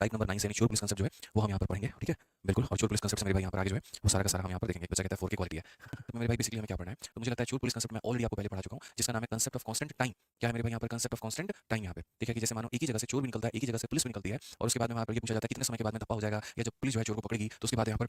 Type number 9 से यानी चोर पुलिस कंसेप्ट जो है वो हम यहाँ पर पढ़ेंगे, ठीक है। बिल्कुल, और चोर पुलिस कंसेप्ट से मेरे भाई यहाँ पर आगे जो है वो सारा का सारा हम यहाँ पर देखेंगे, बच्चा कहता है 4 की क्वालिटी है। तो मेरे भाई बेसिकली हमें क्या पढ़ना है, तो मुझे लगता है चोर पुलिस कंसेप्ट मैं ऑलरेडी आपको पहले पढ़ा चुका हूँ, जिसका नाम है कंसेप्ट ऑफ कांस्टेंट टाइम। क्या है मेरे भाई यहाँ पर कंसेप्ट ऑफ कांस्टेंट टाइम यहाँ पे, ठीक है, कि जैसे मानो एक ही जगह से चोर भी निकलता है, एक ही जगह से पुलिस भी निकलती है, और उसके बाद में वहाँ पर ये पूछा जाता है कितने समय के बाद में धप्पा हो जाएगा, या जब पुलिस जो है चोर को पकड़ेगी तो उसके बाद यहाँ पर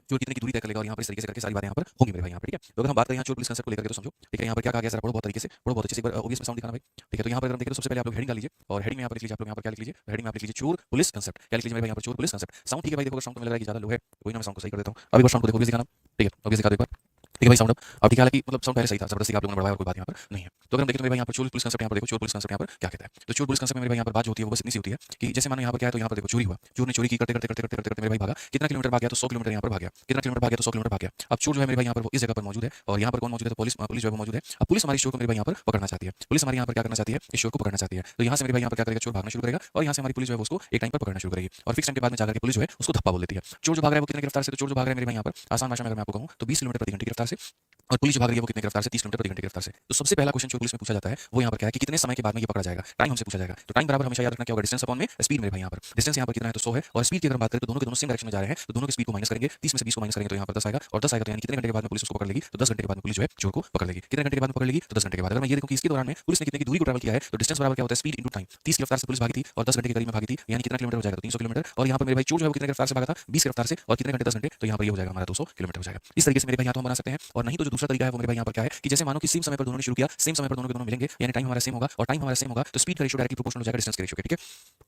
चोर कितने की दूरी तय कर लेगा, और यहाँ पर इस तरीके से करके सारी बातें यहाँ पर होंगी मेरे भाई यहाँ पर, ठीक है। तो अगर हम बात करें यहाँ चोर पुलिस कंसेप्ट को लेकर के तो समझो, ठीक है, यहाँ पर क्या कहा गया, जरा पढ़ो बहुत तरीके से, पढ़ो बहुत अच्छे से, एक बार ओबीएस में साउंड दिखाना भाई, ठीक है। तो यहाँ पर अगर हम देखें तो सबसे पहले आप लोग हेडिंग डाल लीजिए, और हेडिंग में यहाँ पर लिख लीजिए, आप लोग यहाँ पर क्या लिख लीजिए, हेडिंग में आप लिख लीजिए चोर पुलिस कंसेप्ट, क्या लिख लीजिए मेरे भाई यहाँ पर चोर पुलिस कंसेप्ट। साउंड ठीक है भाई, देखो साउंड को मिल रहा है कि ज्यादा लो है, कोई ना मैं साउंड को सही कर देता हूँ, अभी बस साउंड को देखो, ओबीएस दिखाना, ठीक है, ओबीएस दिखा दो एक बार, ठीक है भाई साउंड अब ठीक है, हालांकि मतलब साउंड पहले सही था, जबरदस्ती आप लोगों ने बढ़वाया और कोई बात यहाँ पर नहीं है। तो अगर हम देखें तो मेरे भाई यहाँ पर चोर पुलिस कंसेप्ट यहाँ पर देखो, चोर पुलिस कंसेप्ट यहाँ पर क्या कहता है, तो चोर पुलिस कंसेप्ट में मेरे भाई यहाँ पर बात जो होती है वो बस इतनी सी होती है कि जैसे मानो यहाँ पर क्या है, तो यहाँ पर देखो चोरी हुआ, चोर ने चोरी की, करते करते करते करते करते मेरे भाई भागा, कितना किलोमीटर भाग गया, तो 100 किलोमीटर यहाँ पर भाग गया, कितना किलोमीटर भाग गया, तो 100 किलोमीटर भाग गया। अब चोर जो है मेरे भाई यहाँ पर वो इस जगह पर मौजूद है, और यहाँ पर कौन मौजूद है, तो पुलिस पुलिस जो है वो मौजूद है। अब पुलिस हमारी चोर को मेरे भाई यहाँ पर पकड़ना चाहती है, पुलिस हमारी यहाँ पर क्या करना चाहती है, इस चोर को पकड़ना चाहती है। तो यहाँ से मेरे भाई यहाँ पर क्या करेगा, चोर भागना शुरू करेगा, और यहाँ से हमारी पुलिस जो है उसको एक टाइम पर पकड़ना शुरू करेगी, और फिक्स टाइम के बाद में जाकर के पुलिस जो है उसको धप्पा बोल देती है। चोर जो भाग रहा है वो कितने की रफ्तार से, तो चोर जो भाग रहा है मेरे भाई यहाँ पर आसान भाषा में अगर मैं आपको कहूँ तो 20 किलोमीटर प्रति घंटे की रफ्तार से, और पुलिस जो भाग रही है वो कितने की रफ्तार से, 30 किलोमीटर प्रति घंटे की रफ्तार से। तो सबसे पहला क्वेश्चन जो पुलिस में पूछा जाता है वो यहाँ पर क्या है कि कितने समय के बाद में ये पकड़ा जाएगा, टाइम हमसे पूछा जाएगा। तो टाइम बराबर हमेशा याद रखना क्या होगा, डिस्टेंस अपॉन में स्पीड। मेरे भाई यहाँ पर डिस्टेंस यहाँ पर कितना है, तो 100 है, और स्पीड की अगर हम बात करें तो दोनों के दोनों सेम डायरेक्शन में जा रहे हैं, तो दोनों की स्पीड को माइनस करेंगे, 30 में से 20 को माइनस करेंगे तो यहाँ पर 10 आएगा, और 10 आएगा तो यानी कितने घंटे के बाद में पुलिस उसको पकड़ लेगी, तो 10 घंटे के बाद में पुलिस जो है चोर को पकड़ लेगी। कितने घंटे के बाद में पकड़ लेगी, तो 10 घंटे के बाद। अगर मैं ये देखूं कि इसके दौरान में पुलिस ने कितने की दूरी को ट्रैवल किया है, तो डिस्टेंस बराबर क्या होता है, स्पीड इंटू टाइम। 30 की रफ्तार से पुलिस भागी थी और 10 घंटे के करीब में भागी थी, यानी कितना किलोमीटर हो जाएगा, तो 300 किलोमीटर। और यहाँ पर मेरे भाई चोर जो है वो कितने की रफ्तार से भागा था, 20 की रफ्तार से, और कितने घंटे, 10 घंटे, तो यहाँ पर ये हो जाएगा हमारा 200 किलोमीटर हो जाएगा। इस तरीके से मेरे भाई यहाँ तो हम बना सकते हैं। और नहीं तो जो दूसरा तरीका है वो मेरे भाई यहाँ पर क्या है कि जैसे मानो कि सेम समय पर दोनों ने शुरू किया, सेम समय पर दोनों के दोनों मिलेंगे, यानी टाइम हमारा सेम होगा, और टाइम हमारा सेम होगा तो स्पीड का रेशियो डायरेक्टली प्रोपोर्शनल हो जाएगा डिस्टेंस के रेशियो के, ठीक है।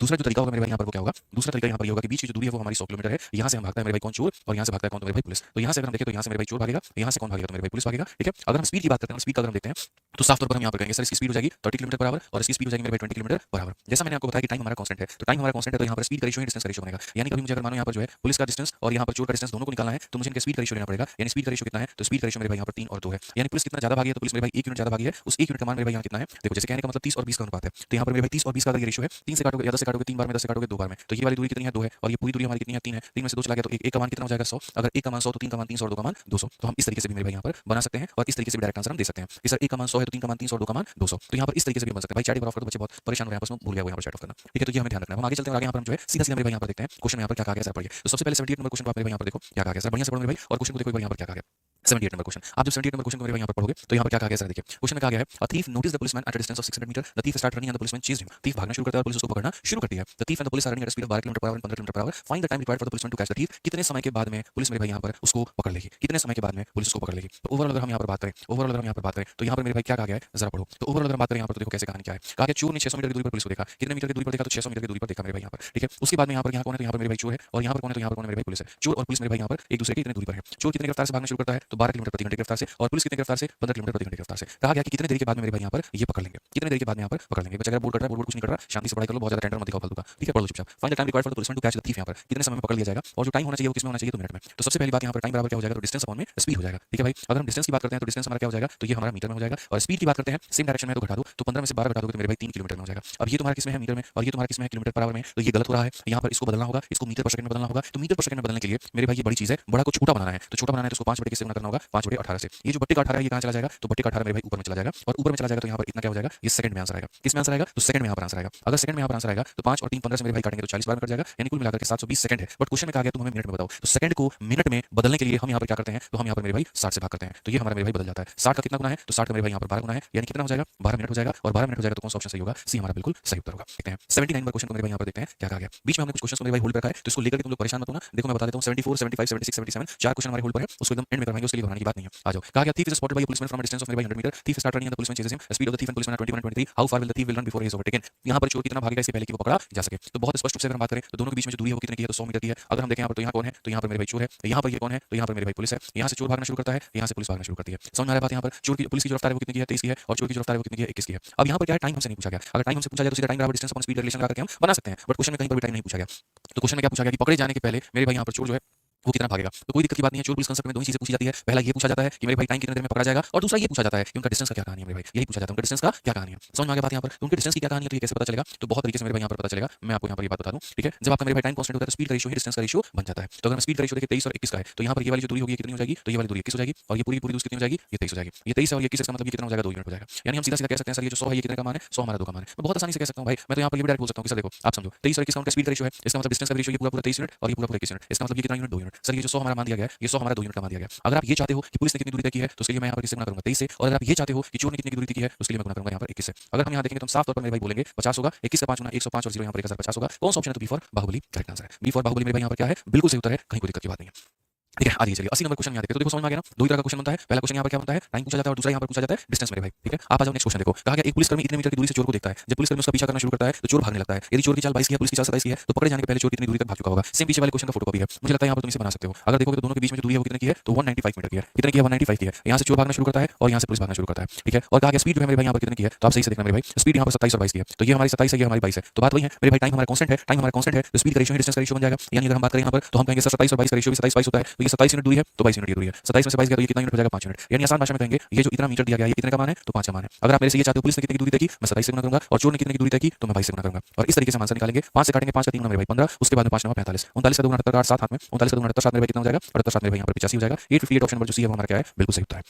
दूसरा जो तरीका होगा मेरे भाई यहाँ पर वो क्या होगा, दूसरा तरीका यहाँ पर ये होगा कि बीच की जो दूरी है वो हमारी 100 किलोमीटर है, यहाँ से हम भागता है मेरे भाई कौन, चोर, और यहाँ से भागता है कौन, तो मेरे भाई पुलिस। तो यहाँ से अगर हम देखें तो यहाँ से मेरे भाई चोर भागेगा, यहाँ से कौन भागेगा, तो मेरे भाई पुलिस भागेगा, ठीक है। अगर हम स्पीड की बात करते हैं, स्पीड का अगर हम देखते हैं तो साफ तौर पर हम यहाँ पर कहेंगे सर इसकी स्पीड हो जाएगी 30 किलोमीटर बराबर, और इसकी स्पीड हो जाएगी मेरे भाई 20 किलोमीटर बराबर। जैसा मैंने आपको बताया कि टाइम हमारा कांस्टेंट है, तो टाइम हमारा कांस्टेंट है, तो यहाँ पर स्पीड का रेशियो डिस्टेंस का रेशियो बनेगा। यानी कभी मुझे अगर मानो यहाँ पर जो है पुलिस का डिस्टेंस और यहाँ पर चोर का डिस्टेंस दोनों को निकालना है, तो मुझे इनके स्पीड का रेशियो लेना पड़ेगा। यानी स्पीड का रेशियो कितना है, तो स्पीड का रेशियो मेरे भाई यहाँ पर 3 और 2 है, यानी पुलिस कितना ज्यादा भागी है, तो पुलिस मेरे भाई 1 यूनिट ज्यादा भागी है, उस 1 यूनिट का मान मेरे भाई यहाँ कितना है, देखो जैसे कहने का मतलब 30 और 20 का अनुपात है, तो यहाँ पर मेरे भाई 30 और 20 का अगर ये रेशियो है, 3 से काटोगे या 10 से काटोगे 3 बार में, 10 से काटोगे 2 बार में, तो ये वाली दूरी कितनी है, 2 है, और ये पूरी दूरी हमारी कितनी है, 3 है, 3 में से 2 चला गया तो एक का मान कितना हो जाएगा, 100। अगर एक का मान 100 तो 3 का मान 300 और 2 का मान 200। तो हम इस तरीके से भी मेरे भाई यहाँ पर बना सकते हैं, और इस तरीके से भी डायरेक्ट आंसर हम दे सकते हैं कि सर एक का मान 100 है तो 3 का मान 300 और 2 का मान 200। तो यहाँ पर इस तरीके से भी बन सकते हैं। भाई चैट ऑफ कर, तो बच्चे बहुत परेशान हो रहे हैं, आपस में भूल गया वो यहाँ पर चैट ऑफ करना, ठीक है। तो ये हमें ध्यान रखना है। हम आगे चलते हैं, और आगे यहाँ पर हम जो है सीधा सीधा मेरे भाई यहाँ पर देखते हैं क्वेश्चन में यहाँ पर क्या कहा गया, सर पढ़िए। तो सबसे पहले 78 नंबर क्वेश्चन को आप मेरे भाई यहाँ पर देखो क्या कहा गया, सर बढ़िया से पढ़ो मेरे भाई, और क्वेश्चन को देखो एक बार यहाँ पर क्या कहा गया। 78 नंबर क्वेश्चन, आप जब 78 नंबर क्वेश्चन को मेरे भाई यहाँ पर पढ़ोगे तो यहाँ पर क्या कहा गया, सर देखिए क्वेश्चन में कहा गया है a thief notice the policeman at a distance of 600 metre, the thief start running and the policeman chased him. Thief भागना शुरू करता है और पुलिस उसको पकड़ना शुरू करती है। The thief and the police are running at speed of 12 kilometer per hour and 15 kilometer per hour, find the time required for the policeman to catch the thief. कितने समय के बाद में पुलिस मेरे भाई यहाँ पर उसको पकड़ लेगी, कितने समय के बाद में पुलिस उसको पकड़ लेगी। तो ओवरऑल अगर हम यहाँ पर बात करें, ओवरऑल अगर हम यहाँ पर बात करें तो यहाँ पर मेरे भाई क्या कहा गया है, जरा पढ़ो। तो ओवरऑल अगर हम बात करें यहाँ पर तो देखो कैसे कहानी क्या है, कहा गया चोर ने 600 मीटर की दूरी पर पुलिस को देखा, कितने मीटर की दूरी पर देखा, तो 600 मीटर की दूरी पर देखा मेरे भाई यहाँ पर, ठीक है। उसके बाद में यहाँ पर यहाँ कौन है, तो यहाँ पर मेरे भाई चोर है, और यहाँ पर कौन है, तो यहाँ पर कौन है, मेरे भाई पुलिस है। चोर और पुलिस मेरे भाई यहाँ पर एक दूसरे के इतने दूरी पर है। चोर कितने की रफ्तार से भागना शुरू करता है, तो 12 किलोमीटर प्रति घंटे की रफ्तार से, और पुलिस कितने की रफ्तार से, 15 किलोमीटर प्रति घंटे की रफ्तार से। कहा गया कि कितने देर के बाद में मेरे भाई यहाँ पर ये पकड़ लेंगे, कितने देर के बाद में यहाँ पर पकड़ लेंगे। बच्चा अगर बोर्ड कर रहा है, बोर्ड कुछ नहीं कर रहा, शांति से पढ़ाई कर लो, बहुत ज्यादा टेंडर मत दिखाओ फालतू का, ठीक है, पढ़ लो चुपचाप। Find the time required for the policeman to catch the thief, यहाँ पर कितने समय में पकड़ लिया जाएगा, और जो टाइम होना चाहिए वो किसमें होना चाहिए, तो मिनट में। तो सबसे पहली बात यहाँ पर टाइम बराबर क्या हो जाएगा, तो डिस्टेंस अपॉन में स्पीड हो जाएगा, ठीक है भाई। अगर हम डिस्टेंस की बात करते हैं तो डिस्टेंस हमारा क्या हो जाएगा, तो ये हमारा मीटर में हो जाएगा, और स्पीड की बात करते हैं सेम डायरेक्शन में तो घटा दो, तो 15 में से 12 घटा दोगे तो मेरे भाई 3 किलोमीटर में हो जाएगा। अब ये तुम्हारा किसमें है, मीटर में, और ये तुम्हारा किसमें है, किलोमीटर पर आवर में। तो ये गलत हो रहा है, यहाँ पर इसको बदलना होगा, इसको मीटर पर सेकंड में बदलना होगा। तो मीटर पर सेकंड में बदलने के लिए मेरे भाई ये बड़ी चीज है, बड़ा को छोटा बनाना है, तो छोटा बनाना है तो उसको 5 बटे किससे गुणा करना होगा, 5 बटे 18 से। ये जो बट्टे का 18 है ये कहाँ चला जाएगा, तो बट्टे का 18 मेरे भाई ऊपर में चला जाएगा, और ऊपर में चला जाएगा तो यहाँ पर इतना क्या हो जाएगा, ये सेकंड में आंसर आएगा। किस में आंसर आएगा, तो सेकंड में यहाँ पर आंसर आएगा। अगर सेकंड में यहाँ पर आंसर आएगा तो 5 और 3 15 से मेरे भाई काटेंगे तो 40 बार में कट जाएगा, यानी कुल मिलाकर के 720 सेकंड है। बट क्वेश्चन में कहा गया तुम हमें मिनट में बताओ, तो सेकंड को मिनट में बदलने के लिए हम यहाँ पर क्या करते हैं, तो हम यहाँ पर मेरे भाई 60 से भाग करते हैं, तो ये हमारा मेरे भाई बदल जाता है। 60 का कितना गुना है, तो 60 का मेरे भाई यहाँ पर 12 गुना है, यानी कितना हो जाएगा, 12 मिनट हो जाएगा, और 12 मिनट हो जाएगा तो कौन सा ऑप्शन सही होगा, सी हमारा बिल्कुल सही उत्तर होगा। देखते हैं 79 नंबर क्वेश्चन को मेरे भाई यहाँ पर देखते हैं क्या कहा गया। बीच में हमने कुछ क्वेश्चन को मेरे भाई होल्ड पर रखा है, तो इसको लेकर के तुम लोग परेशान मत होना। देखो मैं बता देता हूँ 74 75 76 77 चार क्वेश्चन हमारे होल्ड पर है, उसको एकदम एंड में करवाएंगे, उसके लिए घबराने की बात नहीं है। आ जाओ। कहा गया thief is spotted by a policeman from a distance of मेरे भाई 100 meter, thief start running and the policeman chases him, speed of the thief and policeman are 21 and 23, how far will the thief will run before he is overtaken. यहाँ पर चोर कितना भागेगा इससे पहले कि वो पकड़ा जा सके। तो बहुत स्पष्ट रूप से अगर हम बात करें तो दोनों के बीच में जो दूरी है वो कितने की है, तो 100 मीटर की है। अगर हम देखें यहाँ पर तो यहाँ कौन है, तो यहाँ पर मेरे भाई चोर है, यहाँ पर ये कौन है, तो यहाँ पर मेरे भाई पुलिस है। यहाँ से चोर भागना शुरू करता है, यहाँ से पुलिस भागना शुरू करती है। समझ में आ रहा है बात। यहाँ पर चोर की पुलिस की जो रफ्तार है वो कितनी की है, 23 की है, और चोर की जो रफ्तार है वो कितनी की है, 21 की है। अब यहाँ पर क्या है, टाइम हमसे नहीं पूछा गया। अगर टाइम हमसे पूछा जाए तो सीधा टाइम बराबर डिस्टेंस अपॉन स्पीड रिलेशन लगा करके हम बना सकते हैं, बट क्वेश्चन में कहीं पर भी टाइम नहीं पूछा गया। तो क्वेश्चन में क्या पूछा गया कि पकड़े जाने के पहले मेरे भाई यहाँ पर चोर जो है वो कितना भागेगा। तो कोई दिक्कत की बात नहीं है। चोर पुलिस कंसेप्ट में दो ही चीजें पूछी जाती है। पहला ये पूछा जाता है कि मेरे भाई टाइम कितने देर में पकड़ा जाएगा, और दूसरा ये पूछा जाता है कि उनका डिस्टेंस का क्या कहानी है मेरे भाई। यही पूछा जाता है उनका डिस्टेंस का क्या कहानी है। समझ में आ गया बात यहाँ पर। तो उनके डिस्टेंस की क्या कहानी है, तो ये कैसे पता चलेगा, तो बहुत तरीके से मेरे भाई यहाँ पर पता चलेगा। मैं आपको यहाँ पर ये बात बता दूं, ठीक है। जब आपका मेरे भाई टाइम कांस्टेंट होता है तो स्पीड का रेशियो ही डिस्टेंस का रेशियो बन जाता है। तो अगर मैं स्पीड का रेशियो देखे 23 और 21 का है, तो यहाँ पर ये वाली जो दूरी होगी कितनी हो जाएगी, तो ये वाली दूरी 21 हो जाएगी, और ये पूरी पूरी दूरी कितनी हो जाएगी, ये 23 हो जाएगी। ये 23 और 21 का मतलब ये कितना हो जाएगा, 2 यूनिट हो जाएगा। यानी हम सीधा सीधा कह सकते हैं सर ये जो 100 है ये कितने का मान है, 100 हमारा 2 का मान है। मैं बहुत आसानी से कह सकता हूँ भाई। मैं तो यहाँ पर ये भी डायरेक्ट बोल सकता हूँ कि सर देखो आप समझो 23 और 21 का उनका स्पीड का रेशियो है, इसका मतलब डिस्टेंस का रेशियो ये पूरा पूरा 23 यूनिट और ये पूरा पूरा 21 यूनिट, इसका मतलब ये कितना यूनिट, 2 यूनिट। सर ये जो 100 हमारा मान दिया गया है, ये 100 हमारा 2 यूनिट का मान दिया गया। अगर आप ये चाहते हो कि पुलिस ने कितनी दूरी तय की है, तो उसके लिए मैं यहाँ पर किससे गुणा करूंगा, 23 से। और अगर आप ये चाहते हो कि चोर ने कितनी दूरी तय की है, तो उसके लिए मैं गुणा करूंगा यहाँ पर 21 से। अगर हम यहाँ देखेंगे तो हम साफ तौर पर मेरे भाई बोलेंगे 50 होगा, 21 का 5 गुना 105 और 0 यहाँ पर 1050 होगा। कौन सा ऑप्शन है, तो B for Baahubali correct answer है। बी फॉर बाहुबली मेरे भाई यहाँ पर क्या है, बिल्कुल सही उत्तर है, कहीं कोई दिक्कत की बात नहीं है। ठीक है, आगे चलिए 80 नंबर क्वेश्चन यहाँ देखते हैं। तो देखो समझ में आ गया ना, दो ही तरह का क्वेश्चन बनता है। पहला क्वेश्चन यहाँ पर क्या बनता है, टाइम पूछा जाता है, और दूसरा यहाँ पर पूछा जाता है डिस्टेंस मेरे भाई। ठीक है, आप आ जाओ नेक्स्ट क्वेश्चन देखो। कहा गया एक पुलिसकर्मी इतने मीटर की दूरी से चोर को देखता है। जब पुलिसकर्मी उसका पीछा करना शुरू करता है तो चोर भागने लगता है। यदि चोर की चाल 22 की है, पुलिस की चाल 27 की है, तो पकड़े जाने के पहले चोर कितनी दूरी तक भाग चुका होगा। सेम पीछे वाले क्वेश्चन का फोटोकॉपी है। मुझे लगता है यहाँ पर तुम इसे बना सकते हो। अगर देखोगे तो दोनों के बीच में जो दूरी है वो कितने की है, तो 195 मीटर की है। कितने की है, 195 की है। यहाँ से चोर भागना शुरू करता है और यहाँ से पुलिस भागना शुरू करता है। ठीक है, और कहा गया स्पीड जो है मेरे भाई यहाँ पर कितने की है, तो आप सही से देखना मेरे भाई। स्पीड यहाँ पर 27 और 22 की है, तो ये हमारी 27 है, ये हमारी 22 है। तो बात वही है मेरे भाई, टाइम हमारा कांस्टेंट है, टाइम हमारा कांस्टेंट है, तो स्पीड का रेशियो डिस्टेंस का रेशियो बन जाएगा। यानी अगर हम बात करें यहाँ पर तो हम कहेंगे सर 27 और 22 का रेशियो भी 27 22 होता है, तो ये 27 यूनिट दूरी है, तो 22 यूनिट की दूरी है। 27 में से 22 गया तो ये कितना यूनिट हो जाएगा, 5 यूनिट। यानी आसान भाषा में कहेंगे ये जो इतना मीटर दिया गया है ये कितने का मान है, तो 5 का मान है। अगर आप मेरे से ये चाहते हो पुलिस ने कितनी दूरी तय की, मैं 27 से गुणा करूंगा, और चोर ने कितनी दूरी तय की, तो मैं 22 से गुणा करूंगा। और इस तरीके से हम आंसर निकालेंगे। 5 से काटेंगे, 5 का 3 गुना मेरे भाई 15, उसके बाद में 5 9 45, 39 का 2 गुना 78, 7 हाथ में 39 का 2 गुना 78 मेरे भाई कितना हो जाएगा, 78 7 मेरे भाई यहाँ पर 85 हो जाएगा। 858 ऑप्शन नंबर जो सी है वो हमारा क्या है, बिल्कुल सही उत्तर है।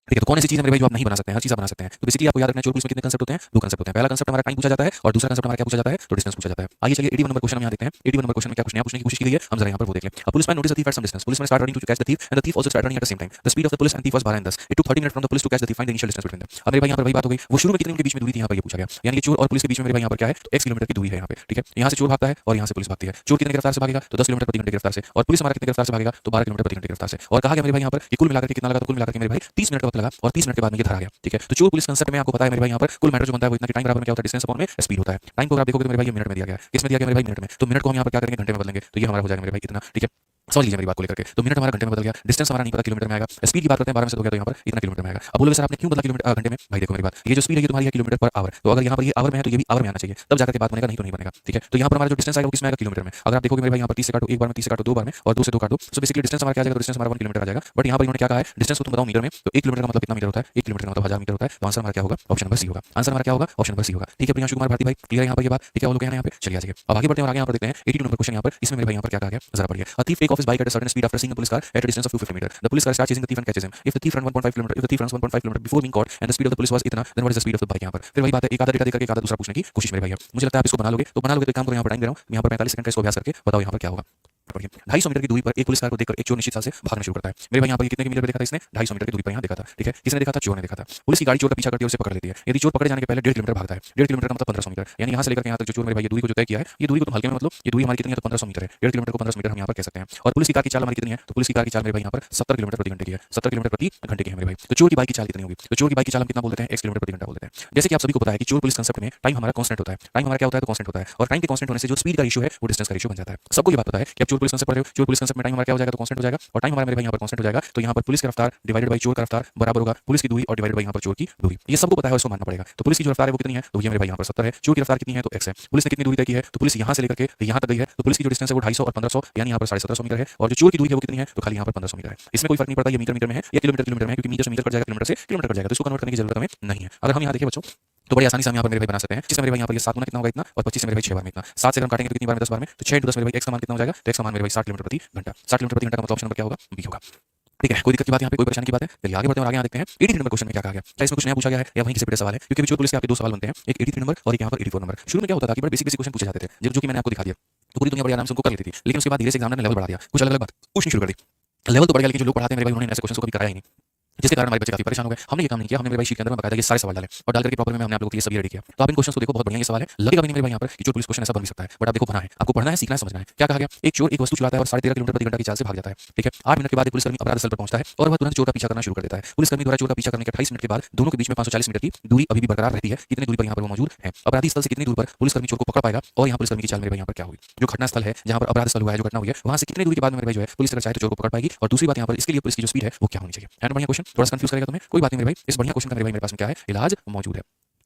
ठीक है, तो कौन ऐसी चीज है मेरे भाई जो आप नहीं बना सकते हैं, हर चीज आप बना सकते हैं। तो बेसिकली आपको याद रखना है चोर पुलिस में कितने कंसेप्ट होते हैं, दो कंसेप्ट होते हैं। पहला कंसेप्ट हमारा टाइम पूछा जाता है, और दूसरा कंसेप्ट हमारा क्या पूछा जाता है, तो डिस्टेंस पूछा जाता है। आइए चलिए 81 नंबर क्वेश्चन हम यहाँ देखते हैं। 81 नंबर क्वेश्चन में क्या पूछने की कोशिश की गई है, हम जरा यहाँ पर वो देख लें। A policeman noticed the thief at some distance. Policeman started running to catch the thief, and the thief also started running at the same time. The speed of the police and thief was 12 and 10. It took 30 minutes from the police to catch the thief. Find the initial distance between them. अब मेरे भाई यहाँ पर वही बात हो गई, वो शुरू में कितने उनके बीच में दूरी थी, यहाँ पर ये पूछा गया। यानी कि चोर और पुलिस के बीच में मेरे भाई यहाँ पर क्या है, तो x किलोमीटर की दूरी है यहाँ पे। ठीक है, यहाँ से चोर भागता है और यहाँ से पुलिस भागती है। चोर कितने की रफ्तार से भागेगा, तो 10 किलोमीटर प्रति घंटे की रफ्तार से, और पुलिस हमारा कितने की रफ्तार से भागेगा, तो 12 किलोमीटर प्रति घंटे की रफ्तार से। और कहा गया मेरे भाई यहाँ पर कि कुल मिलाकर के कितना लगा, तो कुल मिलाकर के मेरे भाई 30 मिनट का वक्त लगा, और 30 मिनट के बाद में ये धरा गया। ठीक है, तो चोर पुलिस कंसेप्ट में आपको पता है मेरे भाई यहाँ पर कुल मैटर जो बनता है वो इतना कि टाइम बराबर में क्या होता है, डिस्टेंस अपॉन में स्पीड होता है। टाइम को अगर आप देखोगे तो मेरे भाई ये मिनट में दिया गया है, किसमें दिया गया मेरे भाई, मिनट में। तो मिनट को हम यहाँ पर क्या करेंगे, घंटे में बदलेंगे, तो ये हमारा हो जाएगा मेरे भाई इतना। ठीक है, समझ लीजिए मेरी बात को लेकर के। तो मिनट हमारा घंटे में बदल गया, डिस्टेंस हमारा नहीं पता किलोमीटर में आएगा। स्पीड की बात करते हैं, 12 में से हो गया तो यहाँ पर इतना किलोमीटर में आएगा। अब बोलोगे सर आपने क्यों बदला किलोमीटर घंटे में, भाई देखो मेरी बात, ये जो स्पीड है ये तुम्हारी है किलोमीटर पर आवर, तो अगर यहाँ पर ये आवर में है तो ये भी आवर में आना चाहिए, तब जाकर के बात बनेगा, नहीं तो नहीं बनेगा। ठीक है, तो यहाँ पर हमारा जो डिस्टेंस आएगा वो किसमें आएगा, किलोमीटर में। अगर आप देखोगे मेरे भाई यहाँ पर 30 से काटो, एक बार में 30 से काटो, दो बार में, और 2 से 2 काटो, तो बेसिकली डिस्टेंस हमारा क्या आ जाएगा, डिस्टेंस हमारा 1 किलोमीटर आ जाएगा। बट यहाँ पर इन्होंने क्या कहा है, डिस्टेंस को तुम बताओ मीटर में, तो 1 किलोमीटर का मतलब कितना मीटर होता है, 1 किलोमीटर का मतलब 1000 मीटर होता है। तो आंसर हमारा क्या होगा, ऑप्शन नंबर सी होगा। आंसर हमारा क्या होगा, ऑप्शन नंबर सी होगा। ठीक है, प्रियांशु कुमार भारती भाई क्लियर है यहाँ पर ये बात, ठीक है, वो लोग यहाँ पे चलिए आगे। अब आगे बढ़ते हैं और आगे यहाँ पर देखते हैं 82 नंबर क्वेश्चन यहाँ पर। इसमें मेरे भाई यहाँ पर क्या कहा गया, जरा पढ़िए। A thief take off his bike at a certain speed after seeing a police car at a distance of 250 meter. The police car starts chasing the thief and catches him. If the thief runs 1.5 kilometer, if the thief runs 1.5 kilometer before being caught and the speed of the police was इतना, then what is the speed of the bike यहाँ पर। फिर वही बात है, एक आधा data देकर के एक आधा दूसरा पूछने की कोशिश मेरे भाई है। मुझे लगता है आप इसको बना लोगे, तो बना लोगे तो एक काम करो, यहाँ पर टाइम दे रहा हूँ, यहाँ पर 45 सेकंड का इसको अभ्यास करके बताओ यहाँ पर क्या होगा। 250 मीटर की दूरी पर एक पुलिस कार को देखकर एक चोर निश्चित चाल से भागना शुरू करता है। मेरे भाई यहाँ पर कितने की मीटर पे देखा था इसने, 250 मीटर की दूरी पर यहाँ देखा था। ठीक है, किसने देखा था, चोर ने देखा था। पुलिस की गाड़ी चोर का पीछा करती है, उसे पकड़ लेती है। यदि चोर पकड़े जाने के पहले 1.5 किलोमीटर भागता है, 1.5 किलोमीटर का मतलब 1500 मीटर, यानी यहाँ से लेकर यहाँ तक जो चोर मेरे भाई ये दूरी को जो तय किया है, ये दूरी को तुम हल्के में मतलब ये दूरी हमारी कितनी है, तो 1500 मीटर है। 1.5 किलोमीटर को 1500 मीटर हम यहाँ पर कह सकते हैं। और पुलिस की कार की चाल हमारी कितनी है, तो पुलिस की कार की चाल मेरे भाई यहाँ पर 70 किलोमीटर प्रति घंटे की है, 70 किलोमीटर प्रति घंटे की है मेरे भाई। तो चोर की बाइक की चाल कितनी होगी, तो चोर की बाइक की चाल हम कितना बोल देते हैं, x किलोमीटर प्रति घंटा बोल देते हैं। जैसे कि आप सभी को पता है कि चोर पुलिस कंसेप्ट में टाइम हमारा कांस्टेंट होता है, टाइम हमारा क्या होता है, तो कांस्टेंट होता है। और टाइम के कांस्टेंट होने से जो स्पीड का रेशियो है वो डिस्टेंस का रेशियो बन जाता है। सबको ये बात पता है कि आप चोर पुलिस कंसेप्ट पढ़ रहे हो, चोर पुलिस कंसेप्ट में टाइम हमारा क्या हो जाएगा, तो कांस्टेंट हो जाएगा, और टाइम हमारा मेरे भाई यहाँ पर कांस्टेंट हो जाएगा। तो यहाँ पर पुलिस की रफ्तार डिवाइडेड बाई चोर का रफ्तार बराबर होगा पुलिस की दूरी और डिवाइडेड बाई यहाँ पर चोर की दूरी। ये सबको पता है, उसको मानना पड़ेगा। तो पुलिस की जो रफ्तार है वो कितनी है, तो ये मेरे भाई यहाँ पर 70 है। चोर की रफ्तार कितनी है, तो x है। पुलिस ने कितनी दूरी तय की है, तो पुलिस यहाँ से लेकर के यहाँ तक गई है, तो पुलिस की जो डिस्टेंस है वो 250 और 1500 यानी यहाँ पर 1750 मीटर है। और जो चोर की दूरी है वो कितनी है, तो खाली यहाँ पर 1500 मीटर है। इसमें कोई फर्क नहीं पड़ता ये मीटर में है या किलोमीटर में है, क्योंकि मीटर से मीटर कट जाएगा, किलोमीटर से किलोमीटर कट जाएगा, तो इसको कन्वर्ट करने की जरूरत हमें नहीं है। अगर हम यहाँ देखिए बच्चों तो बड़ी आसानी से हम यहाँ पर मेरे भाई बना सकते हैं। जिसमें मेरे भाई यहाँ पर ये 7 गुना कितना होगा इतना, और 25 से मेरे भाई 6 बार में इतना। 7 से हम काटेंगे तो कितनी बार में, 10 बार में, तो 6 × 10 मेरे भाई x का मान कितना हो जाएगा, तो x का मान मेरे भाई 60 किलोमीटर प्रति घंटा। 60 किलोमीटर प्रति घंटा का मतलब ऑप्शन नंबर क्या होगा, बी होगा। ठीक है, कोई दिक्कत की बात यहाँ पे, कोई परेशानी की बात है। चलिए आगे बढ़ते हैं और आगे यहाँ देखते हैं 83 नंबर क्वेश्चन में क्या कहा गया। क्या इसमें कुछ नया पूछा गया है या वहीं किसी बड़े सवाल है, क्योंकि चोर पुलिस के आपके दो सवाल बनते हैं, एक 83 नंबर और एक यहाँ पर 84 नंबर। शुरू में क्या होता था कि बड़े बेसिक बेसिक क्वेश्चन पूछे जाते थे, जो कि मैंने आपको दिखा दिया, तो पूरी दुनिया बड़ी आराम से उनको कर लेती थी। लेकिन उसके बाद धीरे से एग्जामिनर ने लेवल बढ़ा दिया, कुछ अलग अलग बात पूछनी शुरू कर दी। लेवल तो बढ़ गया, लेकिन जो लोग पढ़ाते हैं मेरे भाई उन्होंने ऐसे क्वेश्चन को कभी कराया ही नहीं, जिसके कारण हमारे बच्चे काफी परेशान हो गए। हमने ये काम नहीं किया, हमने मेरे भाई शीट के अंदर में बकायदा ये सारे सवाल डाले और डाल करके प्रॉपर में हमने आप लोगों के लिए सभी रेडी किया। तो आप इन क्वेश्चन को देखो, बहुत बढ़िया ये सवाल है, लगेगा भी नहीं मेरे भाई यहाँ पर कि चोर पुलिस क्वेश्चन ऐसा बन भी सकता है, बट आप देखो बना है, आपको पढ़ना है, सीखना है, समझना है। क्या कहा गया, एक चोर एक वस्तु चुराता है और 13.5 किलोमीटर प्रति घंटा की चाल से भाग जाता है। ठीक है, 8 मिनट के बाद पुलिसकर्मी अपराध स्थल पर पहुंचता है और वह तुरंत चोर का पीछा करना शुरू कर देता है। पुलिसकर्मी द्वारा चोर का पीछा करने के 28 मिनट के बाद दोनों के बीच में 540 मीटर की दूरी अभी भी बरकरार रहती है। कितनी दूरी पर यहाँ पर वो मौजूद है, अपराधी स्थल से कितनी दूर पर पुलिसकर्मी चोर को पकड़ पाएगा, और यहाँ पुलिसकर्मी की चाल मेरे भाई यहाँ पर क्या हुई, जो घटना स्थल है जहाँ पर अपराध स्थल हुआ है, जो घटना हुई है, वहाँ से कितनी दूरी के बाद मेरे भाई जो है पुलिस अगर चाहे तो चोर को पकड़ पाएगी। और दूसरी बात यहाँ पर इसके लिए पुलिस की जो स्पीड है वो क्या होनी चाहिए। बढ़िया क्वेश्चन, थोड़ा कंफ्यूज करेगा तुम्हें, कोई बात नहीं मेरे भाई, इस बढ़िया क्वेश्चन का मेरे भाई मेरे पास में क्या है, इलाज मौजूद है।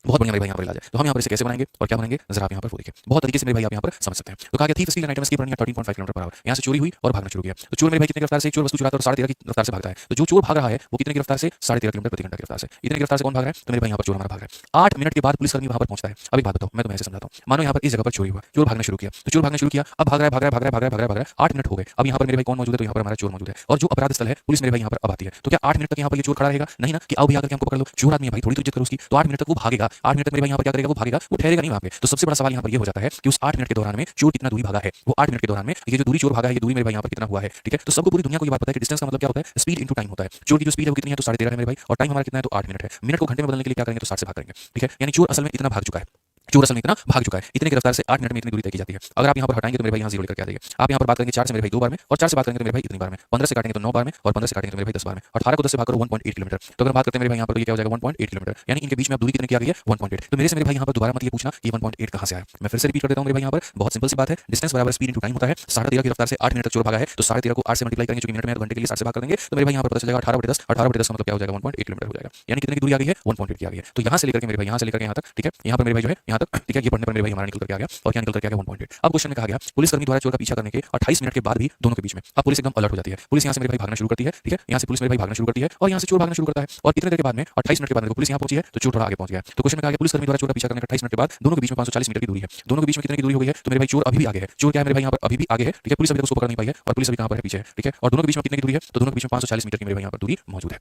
बहुत बढ़िया मेरे भाई यहाँ पर इलाज है। तो हम यहाँ पर इसे कैसे बनाएंगे और क्या बनाएंगे जरा आप यहाँ पर वो देखिए, बहुत तरीके से मेरे भाई आप यहाँ पर समझ सकते हैं। तो कहा गया thief steel and item escape running at 13.5 kilometre per our, यहाँ से चोरी हुई और भागना शुरू किया। तो चोर मेरे भाई कितने की रफ्तार से, चोर वस्तु चुराता है और 13.5 की रफ्तार से भागता है। तो जो चोर भाग रहा है वो कितने की रफ्तार से, 13.5 किलोमीटर प्रति घंटा की रफ्तार से। इतने की रफ्तार से कौन भाग रहा है, तो मेरे भाई यहाँ पर चोर हमारा भाग रहा है। 8 मिनट के बाद पुलिसकर्मी वहां पर पहुंचता है। अब एक बात बताओ, मैं तुम्हें ऐसे समझाता हूँ, मानो यहाँ पर इस जगह पर चोरी हुआ, चोर भागना शुरू किया, तो चोर भागना शुरू किया, अब भाग रहा है भाग रहा है भाग रहा है भाग रहा है भाग रहा है भाग रहा है 8 मिनट हो गए। अब यहाँ पर मेरे भाई कौन मौजूद है, तो यहाँ पर हमारा चोर मौजूद है और जो अपराध स्थल है पुलिस मेरे भाई यहाँ पर अब आती है। तो क्या 8 मिनट तक यहाँ पर ये चोर खड़ा रहेगा, नहीं ना, कि आओ भी आकर के हमको पकड़ लो, चोर आदमी है भाई, थोड़ी तो इज्जत करो उसकी। तो 8 मिनट तक वो भागेगा, 8 मिनट तक मेरे भाई यहाँ पर क्या करेगा, वो भागेगा, वो ठहरेगा नहीं वहाँ पे। तो सबसे बड़ा सवाल यहाँ पर ये हो जाता है कि उस 8 मिनट के दौरान में चोर कितना दूरी भागा है, वो 8 मिनट के दौरान में ये जो दूरी चोर भागा है, ये दूरी मेरे भाई यहाँ पर कितना हुआ है, ठीक है। तो सबको पूरी दुनिया को ये बात पता है कि डिस्टेंस का मतलब क्या होता है, स्पीड इनटू टाइम होता है। चोर की जो स्पीड है वो कितनी है, तो 13.5 है मेरे भाई, और टाइम हमारा कितना है, तो 8 मिनट है। मिनट को घंटे में बदलने के लिए क्या करेंगे, तो 60 से भाग करेंगे, ठीक है। यानी चोर असल में इतना भाग चुका है, चोर असल में इतना भाग चुका है, इतने की रफ्तार से 8 मिनट में इतनी दूरी तय की जाती है। अगर आप यहाँ पर हटाएंगे तो मेरे भाई यहाँ 0 लेकर के आ जाएंगे। आप यहाँ पर बात करेंगे 4 से मेरे भाई 2 बार में, और 4 से बात करेंगे तो मेरे भाई इतनी बार में, 15 से काटेंगे तो 9 बार में, और 15 से काटेंगे तो मेरे भाई 10 बार में। 18 को 10 से भाग करो 1.8 किलोमीटर। तो अगर बात करते हैं मेरे भाई यहाँ पर, तो ये क्या हो जाएगा 1.8 किलोमीटर, यानी इनके बीच में अब दूरी कितनी की आ गई है, 1.8। तो मेरे से मेरे भाई यहाँ पर दोबारा मत ये पूछना कि 1.8 कहाँ से आया। मैं फिर से रिपीट कर देता हूँ मेरे भाई यहाँ पर, बहुत सिंपल सी बात है, डिस्टेंस बराबर स्पीड इनटू टाइम होता है। 13.5 की रफ्तार से 8 मिनट तक चोर भागा है, तो 13.5 को 8 से मल्टीप्लाई करेंगे, जो कि मिनट में है, तो घंटे के लिए 60 से भाग कर देंगे, तो मेरे भाई यहाँ पर पता चलेगा 18/10, 18/10 का मतलब क्या हो जाएगा 1.8 किलोमीटर हो जाएगा। यानी कितने की दूरी आ गई है, 1.8 की आ गई है। तो यहाँ से लेकर के मेरे भाई यहाँ से लेकर के यहाँ तक, ठीक है, यहाँ पर मेरे भाई जो है यहाँ तक, ठीक है, ये पढ़ने पर मेरे भाई हमारा निकल करके आ गया, और क्या निकल करके आ गया 1.8। अब क्वेश्चन में कहा गया पुलिसकर्मी द्वारा चोर का पीछा करने के 28 मिनट के बाद भी दोनों के बीच में, अब पुलिस एकदम अलर्ट हो जाती है। पुलिस यहाँ से मेरे भाई भागना शुरू करती है, ठीक है, यहाँ से पुलिस मेरे भाई भागना शुरू करती है, और यहाँ से चोर भागना शुरू करता है। और कितने देर के बाद में, 28 मिनट के बाद में पुलिस यहाँ पहुंची है, तो चोर थोड़ा आगे पहुंच गया। तो क्वेश्चन में कहा गया पुलिसकर्मी द्वारा चोर का पीछा करने के 28 मिनट के बाद दोनों के बीच में 540 मीटर की दूरी है। दोनों के बीच में कितने की दूरी हो गई है, तो मेरे भाई चोर अभी भी आगे है। चोर क्या है मेरे भाई यहाँ पर अभी भी आगे है, ठीक है, पुलिस अभी तक उसको पकड़ नहीं पाई है, और पुलिस अभी कहाँ पर है, पीछे है, ठीक है। और दोनों के बीच में कितने की दूरी है, तो दोनों के बीच में 540 मीटर की मेरे भाई यहाँ पर दूरी मौजूद है,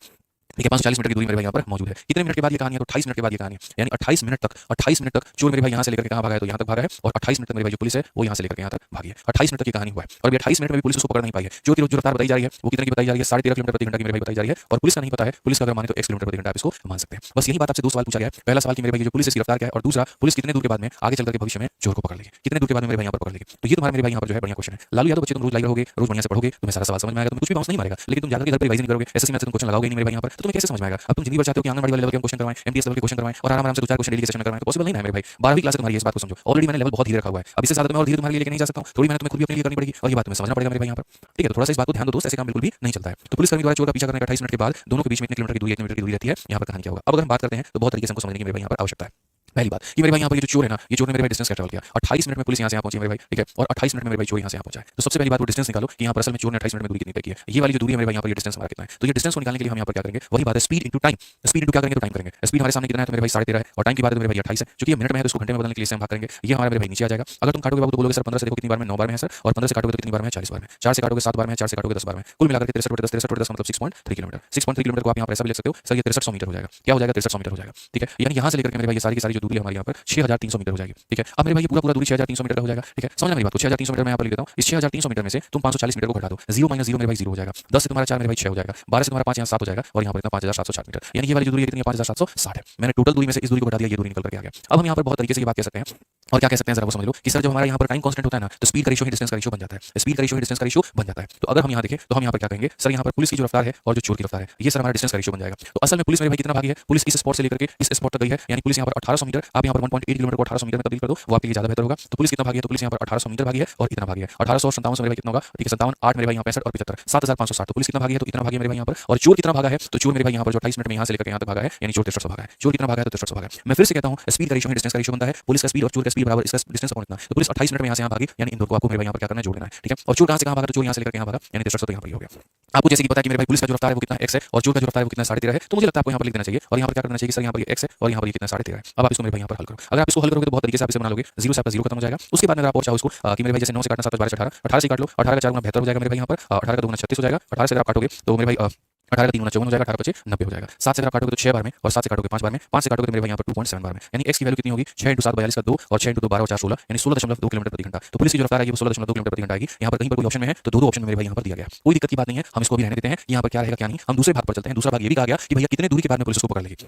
ठीक है। 540 मीटर की दूरी मेरे भाई यहाँ पर मौजूद है। कितने मिनट के बाद ये कहानी है, तो 28 मिनट के बाद ये कहानी है। यानी 28 मिनट तक चोर मेरे भाई यहाँ से लेकर के कहाँ भागा है, तो यहाँ तक भागा है, और 28 मिनट तक मेरे भाई जो पुलिस है वो यहाँ से लेकर के यहाँ तक भागी है। 28 मिनट तक की कहानी हुआ है, और अभी 28 मिनट में भी पुलिस उसको पकड़ नहीं पाई है। चोर की जो रफ्तार बताई जा रही है वो कितने की बताई जा रही है, 13.5 किलोमीटर प्रति घंटा की मेरे भाई बताई जा रही है, और पुलिस का नहीं पता है। पुलिस का अगर माने तो x किलोमीटर प्रति घंटा आप इसको मान सकते हैं। बस यही बात आपसे 2 सवाल पूछा गया है। पहला सवाल कि मेरे भाई जो पुलिस इसकी रफ्तार क्या है, और दूसरा पुलिस कितने दूर के बाद में आगे चलकर के भविष्य में चोर को पकड़ लेगी, कितने दूर के बाद में मेरे भाई यहाँ पर पकड़ लेगी। तो ये तुम्हारा मेरे भाई यहाँ पर जो है बढ़िया क्वेश्चन है। लालू यादव बच्चे तुम रोज लाइव रहोगे, रोज बढ़िया से पढ़ोगे, तुम्हें सारा सवाल समझ में आएगा, तुम्हें कुछ भी बाउंस नहीं मारेगा, लेकिन तुम जाकर के घर पर रिवाइज नहीं करोगे, एसएससी में तुम क्वेश्चन लगाओगे नहीं मेरे भाई यहाँ पर, तो तुम्हें कैसे समझ में आएगा। अब तुम जिंदगी भर चाहते हो कि आंगनबाड़ी वाले लेवल के क्वेश्चन करवाएं, एमटीएस लेवल के क्वेश्चन करवाएं, और आराम से 2-4 क्वेश्चन डेली के सेशन में करवाएं, तो पॉसिबल नहीं है मेरे भाई। 12वीं क्लास से तुम्हारी इस बात को समझो। ऑलरेडी मैंने लेवल बहुत धीरे रखा हुआ है, अब इससे ज्यादा मैं और धीरे तुम्हारे लिए लेके नहीं जा सकता हूं। थोड़ी मेहनत तुम्हें खुद भी अपने लिए करनी पड़ेगी, और ये बात तुम्हें समझना पड़ेगा मेरे भाई यहाँ पर, ठीक है। तो थोड़ा सा इस बात को ध्यान दो दोस्त, ऐसे काम बिल्कुल भी नहीं चलता है। तो पुलिसकर्मी द्वारा चोर का पीछा करने का 28 मिनट के बाद दोनों के बीच में इतने किलोमीटर की दूरी, 1 मीटर की दूरी रहती है। यहाँ पर कहानी क्या होगा, अब अगर हम बात करते हैं तो बहुत तरीके से हमको समझने की मेरे भाई यहाँ पर आवश्यकता है। पहली बात कि मेरे भाई यहाँ पर ये जो चोर है ना, ये चोर ने मेरे भाई डिस्टेंस क्या ट्रैवल किया, 28 मिनट में पुलिस यहाँ से यहाँ पहुंची मेरे भाई, ठीक है, और 28 मिनट में मेरे भाई चोर यहाँ से यहाँ पहुंचा है। तो सबसे पहली बात वो डिस्टेंस निकालो कि यहाँ पर असल में चोर ने 28 मिनट में दूरी कितनी तय की है। ये वाली जो दूरी है मेरे भाई यहाँ पर, ये डिस्टेंस हमारा कितना है। तो ये डिस्टेंस को निकालने के लिए हम यहाँ पर क्या करेंगे, वही बात है speed into time. Speed into क्या करेंगे, तो टाइम करेंगे। स्पीड हमारे सामने कितना है, तो मेरे भाई 13.5 है, और टाइम की बात है तो मेरे भाई 28 है, क्योंकि ये मिनट में है तो इसको घंटे में बदलने के लिए हम भाग करेंगे। ये हमारा मेरे भाई नीचे आ जाएगा। अगर तुम काटोगे बाबू तो बोलोगे सर 15 से देखो कितनी बार में, 9 बार में है सर, और 15 से काटोगे तो कितनी बार में है, 40 बार में। 4 से काटोगे 7 बार में, 4 से काटोगे 10 बार में, कुल मिलाकर के 63/10 मतलब 6.3 किलोमीटर। 6.3 किलोमीटर को आप यहाँ पर ऐसा भी लिख सकते हो सर, ये 6300 मीटर हो जाएगा। क्या हो जाएगा, 6300 मीटर हो जाएगा, ठीक है। यानी यहाँ से लेकर के मेरे भाई ये सारी की सारी जो दूरी है हमारी यहाँ पर 6300 मीटर हो जाएगी, ठीक है। अब मेरे भाई ये पूरा दूरी 6300 मीटर का हो जाएगा, ठीक है। समझना मेरी बात को, 6300 मीटर मैं यहाँ पर लिख देता हूँ। इस 6300 मीटर में से तुम 540 मीटर को घटा दो, 0 - 0 मेरे भाई 0 हो जाएगा। 10 से तुम्हारा 4 मेरे भाई 6 हो जाएगा, 12 से तुम्हारा 5 यहाँ 7 हो जाएगा, और यहाँ पर इतना 5760 मीटर। यानी ये वाली जो दूरी है कितनी है, 5760 है। मैंने टोटल दूरी में से इस दूरी को घटा दिया, ये दूरी निकल करके आ गया। अब हम यहाँ पर बहुत तरीके से ये बात कह सकते हैं, और क्या कह सकते हैं जरा वो समझ लो कि सर जब हमारा यहाँ पर टाइम कांस्टेंट होता है ना, तो स्पीड का रेशियो ही डिस्टेंस का रेशियो बन जाता है। स्पीड का रेशियो ही डिस्टेंस का रेशियो बन जाता है। तो अगर हम यहाँ देखें तो हम यहाँ पर क्या कहेंगे, सर यहाँ पर पुलिस की जो रफ्तार है और जो चोर की रफ्तार है, ये सर हमारा डिस्टेंस का रेशियो बन जाएगा। तो असल में पुलिस मेरे भाई कितना भागी है, पुलिस इस स्पॉट से लेकर के इस स्पॉट तक गई है, यानी पुलिस यहाँ पर 1800 मीटर, आप यहाँ पर 1.8 किलोमीटर को 1800 मीटर में तब्दील कर दो, वो आपके लिए ज्यादा बेहतर होगा। तो पुलिस कितना भागी है, तो पुलिस यहाँ पर 1800 मीटर भागी है, और इतना भागी है 1800 और 57 से मेरे भाई कितना होगा, ठीक है, 57 8 मेरे भाई यहाँ 65 और 75 7560। तो पुलिस कितना भागी है, तो इतना भागी है मेरे भाई यहाँ पर। और चोर कितना भागा है, तो चोर मेरे भाई यहाँ पर जो 28 मिनट में यहाँ से लेकर यहाँ तक भागा है, यानी चोर 6300 भागा है। चोर कितना भागा है, तो 6300 भागा है। मैं फिर से कहता हूँ स्पीड का रेशियो ही डिस्टेंस का रेशियो बनता है। पुलिस का स्पीड और चोर का स्पीड बराबर, इसका डिस्टेंस अपॉन इतना। तो पुलिस 28 मिनट में यहाँ से यहाँ भागी, यानी इन दोनों को आपको मेरे भाई यहाँ पर क्या करना है, जोड़ देना है, ठीक है। और चोर कहाँ से कहाँ भागा, तो चोर यहाँ से लेकर यहाँ भागा, यानी 6300 तो यहाँ पर हो गया। आपको जैसे कि पता है कि मेरे भाई पुलिस का जो रफ्तार है वो कितना x है, और चोर का जो रफ्तार है वो कितना 13.5 है, तो मुझे लगता है आपको यहाँ पर लिख देना चाहिए, और यहाँ पर क्या करना चाहिए सर, यहाँ पर ये x है और यहाँ पर ये कितना 13.5 है। अब आप इसको मेरे भाई यहाँ पर हल करो। अगर आप इसको हल करोगे तो बहुत तरीके से आप इसे बना लोगे, 0 से आपका 0 खत्म हो जाएगा। उसके बाद अगर आप और चाहो इसको कि मेरे भाई जैसे 9 से काटना 7 12 18 18 से काट लो, 18 का 4 गुना 72 हो जाएगा मेरे भाई यहाँ पर, 18 का 2 गुना 36 हो जाएगा। 18 से अगर आप काटोगे तो मेरे भाई 18 का 3 गुना 54 हो जाएगा, 18 × 5 90 हो जाएगा। 7 से अगर आप काटोगे तो 6 बार में, और 7 से काटोगे 5 बार में, 5 से काटोगे तो मेरे भाई यहाँ पर 2.7 बार में, यानी x की वैल्यू कितनी होगी, 6 × 7 42 का 2, और 6 × 2 12 और 4 16, यानी 16.2 किलोमीटर प्रति घंटा। तो पुलिस की जो रफ्तार है वो 16.2 किलोमीटर प्रति घंटा आएगी। यहाँ पर कहीं पर कोई ऑप्शन में है तो दो ऑप्शन मेरे भाई यहाँ पर दिया गया, कोई दिक्कत की बात नहीं है, हम इसको भी रहने देते हैं। यहाँ पर क्या रहेगा क्या नहीं, हम दूसरे भाग पर चलते हैं। दूसरा भाग ये भी कहा गया कि भैया कितने दूरी के बाद में पुलिस को पकड़ लेगी,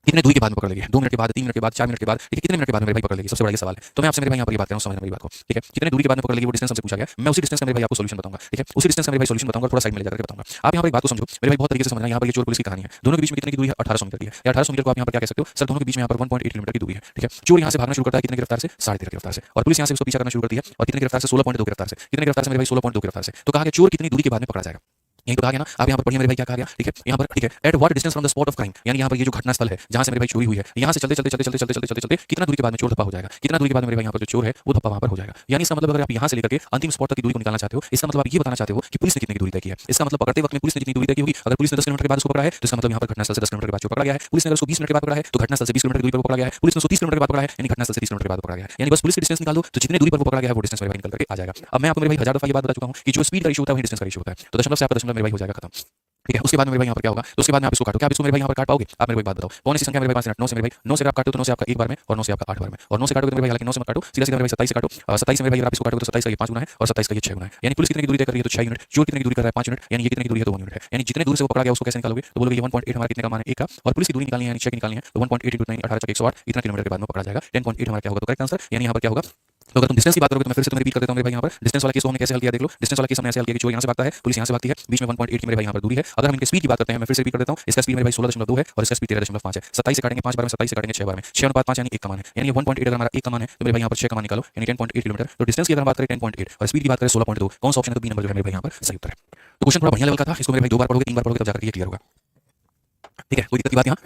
कितने दूरी के बाद में पकड़ लेगी, 2 मिनट के बाद, 3 मिनट के बाद, 4 मिनट के बाद, ठीक है, कितने मिनट के बाद मेरे भाई पकड़ लेगी, सबसे बड़ा ये सवाल है। तो मैं आपसे मेरे भाई यहाँ पर ये बात कर रहा हूँ, समझना मेरी बात को, ठीक है। कितने दूरी के बाद में पकड़ लेगी वो डिस्टेंस हमसे पूछा गया, मैं उसी डिस्टेंस का मेरे भाई आपको सॉल्यूशन बताऊंगा, ठीक है। उसी डिस्टेंस का मेरे भाई सॉल्यूशन बताऊंगा, थोड़ा साइड में ले जाकर बताऊंगा। आप यहाँ पर एक बात को समझो मेरे भाई, बहुत तरीके से समझना। यहाँ पर ये चोर पुलिस की कहानी है, दोनों के बीच में कितने की दूरी है, 1800 मीटर की है। 1800 मीटर को आप यहाँ पर क्या कह सकते हो सर, दोनों के बीच में यहाँ पर 1.8 किलोमीटर की दूरी है, ठीक है। चोर यहाँ से भागना शुरू करता है कितने की रफ्तार से, 13.5 की रफ्तार से, और पुलिस यहाँ से उसको पीछा करना शुरू करती है, और कितने की रफ्तार से, 16.2 की रफ्तार से। कितने की रफ्तार से मेरे भाई, 16.2 की रफ्तार से। तो कहा कि चोर कितनी दूरी के बाद में पकड़ा जाएगा, यही तो कहा गया ना, आप यहाँ पर पढ़िए मेरे भाई क्या कहा गया, ठीक है, यहाँ पर ठीक है, at what distance from the spot of crime, यानी यहाँ पर ये जो घटना स्थल है जहाँ से मेरे भाई चोरी हुई है, यहाँ से चलते चलते चलते चलते चलते चलते चलते चलते कितना दूरी के बाद में चोर धप्पा हो जाएगा, कितना दूरी के बाद मेरे भाई यहाँ पर जो चोर है वो धप्पा वहाँ पर हो जाएगा। यानी इसका मतलब अगर आप यहाँ से लेकर के अंतिम स्पॉट तक की दूरी को निकालना चाहते हो, इसका मतलब आप ये बताना चाहते हो कि पुलिस ने कितनी दूरी तय की है। इसका मतलब पकड़ते वक्त में पुलिस ने जितनी दूरी तय की होगी, अगर पुलिस ने 10 किलोमीटर के बाद उसको पकड़ा है तो इसका मतलब यहाँ पर घटनास्थल से 10 किलोमीटर के बाद चोर पकड़ा गया है। पुलिस ने अगर उसको 20 मिनट के बाद पकड़ा है तो घटनास्थल से 20 किलोमीटर की दूरी पर पकड़ा गया है। पुलिस ने उसको 30 किलोमीटर के बाद पकड़ा है यानी घटनास्थल से 30 किलोमीटर के बाद पकड़ा गया है। यानी बस पुलिस की डिस्टेंस निकाल दो तो जितने दूरी पर वो पकड़ा गया है वो डिस्टेंस मेरे भाई निकल करके आ जाएगा। अब मैं आपको मेरे भाई 1000 दफा ये बात बता चुका हूँ कि जो स्पीड का इशू होता है वही डिस्टेंस का इशू होता है, तो दशमलव से आपका दशमलव मेरे भाई हो जाएगा खत्म। ठीक है, उसके बाद मेरे भाई यहाँ पर क्या होगा, तो उसके बाद में आप इसको काटो, क्या आप इसको मेरे भाई यहाँ पर काट पाओगे, आप मेरे भाई बात बताओ। कौन सी संख्या मेरे पास है, 9 से मेरे भाई 9 से आप काटो तो 9 से आपका एक बार में और 9 से आपका 8 बार में, और 9 से काटोगे तो मेरे भाई हालांकि 9 से मत काटो, सीधा सीधा मेरे भाई 27 से काटो, 27 से मेरे भाई अगर आप इसको काटोगे तो 27 का ये 5 गुना है और 27 का ये 6 गुना है। यानी पुलिस कितनी की दूरी तय कर रही है तो 6 यूनिट, चोर कितनी की दूरी कर रहा है 5 यूनिट, यानी ये कितनी की दूरी है तो 1 यूनिट है। यानी जितने दूर से वो पकड़ा गया उसको कैसे निकालोगे, तो बोलोगे ये 1.8 हमारा कितने का मान है 1 का, और पुलिस की दूरी निकालनी है यानी 6 की निकालनी है, तो 1.8 × 9 18 108 इतना किलोमीटर के बाद में पकड़ा जाएगा। 10.8 हमारा क्या होगा, तो करेक्ट आंसर यानी यहाँ पर क्या होगा। तो अगर तुम डिस्टेंस की बात करोगे तो मैं फिर से तुम्हें रिपीट कर देता हूं मेरे भाई यहाँ पर डिस्टेंस वाला केस को हमने कैसे हल किया देख लो। डिस्टेंस वाला केस हमने ऐसे हल किया कि चोर यहाँ से भागता है, पुलिस यहाँ से भागती है, बीच में 1.8 की मेरे भाई यहाँ पर दूरी है। अगर हम इनके स्पीड की बात करते हैं, मैं फिर से रिपीट कर देता हूं, इसका स्पीड मेरे भाई 16.2 है और इसका स्पीड 13.5 है। 27 से काटेंगे 5 बार में, 27 से काटेंगे 6 बार में, 6 अनुपात 5 यानी 1 का मान है, यानी 1.8 अगर हमारा 1 का मान है तो मेरे भाई यहाँ पर 6 का मान निकालो यानी 10.8 किलोमीटर। तो डिस्टेंस की अगर बात करें 10.8 और स्पीड की बात करें 16.2, कौन सा ऑप्शन है तो बी नंबर जो है मेरे भाई यहाँ पर सही उत्तर है। तो क्वेश्चन थोड़ा बढ़िया लेवल का था, इसको मेरे भाई 2 बार पढ़ोगे 3 बार पढ़ोगे तब जाकर ये क्लियर होगा। ठीक है, कोई दिक्कत की बात यहाँ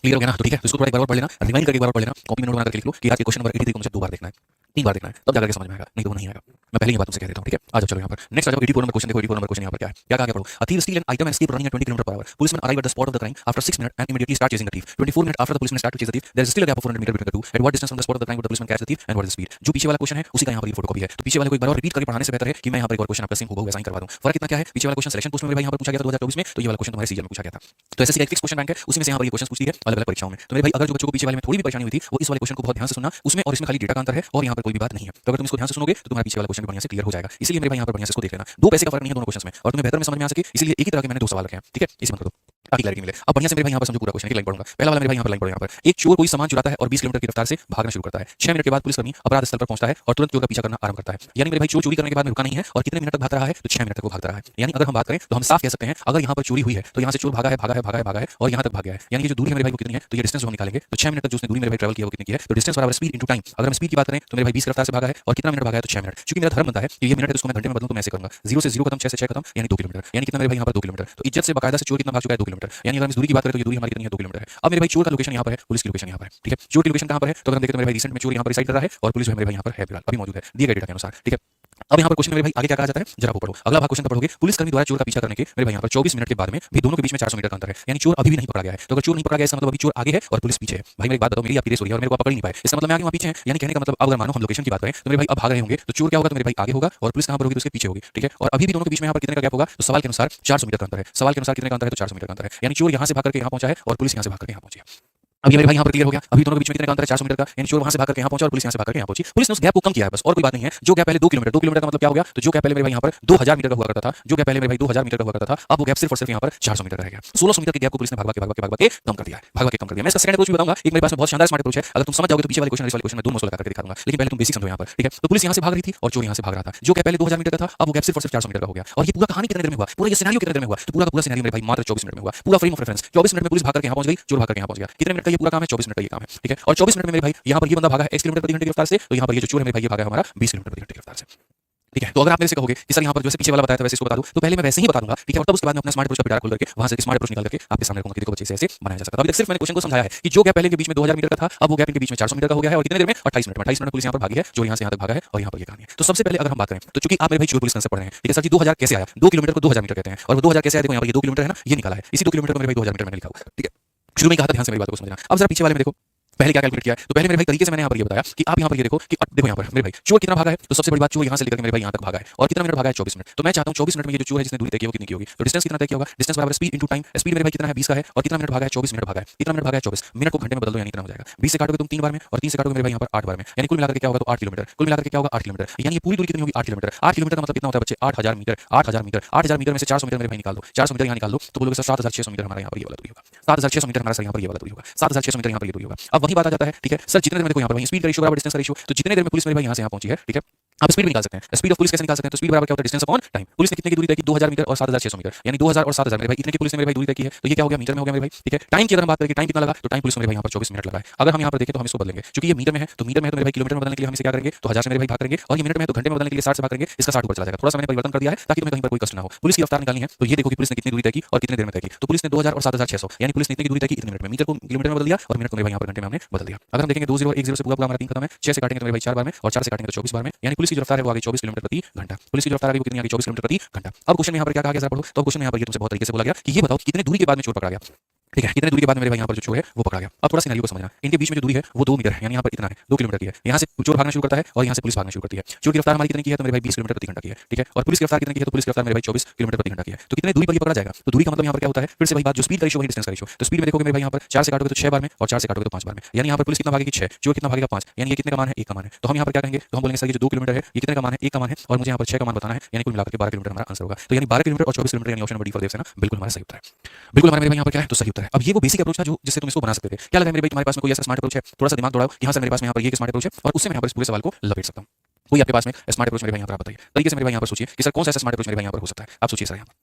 क्लियर हो गया ना, तो ठीक है, तो इसको थोड़ा एक बार और पढ़ लेना, रिवाइंड करके एक बार और पढ़ लेना, कॉपी में नोट बना करके लिख लो कि आज के क्वेश्चन नंबर 83 को मुझे 2 बार देखना है, 3 बार देखना है, तब जाकर के समझ में आएगा, नहीं तो वो नहीं आएगा। मैं पहले ही बात तुमसे कह देता हूं, ठीक है। आ जाओ चलो यहाँ पर नेक्स्ट आ जाओ 84 नंबर क्वेश्चन देखो। 84 नंबर क्वेश्चन यहाँ पर क्या है, क्या कहा गया पढ़ो। अ thief steal an item and escape running at 20 km/h. Policemen arrive at the spot of the crime after 6 minutes and immediately start chasing the thief. 24 minutes after the policemen start to chase the thief, there is still a gap of 400 meters between the two. At what distance from the spot of the crime would the policeman catch the thief and what is the speed? जो पीछे वाला question है उसी का यहाँ पर ये photocopy है, तो पीछे वाले को एक बार और रिपीट करके पढ़ाने से बेहतर है कि मैं यहाँ पर एक और क्वेश्चन आपका सेम होगा वैसा ही करवा दूं। फर्क इतना क्या है, पीछे वाला क्वेश्चन सिलेक्शन पोस्ट में मेरे भाई यहाँ पर पूछा गया था 2024 में, तो ये वाला क्वेश्चन तुम्हारे सीजन में पूछा गया था। तो एसएससी का एक फिक्स क्वेश्चन बैंक है, उसी में से यहाँ पर ये क्वेश्चन पूछती है अलग अलग परीक्षाओं में। तो मेरे भाई अगर जो बच्चों को पीछे वाले में थोड़ी भी परेशानी हुई थी वो इस वाले क्वेश्चन को बहुत ध्यान से सुनना, उसमें और इसमें खाली डेटा का अंतर है और यहाँ पर कोई भी बात नहीं है। तो अगर तुम इसको ध्यान से सुनोगे तो तुम्हारा पीछे वाला क्वेश्चन भी बढ़िया से क्लियर हो जाएगा। इसलिए मेरे भाई यहाँ पर बढ़िया से इसको देख लेना, 2 पैसे का फर्क नहीं है दोनों क्वेश्चंस में और तुम्हें बेहतर में समझ में आ सके, इसलिए एक ही तरह के मैंने 2 सवाल रखे हैं, ठीक है, इसी मत करो ताकि क्लैरिटी मिले। अब बढ़िया से मेरे भाई यहाँ पर समझो पूरा क्वेश्चन, एक लाइन पढ़ूंगा। पहला वाला मेरे भाई यहाँ पर लाइन पढ़ो, यहाँ पर एक चोर कोई सामान चुराता है और 20 किलोमीटर की रफ्तार से भागना शुरू करता है। 6 मिनट के बाद पुलिसकर्मी अपराध स्थल पर पहुंचता है और तुरंत चोर का पीछा करना आरंभ करता है। यानी मेरे भाई चोर चोरी करने के बाद में रुका नहीं है और कितने मिनट तक भागता रहा है, तो 6 मिनट तक वो भागता रहा है। यानी अगर हम बात करें तो हम साफ कह सकते हैं अगर यहाँ पर चोरी हुई है तो यहाँ से चोर भागा है भागा है भागा है भागा है और यहाँ तक भाग गया है। यानी ये जो दूरी है मेरे भाई वो कितनी है, तो ये डिस्टेंस जो हम निकालेंगे तो 6 मिनट तक जो उसने दूरी मेरे भाई ट्रैवल किया वो कितनी की है, तो डिस्टेंस बराबर स्पीड इनटू टाइम। अगर हम स्पीड की बात करें तो मेरे भाई 20 की रफ्तार से भागा है और कितना मिनट भागा है, तो 6 मिनट। क्योंकि मेरा धर्म बनता है कि ये मिनट है तो उसको मैं घंटे में बदलूं तो मैं ऐसे करूंगा, 0 से 0 खत्म, 6 से 6 खत्म, यानी 2 किलोमीटर। यानी कितना मेरे भाई यहाँ पर 2 किलोमीटर। तो इज्जत से बाकायदा से चोर कितना भाग चुका है 2 किलोमीटर। यानी अगर हम इस दूरी की बात करें तो ये दूरी हमारी कितनी है 2 किलोमीटर है। अब मेरे भाई चोर का लोकेशन यहाँ पर है, पुलिस की लोकेशन यहाँ पर है, ठीक है। चोर की लोकेशन कहाँ पर है, तो अगर हम देखें तो मेरे भाई रिसेंट में चोर यहाँ पर रिसाइड कर रहा है और पुलिस जो है मेरे भाई यहाँ पर है फिलहाल अभी मौजूद है दिए गए डेटा के अनुसार, ठीक है। अब यहाँ पर क्वेश्चन मेरे भाई आगे क्या कहा जाता है जरा वो पढ़ो। अगला भाग क्वेश्चन का पढ़ोगे, पुलिसकर्मी द्वारा चोर का पीछा करने के मेरे भाई यहाँ पर 24 मिनट के बाद में भी दोनों के बीच में 400 मीटर का अंतर है। यानी चोर अभी भी नहीं पकड़ा गया है। तो अगर चोर नहीं पकड़ा गया इसका मतलब अभी चोर आगे है और पुलिस पीछे है। भाई मेरी बात बताओ, मेरी आपकी रेस हो रही है और मेरे को आप पकड़ नहीं पाए, इसका मतलब मैं आगे वहाँ पीछे है। यानी कहने का मतलब अगर मानो हम लोकेशन की बात करें तो मेरे भाई अब भाग रहे होंगे तो चोर क्या होगा, तो मेरे भाई आगे होगा और पुलिस कहाँ पर होगी तो उसके पीछे होगी, ठीक है। और अभी भी दोनों के बीच में यहाँ पर कितने का गैप होगा, तो सवाल के अनुसार 400 मीटर का अंतर है। सवाल के अनुसार कितने का अंतर है, तो 400 मीटर का अंतर है। यानी चोर यहाँ से भाग करके यहाँ पहुंचा है और पुलिस यहाँ से भाग करके यहाँ पहुंची है। अब ये मेरे भाई यहाँ पर क्लियर हो गया। अभी दोनों के बीच में कितने का अंतर है, 400 मीटर का। यानी चोर वहां से भाग करके यहाँ पहुंचा और पुलिस यहाँ से भाग करके यहाँ पहुंची। पुलिस ने उस गैप को कम किया है बस, और कोई बात नहीं है। जो गैप पहले 2 किलोमीटर, 2 किलोमीटर का मतलब क्या हो गया, तो जो गैप पहले मेरे भाई यहाँ पर 2000 मीटर का हुआ करता था, जो गैप पहले मेरे भाई 2000 मीटर का हुआ करता था, अब वो गैप सिर्फ और सिर्फ यहाँ पर 400 मीटर रह गया। 1600 मीटर के गैप को पुलिस ने भाग के कम कर दिया है, भाग के कम कर दिया। मैं इसका सेकंड अप्रोच भी बताऊंगा, एक मेरे पास में बहुत शानदार स्मार्ट अप्रोच है। अगर तुम समझ जाओगे तो पीछे वाले क्वेश्चन इस वाले क्वेश्चन में 2 मसला लगा करके दिखा दूंगा, लेकिन पहले तुम बेसिक समझो यहाँ पर, ठीक है। तो पुलिस यहाँ से भाग रही थी और चोर यहाँ से भाग रहा था। जो गैप पहले 2000 मीटर का था अब वो गैप सिर्फ और सिर्फ 400 मीटर का हो गया। और ये पूरा कहानी कितने देर में हुआ, पूरा ये सिनेरियो कितने देर में हुआ, तो पूरा का पूरा सिनेरियो मेरे भाई मात्र 24 मिनट में हुआ। पूरा फ्रेम ऑफ रेफरेंस 24 मिनट में पुलिस भाग करके यहाँ पहुंच गई, चोर भाग करके यहाँ पहुंच गया। कितने मिनट का ये पूरा काम है, 24 मिनट का ये काम है, ठीक है। और 24 मिनट में मेरे भाई यहाँ पर ये बंदा भागा है 1 किलोमीटर प्रति घंटे की रफ्तार से, तो यहाँ पर ये जो चोर है मेरे भाई ये भागा है हमारा 20 किलोमीटर प्रति घंटे की रफ्तार से, ठीक है। तो अगर आप मेरे से कहोगे कि सर यहाँ पर जैसे पीछे वाला बताया था वैसे इसको बता दूं, तो पहले मैं वैसे ही बता दूंगा, ठीक है। और तब उसके बाद मैं अपना स्मार्ट अप्रोच का पिटारा खोल करके वहां से स्मार्ट अप्रोच निकाल करके आपके सामने रखूंगा कि देखो बच्चे ऐसे बनाया जा सकता है। अभी तक सिर्फ मैंने क्वेश्चन को समझाया है कि जो गैप पहले के बीच में 2000 मीटर का था अब वो गैप इनके बीच में 400 मीटर का हो गया है। और कितने देर में, 28 मिनट में। 28 मिनट में पुलिस यहाँ पर भागी है, जो यहाँ से यहाँ तक भागा है और यहाँ पर ये कहानी है। तो सबसे पहले अगर हम बात करें तो चूंकि आप मेरे भाई चोर पुलिस कंसेप्ट पढ़ रहे हैं, ठीक है सर जी 2000 कैसे आया, 2 किलोमीटर को 2000 मीटर कहते हैं और वो 2000 कैसे आया, देखो यहाँ पर ये 2 किलोमीटर है ना, ये निकाला है। इसी 2 किलोमीटर को मेरे भाई 2000 मीटर मैंने लिखा हुआ, ठीक है। शुरू में कहा था ध्यान से मेरी बात को समझना। अब जरा पीछे वाले में देखो पहले क्या कैलकुलेट किया है, तो पहले मेरे भाई तरीके से मैंने यहाँ पर ये बताया कि आप यहाँ पर ये देखो कि देखो यहाँ पर मेरे भाई चोर कितना भागा है, तो सबसे बड़ी बात चोर यहाँ से लेकर मेरे भाई यहाँ तक भागा है और कितना मिनट भागा है 24 मिनट। तो मैं चाहता हूँ 24 मिनट में ये जो चोर है जिसने दूरी तय की वो कितनी की होगी, तो डिस्टेंस कितना तय किया होगा, डिस्टेंस बराबर स्पीड इनटू टाइम। स्पीड मेरे भाई कितना है 20 का है और कितना मिनट भागा है 24 मिनट भागा है। कितना मिनट भागा है 24 मिनट को घंटे में बदल दो यानी कितना हो जाएगा, 20 से काटोगे तुम 3 बार में और 3 से काटोगे मेरे भाई यहाँ पर 8 बार में, यानी कुल मिलाकर के क्या होगा, तो 8 किलोमीटर। कुल मिलाकर के क्या होगा 8 किलोमीटर। यानी ये पूरी दूरी कितनी होगी 8 किलोमीटर। 8 किलोमीटर का मतलब कितना होता है बच्चे 8000 मीटर। 8000 मीटर 8000 मीटर में से 400 मीटर मेरे भाई निकाल दो, 400 मीटर यहाँ निकाल दो तो बोलोगे सर 7600 मीटर हमारा यहाँ पर ये वाला दूरी होगा। 7600 मीटर हमारा सर यहाँ पर ये वाला दूरी होगा, 7600 मीटर यहाँ पर ये दूरी होगा। अब वही बात आ जाता है, ठीक है सर जितने देर में देखो यहाँ पर स्पीड का रेशियो बराबर डिस्टेंस का रेशियो, तो जितने देर में पुलिस मेरे भाई यहाँ से यहाँ पहुंची है, ठीक है। आप स्पीड भी निकाल सकते हैं। स्पीड ऑफ पुलिस कैसे निकाल सकते हैं? तो स्पीड बराबर क्या होता है? Distance upon time. पुलिस ने कितने की दूरी तय की? 2000 मीटर और 7600 मीटर, यानी 2000 और 7000 मेरे भाई इतने की पुलिस ने मेरे भाई दूरी तय की है। तो ये क्या हो गया? मीटर में हो गया मेरे भाई, ठीक है। टाइम की अगर हम बात करें कि टाइम कितना लगा, तो टाइम पुलिस को मेरे भाई यहाँ पर 24 मिनट लगा है। अगर हम यहाँ पर देखें तो हम इसको बदलेंगे, क्योंकि ये मीटर में है तो मीटर में है तो मेरे भाई किलोमीटर में बदलने के लिए हम इसे क्या करेंगे? तो 1000 से मेरे भाई भाग करेंगे, और ये मिनट में है तो घंटे में बदलने के लिए 60 से भाग करेंगे, इसका 60 ऊपर चला जाएगा। थोड़ा सा मैंने परिवर्तन कर दिया है ताकि तुम्हें कहीं पर कोई कष्ट ना हो। पुलिस की रफ्तार निकालनी है, तो ये देखो कि पुलिस ने कितनी दूरी तय की और कितने देर में तय की। तो पुलिस ने 2000 और 7600, यानी पुलिस ने इतनी की दूरी तय की इतने मिनट में। मीटर को किलोमीटर में बदल दिया और मिनट को मेरे भाई यहाँ पर घंटे में हमने बदल दिया। अगर हम देखेंगे 20 और 10 से पूरा हमारा 3 खत्म है, 6 से काटेंगे तो मेरे भाई 4 बार में, और 4 से काटेंगे तो 24 बार में, यानी पुलिस की जो रफ्तार है वो आगे 24 किलोमीटर प्रति घंटा। पुलिस की जो रफ्तार है वो कितनी आगे? 24 किलोमीटर प्रति घंटा। अब क्वेश्चन में यहाँ पर क्या कहा गया, जरा पढ़ो। तो क्वेश्चन में यहाँ पर ये तुमसे बहुत तरीके से बोला गया कि ये बताओ कि कितने दूरी के बाद में चोर पकड़ा गया, ठीक है। कितने दूरी के बाद मेरे भाई यहाँ पर जो चोर है वो पकड़ा गया। अब थोड़ा सिनेरियो को समझना, इनके बीच में जो दूरी है वो 2 मीटर है, यानी यहाँ पर इतना है, 2 किलोमीटर की है। यहाँ से चोर भागना शुरू करता है और यहाँ से पुलिस भागना शुरू करती है। चोर की रफ्तार हमारी कितनी की है? तो मेरे भाई 20 किलोमीटर प्रति घंटा की है, ठीक है। और पुलिस की रफ्तार कितनी की है? तो पुलिस की रफ्तार मेरे भाई 24 किलोमीटर प्रति घंटा की है। तो कितने दूरी पर ये पकड़ा जाएगा? तो दूरी का मतलब यहाँ पर क्या होता है? फिर से वही बात, जो स्पीड का रेशियो वही डिस्टेंस का रेशियो। तो स्पीड में देखोगे मेरे भाई यहाँ पर 4 से काटोगे तो 6 बार में, और 4 से काटोगे तो 5 बार में, यानी यहाँ पर पुलिस कितना भागेगी? 6, चोर कितना भागेगा? 5, यानी ये कितने का मान है? 1 का मान है। तो हम यहाँ पर क्या कहेंगे? तो हम बोलेंगे सर ये जो 2 किलोमीटर है ये कितने का मान है? 1 का मान है, और मुझे यहाँ पर 6 का मान बताना है, यानी कुल मिलाकर के 12 किलोमीटर हमारा आंसर होगा। तो यानी 12 किलोमीटर और 24 किलोमीटर, यानी ऑप्शन नंबर डी फॉर देव से ना बिल्कुल हमारा सही उत्तर है। बिल्कुल हमारे मेरे भाई यहाँ पर क्या है? तो सही उत्तर है। अब ये वो बेसिक अप्रोच था जो जिससे तुम इसको बना सकते थे। क्या लगा मेरे भाई तुम्हारे पास में कोई ऐसा स्मार्ट अप्रोच है? थोड़ा सा दिमाग दौड़ाओ कि हाँ सर मेरे पास में यहाँ पर ये स्मार्ट अप्रोच है, और उससे मैं यहाँ पर इस पूरे सवाल को लपेट सकता हूँ। कोई आपके पास में स्मार्ट अप्रोच मेरे भाई यहाँ पर आप बताइए। तरीके से मेरे भाई यहाँ पर सोचिए कि सर कौन सा ऐसा स्मार्ट अप्रोच मेरे भाई यहाँ पर हो सकता है? आप सोचिए सर यहाँ पर,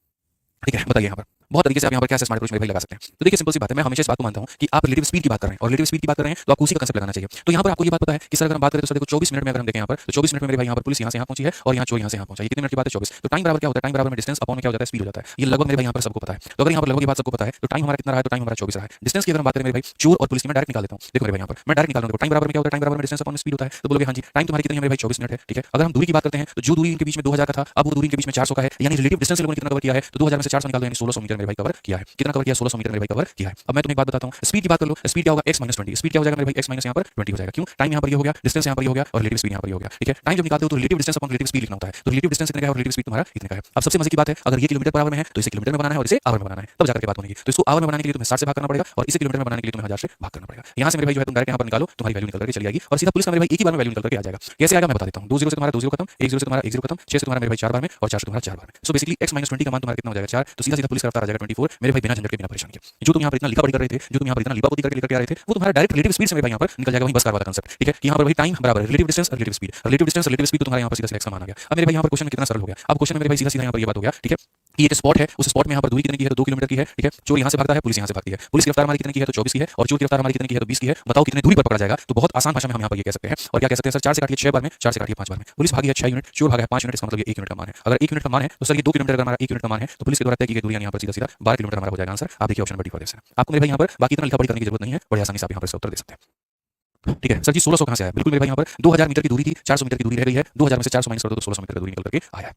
ठीक है। बताइए यहाँ पर बहुत तरीके से आप यहाँ पर क्या स्मार्ट अप्रोच मेरे भाई लगा सकते हैं। तो देखिए सिंपल सी बात है, मैं हमेशा इस बात को मानता हूँ कि आप रिलेटिव स्पीड की बात कर रहे हैं, और रिलेटिव स्पीड की बात कर रहे हैं तो आपको उसी का कंसेप्ट लगाना चाहिए। तो यहाँ पर आपको ये बात पता है कि सर अगर हम बात करें तो सर देखो 24 मिनट में अगर हम देखें यहाँ पर, तो 24 मिनट में मेरे भाई यहाँ पर पुलिस यहाँ से यहाँ पहुंची है और यहाँ चोर यहाँ से यहाँ पहुंचा। ये कितने मिनट की बात है? 24। तो टाइम बराबर क्या होता है? टाइम बराबर में डिस्टेंस अपॉन में क्या हो जाता है? स्पीड हो जाता है। ये लगभग मेरे भाई यहाँ पर सबको पता है। तो अगर यहाँ पर लगभग ये बात सबको पता है तो टाइम हमारा कितना रहा है? तो टाइम हमारा 24 रहा है। डिस्टेंस की अगर हम बात करें मेरे भाई चोर और पुलिस की, मैं डायरेक्ट निकाल देता हूँ। देखो मेरे भाई यहाँ पर मैं डायरेक्ट निकालूंगा। टाइम बराबर में क्या होता है? टाइम बराबर में डिस्टेंस अपॉन स्पीड होता है। तो बोलोगे हाँ जी टाइम तुम्हारी कितनी है मेरे भाई? 24 मिनट है, ठीक है। अगर हम दूरी की बात करते हैं तो जो दूरी इनके बीच में 2000 का था, अब वो दूरी इनके बीच में 400 का है, यानी रिलेटिव डिस्टेंस लोगों ने कितना कवर किया है? तो 2000 में से 400 निकाल दो, यानी 1600 मीटर मेरे भाई कवर किया है। कितना कवर किया? 1600 मीटर मेरे भाई कवर किया है। अब मैं तुम्हें एक बात बताता हूँ, स्पीड की बात कर लो। स्पीड क्या होगा? x - 20। स्पीड क्या हो जाएगा मेरे भाई? x - यहाँ पर 20 हो जाएगा। क्यों? टाइम यहाँ पर ये हो गया, डिस्टेंस यहाँ पर ये हो गया, और रिलेटिव स्पीड यहाँ पर ये हो गया, ठीक है। टाइम जब निकालते हो तो relative distance upon relative speed लिखना होता है। तो रिलेटिव डिस्टेंस इतने का है और रिलेटिव स्पीड तुम्हारा इतने का है। अब सबसे मजे की बात है, अगर ये किलोमीटर पर आवर में है तो इसे किलोमीटर में बनाना है और इसे आवर में बनाना है, तब जाकर के बात बनेगी। तो इसको आवर में बनाने के लिए तुम्हें 60 से भाग करना पड़ेगा, और इसे किलोमीटर में बनाने के लिए तुम्हें 1000 से भाग करना पड़ेगा। यहाँ से मेरे भाई जो है तुम डायरेक्ट यहाँ पर निकालो, तुम्हारी वैल्यू निकल करके चली आएगी, और सीधा पुलिस का मेरे भाई एक ही बार में वैल्यू निकल करके आ जाएगा। कैसे आएगा मैं बता देता हूँ। 20 से तुम्हारा 20 खत्म, 10 से तुम्हारा 10 खत्म, 6 से तुम्हारा मेरे भाई 4 बार में, और 4 से तुम्हारा 4 बार में। सो बेसिकली x - 20 का मान तुम्हारा कितना हो जाएगा? 4। तो सीधा सीधा पुलिस का रफ्तार आ जाएगा 24 मेरे भाई, बिना झंझट के, बिना परेशानी के। जो तुम यहाँ पर इतना लिखा पढ़ी कर रहे थे, जो तुम यहाँ पर इतना लिपा पोती करके लेकर के आ रहे थे, वो तुम्हारा डायरेक्ट रिलेटिव स्पीड से मेरे भाई यहाँ पर निकल जाएगा। वही बस कार वाला कंसेप्ट, ठीक है। यहाँ पर वही टाइम बराबर रिलेटिव डिस्टेंस और relative speed, relative distance relative speed तुम्हारा यहाँ पर सीधा सीधा x का मान आ गया। अब मेरे भाई यहाँ पर क्वेश्चन कितना सरल हो गया। अब क्वेश्चन में मेरे भाई सीधा सीधा यहाँ पर ये बात हो गया, ठीक है। ये एक स्पॉट है, उस स्पॉट में यहाँ पर दूरी कितने की है? तो 2 किलोमीटर की है, ठीक है। चोर यहाँ से भागता है, पुलिस यहाँ से भागती है। पुलिस की रफ्तार हमारी कितने की है? तो 24 की है, और चोर की रफ्तार हमारी कितने की है? तो 20 की है। बताओ कितने दूरी पर पकड़ा जाएगा? तो बहुत आसान भाषा में हम यहाँ पर ये कह सकते हैं, और क्या कह सकते हैं सर? 4 से काटिए 6 बार में, 4 से काटिए 5 बार में। पुलिस भागी है 6 यूनिट, चोर भागा है 5 यूनिट, इसका मतलब ये 1 यूनिट का मान है। अगर 1 यूनिट का मान है तो सर ये 2 किलोमीटर, अगर हमारा 1 यूनिट का मान है तो पुलिस के द्वारा तय की गई दूरी यहाँ पर सीधा सीधा 12 किलोमीटर हमारा हो जाएगा आंसर। आप देखिए ऑप्शन नंबर डी फॉर देव से। आपको मेरे भाई यहाँ पर बाकी इतना लिखा पढ़ी करने की जरूरत नहीं है, बड़े आसानी से आप यहाँ पर इसका उत्तर दे सकते हैं, ठीक है। सर जी 1600 कहाँ से आया? बिल्कुल मेरे भाई यहाँ पर 2000 मीटर की दूरी थी, 400 मीटर की दूरी रह गई है, 2000 में से 400 माइनस कर दो तो 1600 मीटर की दूरी निकल करके आया है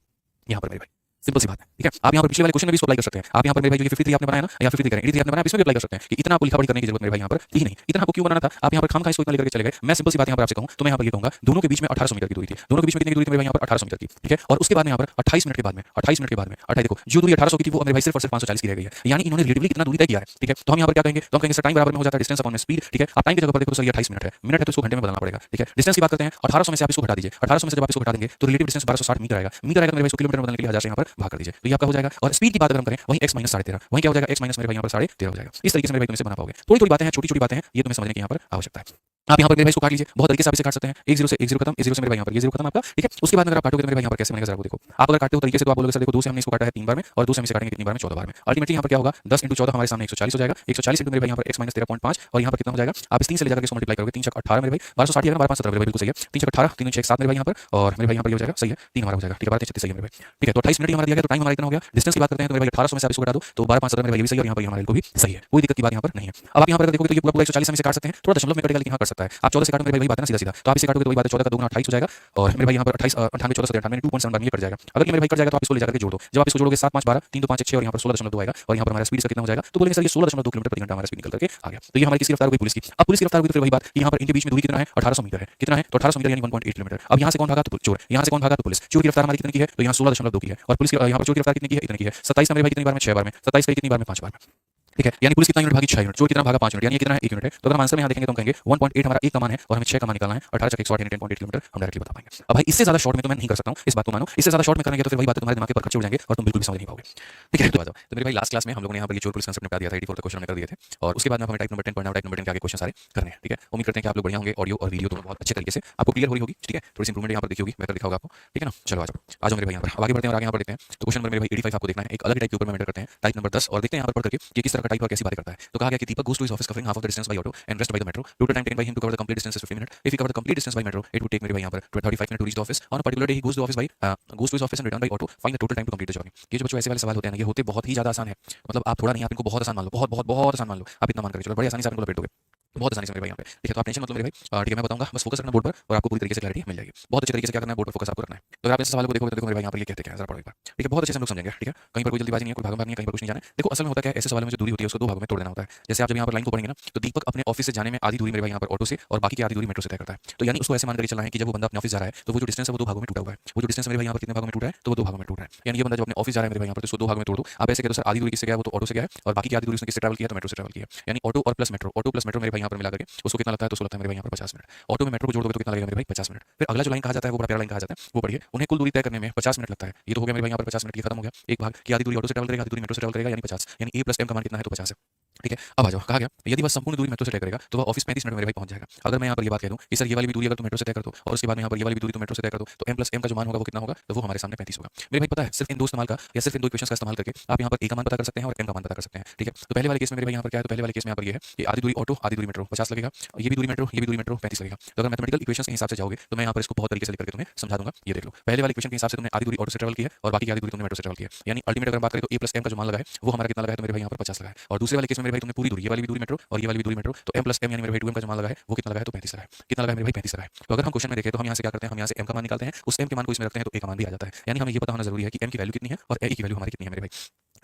यहाँ पर मेरे भाई। सिंपल सी बात है, ठीक है। आप यहाँ पर पिछले वाले क्वेश्चन में भी इसको अप्लाई कर सकते हैं। आप यहाँ पर मेरे भाई जो 53 आपने बनाया ना, या 53 करें 83 आपने बनाया, इसमें भी अप्लाई कर सकते हैं कि इतना आपको लिखा पढ़ी करने की जरूरत मेरे भाई यहाँ पर थी ही नहीं। इतना आपको क्यों बनाना था? आप यहाँ पर खामखा इसको इतना लेकर के चले गए। मैं सिंपल सी बात यहाँ पर आपसे कहूँ तो मैं यहाँ पर ये कहूँगा, दोनों के बीच में 1800 मीटर की दूरी थी। दोनों के बीच में कितनी दूरी थी मेरे भाई यहाँ पर? 1800 मीटर की, ठीक है। और उसके बाद में यहाँ पर 28 मिनट के बाद में 28 मिनट के बाद में 28 देखो जो दूरी 1800 की थी वो मेरे भाई सिर्फ और सिर्फ 540 की रह गई है, यानी इन्होंने रिलेटिवली कितना दूरी तय किया है, ठीक है। तो हम यहाँ पर क्या कहेंगे? तो हम कहेंगे सर टाइम बराबर में हो जाता है डिस्टेंस अपॉन में स्पीड, ठीक है। आप टाइम की जगह पर देखो तो सर ये 28 मिनट है, मिनट है तो इसको घंटे में बदलना पड़ेगा, ठीक है। डिस्टेंस की बात करते हैं 1800 में से आप इसको घटा दीजिए, 1800 में से जब आप इसको घटा देंगे तो रिलेटिव डिस्टेंस 1260 मीटर आएगा। मीटर आएगा तो मेरे भाई इसको किलोमीटर में बदलने के लिए 1000 से यहाँ पर भाग कर दीजिए, तो ये आपका हो जाएगा। और स्पीड की बात अगर हम करें वहीं x - 13.5, वहीं क्या हो जाएगा? x - मेरे भाई यहाँ पर 13.5 हो जाएगा। इस तरीके से मेरे भाई तुम इसे बना पाओगे। थोड़ी थोड़ी बातें हैं, छोटी छोटी बातें हैं, ये तुम्हें समझने की यहाँ पर आवश्यकता है। आप यहाँ पर मेरे भाई इसको काट लीजिए, बहुत तरीके से आप इसे काट सकते हैं। 10 से 10 खत्म, 10 से मेरे भाई यहाँ पर ये 0 खत्म आपका, ठीक है। उसके बाद अगर आप काटोगे तो मेरे भाई यहाँ पर कैसे बनेगा जरा वो देखो। आप अगर काटते हो तरीके से तो आप बोलोगे सर देखो 2 से हमने इसको काटा है 3 बार में, और 2 से हम इसे काटेंगे कितनी बार में? 14 बार में। अल्टीमेटली यहाँ पर क्या होगा? 10 × 14 हमारे सामने 140 हो जाएगा। 140 इंटू मेरे भाई यहाँ पर x - 13.5, और यहाँ पर कितना हो जाएगा? आप इस 3 से ले जाकर इसको मल्टीप्लाई करोगे, 3 × 18 मेरे भाई 1260 है ना, 12 5 17 मेरे भाई बिल्कुल सही है। 3 × 18 3 × 6 7 मेरे भाई यहाँ पर, और मेरे भाई यहाँ पर ये हो जाएगा सही है 3 हमारा हो जाएगा, ठीक है। 12 36 सही है मेरे भाई, ठीक है। तो 28 मिनट हमारा दिया गया, तो टाइम हमारा कितना हो गया? डिस्टेंस की बात करते हैं तो मेरे भाई 1800 में से आप इसको घटा दो तो 12 5 17 मेरे भाई ये भी सही, और यहाँ पर हमारे को भी सही है, कोई दिक्कत की बात यहाँ पर नहीं है। अब आप यहाँ पर देखोगे तो ये पूरा 140 हम इसे काट सकते हैं, थोड़ा दशमलव में कटेगा लेकिन हाँ कर सकता है। आप 14 से काटो मेरे भाई बात है ना सीधा सीधा, तो आप इसे काटोगे तो वही बात है 14 का 2 × 28 हो जाएगा, और मेरे भाई यहाँ पर 28 98 14 17 98 2.7 बार में ये कट जाएगा। अगर ये मेरे भाई कट जाएगा तो आप इसको ले जाकर के जोड़ दो। जब आप इसको जोड़ोगे 7 5 12 3 2 5 6 और यहाँ पर 16.2 आएगा, और यहाँ पर हमारा स्पीड कितना हो जाएगा? तो बोलेंगे सर ये 16.2 किलोमीटर प्रति घंटा हमारा स्पीड निकल करके आ गया। तो ये हमारी किसकी रफ्तार हो गई? पुलिस की। अब पुलिस की रफ्तार हुई तो फिर वही बात कि यहाँ पर इनके बीच में दूरी कितना है? 1800 मीटर है। कितना है? तो 1800 मीटर यानी 1.8 किलोमीटर। अब यहाँ से कौन भागा? तो चोर। यहाँ से कौन भागा? तो पुलिस। चोर की रफ्तार हमारी कितनी की है? तो यहाँ 16.2 की है, और पुलिस की यहाँ पर चोर की रफ्तार कितनी की है? इतनी की है। 27 का मेरे भाई कितनी बार में? 6 बार में। 27 का कितनी बार में? 5 बार में। ठीक है, यानी पुलिस कितना यूनिट भागी 6 यूनिट, चोर कितना भागा 5 यूनिट, यानी ये कितना है 1 यूनिट है। तो अगर हम आंसर में यहाँ देखेंगे तो हम कहेंगे 1.8 हमारा एक का मान है और हमें 6 का मान निकालना है, 18 चक 108 यानी 10.8 किलोमीटर हम डायरेक्टली बता पाएंगे। अब भाई इससे ज्यादा शॉर्ट में तो मैं नहीं कर सकता हूँ, इस बात को मानो, इससे ज्यादा शॉर्ट में करेंगे तो फिर वही बातें तुम्हारे दिमाग के पर खर्चे उड़ जाएंगे और तुम बिल्कुल भी समझ नहीं पाओगे। ठीक है, तो आ जाओ। तो मेरे भाई लास्ट क्लास में हम लोगों ने यहाँ पर ये चोर पुलिस कंसेप्ट निपटा दिया था, 84 तक क्वेश्चन हमने कर दिए थे और उसके बाद में हमें टाइप नंबर 10 पढ़ना है, टाइप नंबर 10 के आगे क्वेश्चन सारे करने हैं। ठीक है, उम्मीद करते हैं कि आप लोग बढ़िया होंगे, ऑडियो और वीडियो दोनों बहुत अच्छे तरीके से आपको क्लियर हो रही होगी। ठीक है, थोड़ी सी इंप्रूवमेंट यहाँ पर देखी होगी, बेहतर दिखा होगा आपको। ठीक है ना, चलो आ जाओ, आ जाओ मेरे भाई यहाँ पर, अब आगे बढ़ते हैं और आगे यहाँ पर देखते हैं। तो क्वेश्चन नंबर मेरे भाई 85 आपको देखना है, एक अलग टाइप के ऊपर में मेंटर करते हैं, टाइप नंबर 10 और देखते हैं यहाँ पर पढ़ करके कि किस तरह का टाइप और कैसी बातें करता है। तो कहा गया कि दीपक goes to his office covering half of the distance by auto and rest by the metro. Total time taken by him to cover the complete distance is 50 minutes. If he covered the complete distance by metro, it would take मेरे भाई यहाँ पर 35 minutes to reach the office. On a particular day, he goes to his office and return by auto. Find the total time to complete the journey. ये जो बच्चों ऐसे वाले सवाल होते हैं ना, ये होते बहुत ही ज्यादा आसान है। मतलब आप थोड़ा नहीं, आप इनको बहुत आसान मान लो, बहुत बहुत बहुत आसान मान लो, आप इतना मान कर चलो, बड़ी आसानी से आप इनको लपेट दोगे, बहुत आसानी से मेरे भाई यहाँ पे। ठीक है, तो आप टेंशन मतलब मेरे भाई, ठीक है, मैं बताऊंगा, बस फोकस रखना बोर्ड पर और आपको पूरी तरीके से क्लैरिटी मिल जाएगी। बहुत अच्छे तरीके से क्या करना है, बोर्ड पर फोकस आपको रखना है। तो अगर आप इस सवाल को देखोगे तो देखो मेरे भाई यहाँ पर ये कहते हैं, जरा पढ़ो एक बार। ठीक है, बहुत अच्छे से हम लोग समझेंगे। ठीक है, कहीं पर कोई जल्दीबाजी नहीं है, कोई भागम भाग नहीं है, कहीं पर कुछ नहीं जाना है। देखो असल में होता क्या है, ऐसे सवालों में जो दूरी होती है उसको दो भागों में तोड़ देना होता है। जैसे आप जब यहाँ पर लाइन को पढ़ेंगे ना, तो दीपक अपने ऑफिस से जाने में आधी दूरी मेरे भाई यहाँ पर ऑटो से और बाकी की आधी दूरी मेट्रो से तय करता है। तो यानी उसको ऐसे मान करके चलना है कि जब वो बंदा अपने ऑफिस जा रहा है तो वो जो डिस्टेंस है वो दो भागों में टूटा हुआ है। वो जो डिस्टेंस मेरे भाई यहाँ पर कितने भागों में टूटा है, तो वो दो भागों में टूटा है। यानी ये बंदा जब अपने ऑफिस जा रहा है मेरे भाई यहाँ पर, तो उसको दो भागों में तोड़ दो। आप ऐसे कह दो सर आधी दूरी किससे गया, वो तो ऑटो से गया है और बाकी की आधी दूरी उसने किससे ट्रैवल किया, तो मेट्रो से ट्रैवल किया। यानी ऑटो और plus metro, auto plus metro मेरे भाई यहाँ पर मिला करके उसको कितना लगता है, तो उसको लगता है मेरे भाई यहाँ पर 50 मिनट। ऑटो में मेट्रो को जोड़ दोगे तो कितना लगेगा मेरे भाई, 50 मिनट। फिर अगला जो लाइन कहा जाता है वो बड़ा प्यारा लाइन कहा जाता है, वो पढ़िए, उन्हें कुल दूरी तय करने में 50 मिनट लगता है। ये तो हो गया मेरे भाई यहाँ पर 50 मिनट, ये खत्म हो गया। एक भाग की आधी दूरी ऑटो से ट्रैवल करेगा, आधी दूरी मेट्रो से ट्रैवल करेगा, यानी 50, यानी a प्लस m का मान कितना है, तो 50 है। ठीक है, अब आ जाओ, कहा गया यदि वह संपूर्ण दूरी मेट्रो से तय करेगा तो वह ऑफिस 35 मिनट में मेरे भाई पहुंच जाएगा। अगर मैं यहाँ पर ये बात कह दूं कि सर ये वाली भी दूरी अगर तुम मेट्रो से तय कर दो और उसके बाद में यहाँ पर ये वाली भी दूरी तुम मेट्रो से तय कर दो, तो m प्लस m का जो मान होगा वो कितना होगा, तो वो हमारे सामने 35 होगा। मेरे भाई पता है, सिर्फ इन दो इस्तेमाल का या सिर्फ इन दो इक्वेशंस का इस्तेमाल करके आप यहाँ पर a का मान पता कर सकते हैं और m का मान पता कर सकते हैं। ठीक है, तो पहले वाले केस में मेरे भाई यहाँ पर क्या है, तो पहले वाले केस में यहाँ पर ये है कि आधी दूरी ऑटो आधी दूरी मेट्रो 50 लगेगा, और ये भी दूरी मेट्रो ये भी दूरी मेट्रो 35 लगेगा। तो अगर मैथमेटिकल इक्वेशंस के हिसाब से जाओगे तो मैं यहाँ पर इसको बहुत तरीके से लेकर तुम्हें समझा दूंगा। ये देख लो, पहले वाले इक्वेशन के हिसाब से तुमने आधी दूरी ऑटो से ट्रैवल की है और बाकी की आधी दूरी तुमने मेट्रो से ट्रैवल की है, यानी अल्टीमेट अगर बात करें तो a प्लस m का जो मान लगा है वो हमारा कितना लगा है, तो मेरे भाई यहाँ पर 50 लगा है। और दूसरे वाले केस में मेरे भाई तुमने पूरी दूरी, ये वाली भी दूरी मेट्रो और ये वाली भी दूरी मेट्रो, तो m प्लस m यानी मेरे भाई 2m का जो मान लगा है वो कितना लगा है, तो 35 लगा है। कितना लगा है मेरे भाई, 35 लगा है। तो अगर हम क्वेश्चन में देखें तो हम यहाँ से क्या करते हैं, हम यहाँ से m का मान निकालते हैं, उस m के मान को इसमें रखते हैं तो a का मान भी आ जाता है। यानी हमें ये पता होना जरूरी है कि m की वैल्यू कितनी है और a की वैल्यू हमारी कितनी है मेरे भाई।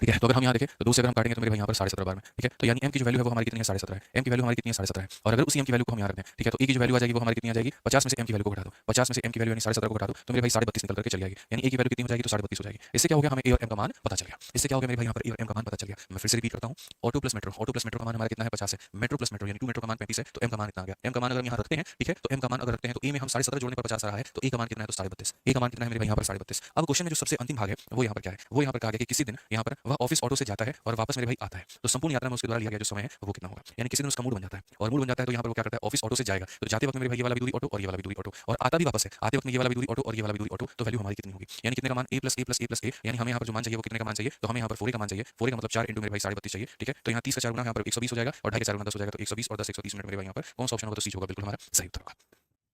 ठीक है, तो अगर हम यहाँ देखें तो 2 से अगर हम काटेंगे तो मेरे भाई यहाँ पर 17.5 बार में। ठीक है, तो यानी m की जो वैल्यू है वो हमारी कितनी है, 17.5 है। m की वैल्यू हमारी कितनी है, 17.5 है। और अगर उसी m की वैल्यू को हम यहाँ रख दें, ठीक है, तो a की जो वैल्यू आ जाएगी वो हमारी कितनी आ जाएगी, 50 में से m की वैल्यू को घटा दो, 50 में से m की वैल्यू यानी 17.5 को घटा दो, तो मेरे भाई 32.5 निकल करके चली जाएगी। यानी a की वैल्यू कितनी हो जाएगी, तो 32.5 हो जाएगी। इससे क्या हो गया, हमें a और m का मान पता चल गया। इससे क्या हो गया मेरे भाई यहाँ पर a और m का मान पता चल गया। मैं फिर से रिपीट करता हूँ, ऑटो प्लस मेट्रो का मान हमारा कितना है, 50 है। मेट्रो प्लस मेट्रो यानी 2 मेट्रो का मान 35 है, तो m का मान कितना आ गया, m का मान अगर हम यहाँ रखते हैं, ठीक है, तो m का मान अगर रखते हैं तो a में हम 17.5 जोड़ने पर 50 आ रहा है, तो a का मान कितना है, तो 32.5। a का मान कितना है मेरे भाई यहाँ पर 32.5। अब क्वेश्चन में जो सबसे अंतिम भाग है वो यहाँ पर क्या है, वो यहाँ पर कहा गया कि किसी दिन यहाँ पर वह ऑफिस ऑटो से जाता है और वापस मेरे भाई आता है, तो संपूर्ण यात्रा में उसके द्वारा लिया गया जो समय है वो कितना होगा। यानी किसी दिन उसका मूड बन जाता है और मूड बन जाता है तो यहाँ पर वो क्या करता है, ऑफिस ऑटो से जाएगा, तो जाते वक्त मेरे भाई ये वाला भी दूरी ऑटो और ये वाला भी दूरी ऑटो, और आता भी वापस है, आते वक्त में ये वाला भी दूरी ऑटो और ये वाला भी दूरी ऑटो, तो वैल्यू हमारी कितनी होगी, यानी कितने का मान, a plus a plus a plus a, यानी हमें यहाँ पर जो मान चाहिए वो कितने का मान चाहिए, तो हमें यहाँ पर 4a का मान चाहिए। 4a का मतलब 4 इंटू मेरे भाई 32.5 चाहिए। ठीक है, तो यहाँ 30 का 4 गुना यहाँ पर 120 हो जाएगा और 2.5 का 4 गुना 10 हो जाएगा, तो 120 और 10 130 मिनट मेरे भाई यहाँ पर कौन सा ऑप्शन होगा, तो सी होगा, बिल्कुल हमारा सही उत्तर होगा।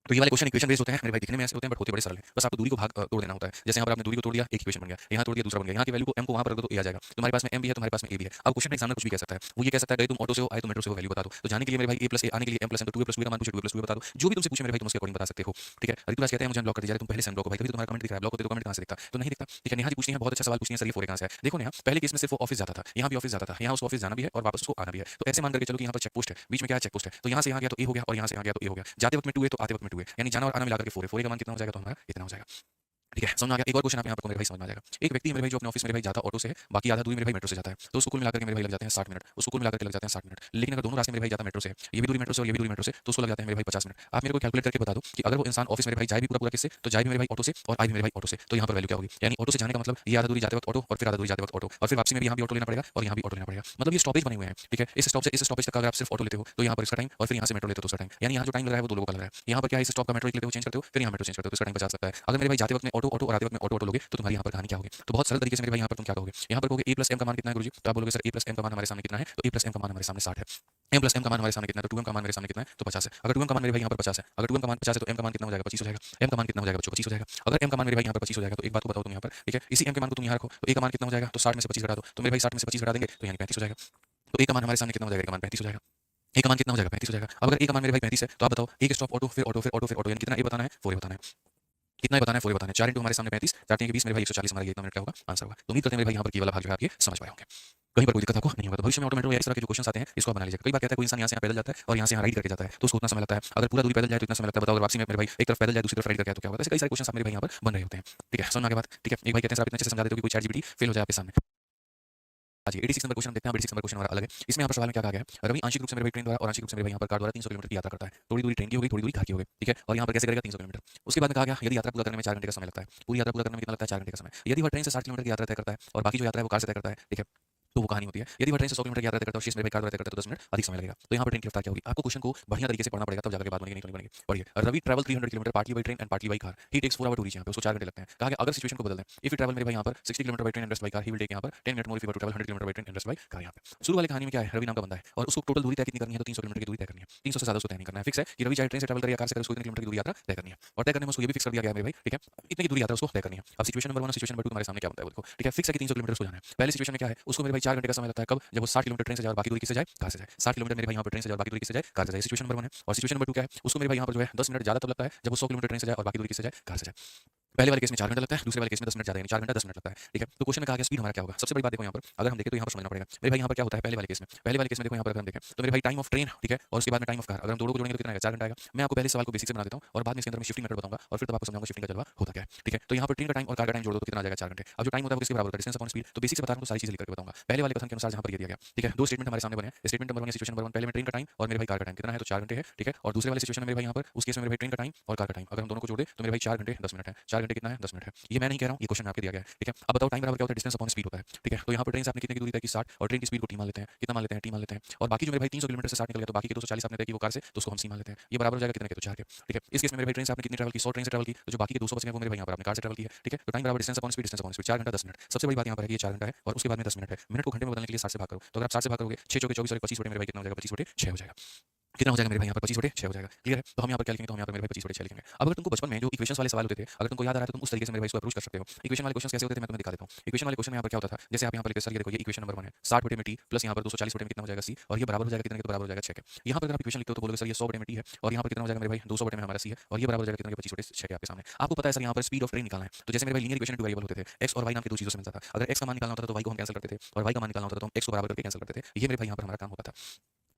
तो ये वाले क्वेश्चन इक्वेशन बेस्ड होते हैं मेरे भाई, दिखने में ऐसे होते हैं बट होते बड़े सरल हैं। बस आपको दूरी को भाग तोड़ देना होता है। जैसे यहाँ पर आपने दूरी को तोड़ दिया, एक इक्वेशन बन गया, यहाँ तोड़ दिया दूसरा बन गया, यहाँ की वैल्यू को m को वहाँ पर रख दो तो a आ जाएगा। तुम्हारे पास में m भी है, तुम्हारे पास में a भी है। अब क्वेश्चन में एग्जामिनर कुछ भी कह सकता है, वो ये कह सकता है कि तुम ऑटो से हो, आए तो मेट्रो से हो, वैल्यू बता दो। तो जाने के लिए मेरे भाई a प्लस a, आने के लिए m प्लस m, तो 2a प्लस 2 का मान पूछे, 2a प्लस 2 बता दो, जो भी तुमसे पूछे मेरे भाई तुम उसके अकॉर्डिंग बता सकते हो। ठीक है, अभी कहते हैं मुझे ब्लॉक कर दिया, तुम पहले से ब्लॉक हो भाई, तभी तुम्हारा कमेंट दिख रहा है, ब्लॉक होते तो कमेंट कहाँ से दिखता, तो नहीं दिखता। ठीक है, नेहा जी पूछती है बहुत अच्छा सवाल पूछती है, सर ये 4 कहाँ से है। देखो नेहा, पहले केस में सिर्फ वो ऑफिस जाता था, यहाँ भी ऑफिस जाता था, यहाँ उसको ऑफिस जाना भी है और वापस उसको आना भी है, तो ऐसे मान करके चलो कि यहाँ पर चेक पोस्ट है, बीच में क्या है, चेक पोस्ट है, तो यहाँ से यहाँ गया तो a हो गया और यहाँ से यहाँ गया तो a हो गया, जाते वक्त में 2a तो आते वक्त में 2a, यानी जाना और आना मिलाकर के 4a, 4a का मान कितना हो जाएगा, तो हमारा इतना हो जाएगा। ठीक है, समझ में आ गया। एक और क्वेश्चन आप यहाँ पर मेरे भाई समझ में आ जाएगा। एक व्यक्ति मेरे भाई जो अपने ऑफिस मेरे भाई जाता ऑटो से है, बाकी आधा दूरी मेरे भाई मेट्रो से जाता है, तो उसको कुल मिलाकर के मेरे भाई लग जाते हैं 60 मिनट, उसको कुल मिलाकर के लग जाते हैं 60 मिनट। लेकिन अगर दोनों रास्ते मेरे भाई जाता मेट्रो से है, ये भी दूरी मेट्रो से और ये भी दूरी मेट्रो से, तो उसको लग जाते हैं मेरे भाई 50 मिनट। आप मेरे को कैलकुलेट करके बता दो कि अगर वो इंसान ऑफिस मेरे भाई जाए भी पूरा पूरा किससे, तो जाए भी मेरे भाई ऑटो से और आए भी मेरे भाई ऑटो से, तो यहाँ पर वैल्यू क्या होगी, यानी ऑटो से जाने का मतलब ये आधा दूरी जाते वक्त ऑटो और फिर आधा दूरी जाते वक्त ऑटो, और फिर वापसी में भी यहाँ भी ऑटो लेना पड़ेगा और यहाँ भी ऑटो लेना पड़ेगा, मतलब ये स्टॉपेज बने हुए हैं। ठीक है, इस स्टॉप से इस स्टॉपेज तक अगर आप सिर्फ ऑटो लेते हो तो यहाँ पर इसका टाइम और फिर यहाँ से मेट्रो लेते हो तो उसका टाइम, यानी यहाँ जो टाइम लग रहा है वो दो लोगों का लग रहा है। यहाँ पर क्या है, इस स्टॉप का मेट्रो लेते हो चेंज करते हो, फिर यहाँ मेट्रो चेंज करते हो, तो इसका टाइम 50 लगता है। अगर मेरे भाई जाते वक्त में ऑटो ऑटो और आते वक्त में ऑटो ऑटो लोगे तो तुम्हारी यहाँ पर कहानी क्या होगी, तो बहुत सरल तरीके से मेरे भाई यहाँ पर तुम क्या कहोगे, यहाँ पर कहोगे a प्लस m का मान कितना है गुरुजी, तो आप बोलोगे सर a प्लस m का मान हमारे सामने कितना है, तो a प्लस m का मान हमारे सामने 60 है। m प्लस m का मान हमारे सामने कितना है, तो 2m का मान मेरे सामने कितना है, तो 50 है। अगर 2m का मान मेरे भाई यहाँ पर 50 है, अगर 2m का मान 50 है तो m का मान कितना हो जाएगा, 25 हो जाएगा। m का मान कितना हो जाएगा बच्चों, 25 हो जाएगा। अगर m का मान मेरे भाई यहाँ पर 25 हो जाएगा तो एक बात को बताओ तुम यहाँ पर, ठीक है, इसी m के मान को तुम यहाँ रखो, तो a का मान कितना हो जाएगा, तो 60 में से 25 घटा दो, तो मेरे भाई 60 में से 25 घटा देंगे तो यानी 35 हो जाएगा। तो a का मान हमारे सामने कितना हो जाएगा, a का मान 35 हो जाएगा। a का मान कितना हो जाएगा, 35 हो जाएगा। अब अगर a का मान मेरे भाई 35 है तो आप बताओ एक स्टॉप ऑटो फिर ऑटो फिर ऑटो फिर ऑटो, यानी कितना a बताना है, 4a बताना है, कितना बताना है, 4 बताना है। 4 इंटू हमारे सामने 35, 4 के 20 मेरे भाई 140, हमारा ये कितना मिनट का होगा, आंसर होगा। तो उम्मीद करते हैं मेरे भाई यहाँ पर ये वाला भाग जो है आप ये समझ पाए होंगे, कहीं पर कोई दिक्कत आपको नहीं होगा। तो भविष्य में ऑटोमेटिक या इस तरह के जो क्वेश्चन आते हैं इसको आप बना लीजिए। कई बार कहता है कोई इंसान यहाँ से यहाँ पैदल जाता है और यहाँ से यहाँ राइड करके जाता है तो उसको उतना समय लगता है, अगर पूरा दूरी पैदल जाए तो इतना समय लगता है, बताओ अगर वापसी में मेरे भाई एक तरफ पैदल जाए दूसरी तरफ राइड करके आए तो क्या होगा। ऐसे कई सारे क्वेश्चन मेरे भाई यहाँ पर बन रहे होते हैं। ठीक है, समझ में आ गया बात। ठीक है, एक भाई कहते हैं सर आप इतने अच्छे से समझा देते हो कि कोई चैट जीपीटी फेल हो जाए आपके सामने। हाँ जी, 86 नंबर क्वेश्चन हम देखते हैं। 86 नंबर क्वेश्चन हमारा अलग है। इसमें यहाँ पर सवाल में क्या कहा गया है, रवि आंशिक रूप से मेरे भाई ट्रेन द्वारा और आंशिक रूप से मेरे भाई यहाँ पर कार द्वारा 300 किलोमीटर की यात्रा करता है। थोड़ी दूरी ट्रेन की होगी, थोड़ी दूरी कार की होगी, ठीक है। और यहाँ पर कैसे करेगा 300 किलोमीटर। उसके बाद में कहा गया यदि यात्रा पूरा करने में 4 घंटे का समय लगता है, पूरी यात्रा पूरा करने में कितना लगता है 4 घंटे का समय। यदि वह ट्रेन से 60 किलोमीटर की यात्रा तय करता है और बाकी जो यात्रा है वो कार से तय करता है, ठीक है, तो वो कहानी होती है। यदि वह ट्रेन से 100 किलोमीटर की यात्रा तय करता है और शेष मेरे भाई कार द्वारा तय करता है तो 10 मिनट अधिक समय लगेगा। तो यहाँ पर ट्रेन की रफ्तार क्या होगी, आपको क्वेश्चन को बढ़िया तरीके से पढ़ना पड़ेगा, तब जाकर के बात बनेगी, नहीं तो नहीं बनेगी। पढ़िए, Ravi travel 300 kilometer partly by train and partly by car, he takes 4 hour to reach. यहाँ पे उसको 4 घंटे लगते हैं। कहा गया अगर सिचुएशन को बदल दें, इफ यू ट्रैवल मेरे भाई यहाँ पर 60 kilometer by train and rest by car, he will take यहाँ पर 10 minute more if you to travel 100 kilometer by train and rest by car. यहाँ पे शुरू वाली कहानी में क्या है, रवि नाम का बंदा है और उसको टोटल दूरी तय कितनी करनी है, तो 300 किलोमीटर की दूरी तय करनी है। 300 से ज्यादा उसको तय नहीं करना है। फिक्स है कि रवि चाहे ट्रेन से ट्रैवल करे या कार से करे, उसको इतने किलोमीटर की दूरी यात्रा तय करनी है। और तय करने में उसको ये भी फिक्स कर दिया गया है मेरे भाई, ठीक है, इतने की दूरी यात्रा उसको तय करनी है। अब सिचुएशन नंबर 1 और सिचुएशन नंबर 2 तुम्हारे सामने क्या बनता है वो देखो, ठीक है। फिक्स है कि 300 किलोमीटर उसको जाना है। पहले सिचुएशन में क्या है, उसको मेरे भाई 4 घंटे का समय लगता है। कब, जब वो 60 किलोमीटर ट्रेन से जाए और बाकी दूरी किससे जाए, कार से जाए। 60 किलोमीटर मेरे भाई यहाँ पर ट्रेन से जाए और बाकी दूरी किससे जाए, कार से जाए। सिचुएशन नंबर 1 है। और सिचुएशन नंबर 2 क्या है, उसको मेरे भाई यहाँ पर जो है 10 मिनट ज्यादा तब लगता है जब वो 100 किलोमीटर ट्रेन से जाए और बाकी दूरी किससे जाए, कार से जाए। पहले वाले केस में 4 घंटा लगता है, दूसरे वाले केस में 10 मिनट ज्यादा, यानी 4 घंटा 10 मिनट लगता है, ठीक है। तो क्वेश्चन में कहा गया स्पीड हमारा क्या होगा। सबसे बड़ी बात देखो यहाँ पर, अगर हम देखें तो यहाँ पर समझना पड़ेगा मेरे भाई यहाँ पर क्या होता है। पहले वाले केस में देखो यहाँ पर अगर हम देखें तो मेरे भाई टाइम ऑफ ट्रेन, ठीक है, और उसके बाद में टाइम ऑफ कार, अगर हम दोनों को जोड़ेंगे तो कितना आएगा, 4 घंटा आएगा। मैं आपको पहले सवाल को बेसिक से बना देता हूँ और बाद में इसके अंदर मैं शिफ्टिंग मेथड बताऊंगा और फिर तब आपको समझाऊंगा शिफ्टिंग का जलवा होता क्या है, ठीक है। तो यहाँ पर ट्रेन का टाइम और कार का टाइम जोड़ दो तो कितना आ जाएगा, 4 घंटे। अब जो टाइम होता है वो किसके बराबर होता है, डिस्टेंस अपॉन स्पीड। तो बेसिक से बता रहा हूँ तो सारी चीजें लिख करके बताऊंगा। पहले वाले कथन के अनुसार जहाँ पर ये दिया गया, ठीक है, दो स्टेटमेंट हमारे सामने बने। स्टेटमेंट नंबर 1 सिचुएशन नंबर 1, पहले में ट्रेन का टाइम और मेरे भाई कार का टाइम कितना है, तो 4 घंटे है, ठीक है। और दूसरे वाले सिचुएशन में मेरे भाई यहाँ पर उस केस में मेरे भाई ट्रेन का टाइम और कार का टाइम अगर हम दोनों को जोड़ दे तो मेरे भाई 4 घंटे 10 मिनट है। 4 घंटे कितना है, 10 मिनट है। ये मैं नहीं कह रहा हूँ, ये क्वेश्चन में आपके दिया गया है, ठीक है। अब बताओ टाइम बराबर क्या होता है, डिस्टेंस अपॉन स्पीड होता है, ठीक है। तो यहाँ पर ट्रेन से आपने कितने की दूरी तय की, 60, और ट्रेन की स्पीड को टी मान लेते हैं, कितना मान लेते हैं, टी मान लेते हैं। और बाकी जो मेरे भाई 300 किलोमीटर से 60 निकल गया तो बाकी के 240 आपने तय की वो कार से, तो उसको हम सी मान लेते हैं। ये बराबर हो जाएगा कितने के, तो 4 के, ठीक है। इस केस में मेरे भाई ट्रेन से आपने कितनी ट्रैवल की, 100 ट्रेन से ट्रैवल की, तो जो बाकी के 200 बच गए वो मेरे भाई यहाँ पर आपने कार से ट्रैवल की है, ठीक है। तो टाइम बराबर डिस्टेंस अपॉन स्पीड, 4 घंटा 10 मिनट। सबसे बड़ी बात यहाँ पर है कि ये 4 घंटा है और उसके बाद में 10 मिनट है। मिनट को घंटे में बदलने के लिए 60 से भाग करो, तो अगर आप 60 से भाग करोगे 6 चौके 24 और 25 बटे मेरे भाई कितना हो जाएगा, 25 बटे 6 हो जाएगा। कितना हो जाएगा मेरे भाई यहाँ पर 25 बटे 6 हो जाएगा। क्लियर है। तो हम यहाँ पर क्या लिखेंगे, तो हम यहाँ पर मेरे भाई 25 बटे 6 लिखेंगे। अब अगर तुमको बचपन में जो इक्वेशंस वाले सवाल होते थे, अगर तुमको याद आ रहा है तो तुम उस तरीके से मेरे भाई इसको अप्रोच कर सकते हो। इक्वेशन वाले क्वेश्चन कैसे होते थे मैं तुम्हें दिखा देता हूँ। इक्वेशन वाले क्वेश्चन में यहाँ पर क्या होता था, जैसे आप यहाँ पर लिखते सर ये देखो ये इक्वेशन नंबर 1 है, 60 बटे में टी प्लस यहाँ पर 240 बटे में कितना हो जाएगा सी, और ये बराबर हो जाएगा कितने के, तो बराबर हो जाएगा 6 के। यहाँ पर अगर आप इक्वेशन लिखते हो तो बोलोगे सर ये 100 बटे में टी है और यहाँ पर कितना हो जाएगा मेरे भाई 200 बटे में हमारा सी है, और ये बराबर हो जाएगा कितने के, 25 बटे 6 के आपके सामने। आपको पता है सर यहाँ पर स्पीड ऑफ ट्रेन निकालना है, तो जैसे मेरे भाई लीनियर इक्वेशन टू वेरिएबल होते थे, एक्स और वाई नाम की दो चीजों से मिलता था। अगर एक्स का मान निकालना होता था तो वाई को हम कैंसिल करते थे, और वाई का मान निकालना होता था तो हम एक्स को बराबर करके कैंसिल करते थे। ये मेरे भाई यहाँ पर हमारा काम होता था,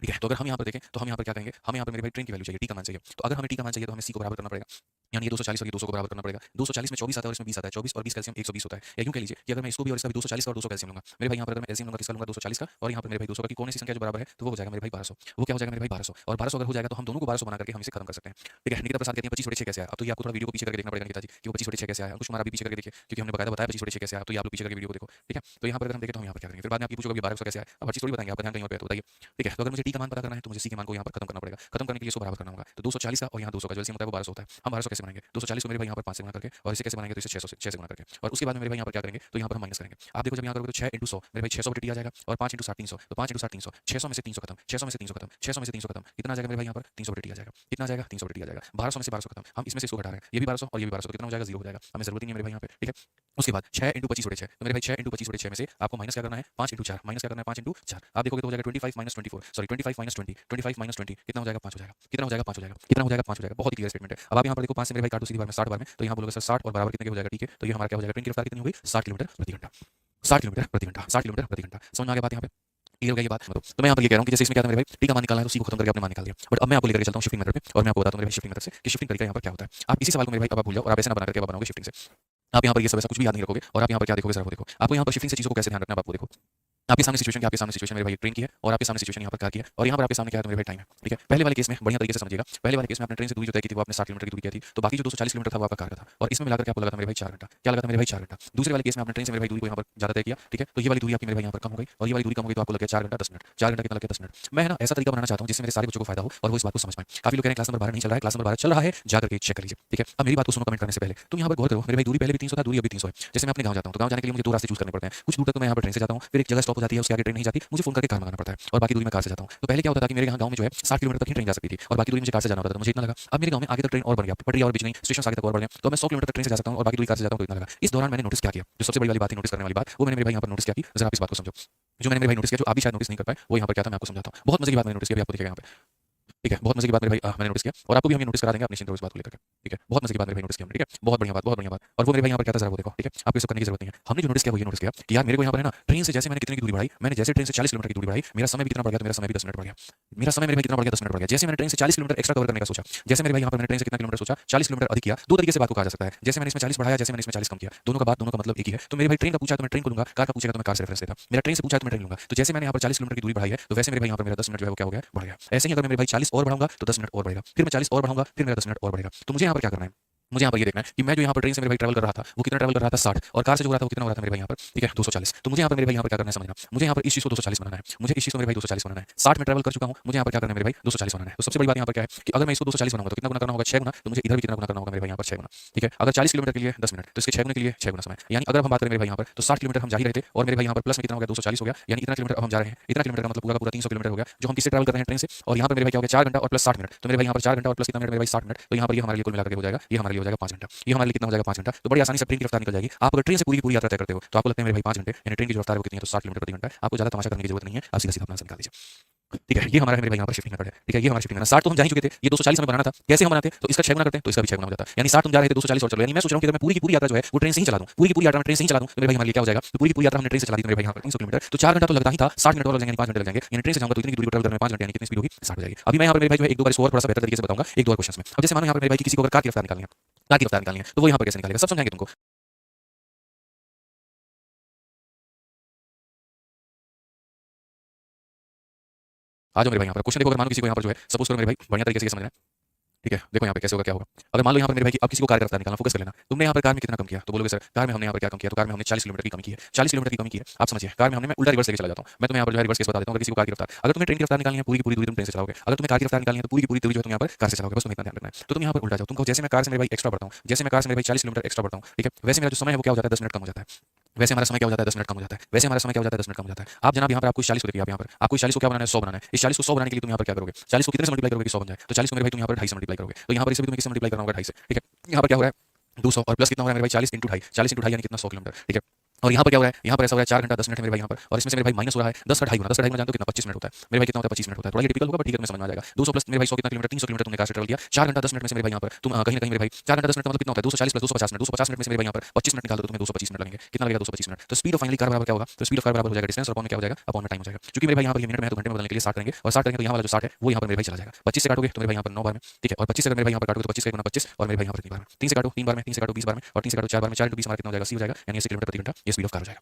ठीक है। तो अगर हम यहाँ पर देखें तो हम यहाँ पर क्या करेंगे, हम यहाँ पर मेरे भाई ट्रेन की वैल्यू चाहिए, टी का मान चाहिए। तो अगर हमें टी का मान चाहिए तो हमें सी को बराबर करना पड़ेगा, यानी ये 240 और ये 200 को बराबर करना पड़ेगा। 240 में 24 आता है और इसमें 20 आता है, 24 और 20 कैल्शियम 120 होता है। या यूं कह लीजिए कि अगर मैं इसको भी और इसका भी 240 का और 200 कैल्शियम लूंगा, मेरे भाई यहाँ पर अगर मैं एलसीएम लूंगा किसका लूंगा, 240 का, और यहाँ पर मेरे भाई 200 का, कि कौन सी संख्या जो बराबर है, तो वो हो जाएगा मेरे भाई 1200। वो क्या हो जाएगा मेरे भाई 1200, और 1200 अगर हो जाएगा तो हम दोनों को 1200 बना करके हम इसे खत्म कर सकते हैं, ठीक है। निकिता प्रसाद कहती है 25 बटे 6 कैसे आया। अब तो ये आपको थोड़ा वीडियो को पीछे करके देखना पड़ेगा निकिता जी कि वो 25 बटे 6 कैसे आया। कुछ हमारा भी पीछे करके देखिए क्योंकि हमने बताया 25 बटे 6 कैसे आया, तो ये आप लोग पीछे करके वीडियो को देखो, ठीक है। तो यहाँ पर अगर हम देखें तो हम यहाँ पर क्या करेंगे, फिर बाद में आप पूछोगे 1200 कैसे आया, अब हर चीज थोड़ी बताएंगे, आप ध्यान कहीं और पे, तो बताइए, ठीक है। तो अगर मुझे टी का मान पता करना है तो मुझे सी के मान को यहाँ पर खत्म करना पड़ेगा। खत्म करने के लिए इसको बराबर करना होगा, तो 240 का और यहाँ 200 का जो एलसीएम होता है वो 1200 होता है। हम 1200 कैसे बनाएंगे, 240 को मेरे भाई यहाँ पर 5 से गुणा करके, और इसे कैसे बनाएंगे, तो इसे 6 से गुणा करके, और उसके बाद में मेरे भाई यहाँ पर क्या करेंगे, तो यहाँ पर हम माइनस करेंगे। आप देखो जब यहाँ करोगे तो 6 × 100 मेरे भाई 600 बटे टी आ जाएगा, और 5 × 60 300, तो 5 × 60 300, 600 में से 300 खत्म, 600 में से 300 खत्म, 600 में से 300 खत्म, कितना आ जाएगा मेरे भाई यहाँ पर 300 बटे टी आ जाएगा। कितना आ जाएगा, 300 बटे टी आ जाएगा। 1200 में से 1200 खत्म, हम इसमें से इसको घटा रहे हैं, ये भी 1200 और ये भी 1200, तो कितना हो जाएगा, 0 हो जाएगा। हमें जरूरत नहीं है मेरे भाई यहाँ पे, ठीक है। उसके बाद 6 × 25 बटे 6, तो मेरे भाई 6 × 25 बटे 6 में से आपको माइनस क्या करना है, 5 × 4, माइनस क्या करना है, 5 × 4। आप देखोगे तो हो जाएगा 25 - 24, सॉरी 25 - 20, 25 - 20 कितना हो जाएगा, 5 हो जाएगा। कितना हो जाएगा, 5 हो जाएगा। कितना हो जाएगा, 5 हो जाएगा। बहुत ही क्लियर स्टेटमेंट है। अब आप यहाँ पर देखो 5 से मेरे भाई काटो सीधी बार में 60 बार में, तो यहाँ बोलोगे सर 60 और बराबर कितने के हो जाएगा, ठीक है। तो ये हमारा क्या हो जाएगा, ट्रेन की रफ्तार कितनी हो गई, 60 किलोमीटर प्रति घंटा, 60 किलोमीटर प्रति घंटा, 60 किलोमीटर प्रति घंटा। समझ में आ गया बात यहाँ पे, क्लियर हो गया ये बात। तो मैं यहाँ पर ये कह रहा हूँ कि जैसे इसमें क्या था मेरे भाई टी का मान निकालना है तो सी को खत्म करके आपने मान निकाल दिया, बट अब मैं आपको लेकर चलता हूँ शिफ्टिंग मेथड पे, और मैं आपको बताता हूँ मेरे भाई शिफ्टिंग मेथड से कि शिफ्टिंग तरीका यहाँ पर क्या होता है। आप इसी सवाल को मेरे भाई अब आप भूल जाओ और आप ऐसे ना बना करके आप बनाओगे शिफ्टिंग से। आप यहाँ पर ये सब ऐसा कुछ भी याद नहीं रखोगे, और आप यहाँ पर क्या देखोगे सर वो देखो, आपको यहाँ पर शिफ्टिंग से चीजों को कैसे ध्यान रखना है आपको देखो। आपके सामने सिचुएशन मेरे भाई ट्रेन की है, और आपके सामने सिचुएशन यहाँ पर कार की है, और यहाँ पर आपके सामने क्या है, तो मेरे भाई टाइम है, ठीक है। पहले वाले केस में बढ़िया तरीके से समझिएगा, पहले वाले केस में आपने ट्रेन से दूरी जो तय की थी वो आपने 60 किलोमीटर की दूरी की थी, तो बाकी जो 240 किलोमीटर था वो आपका कार का था, और इसमें मिलाकर के आपको लगा था मेरे भाई 4 घंटा। क्या लगा था मेरे भाई, 4 घंटा। दूसरे वाले केस में आपने ट्रेन से मेरे भाई दूरी को यहाँ पर ज्यादा तय किया, ठीक है। तो ये वाली दूरी आपकी मेरे भाई यहाँ पर कम हो गई, और ये वाली दूरी कम हो गई, तो आपको लग गया 4 घंटा 10 मिनट। 4 घंटा कितना लग गया, 10 मिनट। मैं है ना ऐसा तरीका बनाना चाहता हूँ जिससे मेरे सारे बच्चों को फायदा हो और वो इस बात को समझ पाए। काफी लोग कह रहे हैं क्लास नंबर 12 नहीं चल रहा है, क्लास नंबर 12 चल रहा है, जाकर के चेक कर लीजिए, ठीक है। अब मेरी बात को सुनो कमेंट करने से पहले, तुम यहाँ पर गौर करो, मेरे भाई दूरी पहले भी 300 था, दूरी अभी 300 है। जैसे मैं अपने गाँव जाता हूँ तो गाँव जाने के लिए मुझे 2 रास्ते चूज करने पड़ते हैं। कुछ दूर तक तो मैं यहाँ पर ट्रेन से जाता हूँ, फिर एक जगह स्टॉप हो जाती है, उसके आगे ट्रेन नहीं जाती, मुझे फोन करके कार मंगाना पड़ता है, और बाकी दूरी में कार से जाता हूँ। तो पहले क्या होता था कि मेरे यहाँ गाँव में जो है 60 किलोमीटर तक ही ट्रेन जा सकती थी, और बाकी दूरी मुझे कार से जाना होता था, मुझे इतना लगा। अब मेरे गाँव में आगे तक ट्रेन और बढ़ गया, पटरी और बीच नहीं, स्टेशन आगे तक और बढ़ गया, तो मैं 100 किलोमीटर तक ट्रेन से जा सकता हूँ और बाकी दूरी कार से जाता हूँ, तो इतना लगा। इस दौरान मैंने नोटिस क्या किया, जो सबसे बड़ी वाली बात है नोटिस करने वाली बात, वो मैंने मेरे भाई यहाँ पर नोटिस किया कि जरा आप इस बात को समझो। जो मैंने मेरे भाई नोटिस किया, जो आप भी शायद नोटिस नहीं कर पाए, वो यहाँ पर क्या था मैं आपको समझाता हूँ। बहुत मजे की बात मैंने नोटिस किया, आपको दिखेगा यहाँ पे। ठीक है, बहुत मजे की बात मेरे भाई मैंने नोटिस किया और आपको भी हम ये नोटिस करा देंगे, आप निश्चिंत रहो इस बात को लेकर के। ठीक है, बहुत मजे की बात मेरे भाई नोटिस किया हमने। ठीक है, बहुत बढ़िया बात, बहुत बढ़िया बात। और वो मेरे भाई यहाँ पर क्या था जरा वो देखो। ठीक है, आपको ये सब करने की जरूरत नहीं है। हमने जो नोटिस किया वो ये नोटिस किया कि यार मेरे को यहाँ पर है ना ट्रेन से जैसे मैंने कितने की दूरी बढ़ाई, मैंने जैसे ट्रेन से 40 किलोमीटर की दूरी बढ़ाई, मेरा समय भी कितना बढ़ गया, तो मेरा समय भी 10 मिनट बढ़ गया। मेरा समय मेरे भाई कितना बढ़ गया, 10 मिनट बढ़ गया। जैसे मैंने ट्रेन से 40 किलोमीटर एक्स्ट्रा कवर करने का सोचा, जैसे मेरे भाई यहाँ पर मैंने ट्रेन से कितना किलोमीटर सोचा, 40 किलोमीटर अधिक किया। दो तरीके से बात को कहा जा सकता है, जैसे मैंने इसमें 40 बढ़ाया, जैसे मैंने इसमें 40 कम किया। दोनों का बात, दोनों का मतलब एक ही है। तो मेरे भाई ट्रेन का पूछा तो मैं ट्रेन को लूंगा, कार का पूछेगा तो मैं कार से रेफरेंस देता। मेरा ट्रेन से पूछा तो मैं ट्रेन लूंगा। तो जैसे मैंने यहाँ पर 40 किलोमीटर की दूरी बढ़ाई है, तो वैसे मेरे भाई यहाँ पर मेरा 10 मिनट जो है वो क्या हो गया, बढ़ गया। ऐसे ही अगर मैं मेरे भाई 40 और बढ़ाऊंगा तो 10 मिनट और बढ़ेगा, फिर मैं 40 और बढ़ाऊंगा, फिर मेरा 10 मिनट और बढ़ेगा। तो मुझे यहाँ पर क्या करना है, मुझे यहाँ पर ये देखना है कि मैं जो यहाँ पर ट्रेन से मेरे भाई ट्रैवल कर रहा था वो कितना ट्रैवल कर रहा था 60, और कार से जो हो रहा था वो कितना हो रहा था मेरे भाई यहाँ पर, ठीक है 240। तो मुझे यहाँ पर मेरे भाई यहाँ पर क्या करना है समझना, मुझे यहाँ पर इस चीज को 240 बनाना है, मुझे इस चीज को मेरे भाई 240 बनाना है। 60 में ट्रैवल कर चुका हूँ, मुझे यहाँ पर क्या करना है मेरे भाई 240 बनाना है। तो सबसे बड़ी बात यहाँ पर क्या है कि अगर मैं इसको 240 बनाऊंगा तो कितना गुना करना होगा, 6 गुना। तो मुझे इधर भी कितना गुना करना होगा मेरे भाई यहाँ पर 6 गुना। ठीक है, अगर 40 किलोमीटर के लिए 10 मिनट तो इसके 6 गुना के लिए 6 गुना समय। यानी अगर हम बात करें मेरे भाई यहाँ पर तो 60 किलोमीटर हम जा ही रहे थे और मेरे भाई यहाँ पर प्लस में कितना हो गया 240 हो गया। यानी इतना किलोमीटर अब हम जा रहे हैं, इतना किलोमीटर का मतलब पूरा का पूरा 300 किलोमीटर हो गया जो हम किससे ट्रैवल कर रहे हैं, ट्रेन से। और यहाँ पर मेरे भाई क्या हो गया 4 घंटा और प्लस 60 मिनट। तो मेरे भाई यहाँ पर 4 घंटा और प्लस कितना मिनट मेरे भाई 60 मिनट। तो यहाँ पर ये हमारे लिए कुल मिलाकर हो जाएगा, ये हमारे लिए हो जाएगा 5 घंटा। ये हमारे लिए कितना हो जाएगा 5 घंटा। तो बड़ी आसानी से ट्रेन की रफ्तार निकल जाएगी। आप अगर ट्रेन से पूरी यात्रा तय करते हो तो आपको लगता है मेरे भाई 5 घंटे, यानी ट्रेन की जो रफ्तार है वो कितनी है तो 60 किलोमीटर प्रति घंटा है। आपको ज्यादा तमाशा करने की जरूरत नहीं है, आप सीधा सीधा अपना आंसर निकाल दीजिए। ठीक है, ये हमारा है मेरे भाई यहाँ पर शिफ्टिंग मेथड है। ठीक है, ये हमारा शिफ्टिंग है। 60 तो हम जा ही चुके थे, ये 240 हमें बनाना था। कैसे हम बनाते तो इसका 6 गुना करते तो इसका भी 6 गुना हो जाता। यानी 60 तुम जा रहे थे 240 और चलो। यानी मैं सोच रहा हूँ कि मैं पूरी की पूरी यात्रा जो है वो ट्रेन से ही चला दूं, पूरी की पूरी यात्रा मैं ट्रेन से ही चला दूं तो मेरे भाई हमारे लिए क्या हो जाएगा। तो पूरी की पूरी यात्रा हमने ट्रेन से चला दी मेरे भाई यहाँ पर 300 किलोमीटर। तो 4 घंटा तो लगता ही था, 60 मिनट और लग जाएंगे, 5 घंटे लग जाएंगे। यानी ट्रेन से जाऊंगा तो इतनी दूरी ट्रैवल करने में 5 घंटे, यानी कितनी स्पीड होगी 60 हो जाएगी। अभी मैं यहाँ पर मेरे भाई जो है एक दो बार इसको और थोड़ा सा बेहतर तरीके से बताऊंगा एक दो और क्वेश्चंस में। अब जैसे मानो यहाँ पर मेरे भाई किसी को अगर कार की रफ्तार निकालनी है, कार की रफ्तार निकालनी है तो वो यहाँ पर कैसे निकालेगा, सब समझाएंगे तुमको। आ जाओ मेरे भाई यहाँ पर क्वेश्चन देखो। अगर मानो किसी को यहाँ पर जो है सपोज करो मेरे भाई बढ़िया तरीके से समझना है। ठीक है, देखो यहाँ पे कैसे होगा क्या होगा। अगर मान लो यहाँ पर मेरे भाई कि अब किसी को कार का रफ्तार निकालना, फोकस कर लेना। तुमने यहाँ पर कार में कितना कम किया तो बोलोगे सर कार में हमने यहाँ पर क्या कम किया, तो कार में हमने 40 किलोमीटर की कमी की है। 40 किलोमीटर की कमी की है, आप समझिए। कार में हमने मैं उल्टा रिवर्स लेके चला जाता हूँ। मैं तुम्हें यहाँ पर जो है रिवर्स केस बता देता हूँ। अगर किसी को कार की रफ्तार, अगर तुम्हें ट्रेन की रफ्तार निकालनी है पूरी की पूरी दूरी तुम ट्रेन से चलाओगे, अगर तुम्हें कार की रफ्तार निकालनी है तो पूरी की पूरी दूरी जो है तुम यहाँ पर कार से चलाओगे, बस तुम्हें इतना ध्यान रखना है। तो तुम यहाँ पर उल्टा जाओ, तुम कहो जैसे मैं कार से मेरे भाई एक्स्ट्रा बढ़ता हूँ, जैसे मैं कार से मेरे भाई 40 किलोमीटर एक्स्ट्रा बढ़ता हूँ, ठीक है, वैसे मेरा जो समय है वो क्या हो जाता है 10 मिनट कम हो जाता है। वैसे हमारा समय क्या हो जाता है 10 मिनट कम हो जाता है। वैसे हमारा समय क्या हो जाता है 10 मिनट कम हो जाता है। आप जनाब यहाँ पर आपको 40 को देखिए, आप यहाँ पर आपको 40 को क्या बनाना है 100 बनाना है। इस 40 को 100 बनाने के लिए तुम यहाँ पर क्या करोगे, 40 को कितने से मल्टीप्लाई करोगे कि 100 बन जाए। तो 40 को मेरे भाई तुम यहाँ पर 250 से मल्टीप्लाई करोगे। तो यहाँ पर इसे भी तुम्हें किससे मल्टीप्लाई करना होगा 250 से। ठीक है, यहाँ पर क्या हो रहा है 200 और प्लस कितना हो रहा है मेरे भाई 40 इंटू 250, 40 इंटू 250 यानी कितना 100 किलोमीटर। ठीक है, और यहाँ पर क्या हो रहा है, यहाँ पर ऐसा हो रहा है 4 घंटा 10 मिनट है मेरे भाई यहाँ पर, और इसमें से मेरे भाई माइनस हो रहा है 10 का 2.5 गुना, 10 का 2.5 गुना जानते हो कितना 25 मिनट होता है। मेरे भाई कितना होता है 25 मिनट होता है। थोड़ा ये टिपिकल होगा बट ठीक है तुम्हें समझ में आ जाएगा। 200 प्लस मेरे भाई 100 कितना किलोमीटर 300 किलोमीटर तुमने कार से ट्रैवल किया 4 घंटा 10 मिनट में से मेरे भाई यहाँ पर तुम कहीं ना कहीं मेरे भाई 4 घंटा 10 मिनट का मतलब कितना होता है 240 प्लस 250 मिनट, 250 मिनट में से मेरे भाई यहाँ पर 25 मिनट निकाल दो, तुम्हें 225 मिनट लगेंगे। कितना लगेगा 225 मिनट। तो स्पीड ऑफ फाइनली कार बराबर क्या होगा, तो स्पीड ऑफ कार बराबर हो जाएगा डिस्टेंस और अपॉन में क्या हो जाएगा अपॉन में टाइम हो जाएगा। क्योंकि मेरे भाई यहाँ पर ये मिनट में है तो घंटे में बदलने के लिए 60 करेंगे और 60 करेंगे तो यहाँ वाला जो 60 है वो यहाँ पर मेरे भाई चला जाएगा। 25 से काटोगे तो मेरे भाई यहाँ पर 9 बार में, ठीक है, और 25 से अगर मेरे भाई यहाँ पर काटोगे तो 25 का गुना 25 और मेरे भाई यहाँ पर 3 बार में, 3 से काटो 3 बार में, 3 से काटो 20 बार में और 3 से काटो 4 बार में, 4 इंटू 20 हमारा कितना हो जाएगा 80 हो जाएगा, यानी 80 किलोमीटर प्रति घंटा ये स्पीड ऑफ कार हो जाएगा।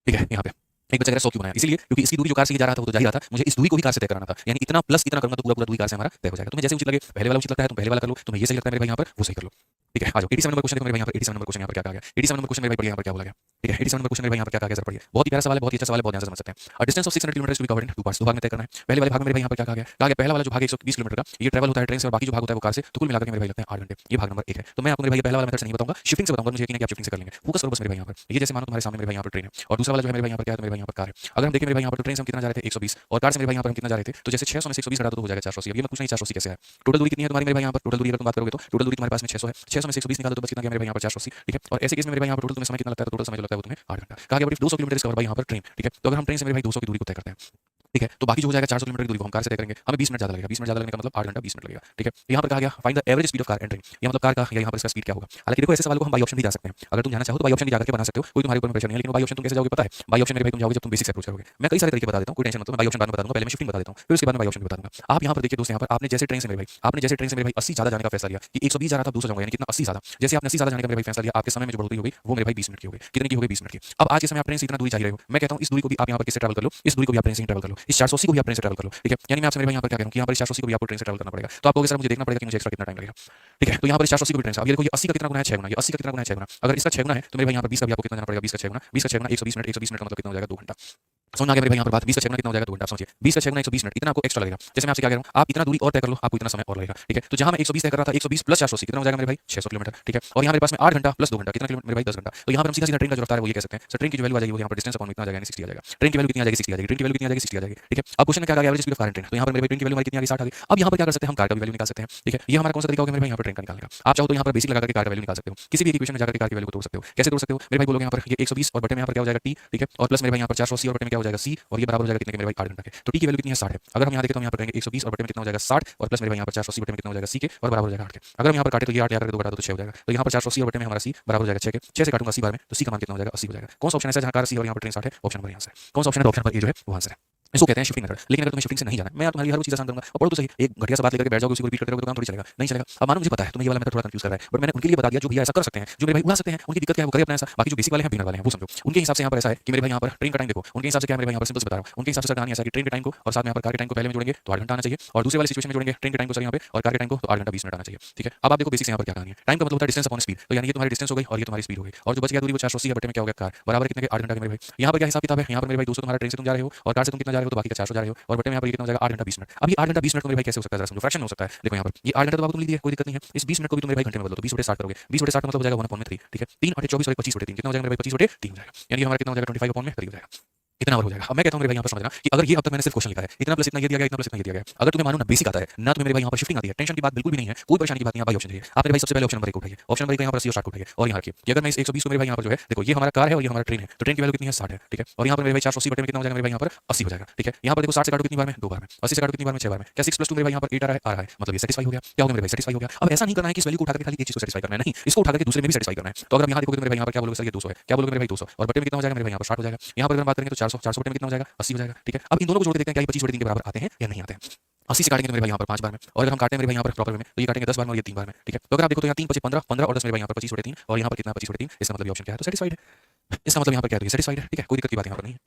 ठीक है, यहाँ पे एक बच्चा कह रहा है 100 क्यों बनाया, इसीलिए क्योंकि इसकी दूरी जो कार से जा रहा था वो तो जा ही रहा था, मुझे इस दूरी को भी कार से तय कराना था। यानी इतना प्लस इतना करूंगा तो पूरा पूरा दूरी कार से हमारा तय हो जाएगा। तुम्हें जैसे उचित लगे, पहले वाला उचित लगता है तुम पहले वाला कर लो, तुम्हें ये सही लगता है मेरे भाई यहाँ पर वो सही कर लो। ठीक है, आ जाओ 87 नंबर क्वेश्चन देखो मेरे भाई यहाँ पर। 87 नंबर क्वेश्चन यहाँ पर क्या कहा गया, 87 नंबर क्वेश्चन मेरे भाई पढ़िए यहाँ पर क्या बोला गया। ठीक है, 87 नंबर क्वेश्चन मेरे भाई यहाँ पर क्या कहा गया, जरा पढ़िए। बहुत ही प्यारा सवाल है, बहुत ही अच्छा सवाल है, बहुत ध्यान से समझ सकते हैं। A distance of 600 kilometer to be covered in two parts, दो भाग में तय करना है। पहले वाले भाग में मेरे भाई यहाँ पर क्या कहा गया, पहला वाला जो भाग 120 किलोमीटर का ये ट्रैवल होता है ट्रेन से और बाकी जो भाग होता है वो कार से, तो कुल मिलाकर मेरे भाई लगते हैं 8 घंटे। ये भाग नंबर 1 है। तो मैं आपको मेरे भाई पहला वाला मेथड से नहीं बताऊंगा, शिफ्टिंग से बताऊंगा, मुझे यकीन है कि आप शिफ्टिंग से कर लेंगे। फोकस करो बस मेरे भाई यहाँ पर। ये जैसे मानो तुम्हारे सामने मेरे भाई यहाँ पर ट्रेन है और दूसरा वाला जो है मेरे भाई यहाँ पर क्या है, तो मेरे भाई यहाँ पर कार है। अगर हम देखें मेरे भाई यहाँ पर ट्रेन से हम कितना जा रहे थे 120 और कार से मेरे भाई यहाँ पर हम कितना जा रहे थे, तो जैसे 600 में से 120 घटा दो तो हो जाएगा 480। अब ये मत पूछना 480 कैसे है, टोटल दूरी कितनी है तुम्हारी मेरे भाई यहाँ पर। टोटल दूरी अगर तुम बात करोगे तो टोटल दूरी तुम्हारे पास में 600 है, 600 में से 120 निकाल दो तो बस कितना गया मेरे भाई यहाँ पर 480। ठीक है, और ऐसे केस में मेरे भाई यहाँ पर टोटल तुम्हें समय कितना लगता है, तो टोटल समय जो लगता है वो तुम्हें 8 घंटा। कहा गया बड़ी 200 किलोमीटर कवर भाई यहाँ पर ट्रेन। ठीक है, तो अगर हम ट्रेन से मेरे भाई 200 की दूरी को तय करते हैं, ठीक है, तो बाकी जो हो जाएगा 400 किलोमीटर की दूरी को हम कार से तय करेंगे, हमें 20 मिनट ज्यादा लगेगा। 20 मिनट ज्यादा लगने का मतलब 8 घंटा 20 मिनट लगेगा। ठीक है, यहाँ पर कहा गया find the average speed of car entering, ये मतलब कार का या यहाँ पर इसका स्पीड क्या होगा। हालांकि देखो ऐसे सवाल को हम बाई ऑप्शन भी जा सकते हैं, अगर तुम जाना चाहो तो बाई ऑप्शन भी जाकर के बना सकते हो, कोई तुम्हारे ऊपर प्रेशर नहीं है। लेकिन बाई ऑप्शन तुम कैसे जाओगे पता है, बाई ऑप्शन मेरे भाई तुम जाओगे जब तुम बेसिक से अप्रोच करोगे। मैं कई सारे तरीके बता देता हूँ, कोई टेंशन मत लो, मैं बाई ऑप्शन बाद में बता दूंगा, पहले मैं शिफ्टिंग बता देता हूँ फिर उसके बाद मैं बाई ऑप्शन भी बता दूंगा। आप यहाँ पर देखिए दोस्त, यहाँ पर आपने जैसे ट्रेन से मेरे भाई आपने जैसे ट्रेन से मेरे भाई 80 ज्यादा जाने का फैसला लिया कि 120 जा रहा था 200 जाऊंगा, यानी कितना 80 ज्यादा। जैसे आपने 80 ज्यादा जाने का मेरे भाई फैसला लिया, आपके समय में जो बढ़ोतरी हो गई वो मेरे भाई 20 मिनट की हो गई। कितने की हो गई 20 मिनट की। अब आज के समय आप ट्रेन से इतना दूरी जा रहे हो, मैं कहता हूँ इस दूरी को भी आप यहाँ पर किससे ट्रैवल कर लो, इस दूरी को भी आप ट्रेन से ट्रैवल कर लो, इस 480 को भी आप ट्रेन से ट्रैवल कर लो। ठीक है, यानी मैं आपसे मेरे भाई यहाँ पर क्या करूँ कि यहाँ पर 480 को भी आपको ट्रेन से ट्रैवल करना पड़ेगा। तो आपको सर मुझे देखना पड़ेगा कि मुझे एक्स्ट्रा कितना टाइम लगेगा। ठीक है, तो यहाँ पर 480 को भी ट्रेन से, अब ये देखो ये 80 का कितना गुना है 6 गुना, ये 80 का कितना गुना है 6 गुना। अगर इसका 6 गुना है तो मेरे भाई यहाँ पर 20 का भी आपको कितना जाना पड़ेगा 20 का 6 गुना, 20 का 6 गुना 120 मिनट, 120 मिनट का मतलब कितना हो जाएगा 2 घंटा। समझ आ गया मेरे भाई यहाँ पर बात, 20 का 6 गुना कितना हो जाएगा 2 घंटा। समझिए 20 का 6 गुना 120 मिनट, इतना आपको एक्स्ट्रा लगेगा। जैसे मैं आपसे क्या कह रहा हूँ, आप इतना दूरी और तय कर लो, आपको इतना समय और लगेगा। ठीक है, तो जहां मैं 120 तय कर रहा था 120 प्लस 480 कितना हो जाएगा मेरे भाई 600 किलोमीटर। ठीक है, और यहाँ मेरे पास में 8 घंटा प्लस 2 घंटा कितना किलोमीटर मेरे भाई 10 घंटा। तो यहाँ पर हम सीधा सीधा ट्रेन का जो रफ्तार है वो ये कह सकते हैं सर ट्रेन की जो वैल्यू आ जाएगी वो यहाँ पर डिस्टेंस अपॉन इतना आ जाएगा 60 आ जाएगा। ट्रेन की वैल्यू कितनी आ जाएगी 60 आ जाएगी, ट्रेन की वैल्यू कितनी आ जाएगी 60 आ जाएगी। ठीक है, अब क्वेश्चन में क्या आ गया average speed of car train, तो यहाँ पर मेरे भाई ट्रेन की वैल्यू हमारी कितनी आ गई 60 आ गई। अब यहाँ पर क्या कर सकते हैं हम कार का वैल्यू निकाल सकते हैं। ठीक है, ये हमारा कौन सा तरीका होगा मेरे भाई यहाँ पर ट्रेन का निकालने का। आप चाहो तो यहाँ पर बेसिक लगा करके कार का वैल्यू निकाल सकते हो, किसी भी इक्वेशन में जाकर कार की वैल्यू को तोड़ सकते हो। कैसे तोड़ सकते हो मेरे भाई बोलोगे यहाँ पर ये 120 और बटे में यहाँ पर क्या हो जाएगा t। ठीक है, और प्लस मेरे भाई यहाँ पर 480 और बटे में क्या हो जाएगा सी और ये बराबर हो जाएगा कितने के मेरे भाई 8 घंटा के। तो टी की वैल्यू कितनी है 60 है। अगर हम यहाँ देखें तो हम यहाँ पर करेंगे 120 और बटे में कितना हो जाएगा 60 और प्लस मेरे भाई यहाँ पर 480 बटे में कितना हो जाएगा सी के और बराबर हो जाएगा 8 के। अगर हम यहाँ पर काटे तो ये 8 यहाँ करके 2 घटा दो तो 6 हो जाएगा। तो यहाँ पर 480 और बटे में हमारा सी बराबर हो जाएगा 6 के। 6 से काटूंगा 80 बार में तो सी का मान कितना हो जाएगा 80 हो जाएगा। कौन सा ऑप्शन ऐसा जहाँ कार सी और यहाँ पर ट्रेन 60 है? ऑप्शन नंबर यहाँ से कौन सा ऑप्शन है? तो ऑप्शन नंबर ए जो है वो आंसर है। इसको कहते हैं शिफ्टिंग मेथड। लेकिन अगर तुम्हें शिफ्टिंग से नहीं जाना है मैं तुम्हारी हर वो चीज आसान करूंगा और पढ़ो तो सही। एक घटिया सा बात लेकर के बैठ जाओगे उसी को रिपीट करते रहोगे तो काम थोड़ी चलेगा, नहीं चलेगा। अब मानो मुझे पता है तुम्हें ये वाला मेथड थोड़ा कंफ्यूज कर रहा है बट मैंने उनके लिए बता दिया जो भैया ऐसा कर सकते हैं, जो मेरे भाई उड़ा सकते हैं, उनकी दिक्कत क्या है वो करे अपना ऐसा। बाकी जो बेसिक वाले हैं बिगिनर वाले हैं वो समझो। उनके हिसाब से यहाँ पर ऐसा है कि मेरे भाई यहाँ पर ट्रेन का टाइम देखो, उनके हिसाब से क्या मेरे भाई यहाँ पर सिंपल से बता रहा हूँ। उनके हिसाब से कहानी ऐसा है कि ट्रेन के टाइम को और साथ में यहाँ पर कार के टाइम को पहले में जोड़ेंगे तो 8 घंटा आना चाहिए और दूसरे वाले सिचुएशन में जोड़ेंगे ट्रेन के टाइम को सर यहाँ पे और कार के टाइम को तो 8 घंटा 20 मिनट आना चाहिए। ठीक है, अब आप देखो बेसिक यहाँ पर क्या कहानी है। टाइम का मतलब होता है डिस्टेंस अपॉन स्पीड। तो यानी ये तुम्हारी डिस्टेंस हो गई और ये तुम्हारी स्पीड हो गई और जो बच गया दूरी वो 480 बटे में क्या हो गया कार बराबर कितने के 8 घंटा के मेरे भाई। यहाँ पर क्या हिसाब किताब है? यहाँ पर मेरे भाई 200 तुम्हारा ट्रेन से तुम जा रहे हो और कार से तुम कितना जा रहे हो तो बाकी का 400 जा रहे हो और बटे में यहाँ पर कितना हो जाएगा 8 घंटा 20 मिनट। अब ये 8 घंटा 20 मिनट तो मेरे भाई कैसे हो सकता है जरा समझो, फ्रैक्शन में हो सकता है। देखो यहाँ पर ये 8 घंटा तो बाबू तुम लिख दिया कोई दिक्कत नहीं है। इस 20 मिनट को भी तुम मेरे भाई घंटे में बदलो तो 20 बटे 60 करोगे। 20 बटे 60 का मतलब हो जाएगा 1/3। ठीक है, 3 8 24 और 25 बटे 3 कितना हो जाएगा मेरे भाई 25 बटे 3 हो जाएगा। यानी हमारा कितना हो जाएगा 25/3 हो जाएगा। इतना और हो जाएगा। अब मैं कहता हूं मेरे भाई यहाँ पर समझना कि अगर ये अब तक मैंने सिर्फ क्वेश्चन लिखा है इतना प्लस इतना ये दिया गया, इतना प्लस इतना ये दिया गया। अगर तुम्हें मानो ना बेसिक आता है ना तुम्हें मेरे भाई यहाँ पर शिफ्टिंग आती है, टेंशन की बात बिल्कुल भी नहीं है, कोई परेशानी की बात नहीं है। भाई ऑप्शन चाहिए आप मेरे भाई सबसे पहले ऑप्शन नंबर 1 उठाइए। ऑप्शन नंबर 1 यहाँ पर सी और 60 को उठाइए और यहाँ रखिए कि अगर मैं इस 120 को मेरे भाई यहाँ पर जो है देखो ये हमारा कार है और ये हमारा ट्रेन है तो ट्रेन की वैल्यू कितनी है 60 है। ठीक है, और यहाँ पर मेरे भाई 480 बटे में कितना हो जाएगा मेरे भाई यहाँ पर 80 हो जाएगा। ठीक है, यहाँ पर देखो 60 से काटो कितनी बार में 2 बार में, 80 से काटो कितनी बार में 6 बार में, क्या 6 + 2 मेरे भाई यहाँ पर 8 आ रहा है मतलब ये सेटिस्फाई हो गया। क्या हो गया मेरे भाई सेटिस्फाई हो गया। अब ऐसा नहीं करना है कि इस वैल्यू को उठा के खाली एक चीज को सेटिस्फाई करना है, नहीं इसको उठा के दूसरे में भी सेटिस्फाई करना है। तो अगर यहाँ देखोगे तो मेरे भाई यहाँ पर क्या बोलोगे सर ये 200 है, क्या बोलोगे मेरे भाई 200 और बटे में कितना हो जाएगा मेरे भाई यहाँ पर 60 हो जाएगा। यहाँ पर अगर बात करेंगे तो 400 400 बटे में कितना हो जाएगा 80 हो जाएगा। ठीक है, अब इन दोनों को जोड़ के देखते हैं क्या ये 25 बटे 3 के बराबर आते हैं या नहीं आते हैं। 80 से काटेंगे तो मेरे भाई यहाँ पर 5 बार में और अगर हम काटें मेरे भाई यहाँ पर प्रॉपर वे में तो ये काटेंगे 10 बार में और ये 3 बार में। ठीक है, तो अगर आप देखो तो यहाँ 3 × 5 = 15 15 और 10 मेरे भाई यहाँ पर 25 बटे 3 और यहाँ पर कितना 25 बटे 3 इसका मतलब ये ऑप्शन क्या है तो सेटिस्फाइड है। इसका मतलब यहाँ पर क्या है सेटिस्फाइड है। ठीक है, कोई दिक्कत की बात यहाँ पर नहीं है।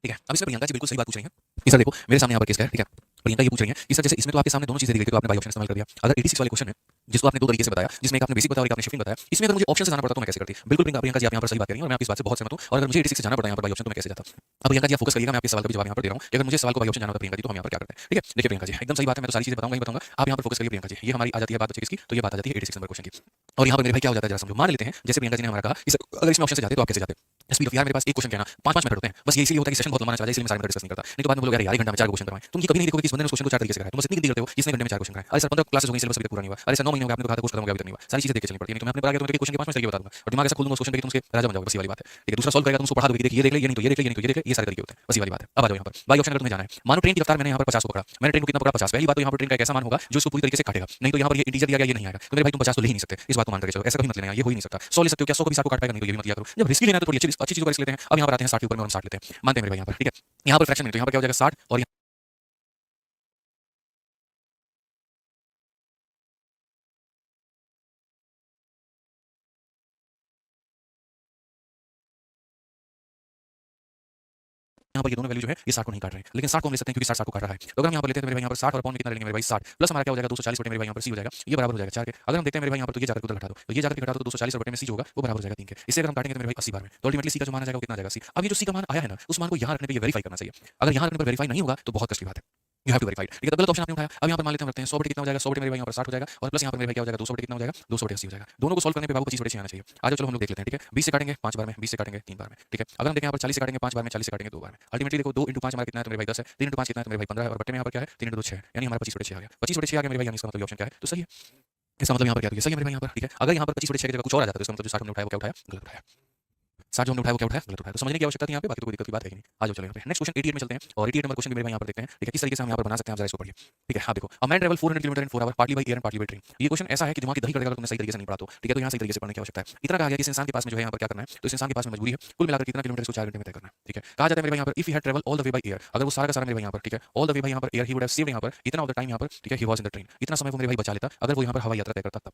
ठीक है, अब इसमें प्रियंका जी बिल्कुल सही बात पूछ रही हैं कि सर देखो मेरे सामने यहाँ पर केस क्या है। ठीक है, प्रियंका ये पूछ रही हैं कि सर जैसे इसमें तो आपके सामने दोनों चीजें दी गई थी तो आपने बाई ऑप्शन इस्तेमाल कर दिया। अगर 86 वाले क्वेश्चन में जिसको आपने दो तरीके से बताया जिसमें एक आपने बेसिक बताया और एक आपने शिफ्टिंग बताया, इसमें अगर मुझे ऑप्शन से जाना पड़ता तो मैं कैसे करती? बिल्कुल प्रियंका जी आप यहाँ पर सही बात कर रही हैं और मैं आपकी इस बात से बहुत सहमत हूं और अगर मुझे 86 से जाना पड़ता यहाँ पर बाई ऑप्शन तो मैं कैसे जाता? अब प्रियंका जी आप फोकस करिएगा, मैं आपके सवाल का भी जवाब यहाँ पर दे रहा हूँ कि अगर मुझे सवाल को बाई ऑप्शन जाना होता प्रियंका जी तो हम यहाँ पर क्या करते हैं। ठीक है, देखिए प्रियंका जी एकदम सही बात है, मैं तो सारी चीजें बताऊंगा ही बताऊंगा, आप यहाँ पर फोकस करिए प्रियंका जी। ये हमारी आ जाती है बात बच्चे किसकी, तो ये बात आ जाती है 86 नंबर क्वेश्चन की। और यहाँ पर मेरे भाई क्या हो जाता है जरा समझो। मान लेते हैं जैसे प्रियंका जी ने हमारा कहा अगर इसमें ऑप्शन से जाते तो आप कैसे जाते? स्पीड ऑफ यार मेरे पास एक क्वेश्चन कहना 5 मेथड होते हैं बस, ये इसलिए होता है कि सेशन बहुत लंबा चला जाए इसलिए मैं सारे मेथड डिस्कस नहीं करता, नहीं तो बाद में बोलोगे यार 1 घंटा में 4 क्वेश्चन करवाएं। तुम ये कभी नहीं देखोगे कि इस बंदे ने उस क्वेश्चन को 4 तरीके से कराया, तुम बस इतनी गिनती करते हो इसने घंटे में 4 क्वेश्चन कराए। अरे सर 15 क्लासेस हो गई सिलेबस अभी तक पूरा नहीं हुआ, अरे सर 9 महीने हो गए आपने तो कहा था कोर्स खत्म हो गया अभी तक नहीं हुआ। सारी चीजें देख के चलनी पड़ती है, नहीं तो मैं अपने पर आ गया तो मैं क्वेश्चन के 5 तरीके बता दूंगा और दिमाग ऐसा खोल दूंगा उस क्वेश्चन पे कि तुम उसके राजा बन जाओगे, बस ये वाली बात है। ठीक है, दूसरा सॉल्व करेगा तुम उसको पढ़ा दोगे कि देखिए ये देख ले, ये नहीं तो ये देख ले, ये नहीं तो ये देख ले, ये सारे तरीके होते हैं, बस ये वाली बात है। अब आ जाओ यहाँ पर बाई ऑप्शन अगर तुम्हें जाना है। मानो ट्रेन की रफ्तार मैंने यहाँ पर 50 को पकड़ा, मैंने ट्रेन को कितना पकड़ा 50। पहली बात तो यहाँ पर ट्रेन का एक ऐसा मान होगा जो इसको पूरी तरीके से काटेगा, नहीं तो यहाँ पर ये इंटीजर दिया गया ये नहीं आएगा। तो मेरे भाई तुम 50 तो ले ही नहीं सकते, इस बात को मान करके चलो, ऐसा कभी मत लेना, ये हो ही नहीं सकता। 100 ले सकते हो क्या, 100 को भी 60 को काट पाएगा, नहीं तो ये भी मत लिया करो। जब रिस्क लेना है तो थोड़ी अच्छी चीजों का रिस्क लेते हैं। अब यहाँ पर आते हैं 60 के ऊपर में और हम 60 लेते हैं, मानते हैं मेरे भाई यहाँ पर। ठीक है, यहाँ पर फ्रैक्शन नहीं तो यहाँ पर क्या हो जाएगा 60 और यहाँ पर ये दोनों वैल्यू जो है ये 60 को नहीं काट रहे हैं, लेकिन 60 को हम ले सकते हैं क्योंकि 60 को काट रहा है। तो अगर हम यहाँ पर लेते हैं मेरे भाई यहाँ पर 60 और अपॉन में कितना लेंगे मेरे भाई 60 प्लस हमारा क्या हो जाएगा 240 बटे मेरे भाई यहाँ पर सी हो जाएगा, ये बराबर हो जाएगा 4 के। अगर हम देखते हैं मेरे भाई यहाँ पर तो ये जाकर उधर घटा दो, तो ये जाकर घटा दो तो 240 और बटे में सी जो होगा वो बराबर हो जाएगा 3 के। इससे अगर हम काटेंगे तो मेरे भाई 80 बार में तो अल्टीमेटली सी का जो मान आ जाएगा वो कितना आ जाएगा सी। अब ये जो सी का मान आया है ना उस मान को यहाँ रखने पर ये वेरीफाई करना चाहिए, अगर यहाँ रखने पर वेरीफाई नहीं होगा तो बहुत कष्ट की बात है। You have to verify. ठीक है, तो गलत ऑप्शन आपने उठाया। अब यहाँ पर मान लेते हैं रखते हैं 100 बटे कितना हो जाएगा 100 बटे मेरे भाई यहाँ पर 60 हो जाएगा और प्लस यहाँ पर मेरे भाई क्या हो जाएगा 200 बटे कितना हो जाएगा 200 बटे 80 हो जाएगा। दोनों को सॉल्व करने पे बाबू 25 बटे 6 आना चाहिए। आज चलो हम लोग देख लेते हैं। ठीक है, 20 से काटेंगे 5 बार में, 20 से काटेंगे 3 बार में। ठीक है, अगर हम देखें यहाँ पर 40 से काटेंगे 5 बार में, 40 से काटेंगे 2 बार में। अल्टीमेटली देखो 2 × 5 हमारा कितना है तो मेरे भाई 10 है, 3 × 5 कितना है तो मेरे भाई 15 है और बटे में यहाँ पर क्या है 3 × 2 6 है, यानी हमारा 25 बटे 6 आ गया। 25 बटे 6 आ गया मेरे भाई, यानी इसका मतलब ऑप्शन क्या है तो सही है। इसका मतलब यहाँ पर क्या है सही है मेरे भाई यहाँ पर। ठीक है, अगर यहाँ पर 25 बटे 6 की जगह कुछ और आ जाता है तो इसका मतलब जो 60 हमने उठाया वो क्या उठाया गलत उठाया। 60 जो हमने उठाया वो क्या उठाया गलत उठाया। तो समझने की आवश्यकता थी यहाँ पे, बाकी तो कोई दिक्कत की बात है ही नहीं। आ जाओ चलो यहाँ पे नेक्स्ट क्वेश्चन 88 में चलते हैं और 88 नंबर क्वेश्चन भी मेरे भाई यहाँ पर देखते हैं। ठीक है, किस तरीके से हम यहाँ पर बना सकते हैं आप जरा इसको पढ़िए। ठीक है, आप देखो a man travel 400 kilometer in 4 hour partly by air and partly by train. ये क्वेश्चन ऐसा है कि दिमाग की दही कर देगा अगर तुमने सही तरीके से नहीं पढ़ा तो। ठीक है, तो यहाँ सही तरीके से पढ़ने की आवश्यकता है। इतना कहा गया कि इस इंसान के पास में जो है यहाँ पर क्या करना है तो इस इंसान के पास में मजबूरी है कुल मिलाकर कितना किलोमीटर इसको 4 घंटे में तय करना है। ठीक है, कहा जाता है मेरे भाई यहाँ पर if he had travel all the way by air, अगर वो सारा का सारा मेरे भाई यहाँ पर ठीक है ऑल द वे भाई यहाँ पर air he would have saved यहाँ पर इतना ऑफ द टाइम यहाँ पर। ठीक है, he was in the train, इतना समय वो मेरे भाई बचा लेता अगर वो यहाँ पर हवाई यात्रा तय करता तब।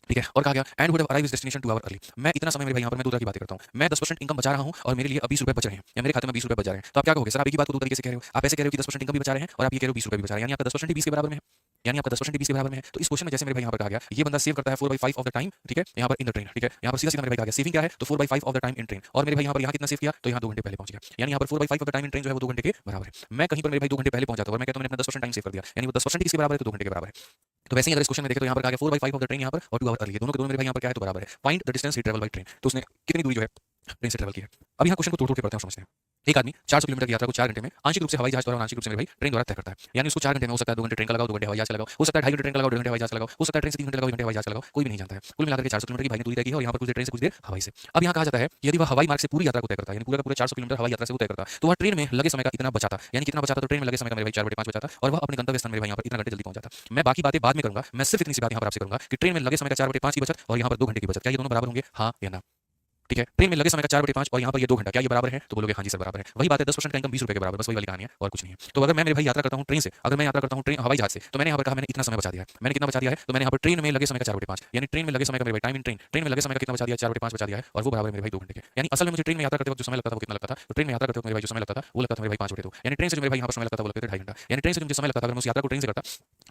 ठीक है, और कहा गया and would have arrived his destination 2 hour early. मैं इतना समय मेरे भाई यहाँ पर मैं 2 तरह की बातें करता हूँ। मैं 10% इनकम बचा रहा हूँ और मेरे लिए अब 20 रुपए बच रहे हैं या मेरे खाते में 20 रुपए बच जा रहे हैं। तो आप क्या कहोगे सर आप एक ही बात को 2 तरीके से कह रहे हो। आप ऐसे कह रहे हो कि 10% इनकम भी बचा रहे हैं और आप ये कह रहे हो 20 रुपए भी बचा रहे हैं, यानी आपका 10% 20 के बराबर में है, यानी आपका 10% 20 के बराबर में है। तो इस क्वेश्चन में जैसे मेरे भाई यहाँ पर कहा गया ये बंदा सेव करता है 4/5 ऑफ द टाइम। ठीक है, यहाँ पर इन द ट्रेन। ठीक है, यहाँ पर सीधा सीधा मेरे भाई कहा गया सेविंग क्या है तो 4/5 of the time in train और मेरे भाई यहाँ पर यहाँ कितना सेव किया तो यहाँ 2 घंटे पहले पहुंच गया, यानी यहाँ पर 4/5 of the time in train जो है वो 2 घंटे के बराबर है। मैं कहीं पर मेरे भाई 2 घंटे पहले पहुंचा था और मैं कहता हूँ मैंने अपना 10% टाइम सेव कर दिया, यानी वो 10% इसके बराबर है तो 2 घंटे के बराबर है। तो वैसे ही अगर इस क्वेश्चन में देखें तो यहाँ पर कहा गया 4/5 ऑफ द ट्रेन यहाँ पर और 2 आवर अर्ली, दोनों के दोनों मेरे भाई यहाँ पर क्या है तो बराबर है। Find the distance he travel by train, तो उसने कितनी दूरी जो है ट्रेन से ट्रैवल की है। अब यहाँ क्वेश्चन को तोड़ तोड़ के पढ़ते हैं और समझते हैं। एक आदमी 400 किलोमीटर की यात्रा को 4 घंटे में आंशिक रूप से हवाई जहाज द्वारा और आंशिक रूप से मेरे भाई ट्रेन द्वारा तय करता है। यानी उसको 4 घंटे में हो सकता है 2 घंटे ट्रेन का लगाओ, 2 घंटे हवाई जहाज का लगाओ, हो सकता है 2.5 घंटे ट्रेन का लगाओ, 1.5 घंटे हवाई जहाज का लगाओ, हो सकता है ट्रेन से 3 घंटे लगाओ, 1 घंटे हवाई जहाज का लगाओ, कोई भी नहीं जानता है। कुल मिलाकर के 400 किलोमीटर की भाई ने दूरी तय की है और यहाँ पर कुछ देर ट्रेन से कुछ देर हवाई से। अब यहाँ कहा जाता है कि यदि वह हवाई मार्ग से पूरी यात्रा को तय करता है, यानी पूरा का पूरा 400 किलोमीटर हवाई यात्रा से वो तय करता, तो वह ट्रेन में लगे समय का इतना बचाता, यानी कितना बचाता, तो ट्रेन में लगे समय का मेरे भाई 4/5 बचाता और वह अपने गंतव्य स्थान मेरे भाई यहाँ पर इतना घंटे जल्दी पहुंच जाता। मैं बाकी बातें बाद में करूंगा, मैं सिर्फ इतनी सी बात यहाँ पर आपसे करूंगा कि ट्रेन में लगे समय का 4/5 की बचत और यहाँ पर 2 घंटे की बचत, क्या ये दोनों बराबर होंगे, हाँ या ना? ठीक है, ट्रेन में लगे समय का 4/5 और यहाँ पर ये 2 घंटा, क्या ये बराबर है? तो बोलोगे हाँ जी सर बराबर है। वही बात है, 10% का इनकम 20 रुपए के बराबर, बस वही वाली कहानी है और कुछ नहीं है। तो अगर मैं मेरे भाई यात्रा करता हूँ ट्रेन से, अगर मैं यात्रा करता हूँ ट्रेन हवाई जहाज से, तो मैंने यहाँ पर कहा मैंने इतना समय बचा दिया है। मैंने कितना बचा दिया है? तो मैंने यहाँ पर ट्रेन में लगे समय का 4/5, यानी ट्रेन में लगे समय का मेरे भाई टाइम इन ट्रेन में लगे समय का कितना बचा दिया? 4/5 बचा दिया है और वो बराबर मेरे भाई 2 घंटे के। यानी असल में मुझे ट्रेन में यात्रा करते वक्त जो समय लगता था वो कितना लगता था? तो ट्रेन में यात्रा करते वक्त मेरे भाई जो समय लगता था वो लगता था मेरे भाई 5/2, यानी ट्रेन से जो मेरे भाई यहाँ पर समय लगता था वो लगता था 2.5 घंटा। यानी ट्रेन से जो मुझे समय लगता था, अगर मैं उस यात्रा को ट्रेन से करता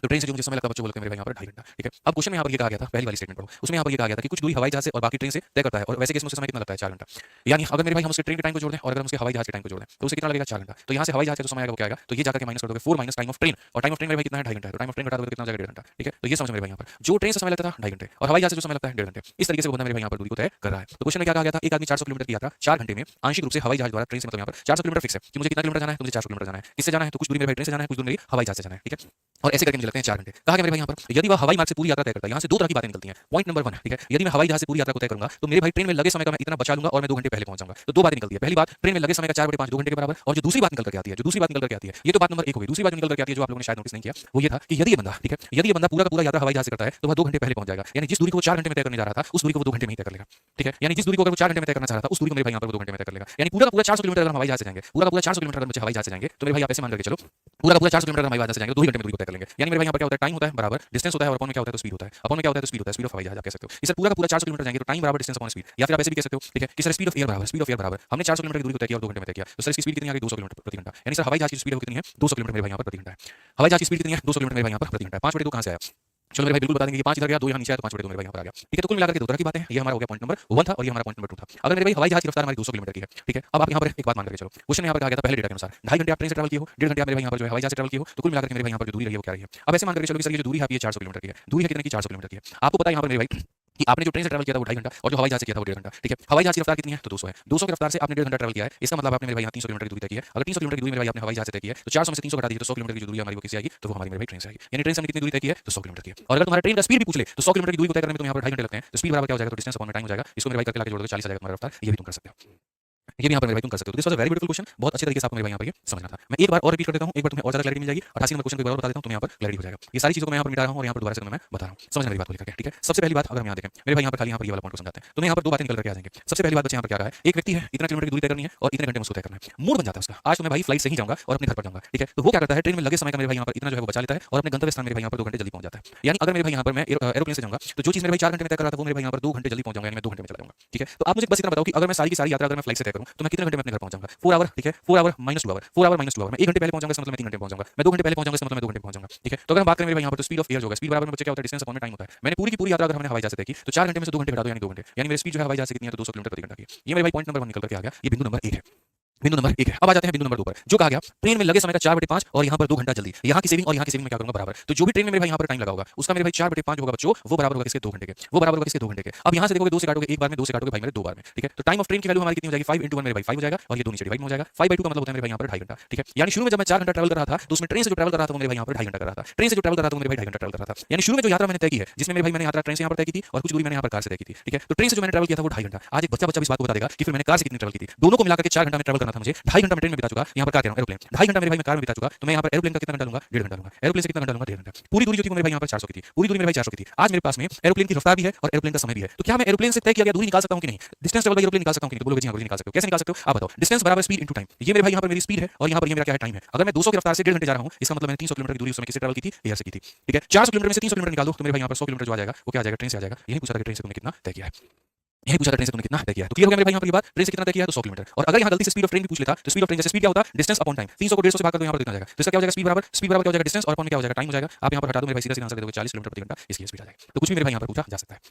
तो ट्रेन से जो मुझे समय लगता बच्चों बोलते मेरे भाई यहाँ पर 2.5 घंटा। ठीक है, अब क्वेश्चन में यहाँ पर ये कहा गया था, पहली वाली स्टेटमेंट पढ़ो, उसमें यहाँ पर ये कहा गया था कि कुछ दूरी हवाई जहाज से और बाकी ट्रेन से तय करता है और वैसे केस में समय कितना लगता है? 4 घंटा। यानी अगर मेरे भाई हम उसके ट्रेन के टाइम को जोड़ दें और अगर हम उसके हवाई जहाज के टाइम को जोड़ दें तो उसे कितना लगेगा? 4 घंटा। तो यहाँ से हवाई जहाज का जो समय आएगा वो क्या आएगा? तो ये जाकर के माइनस कर दोगे 4 माइनस टाइम ऑफ ट्रेन, और टाइम ऑफ ट्रेन मेरे भाई कितना है? 2.5 घंटा है। तो टाइम ऑफ ट्रेन घटा दोगे तो कितना हो जाएगा? 1.5 घंटा। ठीक है, तो ये समझ मेरे भाई यहाँ पर जो ट्रेन से समय लगता था 2.5 घंटे और हवाई जहाज से जो समय लगता है 1.5 घंटे, इस तरीके से वो बंदा मेरे भाई यहाँ पर दूरी को तय कर रहा है। तो क्वेश्चन में क्या कहा गया था? एक आदमी 400 किलोमीटर की यात्रा 4 घंटे में आंशिक रूप से हवाई जहाज द्वारा, ट्रेन से मतलब यहाँ पर 400 किलोमीटर फिक्स है कि मुझे कितना किलोमीटर जाना है? तो मुझे 400 किलोमीटर जाना है। किससे जाना है? तो कुछ दूरी मेरे भाई ट्रेन से जाना है, कुछ दूरी मेरी हवाई जहाज से जाना है। ठीक है, और ऐसे करके मुझे लगते हैं 4 घंटे। कहा गया मेरे भाई यहाँ पर यदि वह हवाई मार्ग से पूरी यात्रा तय करता है, यहाँ से दो तरह की बातें निकलती हैं। पॉइंट नंबर 1, ठीक है, यदि मैं हवाई जहाज से पूरी यात्रा को तय करूंगा तो मेरे भाई ट्रेन में लगे समय का मैं इतना बचा लूंगा और मैं 2 घंटे पहले पहुंच जाऊंगा। तो दो बातें निकलती है। पहली बात, ट्रेन में लगे समय का 4/5 2 घंटे के बराबर, और जो दूसरी बात निकल करके आती है, ये तो बात नंबर 1 हो गई। दूसरी बात निकल करके आती है जो आप लोगों ने शायद नोटिस नहीं किया, वो ये था कि यदि ये बंदा, ठीक है, यदि ये बंदा पूरा का पूरा यात्रा हवाई जहाज से करता है तो वह 2 घंटे पहले पहुंच जाएगा। यानी जिस दूरी को वो 4 घंटे में तय करने जा रहा था उस दूरी को वो 2 घंटे में ही तय कर लेगा। ठीक है, यानी जिस दूरी को अगर वो 4 घंटे में तय करना चाह रहा था उस दूरी को मेरे भाई यहाँ पर वो 2 घंटे में तय कर लेगा। यानी पूरा का पूरा 400 किलोमीटर अगर हम हवाई जहाज से जाएंगे, पूरा का पूरा 400 किलोमीटर अगर मुझे हवाई जहाज से जाएंगे तो मेरे भाई आप ऐसे मान करके चलो, पूरा का पूरा 400 किलोमीटर हवाई जहाज से जाएंगे तो 2 ही घंटे में दूरी को तय कर लेंगे। यानी मेरे भाई यहाँ पर क्या होता है? टाइम होता है बराबर डिस्टेंस होता है और अपॉन में क्या होता है? तो स्पीड होता है। अपॉन में क्या होता है? तो स्पीड होता है। स्पीड ऑफ हवाई जहाज आप कह सकते हो। इसे पूरा का पूरा 400 किलोमीटर जाएंगे तो टाइम बराबर डिस्टेंस अपॉन स्पीड, या फिर आप ऐसे भी कह सकते हो, ठीक है, कि सर स्पीड ऑफ एयर बराबर, स्पीड ऑफ एयर बराबर, हमने 400 किलोमीटर की दूरी को तय किया और 2 घंटे में तय किया, तो सर इसकी स्पीड कितनी आ गई? 200 किलोमीटर प्रति घंटा। यानी सर हवाई जहाज की स्पीड कितनी है? 200 किलोमीटर मेरे भाई यहाँ पर प्रति घंटा है। हवाई जहाज की स्पीड कितनी है? 200 किलोमीटर मेरे भाई यहाँ पर प्रति घंटा है। 5/2 कहाँ से आया? चलो मेरे भाई बिल्कुल बता देंगे कि 5 इधर गया, 2 यहाँ नीचे आया, तो 5/2 मेरे भाई यहाँ पर आ गया। ठीक है, तो कुल मिलाकर के दो तरह की बातें हैं। ये हमारा हो गया पॉइंट नंबर 1 था और ये हमारा पॉइंट नंबर 2 था। अगर मेरे भाई हवाई जहाज की रफ्तार हमारी 200 किलोमीटर की है, ठीक है, अब आप यहाँ पर एक बात मान करके चलो, क्वेश्चन यहाँ पर कहा गया था पहले डेटा के अनुसार 2.5 घंटे आप ट्रेन से ट्रैवल किए हो, 1.5 घंटे आप मेरे भाई यहाँ पर जो है हवाई जहाज से ट्रैवल किए हो, तो कुल मिलाकर के मेरे भाई यहाँ पर जो दूरी रही है वो क्या रही है? अब ऐसे मान करके चलो कि सर ये जो दूरी है ये 400 किलोमीटर की है। दूरी है कितने की? 400 किलोमीटर की है। आपको पता है यहाँ पर मेरे भाई कि आपने जो ट्रेन से ट्रैवल किया था वो 2.5 घंटा और जो हवाई जहाज से किया था वो 1.5 घंटा। ठीक है, हवाई जहाज की रफ्तार कितनी है? तो 200 है। 200 की रफ्तार से आपने 1.5 घंटा ट्रैवल किया है, इसका मतलब आपने मेरे भाई यहाँ 300 किलोमीटर की दूरी तय की है। अगर 300 किलोमीटर की दूरी मेरे भाई आपने हवाई जहाज से तय की है तो 400 में से 300 घटा दीजिए तो 100 किलोमीटर की जो दूरी हमारी वो किससे आएगी? तो वो हमारी मेरे भाई ट्रेन से आएगी। यानी ट्रेन से हमने कितनी दूरी तय की है? तो 100 किलोमीटर की है। और अगर तुम्हारा ट्रेन का स्पीड भी पूछ ले तो 100 किलोमीटर की दूरी को तय करने में तुम्हें यहाँ पर 2.5 घंटे लगते हैं, तो स्पीड बराबर क्या हो जाएगा? तो डिस्टेंस अपॉन में टाइम हो जाएगा। इसको मेरे भाई करके लाके जोड़ दो 40 आ जाएगा तुम्हारा रफ्तार। ये भी तुम कर सकते हो, ये भी यहाँ पर मेरे भाई तुम कर सकते हो। This was a very beautiful question, बहुत अच्छे तरीके से आपको मेरे भाई यहाँ पर ये समझना था। मैं एक बार और रिपीट कर देता हूँ, एक बार तुम्हें और ज्यादा क्लैरिटी मिल जाएगी। 88 नंबर क्वेश्चन को एक बार और बता देता हूँ, तुम्हें यहाँ पर क्लैरिटी हो जाएगा। ये सारी चीजों को मैं यहाँ पर मिटा रहा हूँ और यहाँ पर दोबारा से तुम्हें मैं बता रहा हूँ, समझना मेरी बात को लेकर के। ठीक है, सबसे पहली बात अगर हम यहाँ देखें मेरे भाई यहाँ पर खाली यहाँ पर ये वाला पॉइंट को समझाते हैं, तुम्हें यहाँ पर दो बातें निकल करके आ जाएंगे। सबसे पहली बात बच्चे यहाँ पर क्या रहा है, एक व्यक्ति है इतना किलोमीटर की दूरी तय करनी है और इतने घंटे में उसको तय करना है। मूड बन जाता है उसका, आज तो मैं भाई फ्लाइट से ही जाऊंगा और अपने घर पर जाऊंगा। ठीक है, तो वो क्या करता है? ट्रेन में लगे समय का मेरे भाई यहाँ पर इतना जो है वो बचा लेता है और अपने गंतव्य स्थान मेरे भाई यहाँ पर 2 घंटे जल्दी पहुंच जाता है। यानी अगर मेरे भाई यहाँ पर मैं एरोप्लेन से जाऊंगा तो जो चीज मेरे भाई 4 घंटे में तय कर रहा था वो मेरे भाई यहाँ पर 2 घंटे जल्दी पहुंच जाऊंगा, यानी मैं 2 घंटे में चला जाऊंगा। ठीक है, तो आप मुझे बस इतना बताओ कि अगर मैं सारी की सारी यात्रा अगर मैं फ्लाइट से तय करूं तो मैं कितने घंटे में अपने घर पहुंच जाऊंगा? 4 आवर। ठीक है, 4 hour minus 2 hour, 4 hour minus 2 hour, मैं 1 घंटे पहले पहुंच जाऊंगा, इसका मतलब मैं 3 घंटे पहुंच जाऊंगा। मैं 2 घंटे पहले पहुंच जाऊंगा, इसका मतलब मैं 2 घंटे पहुंच जाऊंगा। ठीक है, तो अगर हम बात करें मेरे भाई यहाँ पर तो स्पीड ऑफ एयर होगा, स्पीड बराबर में बच्चे क्या होता है? डिस्टेंस अपॉन में टाइम होता है। मैंने पूरी की पूरी यात्रा अगर हमने हवाई जहाज से तय की तो 4 घंटे में से 2 घंटे घटा दो यानी 2 घंटे, यानी मेरी स्पीड जो है हवाई जहाज से कितनी है? तो 200 किलोमीटर प्रति घंटा की। ये मेरे भाई पॉइंट नंबर 1 निकल करके आ गया, ये बिंदु नंबर 1 है। बिंदु नंबर 1 है। अब आ जाते हैं बिंदु नंबर 2 पर, जो कहा गया ट्रेन में लगे समय का 4/5 और यहाँ पर 2 घंटा जल्दी। यहाँ की सेविंग और यहाँ की सेविंग में क्या करूंगा? बराबर। तो जो भी ट्रेन में मेरे भाई यहाँ पर टाइम लगा होगा उसका मेरे भाई 4/5 होगा बच्चों, वो बराबर होगा किसके? 2 घंटे के। वो बराबर होगा किसके? 2 घंटे के। अब यहाँ से देखोगे 2 से काटोगे, एक बार में 2 से काटोगे भाई मेरे 2 बार में। ठीक है, तो टाइम ऑफ ट्रेन की वैल्यू हमारी कितनी हो जाएगी? 5 × 1 मेरे भाई 5 हो जाएगा और ये 2 नीचे डिवाइड हो जाएगा। 5/2 का मतलब होता है मेरे भाई यहाँ पर 2.5 घंटा। ठीक है, यानी शुरू में जब मैं 4 घंटा ट्रैवल कर रहा था तो उसमें ट्रेन से जो ट्रैवल कर रहा था वो मेरे भाई यहाँ पर 2.5 घंटा कर रहा था। ट्रेन से जो ट्रैवल कर रहा था वो मेरे भाई 2.5 घंटा ट्रैवल कर रहा था। यानी शुरू में जो यात्रा मैंने तय की है, जिसमें मेरे भाई मैंने यात्रा ट्रेन से यहाँ पर तय की थी और कुछ दूरी मैंने यहाँ पर कार से तय की थी। ठीक है, तो ट्रेन से जो मैंने ट्रैवल किया था वो 2.5 घंटा। आज एक बच्चा इस बात को बता देगा कि फिर मैंने कार से कितनी ट्रैवल की थी। दोनों को मिलाकर के 4 घंटा में ट्रैवल करना था मुझे, 2.5 घंटा में ट्रेन में बिता चुका, यहाँ पर क्या कह रहा हूँ एरोप्लेन 2.5 घंटा मेरे भाई मैं कार में बिता चुका, तो मैं यहाँ पर एरोप्लेन का कितना घंटा लूंगा? 1.5 घंटा लूंगा। एरोप्लेन से कितना घंटा लूंगा? 1.5 घंटा। पूरी दूरी जो थी मेरे भाई यहाँ पर 400 की थी, पूरी दूरी मेरे भाई 400 की थी। आज मेरे पास में एरोप्लेन की रफ्तार भी है और एरोप्लेन का समय भी है, तो क्या मैं एरोप्लेन से तय किया गया दूरी निकाल सकता हूँ कि नहीं? डिस्टेंस ट्रैवल बाय एरोप्लेन निकाल सकता हूँ कि नहीं? तो बोलोगे जी हाँ निकाल सकते हो। कैसे निकाल सकते हो आप बताओ? डिस्टेंस बराबर स्पीड इनटू टाइम। ये मेरे भाई यहाँ पर मेरी स्पीड है और यहाँ पर ये मेरा क्या है? टाइम है। अगर मैं 200 की रफ्तार से 1.5 घंटे जा रहा हूँ, इसका मतलब मैंने 300 किलोमीटर की दूरी उस समय किससे ट्रैवल की थी? एयर से की थी। ठीक है, 400 किलोमीटर में से 300 किलोमीटर निकाल दो तो मेरे भाई यहाँ पर 100 किलोमीटर जो आ जाएगा वो क्या आ जाएगा? ट्रेन से आ जाएगा। यही पूछा था कि ट्रेन से तुमने कितना तय किया है, यही पूछा था ट्रेन से तुमने कितना तय किया है। तो क्लियर हो गया मेरे भाई यहाँ पर ये बात, ट्रेन से कितना तय किया है? तो 100 किलोमीटर। और अगर यहाँ गलती से स्पीड ऑफ ट्रेन भी पूछ लेता तो स्पीड ऑफ ट्रेन जैसे स्पीड क्या होता? Distance upon time. 300 को 150 से भाग कर दो यहाँ पर कितना जाएगा? तो इसका क्या हो जाएगा? स्पीड बराबर क्या हो जाएगा? डिस्टेंस और अपॉन में क्या हो जाएगा? टाइम हो जाएगा। आप यहाँ पर हटा दो मेरे भाई, सीधा सीधा आंसर दे दोगे 40 किलोमीटर प्रति घंटा, इसकी स्पीड आ जाएगी। तो कुछ भी मेरे भाई यहाँ पर पूछा जा सकता है।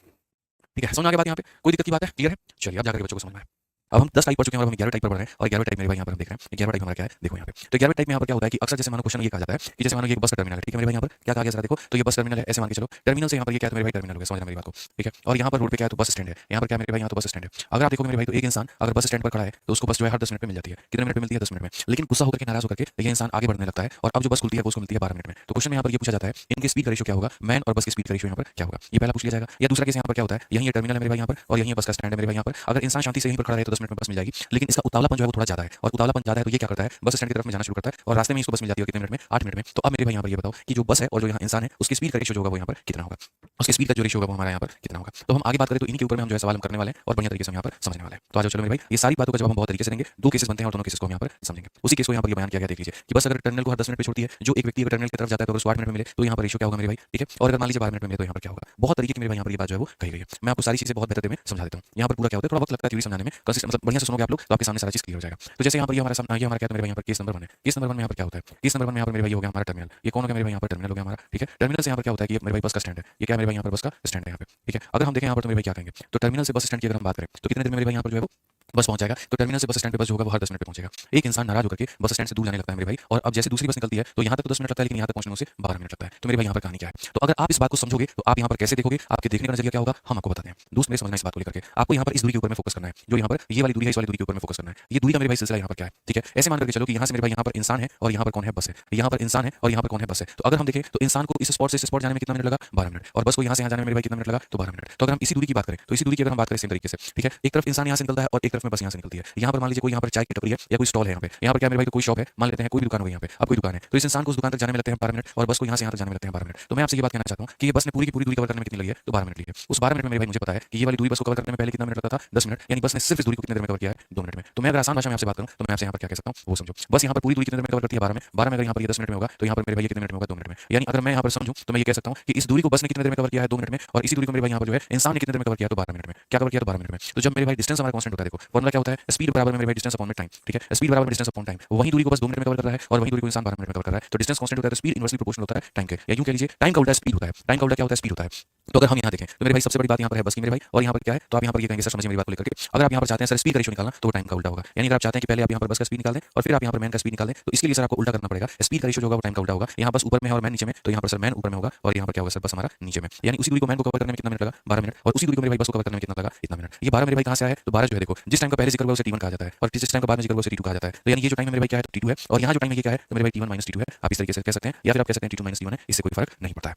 ठीक है, समझ आ गया बात? यहाँ पे कोई दिक्कत की बात है? क्लियर है? चलिए अब जाकर के बच्चों को समझ में आए। अब हम 10 टाइप पढ़ चुके हैं और हम 11 टाइप पर बढ़ रहे हैं और 11 टाइप मेरे भाई यहाँ पर हम देख रहे हैं 11 टाइप हमारा क्या है देखो यहाँ पे। तो 11 टाइप में यहाँ पर क्या होता है कि अक्सर जैसे मानो क्वेश्चन ये कहा जाता है कि जैसे मानो ये बस का टर्मिनल है, ठीक है मेरे भाई यहाँ पर क्या कहा गया जरा देखो। तो ये बस टर्मिनल है, ऐसे मान के चलो टर्मिनल से यहाँ पर ये क्या है तो मेरे भाई टर्मिनल हो गया, समझना मेरी बात को, ठीक है। और यहाँ पर रोड पे क्या है तो बस स्टैंड है, यहाँ पर क्या मेरे भाई यहाँ तो बस स्टैंड है। अगर आप देखोगे मेरे भाई तो एक इंसान अगर बस स्टैंड पर खड़ा है तो उसको बस जो है हर 10 मिनट में मिल जाती है, कितने मिनट में मिलती है 10 मिनट में। लेकिन गुस्सा होकर के नाराज होकर के ये इंसान आगे बढ़ने लगता है और अब जो बस खुलती है वो उसको मिलती है 12 मिनट में। तो क्वेश्चन में यहाँ पर ये पूछा जाता है इनके स्पीड का रेशियो क्या होगा, मैन और बस की स्पीड का रेशियो यहाँ पर क्या होगा, ये पहला पूछ लिया जाएगा। या दूसरा केस यहाँ पर क्या होता है, यही टर्मिनल है मेरे भाई यहाँ पर और यही बस का स्टैंड है मेरे भाई यहाँ पर। अगर इंसान शांति से यहीं पर खड़ा रहे तो 10 मिनट में बस मिल जाएगी, लेकिन इसका उतावलापन जो है वो थोड़ा ज्यादा है और उतावलापन ज्यादा है तो ये क्या करता है बस स्टैंड की तरफ में जाना शुरू करता है और रास्ते में इसको बस मिल जाती है कितने मिनट में 8 मिनट में। तो अब मेरे भाई यहाँ पर ये बताओ कि जो बस है और जो यहाँ इंसान है उसकी स्पीड का रेशियो जो होगा वो यहाँ पर कितना होगा, उसकी स्पीड का जो रेशियो होगा वो हमारा यहाँ पर कितना होगा। तो हम आगे बात करें तो इन्हीं के ऊपर में हम जो है सवाल हम करने वाले हैं और बढ़िया तरीके से हम यहाँ पर समझने वाले हैं। तो आज चलो मेरे भाई ये सारी बातों का जवाब हम बहुत तरीके से देंगे, दो केसेस बनते हैं और दोनों केसेस को हम यहाँ पर समझेंगे। उसी केस को यहाँ पर ये बयान किया गया देख लीजिए कि बस अगर टर्मिनल को हर 10 मिनट पे छोड़ती है, जो एक व्यक्ति अगर टर्मिनल की तरफ जाता है तो उसको 8 मिनट में मिले तो यहाँ पर रेशियो क्या होगा मेरे भाई, ठीक है। और अगर मान लीजिए 12 मिनट में मिले तो यहाँ पर क्या होगा। बहुत तरीके की मेरे भाई यहाँ पर ये बात जो है वो कही गई है। मैं आपको सारी चीजें बहुत बेहतर में समझा देता हूँ। यहाँ पर पूरा क्या होता है थोड़ा वक्त लगता है थ्योरी समझाने में, मतलब बढ़िया से सुनोगे आप लोग तो आपके सामने सारा चीज क्लियर हो जाएगा। तो जैसे यहाँ पर ये हमारा क्या है मेरे भाई यहाँ पर केस नंबर 1 है। केस नंबर 1 में यहाँ पर क्या होता है, केस नंबर 1 में यहाँ पर मेरे भाई हो गया हमारा टर्मिनल, ये कौन हो गया मेरे भाई यहाँ पर टर्मिनल हो गया हमारा, ठीक है। टर्मिनल से यहाँ पर क्या होता है कि मेरे भाई बस का स्टैंड है, ये क्या मेरे भाई यहाँ पर बस का स्टैंड है यहाँ पे, ठीक है। अगर हम देखें यहाँ पर तो मेरे भाई क्या कहेंगे तो टर्मिनल से बस स्टैंड की अगर हम बात करें तो कितने देर में मेरे भाई यहाँ पर जो है वो बस पहुंच जाएगा। तो टर्मिनल से बस स्टैंड पे बस जो होगा वो हर 10 मिनट पे पहुंचेगा। एक इंसान नाराज होकर के बस स्टैंड से दूर जाने लगता है मेरे भाई और अब जैसे दूसरी बस निकलती है तो यहाँ तक तो 10 मिनट लगता है लेकिन यहाँ तक पहुंचने में उसे 12 मिनट लगता है। तो मेरे भाई यहाँ पर कहानी क्या है, तो अगर आप इस बात को समझोगे तो आप यहाँ पर कैसे देखोगे, आपके देखने का नजरिया क्या होगा हम आपको बताते हैं। दोस्त मेरे समझना इस बात को लेकर के आपको यहाँ पर इस दूरी के ऊपर में फोकस करना है, जो यहाँ पर ये वाली दूरी है इस वाली दूरी के ऊपर में फोकस करना है। ये दूरी का मेरे भाई सिलसिला यहाँ पर क्या है, ठीक है। ऐसे मान करके चलो कि यहाँ से मेरे भाई यहाँ पर इंसान है और यहाँ पर कौन है बस है, यहाँ पर इंसान है और यहाँ पर कौन है बस है। तो अगर हम देखें तो इंसान को इस स्पॉट से इस स्पॉट जाने में कितना मिनट लगा 12 मिनट और बस को यहाँ से यहाँ जाने में मेरे भाई कितना मिनट लगा तो 12 मिनट। तो अगर हम इसी दूरी की बात करें तो इसी दूरी की अगर हम बात करें सेम तरीके से, ठीक है। एक तरफ इंसान यहाँ से निकलता है और एक तरफ में बस यहाँ से निकलती है। यहाँ पर मान लीजिए कोई यहाँ पर चाय की टपरी है या कोई स्टॉल है यहाँ पर क्या मेरे भाई तो कोई शॉप है मान लेते हैं, कोई भी दुकान हो यहाँ पे, अब कोई दुकान है तो इस इंसान को उस दुकान तक जाने में लगते हैं 12 मिनट और बस को यहाँ से यहाँ तक जाने में लगते हैं 12 मिनट। तो मैं आपसे ये बात कहना चाहता हूँ कि ये बस ने पूरी की पूरी दूरी कवर करने में कितनी लगी है तो 12 मिनट लगी है। उस 12 मिनट में मेरे भाई मुझे पता है कि ये वाली दूरी बस को कवर करने में पहले कितना मिनट लगता था 10 मिनट, यानी बस ने सिर्फ इस दूरी को कितने देर में कवर किया है 2 मिनट में। तो मैं अगर आसान भाषा में आपसे बात करूँ तो मैं आपसे यहाँ पर क्या कह सकता हूँ वो समझो। बस यहाँ पर पूरी दूरी कितने देर में कवर करती है 12 में, 12 में अगर यहाँ पर ये 10 मिनट में होगा तो यहाँ पर मेरे भाई कितने मिनट में होगा 2 मिनट में। यानी अगर मैं यहाँ पर समझूँ तो मैं ये कह सकता हूँ कि इस दूरी को बस ने कितने देर में कवर किया है 2 मिनट में और इसी दूरी को मेरे भाई यहाँ पर जो है इंसान ने कितने देर में कवर किया तो 12 मिनट में। क्या कवर किया तो 12 मिनट में। तो जब मेरे भाई डिस्टेंस हमारा कांस्टेंट होता है देखो फॉर्मूला क्या होता है स्पीड बराबर मेरे भाई डिस्टेंस अपॉन में टाइम, ठीक है। स्पीड बराबर डिस्टेंस अपॉन टाइम, वही दूरी को बस 2 मिनट में कवर कर रहा है और वही दूरी को इंसान 12 मिनट में कवर कर रहा है। तो डिस्टेंस कांस्टेंट होता है तो स्पीड इनवर्सली प्रोपोर्शनल होता है टाइम के, या यूं कह लीजिए टाइम का उल्टा स्पीड होता है। टाइम का उल्टा क्या होता है स्पीड होता है। तो अगर हम यहाँ देखें तो मेरे भाई सबसे बड़ी बात यहाँ पर है बस की मेरे भाई और यहाँ पर क्या है तो आप यहाँ पर ये कहेंगे सर समझिए मेरी बात को लेकर के अगर आप यहाँ पर चाहते हैं सर स्पीड का रेशियो निकालना तो टाइम का उल्टा होगा। यानी अगर आप चाहते हैं कि पहले आप यहाँ पर बस का स्पीड निकाल दें और फिर आप यहाँ पर मैन का स्पीड निकाल दें तो इसके लिए सर आपको उल्टा करना पड़ेगा। स्पीड का रेशियो जो होगा वो टाइम का उल्टा होगा। यहाँ बस ऊपर में है और मैन नीचे में तो यहाँ पर सर मैन ऊपर में होगा और यहाँ पर क्या होगा सर बस हमारा नीचे में। यानी उसी दूरी को मैन को कवर करने में कितना मिनट लगा 12 मिनट और उसी दूरी को मेरे भाई बस को कवर करने में कितना लगा इतना मिनट। ये 12 मेरे भाई कहाँ से आया है तो 12 जो है देखो जिस टाइम का पहले जिक्र हुआ उसे T1 कहा जाता है और जिस टाइम का बाद में जिक्र हुआ उसे T2 कहा जाता है। तो यानी ये जो टाइम मेरे भाई क्या है तो T2 है और यहाँ जो टाइम है ये क्या है तो मेरे भाई T1 - T2 है। आप इस तरीके से कह सकते हैं या फिर आप कह सकते हैं T2 - T1 है, इससे कोई फर्क नहीं पड़ता है।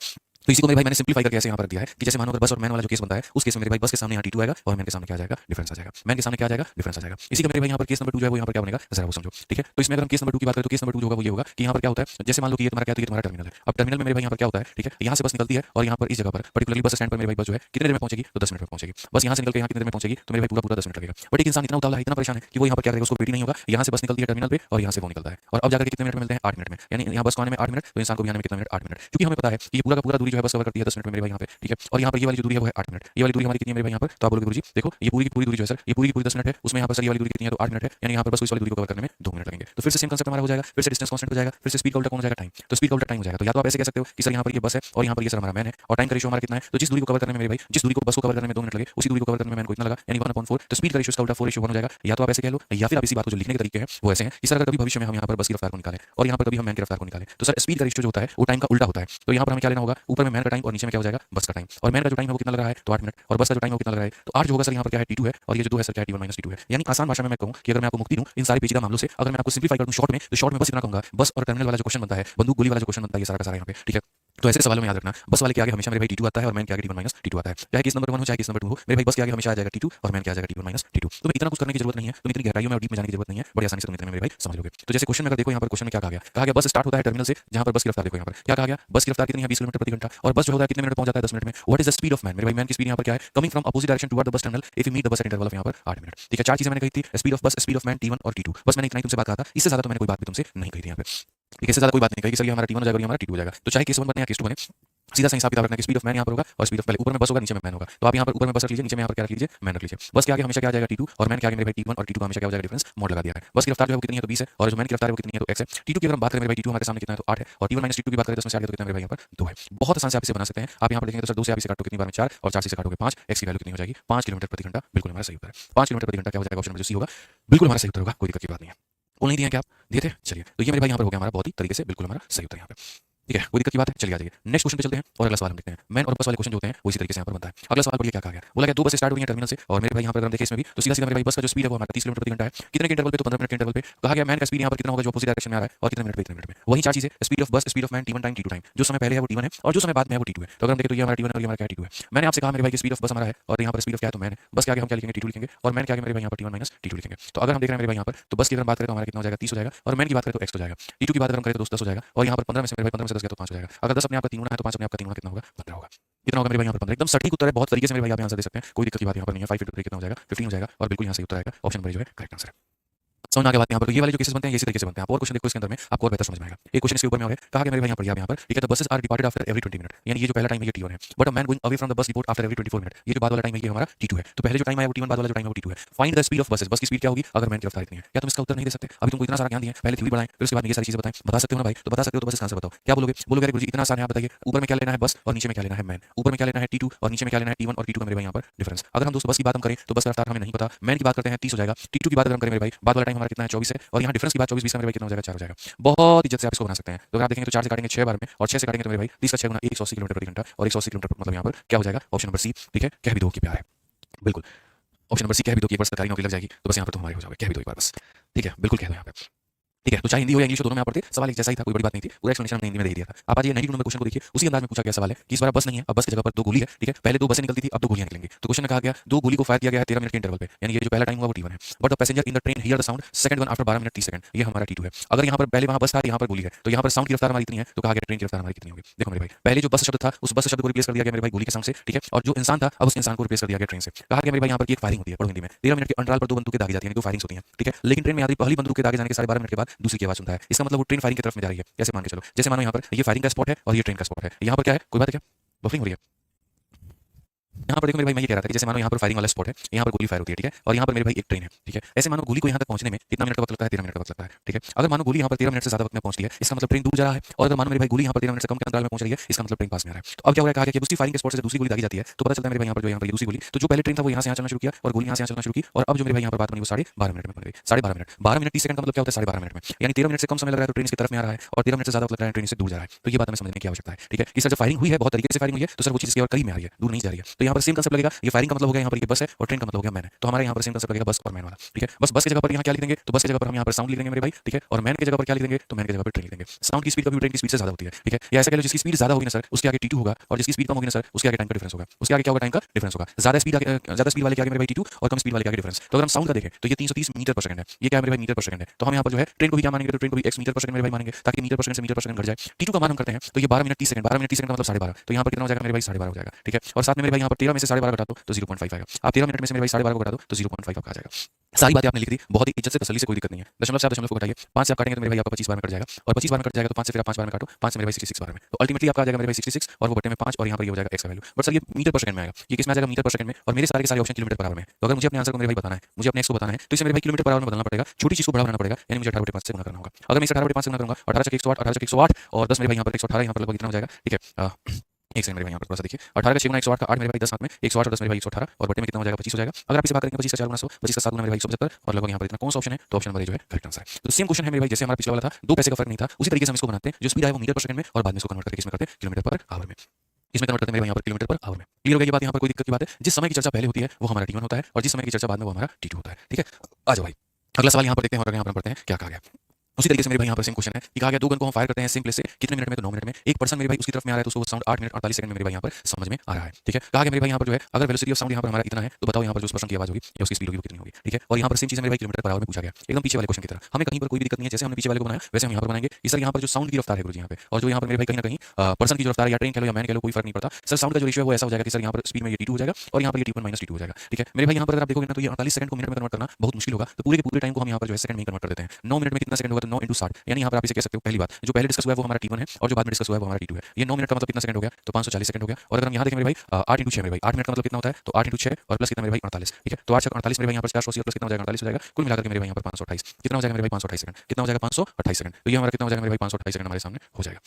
तो इसी को मेरे भाई मैंने सिंपलीफाई करके ऐसे यहाँ पर दिया है कि जैसे मानो अगर बस और मैन वाला जो केस बनता है उस केस में मेरे भाई बस के सामने यहाँ T2 आएगा और मैन के सामने क्या आ जाएगा डिफरेंस आ जाएगा, मैन के सामने क्या आ जाएगा डिफरेंस आ जाएगा। इसी का मेरे भाई यहाँ पर केस नंबर 2 जो है वो यहाँ पर क्या बनेगा जरा वो समझो, ठीक है। तो इसमें अगर हम केस नंबर 2 की बात करें तो केस नंबर 2 जो होगा वो ये होगा कि यहाँ पर क्या होता है जैसे मान लो कि ये तुम्हारा क्या है तो ये तुम्हारा टर्मिनल है। अब टर्मिनल में मेरे भाई यहाँ पर क्या होता है, ठीक है, यहाँ से बस निकलती है और यहाँ पर इस जगह पर पर्टिकुलरली बस स्टैंड पर मेरे भाई बस जो है कितने देर में पहुंचेगी तो 10 मिनट में पहुंचेगी। बस यहाँ से निकल के यहाँ कितने देर में पहुंचेगी तो मेरे भाई पूरा 10 मिनट लगेगा। बट एक इंसान इतना उतावला है इतना परेशान है कि वो यहाँ पर क्या करेगा उसको पेटी नहीं होगा। यहाँ से बस निकलती है टर्मिनल पे और यहाँ से वो निकलता है और अब जाकर कितने मिनट में मिलते हैं 8 मिनट में। यानी यहाँ बस को आने में 8 मिनट तो इंसान को भी आने में कितना मिनट 8 मिनट, क्योंकि हमें पता है कि ये पूरा का पूरा दूरी जो है बस कवर करती है 10 मिनट में मेरे भाई यहाँ पे, ठीक है। और यहाँ पर ये वाली जो दूरी है वो है 8 मिनट। ये वाली दूरी हमारी कितनी है मेरे भाई यहाँ पर तो आप बोलोगे गुरुजी देखो ये पूरी की पूरी दूरी जो है सर ये पूरी की पूरी 10 मिनट है, उसमें यहाँ पर सर ये वाली दूरी कितनी है तो 8 मिनट है। यानी यहाँ पर बस इस वाली दूरी को कवर करने में 2 मिनट लगेंगे। तो फिर से सेम कांसेप्ट हमारा हो जाएगा, फिर से डिस्टेंस कांस्टेंट हो जाएगा, फिर से स्पीड का उल्टा कौन हो जाएगा टाइम। तो स्पीड का उल्टा टाइम हो जाएगा। तो या तो आप ऐसे कह सकते हो कि सर यहाँ पर ये बस है और यहाँ पर ये सर हमारा मैन है और टाइम का रेशियो हमारा कितना है तो जिस दूरी को कवर करने में मेरे भाई जिस दूरी को बस को कवर करने में 2 मिनट लगे उसी दूरी को कवर करने में मैन को इतना लगा यानी 1/4। तो स्पीड का रेशियो इसका उल्टा 4 रेशियो 1 हो जाएगा। या तो आप ऐसे कह लो या फिर आप इसी बात को जो लिखने के तरीके हैं वो ऐसे हैं कि सर अगर कभी भविष्य में हम यहाँ पर बस की रफ्तार को निकालें और यहाँ पर कभी हम मैन की रफ्तार को निकालें तो सर स्पीड का रेशियो जो होता है वो टाइम का उल्टा होता है। तो यहाँ पर हमें क्या लेना होगा ऊपर में मैन का टाइम और नीचे में क्या हो जाएगा बस का टाइम। और मैन का जो टाइम है वो कितना लग रहा है तो 8 मिनट और बस का जो टाइम है वो कितना लग रहा है तो 8 जो होगा सर यहाँ पर क्या है T2 है और ये जो 2 है सर क्या है T1 - T2 है। यानी आसान भाषा में मैं कहूँ कि अगर मैं आपको मुक्ति दूं इन सारे पेचीदा मामलों से, अगर मैं आपको सिंपलीफाई कर दूं शॉर्ट में तो शॉर्ट में बस इतना कहूंगा बस और टर्मिनल वाला जो क्वेश्चन बनता है बंदूक गोली वाला जो क्वेश्चन बनता है ये सारा का सारा यहाँ पे, ठीक है। तो ऐसे सवालों में याद रखना बस वाले के आगे हमेशा मेरे भाई T2 आता है और मैन के आगे T1 - T2 आता है। चाहे केस नंबर 1 हो चाहे केस नंबर 2 हो मेरे भाई बस के आगे हमेशा आ जाएगा T2 और मैन के आ जाएगा T1 - T2। तो इतना कुछ करने की जरूरत नहीं है, तुम इतनी गहराइयों में और डीप में जाने की जरूरत नहीं है, बड़ी आसानी से तुम इतने में मेरे भाई समझ लोगे। तो जैसे क्वेश्चन में अगर देखो यहाँ पर क्वेश्चन में क्या कहा गया बस स्टार्ट होता है टर्मिनल से जहाँ पर बस की रफ्तार देखो यहाँ पर क्या कहा गया बस की रफ्तार कितनी है 20 किलोमीटर प्रति घंटा और बस जो होता है कितने मिनट पहुंच जाता है 10 मिनट में। What is the speed of man मेरे भाई मैन की स्पीड यहाँ पर क्या है coming from opposite direction toward the bus terminal if you meet the bus at interval of यहाँ पर 8 मिनट, ठीक है। 4 चीजें मैंने कही थी स्पीड ऑफ बस स्पीड ऑफ मैन T1 और T2 बस मैंने इतना ही तुमसे बात कहा था, इससे ज्यादा तो मैंने कोई बात भी तुमसे नहीं कही थी यहाँ पे, ठीक है। इससे ज्यादा कोई बात नहीं कही कि सर ये हमारा T1 हो जाएगा और ये हमारा T2 हो जाएगा। तो चाहे केस 1 बने या केस 2 बने सीधा सा हिसाब किताब रखना कि स्पीड ऑफ मैन यहाँ पर होगा और स्पीड ऑफ पहले ऊपर में बस होगा नीचे में मैन होगा। तो आप यहाँ पर ऊपर में बस रख लीजिए, नीचे में यहाँ पर क्या रख लीजिए, मैन रख लीजिए। बस के आगे हमेशा क्या आ जाएगा T2 और मैन के आगे मेरे भाई T1 और T2 का हमेशा क्या हो जाएगा डिफरेंस मॉड लगा दिया है। बस की रफ्तार जो है वो कितनी है तो 20 है और जो मैन की रफ्तार है वो कितनी है तो x है। T2 की अगर हम बात करें मेरे भाई T2 हमारे सामने कितना है तो 8 है और T1 माइनस T2 की बात करें 10 में से 8 तो कितना मेरे भाई यहाँ पर 2 है। बहुत आसान से आप इसे बना सकते हैं। आप यहाँ पर देखेंगे तो सर 2 से आप इसे काटो कितनी बार में 4 और 4 से काटोगे 5, x की वैल्यू कितनी हो जाएगी 5 किलोमीटर प्रति घंटा। बिल्कुल हमारा सही उत्तर है 5 किलोमीटर प्रति घंटा। क्या हो जाएगा ऑप्शन नंबर जो सी होगा, बिल्कुल हमारा सही उत्तर होगा, कोई दिक्कत की बात नहीं है। बोल नहीं दिया क्या आप दिए थे, चलिए तो ये मेरे भाई यहाँ पर हो गया हमारा बहुत ही तरीके से बिल्कुल हमारा सही उत्तर यहाँ पे, ठीक है, कोई दिक्कत की बात है। चलिए आ जाइए नेक्स्ट क्वेश्चन पे चलते हैं और अगला सवाल हम देखते हैं। मैन और बस वाले क्वेश्चन जो होते हैं वो इसी तरीके से यहाँ पर बनता है। अगला सवाल पढ़िए क्या कहा गया, बोला गया 2 बसें स्टार्ट हुई हैं टर्मिनल से और मेरे भाई यहाँ पर अगर हम देखें इसमें भी तो सीधा सीधा मेरे भाई बस का जो स्पीड है वो हमारा 30 किलोमीटर प्रति घंटा है। कितने के इंटरवल पे तो 15 मिनट के इंटरवल पे। कहा गया मैन का स्पीड यहाँ पर कितना होगा जो अपोजिट डायरेक्शन में आ रहा है और कितने मिनट पे, इतने मिनट में। वही चार चीजें, स्पीड ऑफ बस, speed of man, T1 time T2 time. जो समय पहले है वो T1 है और जो समय बाद में है वो T2 है। तो अगर हम देखें तो ये हमारा T1 है और ये हमारा क्या है T2 है। मैंने आपसे कहा मेरे भाई की स्पीड ऑफ बस हमारा है और यहाँ पर स्पीड ऑफ क्या है तो मैन है। बस के आगे हम क्या लिखेंगे T2 लिखेंगे और मैन के आगे मेरे भाई यहाँ पर T1 माइनस T2 लिखेंगे। तो अगर हम देख रहे हैं मेरे भाई यहाँ पर तो बस की अगर बात करें तो हमारा कितना हो जाएगा 30 हो जाएगा और मैन की बात करें तो x हो जाएगा। T2 की बात अगर हम करें तो 10 हो जाएगा और यहाँ पर 15 में से मेरे भाई 15 में से 10 गया तो 5 हो जाएगा। अगर 10 अपने आप का 3 गुना है तो 5 अपने आप का 3 गुना कितना होगा 15 होगा। कितना होगा मेरे भाई यहाँ पर 15। एकदम सटीक उत्तर है, बहुत तरीके से मेरे भाई आप आंसर दे सकते हैं, कोई दिक्कत की बात यहाँ पर नहीं है। 5 कितना हो जाएगा 15 हो जाएगा और बिल्कुल यहाँ सही उत्तर आएगा, ऑप्शन नंबर जो है करेक्ट आंसर है। समझ में आ गया बात यहाँ पर। ये वाले जो केसेस बनते हैं इसी तरीके से बनते हैं। आप और क्वेश्चन देखो इसके अंदर में आपको और बेहतर समझ में आएगा। एक क्वेश्चन इसके ऊपर में और है, कहा गया मेरे भाई यहाँ पर यहाँ पर ठीक है, the buses are departed after every 20 minute, यानी ये जो पहला टाइम है ये T1 है, but a man going away from the bus depot after every 24 minute, ये जो बाद वाला टाइम है ये हमारा T2 है। तो पहले जो टाइम आया वो T1, बाद वाला जो टाइम है वो T2 है। Find the speed of buses, बस की स्पीड क्या होगी अगर मैन की रफ्तार इतनी है। क्या तुम इसका उत्तर नहीं दे सकते? अभी तुमको इतना सारा ज्ञान दिया, पहले थ्योरी बढ़ाएं फिर उसके बाद ये सारी चीजें बताएं, बता सकते हो ना भाई? तो बता सकते हो तो बस इसका आंसर बताओ। क्या बोलोगे? बोलोगे अरे गुरुजी इतना आसान है, आप बताइए ऊपर में क्या लेना है बस और नीचे में क्या लेना है मैन, ऊपर में क्या लेना है T2 और नीचे में क्या लेना है T1 और T2 का मेरे भाई यहाँ पर डिफरेंस। अगर हम दोस्तों बस की बात हम करें तो बस का रफ्तार हमें नहीं पता, मैन की बात करते हैं 30 हो जाएगा, T2 की बात अगर हम करें मेरे भाई बाद वाला टाइम हमारा कितना है 24 है और यहाँ डिफरेंस की बात 24 20 का मेरे भाई कितना हो जाएगा 4 हो जाएगा। बहुत इज्जत से आप इसको बना सकते हैं। तो अगर आप देखेंगे तो 4 से काटेंगे 6 बार में और 6 से काटेंगे तो मेरे भाई 30 का 6 गुना 180 किलोमीटर प्रति घंटा और 180 किलोमीटर मतलब यहाँ पर क्या हो जाएगा ऑप्शन नंबर सी, ठीक है। कह भी दो कि प्यार है, बिल्कुल ऑप्शन नंबर सी कह भी दो कि एक बार सरकारी नौकरी लग जाएगी तो बस यहाँ पर तो हमारे हो जाओगे, कह भी दो एक बार बस, ठीक है, बिल्कुल कह दो यहाँ पे, ठीक है। तो चाहे हिंदी हो या इंग्लिश हो दोनों में आप पढ़ते सवाल एक जैसा ही था, कोई बड़ी बात नहीं थी, पूरा एक्सप्लेनेशन हमने हिंदी में दे दिया था। आप आज ये 92 नंबर क्वेश्चन को देखिए, उसी अंदाज में पूछा गया सवाल है कि इस बार बस नहीं है, अब बस की जगह पर 2 गोली है, ठीक है। पहले 2 बसें निकलती थी अब 2 गोलियां निकलेंगी। तो क्वेश्चन में कहा गया 2 गोली को फायर किया गया है 13 मिनट के इंटरवल पे, यानी ये जो पहला टाइम हुआ वो T1 है, but the passenger in the train here the sound second one after 12 minute 30 second, ये हमारा T2 है। अगर यहाँ पर पहले वहां बस था यहाँ पर गोली है तो यहाँ पर साउंड की रफ्तार हमारी इतनी है तो कहा गया ट्रेन की रफ्तार हमारी कितनी होगी। देखो मेरे भाई पहले जो बस शब्द था उस बस शब्द को रिप्लेस कर दिया गया मेरे भाई गोली के साउंड से, ठीक है, और जो इंसान था अब उस इंसान को रिप्लेस कर दिया गया ट्रेन से। कहा गया मेरे भाई यहाँ पर एक फायरिंग होती है, पढ़ो हिंदी में, 13 मिनट के अंतराल पर 2 बंदूकें दागी जाती है, 2 फायरिंग्स होती हैं, ठीक है। लेकिन ट्रेन में आदमी पहली बंदूक के दागे जाने के 12.5 मिनट के बाद दूसरी की आवाज सुनता है, इसका मतलब वो ट्रेन फायरिंग की तरफ में जा रही है। कैसे मान के चलो, जैसे मानो यहाँ पर ये फायरिंग का स्पॉट है और ये ट्रेन का स्पॉट है, यहाँ पर क्या है कोई बात है क्या, बफरिंग हो रही है यहाँ पर देखो मेरे भाई मैं ये कह रहा था कि जैसे मानो यहाँ पर फायरिंग वाला स्पॉट है, यहाँ पर गोली फायर होती है, ठीक है, और यहाँ पर मेरे भाई एक ट्रेन है, ठीक है। ऐसे मानो गोली को यहाँ तक पहुंचने में कितना मिनट का वक्त लगता है 13 मिनट का वक्त लगता है, ठीक है। अगर मानो गोली यहाँ पर 13 मिनट से ज्यादा वक्त में पहुंची है इसका मतलब ट्रेन दूर जा रहा है, और अगर मानो मेरे भाई गोली यहाँ पर 13 मिनट से कम के अंतराल में पहुंच रही है इसका मतलब ट्रेन पास में आ रहा है। तो अब क्या हो रहा है, कहा गया कि दूसरी फायरिंग के स्पॉट से दूसरी गोली दागी जाती है तो पता चलता है मेरे भाई यहाँ पर जो यहाँ पर दूसरी गोली, तो जो पहले ट्रेन था वो यहाँ से यहाँ चलना शुरू किया और गोली यहाँ से यहाँ चलना शुरू की और अब जो मेरे भाई यहाँ पर बात बनी वो 12.5 मिनट में बन गई। 12.5 मिनट, 12 मिनट 30 सेकंड का मतलब क्या होता है 12.5 मिनट में, यानी 13 मिनट से कम समय लग रहा है तो ट्रेन की तरफ में आ रहा है और 13 मिनट से ज्यादा लग रहा है ट्रेन से दूर जा रहा है। तो ये बात हमें समझने की आवश्यकता है, ठीक है, कि सर जब फायरिंग हुई है बहुत तरीके से फायरिंग हुई है तो सर वो चीज की और करीब में आ रही है, दूर नहीं जा रही है। तो यहाँ पर सेम कंसेप्ट लगेगा, ये फायरिंग का मतलब हो गया यहाँ पर बस है और ट्रेन का मतलब हो गया मैन है, तो हमारे यहाँ पर सेम कंसेप्ट लगेगा बस और मैन वाला, ठीक है। बस की जगह पर यहाँ क्या लिख देंगे तो बस की जगह पर हम यहाँ पर साउंड लिख देंगे मेरे भाई, ठीक है, और मैन की जगह पर क्या लिख देंगे तो मैन की जगह पर ट्रेन लिख देंगे। साउंड की स्पीड कभी ट्रेन की स्पीड से ज्यादा होती है, ठीक है, या ऐसा कह लो जिसकी स्पीड ज्यादा होगी ना सर उसके आगे T2 होगा और जिसकी स्पीड कम होगी ना सर उसके आगे टाइम का डिफरेंस होगा, उसके आगे क्या होगा टाइम का डिफरेंस होगा। ज्यादा स्पीड वाले के आगे मेरे भाई T2 और कम स्पीड वाले के आगे डिफरेंस। तो अगर हम साउंड का देखें तो ये 330 मीटर पर सेकंड है, ये क्या है मेरे भाई मीटर पर सेकंड है, तो हम यहाँ पर जो है ट्रेन को ही क्या मानेंगे तो ट्रेन को भी x मीटर पर सेकंड मेरे भाई मानेंगे ताकि मीटर पर सेकंड से मीटर पर सेकंड घट जाए। T2 का मान हम करते हैं तो ये 12 मिनट 30 सेकंड, 12 मिनट 30 सेकंड का मतलब 12.5, तो यहाँ पर कितना हो जाएगा मेरे भाई 12.5 हो जाएगा, ठीक है। और साथ में मेरे भाई यहाँ पर 13 में से 12.5 घटा दो तो 0.5 आएगा। आप 13 मिनट में से मेरे भाई 12.5 को घटा दो तो 0.5 आपका आ जाएगा। सारी बातें आपने लिख दी बहुत ही इज्जत से तसल्ली से, कोई दिक्कत नहीं है। दशमलव से आप दशमलव को घटाइए, 5 से आप काटेंगे तो मेरे भाई आपका 25 बार में कट जाएगा और 25 बार में कट जाएगा तो 5 से फिर आप 5 बार में काटो, 5 से मेरे भाई 66 बार में, तो अल्टीमेटली आपका आ जाएगा मेरे भाई 66 और वो बटे में 5 और यहाँ पर ये हो जाएगा x का वैल्यू। बट सर ये मीटर पर सेकंड में आएगा, ये किस में आ जाएगा मीटर पर सेकंड में, और मेरे सारे के सारे ऑप्शन किलोमीटर पर आवर में। तो अगर मुझे अपने आंसर को मेरे भाई बताना है, मुझे अपने x को बताना है तो इसे मेरे भाई किलोमीटर पर आवर में बदलना पड़ेगा, छोटी चीज को बड़ा बनाना पड़ेगा, यानी मुझे 18/5 से गुणा करना होगा। अगर मैं इसे 18/5 से गुणा करूंगा 18 × 108 18 × 108 और 10 मेरे भाई यहाँ पर 118 यहाँ पर लगभग इतना हो जाएगा, ठीक है। एक सेकंड मेरे भाई यहाँ पर थोड़ा सा देखिए, 18 का 6 गुना 108 का 8 मेरे भाई 10 हाथ में 108 और 10 मेरे भाई 118 और बटे में कितना हो जाएगा 25 हो जाएगा। अगर आप इसे बात करेंगे 25 का 4 गुना 100, 25 का 7 गुना मेरे भाई 175 और लगभग यहाँ पर इतना कौन सा ऑप्शन है तो ऑप्शन नंबर जो है करेक्ट आंसर है। तो सेम क्वेश्चन है मेरे भाई जैसे हमारा पिछला वाला था, 2 पैसे का फर्क नहीं था, उसी तरीके से हम इसको बनाते हैं, जो स्पीड है वो मीटर पर सेकंड में और बाद में इसको कन्वर्ट करके इसमें करते हैं किलोमीटर पर आवर में, इसमें कन्वर्ट करते हैं मेरे यहाँ पर किलोमीटर पर आवर में। क्लियर हो गया ये बात, यहाँ पर कोई दिक्कत की बात है। जिस समय की चर्चा पहले होती है वो हमारा T1 होता है और जिस समय की चर्चा बाद में वो हमारा T2 होता है, ठीक है। आ जाओ भाई अगला सवाल यहाँ पर देखते हैं और यहाँ पर पढ़ते हैं क्या कहा गया। उसी तरीके से मेरे भाई यहाँ पर सेम क्वेश्चन है कि कहा गया 2 गन को हम फायर करते हैं सेम प्लेस से कितने मिनट में तो 9 मिनट में। एक पर्सन मेरे भाई उसकी तरफ में आ रहा है तो उसको साउंड 8 मिनट 48 सेकंड में मेरे भाई यहाँ पर समझ में आ रहा है, ठीक है। कहा गया मेरे भाई यहाँ पर जो है अगर वेलोसिटी ऑफ साउंड यहाँ पर हमारा इतना है तो बताओ यहाँ पर जो उस पर्सन की आवाज होगी या उसकी स्पीड होगी वो कितनी होगी, ठीक है। और यहाँ पर सेम चीज मेरे भाई किलोमीटर पर आवर में पूछा गया, एकदम पीछे वाले क्वेश्चन की तरह। हमें कहीं पर कोई भी दिक्कत नहीं है, जैसे हमने पीछे वाले को बनाया वैसे हम यहाँ पर बनाएंगे कि सर यहाँ पर जो साउंड की रफ्तार है गुरुजी यहाँ पे और जो यहाँ पर मेरे भाई कहीं ना कहीं पर्सन की जो रफ्तार है या ट्रेन कह लो या मैन कह लो कोई फर्क नहीं पड़ता, सर साउंड का जो रेशियो है वो ऐसा हो जाएगा कि सर यहाँ पर स्पीड में ये T2 हो जाएगा और यहाँ पर ये T1 माइनस T2 हो जाएगा, ठीक है। मेरे भाई यहाँ पर अगर आप देखोगे ना तो ये 48 सेकंड को मिनट में कन्वर्ट करना बहुत मुश्किल होगा, तो पूरे के पूरे टाइम को हम यहाँ पर जो है सेकंड में कन्वर्ट कर देते हैं। 9 मिनट में कितना सेकंड होगा तो 9 × 60 यानी यहाँ पर आप इसे कह सकते हो पहली बात जो पहले डिस्कस हुआ है वो हमारा T1 है और जो बाद में डिस्कस हुआ है वो हमारा T2 है। ये 9 मिनट का मतलब कितना सेकंड हो गया तो 540 सेकंड हो गया। और अगर हम यहाँ देखें मेरे भाई 8 × 6 मेरे भाई 8 मिनट का मतलब कितना होता है तो 8 × 6 और प्लस कितना मेरे भाई 48। ठीक है तो 8 × 48 मेरे भाई यहाँ पर 480 प्लस कितना हो जाएगा 48 हो जाएगा। कुल मिलाकर के मेरे भाई यहाँ पर 528 कितना हो जाएगा मेरे भाई 528 सेकंड कितना हो जाएगा 528 सेकंड। तो ये हमारा कितना हो जाएगा मेरे भाई 528 सेकंड हमारे सामने हो जाएगा।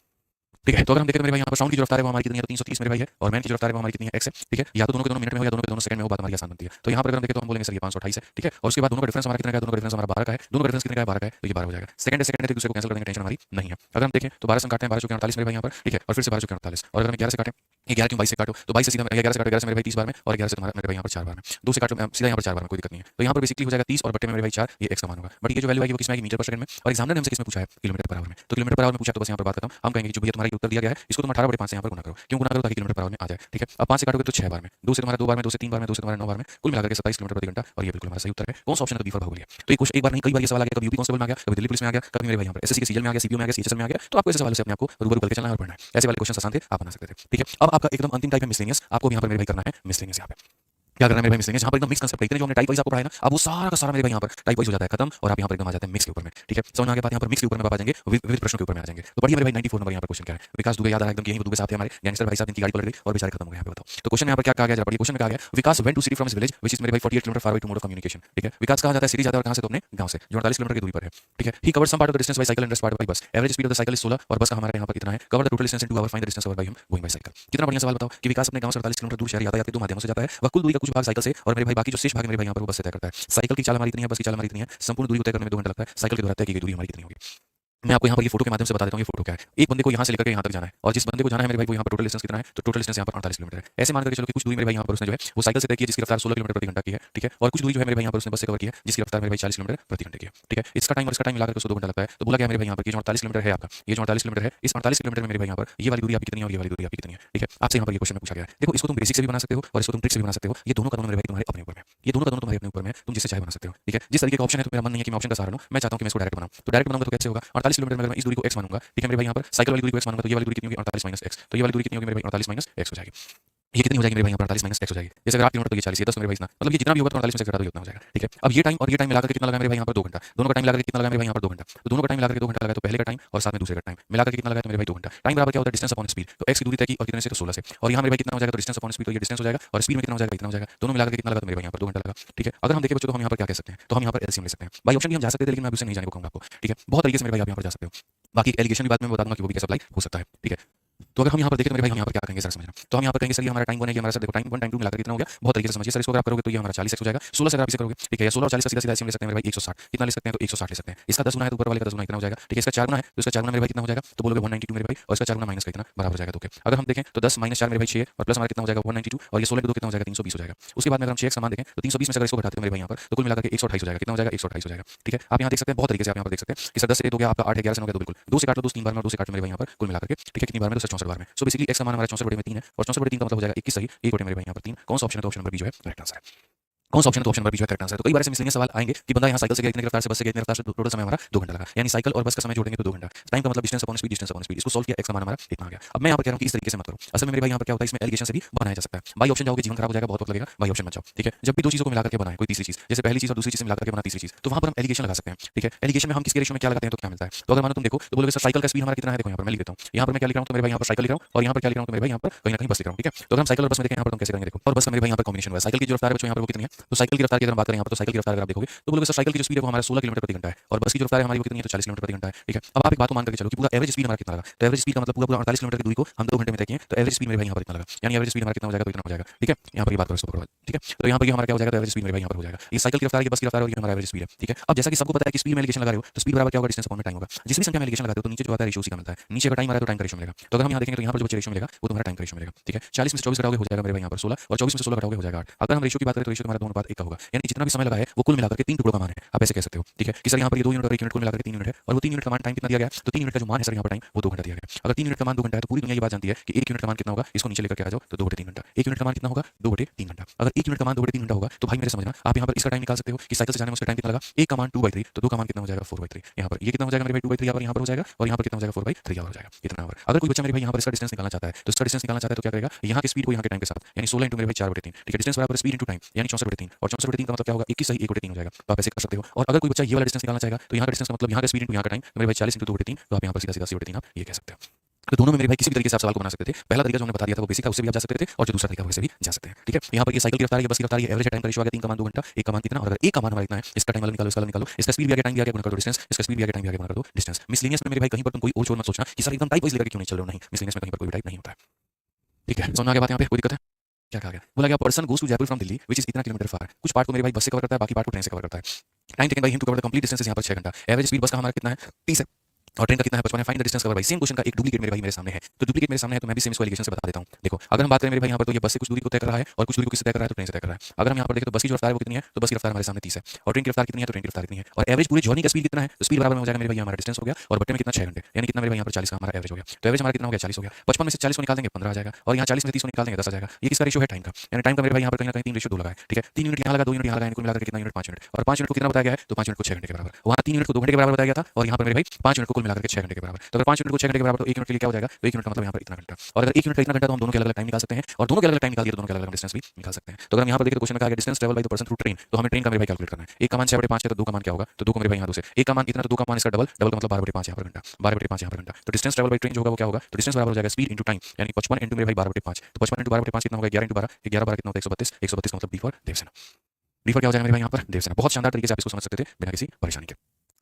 ठीक है तो अगर हम देखें तो मेरे भाई यहाँ पर साउंड की जो रफ्तार है वो हमारी कितनी है तो 330 मेरे भाई है और मैन की जो रफ्तार है वो हमारी कितनी है x है। ठीक है या तो दोनों के दोनों मिनट में हो या दोनों के दोनों सेकंड में हो बात हमारी आसान बनती है। तो यहाँ पर अगर हम देखें तो हम बोलेंगे सर ये 528 है। ठीक है और उसके बाद दोनों का डिफरेंस हमारा कितना है दोनों का डिफरेंस हमारा 12 का है दोनों का डिफरेंस कितने का है 12 का है तो ये 12 हो जाएगा। सेकंड है एक दूसरे को कैंसिल करने की टेंशन हमारी नहीं है। अगर हम देखें तो 12 से हम काटते हैं 12 चौके 48 मेरे भाई यहाँ पर। ठीक है और फिर से 12 चौके 48 और अगर हम 11 से काटें 11 क्यों 22 से काटो तो 22 से सीधा 11 से काटो 11 से मेरे भाई 30 बार में और 11 से तुम्हारा मेरे भाई यहाँ पर 4 बार में 2 से काटो सीधा यहाँ पर 4 बार में कोई दिक्कत नहीं है। तो यहाँ पर बेसिकली हो जाएगा 30 और बट्टे में मेरे भाई 4 ये x का मान होगा। बट ये जो वैल्यू आएगी वो किसमें आएगी मीटर पर सेकंड में और एग्जामिनर ने हमसे किसमें पूछा है किलोमीटर पर आवर में। तो किलोमीटर पर आवर में पूछा तो बस यहाँ पर बात खत्म। हम कहेंगे जो भैया तुम्हारा उत्तर दिया गया है इसको तुम 18/5 से यहाँ पर गुणा करो। क्यों गुणा करो ताकि किलोमीटर पर आवर में आ जाए। ठीक है अब 5 से काटोगे तो 6 बार में 2 से तुम्हारा 2 बार में 2 से 3 बार में 2 से तुम्हारा 9 बार में कुल मिलाकर के 27 किलोमीटर प्रति घंटा और ये बिल्कुल हमारा सही उत्तर है। कौन सा ऑप्शन है तो बी फॉर बाहुबली है। तो ये क्वेश्चन एक बार नहीं कई बार ये सवाल आ गया कभी यूपी कांस्टेबल में आ गया कभी दिल्ली पुलिस में आ गया कभी मेरे भाई यहाँ पर एसएससी के सीजीएल में आ गया सीपीओ में आ गया सीएचएसएल में आ गया। तो आपको ऐसे सवालों से अपने आप को रूबरू करके चलना है और पढ़ना है। ऐसे वाले क्वेश्चन आसान थे आप बना सकते थे। ठीक है अब आपका एकदम अंतिम टाइप है मिसलेनियस। आपको यहाँ पर मेरे भाई करना है मिसलेनियस। यहाँ पे क्या करना है मेरे भाई मिसलेनियस यहाँ पर एकदम मिक्स कंसेप्ट इतने जो हमने टाइप वाइज आपको पढ़ाया ना अब वो सारा का सारा मेरे भाई यहाँ पर टाइप वाइज हो जाता है खत्म और आप यहाँ पर एकदम आ जाते हैं मिक्स के ऊपर में। ठीक है समझ में आ गया बात। यहाँ पर मिक्स के ऊपर में आप आ जाएंगे विविध प्रश्नों के ऊपर में आ जाएंगे। तो पढ़िए मेरे भाई 94 नंबर यहाँ पर क्वेश्चन क्या है विकास दुबे याद आ रहा है एकदम यही दुबे साहब थे हमारे गैंगस्टर भाई साहब इनकी गाड़ी पलट गई और बेचारे खत्म हो गए। यहाँ पे बताओ तो क्वेश्चन यहाँ पर क्या कहा गया जरा पढ़िए। क्वेश्चन में कहा गया Vikas went to city from his village which is मेरे भाई 48 kilometre far away to mode of communication. ठीक है विकास कहाँ जाता है सिटी जाता है और कहाँ से तो अपने गांव से जो 48 किलोमीटर की दूरी पर है। ठीक है he covered some part of the distance by cycle and rest part by bus average speed of the cycle is 16 और बस का हमारे यहाँ पर कितना है cover the total distance in 2 hour find the distance covered by him going by cycle. कितना बढ़िया सवाल बताओ कि विकास अपने गांव से 48 किलोमीटर दूर शहर यातायात के दो माध्यमों से जाता है वह कुल दूरी का कुछ भाग साइकिल से और मेरे भाई बाकी जो शेष भाग मेरे भाई यहाँ पर बस से तय करता है। साइकिल की चाल हमारी इतनी है बस की चाल हमारी इतनी है संपूर्ण दूरी तय करने में 2 घंटा लगता है। साइकिल के द्वारा तय की गई दूरी हमारी कितनी होगी। मैं आपको यहाँ पर ये फोटो के माध्यम से बता देता हूँ ये फोटो क्या है। एक बंदे को यहाँ से लेकर के यहाँ तक जाना है और जिस बंदे को जाना है मेरे भाई वो यहाँ पर टोटल डिस्टेंस कितना है तो टोटल डिस्टेंस यहाँ पर 48 किलोमीटर है। ऐसे मान करके चलो कि कुछ दूरी मेरे भाई यहाँ पर उसने जो है वो साइकिल से तय की जिसकी रफ्तार 16 किलोमीटर प्रति घंटा की है। ठीक है और कुछ दूरी जो है मेरे भाई यहाँ पर उसने बस से कवर की है जिसकी रफ्तार मेरे भाई 40 किलोमीटर प्रति घंटे की है। ठीक है इसका टाइम और इसका टाइम मिलाकर उसको 2 घंटा लगता है। तो बोला गया मेरे भाई यहाँ पर जो 48 किलोमीटर है आपका ये जो 48 किलोमीटर है इस 48 किलोमीटर में मेरे भाई यहाँ पर ये वाली दूरी आपकी कितनी है और ये वाली दूरी आपकी कितनी है। ठीक है आपसे यहाँ पर ये क्वेश्चन में पूछा गया है। देखो इसको तुम बेसिक से भी बना सकते हो और इसको तुम ट्रिक से भी बना सकते हो। ये दोनों का दोनों मेरे भाई तुम्हारे अपने ऊपर में ये दोनों का दोनों तुम्हारे अपने ऊपर में तुम जिससे चाहे बना सकते हो। ठीक है जिस तरीके का ऑप्शन है तो मेरा मन नहीं है कि मैं ऑप्शन का सहारा लूं। मैं चाहता हूं कि मैं इसको डायरेक्ट बनाऊं। तो डायरेक्ट बनाऊंगा तो कैसे होगा 48 किलोमीटर में अगर मैं इस दूरी को x मानूंगा ठीक है मेरे भाई यहाँ पर साइकिल वाली दूरी को x मानूंगा तो ये वाली दूरी कितनी होगी 48 - x तो ये वाली दूरी कितनी होगी मेरे भाई 48 - x हो जाएगी। ये कितनी हो जाएगी मेरे भाई यहाँ पर 48 - x हो जाएगी। जैसे अगर 8 किलोमीटर तो ये 40 है 10 मेरे भाई इतना मतलब ये जितना भी होगा तो 48 में से घटा दो ये उतना हो जाएगा। ठीक है अब ये टाइम और ये टाइम मिलाकर कितना लगा मेरे भाई यहाँ पर 2 घंटा। दोनों का टाइम मिलाकर कितना लगा मेरे भाई यहाँ पर 2 घंटा। तो दोनों का टाइम मिलाकर 2 घंटा लगा तो पहले का टाइम और साथ में दूसरे का टाइम मिलाकर कितना लगा तो मेरे भाई 2 घंटा। टाइम बराबर क्या होता है डिस्टेंस अपॉन स्पीड। तो x की दूरी तय की और कितने से तो 16 से और यहाँ मेरे भाई कितना हो जाएगा तो डिस्टेंस अपॉन स्पीड तो ये डिस्टेंस हो जाएगा और स्पीड में कितना हो जाएगा इतना हो जाएगा। दोनों मिलाकर कितना लगा तो मेरे भाई यहाँ पर 2 घंटा लगा। ठीक है अगर हम देखें बच्चों तो हम यहाँ पर क्या कह सकते हैं तो हम यहाँ पर एलसीएम ले सकते हैं। बाई ऑप्शन भी हम जा सकते थे लेकिन मैं उससे नहीं जाने को कहूँगा आपको। ठीक है बहुत तरीके से मेरे भाई आप यहाँ पर जा सकते हो। बाकी एलिगेशन भी बात में बता दूंगा कि वो भी कैसे अप्लाई हो सकता है। ठीक है तो अगर हम यहाँ पर देखें तो मेरे भाई हम यहाँ पर क्या करेंगे सर समझना। तो हम यहाँ पर कहेंगे सर ये हमारा टाइम 1 है ये हमारा सर देखो टाइम 1 टाइम 2 मिलाकर कितना हो गया बहुत तरीके से समझिए सर। इसको अगर आप करोगे तो ये हमारा 40 हो जाएगा 16 से अगर आप इसे करोगे ठीक है 16 और 40 का सीधा सीधा एलसीएम ले सकते हैं मेरे भाई 160 कितना ले सकते हैं तो 160 ले सकते हैं। इसका 10 गुना है तो ऊपर वाले का 10 गुना कितना हो जाएगा। ठीक है इसका 4 गुना है तो इसका 4 गुना मेरे भाई कितना हो जाएगा तो बोलोगे 192 मेरे भाई और इसका 4 गुना माइनस का कितना बराबर हो जाएगा। तो ओके अगर हम देखें तो 10 - 4 मेरे भाई 6 और प्लस हमारा कितना हो जाएगा 192 और ये 16 के 2 कितना हो जाएगा 320 हो जाएगा। उसके बाद में अगर हम 6 का मान देखें तो 320 में से अगर इसको घटाते हैं मेरे भाई यहाँ पर तो कुल मिलाकर के 128 हो जाएगा। कितना हो जाएगा 128 हो जाएगा। ठीक है आप यहाँ देख सकते हैं बहुत तरीके से आप यहाँ पर देख सकते हैं कि सर 10 से 8 हो गया आपका 8 11 से हो गया तो बिल्कुल 2 से काट लो 2 से 3 बार में 2 से काट मेरे भाई यहाँ पर कुल मिलाकर के ठीक है कितनी बार में तो 64 बार में। सो बेसिकली x का मान हमारा 64/3 है और 64/3 का मतलब हो जाएगा 21 सही 1 बटे मेरे भाई यहाँ पर 3 कौन सा ऑप्शन है तो ऑप्शन नंबर बी जो है करेक्ट आंसर है। कौन सा ऑप्शन है तो ऑप्शन नंबर बी जो है करेक्ट आंसर है। तो कई बार ऐसे मिसलेनियस सवाल आएंगे कि बंदा यहाँ साइकिल से गया इतने रफ्तार से बस से गया इतने रफ्तार से टोटल समय हमारा 2 घंटा लगा यानी साइकिल और बस का समय जोड़ेंगे तो 2 घंटा। टाइम का मतलब डिस्टेंस अपॉन स्पीड इसको सॉल्व किया x का मान हमारा इतना आ गया। अब मैं यहाँ पर कह रहा हूँ कि इस तरीके से मत करो। असल में मेरे भाई यहाँ पर क्या होता है इसमें एलिगेशन से भी बनाया जा सकता है। बाई ऑप्शन जाओगे जीवन खराब हो जाएगा बहुत वक्त लगेगा बाई ऑप्शन मत जाओ। ठीक है जब भी दो चीजों को मिलाकर के बनाए कोई तीसरी चीज जैसे पहली चीज और दूसरी चीज मिलाकर के बना तीसरी चीज तो वहां पर हम एलिगेशन लगा सकते हैं। ठीक है एलिगेशन में हम किसके रेशियो में क्या लगाते हैं तो क्या मिलता है। तो अगर मानो तुम देखो तो बोलोगे सर साइकिल का स्पीड हमारा कितना है देखो यहाँ पर मैं लिख देता हूँ। यहाँ पर मैं क्या लिख रहा हूँ तो मेरे भाई यहाँ पर साइकिल लिख रहा हूँ और यहाँ पर क्या लिख रहा हूँ तो मेरे भाई यहाँ पर कहीं ना कहीं बस लिख रहा हूँ। ठीक है तो अगर हम साइकिल और बस में देखें यहाँ पर तुम कैसे करेंगे देखो और बस का मेरे भाई यहाँ पर कॉम्बिनेशन हुआ है। साइकिल की जो रफ्तार है बच्चों यहाँ पर वो कितनी है तो साइकिल की रफ्तार की अगर बात करें यहाँ पर तो साइकिल की रफ्तार अगर आप देखोगे तो बोलोगे सर साइकिल की जो स्पीड है वो हमारा 16 किलोमीटर प्रति घंटा है और बस की जो रफ्तार है हमारी वो कितनी है तो 40 किलोमीटर प्रति घंटा है। ठीक है अब आप एक बात को मान करके चलो कि पूरा एवरेज स्पीड हमारा कितना लगा तो एवरेज स्पीड का मतलब पूरा 48 किलोमीटर की दूरी को हम 2 घंटे में तय किए तो एवरेज स्पीड मेरे भाई यहाँ पर कितना लगा यानी एवरेज स्पीड हमारा कितना हो जाएगा तो इतना हो जाएगा। ठीक है यहाँ पर ये बात करो इसको पकड़ो। ठीक है तो यहाँ पर ये हमारा क्या हो जाएगा तो एवरेज स्पीड मेरे भाई यहाँ पर हो जाएगा। ये साइकिल की रफ्तार है बस की रफ्तार है और ये हमारा एवरेज स्पीड है। ठीक है अब जैसा कि सबको पता है कि स्पीड में एलिगेशन लगा रहे हो तो स्पीड बराबर क्या होगा डिस्टेंस अपॉन टाइम होगा। जिस भी संख्या में एलिगेशन लगाते हो तो नीचे जो आता है रेशियो उसी का मिलता है। नीचे का टाइम आ रहा है तो टाइम का रेशियो मिलेगा। तो अगर हम यहाँ देखेंगे तो यहाँ पर जो रेशियो मिलेगा वो तुम्हारा टाइम का रेशियो मिलेगा। ठीक है 40 में से 24 घटाओगे हो जाएगा मेरे भाई यहाँ पर 16 और 24 में से 16 घटाओगे हो जाएगा 8। अगर हम रेशियो की बात करें तो रेशियो तुम्हारा 2:1 का होगा यानी जितना भी समय लगा है वो कुल मिलाकर के 3 टुकड़ों का मान है। आप ऐसे कह सकते हो। ठीक है कि सर यहाँ पर ये 2 यूनिट और 1 यूनिट कुल मिलाकर के 3 यूनिट है और वो 3 यूनिट का मान टाइम कितना दिया गया तो 3 यूनिट का जो मान है सर यहाँ पर टाइम वो 2 घंटा दिया गया। अगर 3 यूनिट का मान 2 घंटा है तो पूरी दुनिया ये बात जानती है कि 1 यूनिट का मान कितना होगा इसको नीचे लेकर के आ जाओ तो 2/3 घंटा। 1 यूनिट का मान कितना होगा 2/3 घंटा। अगर 1 यूनिट का मान 2/3 घंटा होगा तो भाई मेरे समझना आप यहाँ पर इसका टाइम निकाल सकते हो कि साइकिल से जाने में उसका टाइम कितना लगा। 1 का मान 2/3 तो 2 का मान कितना हो जाएगा 4/3। यहाँ पर ये कितना हो जाएगा मेरे भाई 2/3 यहाँ पर हो जाएगा और यहाँ पर कितना हो जाएगा 4/3 हो जाएगा इतना आवर। अगर कोई बच्चा मेरे भाई यहाँ पर इसका डिस्टेंस निकालना चाहता है तो इसका डिस्टेंस निकालना चाहता है तो क्या करेगा यहाँ की स्पीड को यहाँ के टाइम के साथ यानी 16 × मेरे भाई 4/3। ठीक है डिस्टेंस बराबर स्पीड × टाइम यानी 64/3 3 और 64/3 का मतलब क्या होगा 21 सही 1/3 हो जाएगा। तो आप ऐसे कर सकते हो। और अगर कोई बच्चा ये वाला डिस्टेंस निकालना चाहेगा तो यहाँ का डिस्टेंस का मतलब यहाँ का स्पीड इंटू यहाँ का टाइम, तो मेरे भाई 40 इंटू 2/3, तो आप यहाँ पर सीधा-सीधा c/3 आप ये कह सकते हो। तो दोनों में मेरे भाई किसी भी तरीके से आप सवाल को बना सकते थे। पहला तरीका जो हमने बता दिया था वो बेसिक था, उससे भी आप जा सकते थे, और जो दूसरा तरीका वैसे भी जा सकते हैं। ठीक है, यहाँ पर ये साइकिल की रफ्तार है, ये बस की रफ्तार, ये एवरेज टाइम का रेशियो आ गया 3 का मान 2 घंटा, एक का मान इतना, और अगर एक का मान हमारा इतना है, इसका टाइम वाला निकालो, इसका वाला निकालो, इसका स्पीड भी आ गया, टाइम भी आ गया, गुणा कर दो डिस्टेंस, इसका स्पीड भी आ गया, टाइम भी आ गया, गुणा कर दो डिस्टेंस। मिसलेनियस में मेरे भाई कहीं पर तुम कोई और छोड़ मत सोचना कि सर एकदम टाइप वाइज लेकर क्यों नहीं चल रहे हो, नहीं, मिसलेनियस में कहीं पर कोई टाइप नहीं होता है। ठीक है, समझ में आ गया बात, यहाँ पे कोई दिक्कत है? क्या कहा गया? बोला गया person goes to Jaipur from Delhi which is इतना किलोमीटर फार। कुछ पार्ट को मेरे भाई बस से कवर करता है, बाकी पार्ट को ट्रेन से कवर करता है। Time taken by him to cover the complete distance यहाँ पर 6 घंटा। एवरेज स्पीड बस का हमारा कितना है 30 है, और ट्रेन का कितना है 55 है। Find the distance cover bye. Same question का एक डुप्लीकेट मेरे भाई मेरे सामने है, तो डुप्लीकेट मेरे सामने है तो मैं भी सेम इसको एलिगेशन से बता देता हूं। देखो, अगर हम बात करें मेरे भाई यहाँ पर, तो ये बस से कुछ दूरी को तय कर रहा है, और कुछ दूरी को किससे तय कर रहा है, तो ट्रेन से तय कर रहा है। अगर हम यहाँ पर देखें तो बस की जो रफ्तार है वो कितनी है, तो बस की रफ्तार हमारे सामने 30 है, और ट्रेन की रफ्तार कितनी है, तो ट्रेन की रफ्तार कितनी है, और एवरेज पूरी जर्नी का स्पीड कितना है, तो स्पीड बराबर में हो जाएगा मेरे भाई हमारा डिस्टेंस हो गया, और बट्टे में कितना 6 घंटे, यानी कितना मेरे भाई यहाँ पर 40 का हमारा एवरेज हो गया। तो एवरेज हमारा कितना हो गया 40 हो गया। 55 में से 40 को निकाल देंगे 15 आ जाएगा, और यहाँ 40 में 30 को निकाल देंगे 10 आ जाएगा। ये किसका रेशियो है, टाइम का, यानी टाइम का मेरे भाई यहाँ पर कहीं ना कहीं 3 रेशियो 2 लगा है। ठीक है, 3 यूनिट यहाँ लगा, 2 यूनिट यहाँ लगा, कुल मिलाकर कितना यूनिट 5 यूनिट, और 5 यूनिट को कितना बताया गया है, तो 5 यूनिट को 6 घंटे के बराबर। वहाँ 3 यूनिट को 2 घंटे के बराबर बताया गया था, और यहाँ पर मेरे भाई 5 यूनिट को कुल मिलाकर 6 घंटे के बराबर। तो अगर 5 यूनिट को 6 घंटे के बराबर, तो 1 यूनिट के लिए क्या हो जाएगा, तो 1 यूनिट का मतलब यहाँ पर इतना घंटा, और अगर 1 यूनिट का इतना घंटा, तो हम दोनों के अलग-अलग टाइम निकाल सकते हैं, और दोनों के अलग-अलग टाइम निकाल दिए तो दोनों के अलग-अलग डिस्टेंस भी निकाल सकते हैं। तो अगर हम यहाँ पर देखें तो क्वेश्चन में कहा गया distance travel by the person through train, तो हमें ट्रेन का मेरे भाई कैलकुलेट करना है। एक का मान 6/5 है, तो 2 का मान क्या होगा, तो 2 को मेरे भाई यहाँ 2 से, एक का मान इतना, तो 2 का मान इसका डबल, डबल का मतलब 12/5 यहाँ पर घंटा, 12/5 यहाँ पर घंटा। तो डिस्टेंस ट्रैवल बाय ट्रेन जो होगा वो क्या होगा, तो डिस्टेंस बराबर हो जाएगा स्पीड इंटू टाइम, यानी 55 इंटू मेरे भाई 12/5, तो 55 इंटू 12/5 कितना होगा, 11 इंटू 12, 11 12 कितना होता है 132, 132 का मतलब D for Devasena. D for क्या हो जाएगा मेरे भाई यहाँ पर, देवसेना। बहुत शानदार तरीके से आप इसको समझ सकते थे बिना किसी परेशानी के।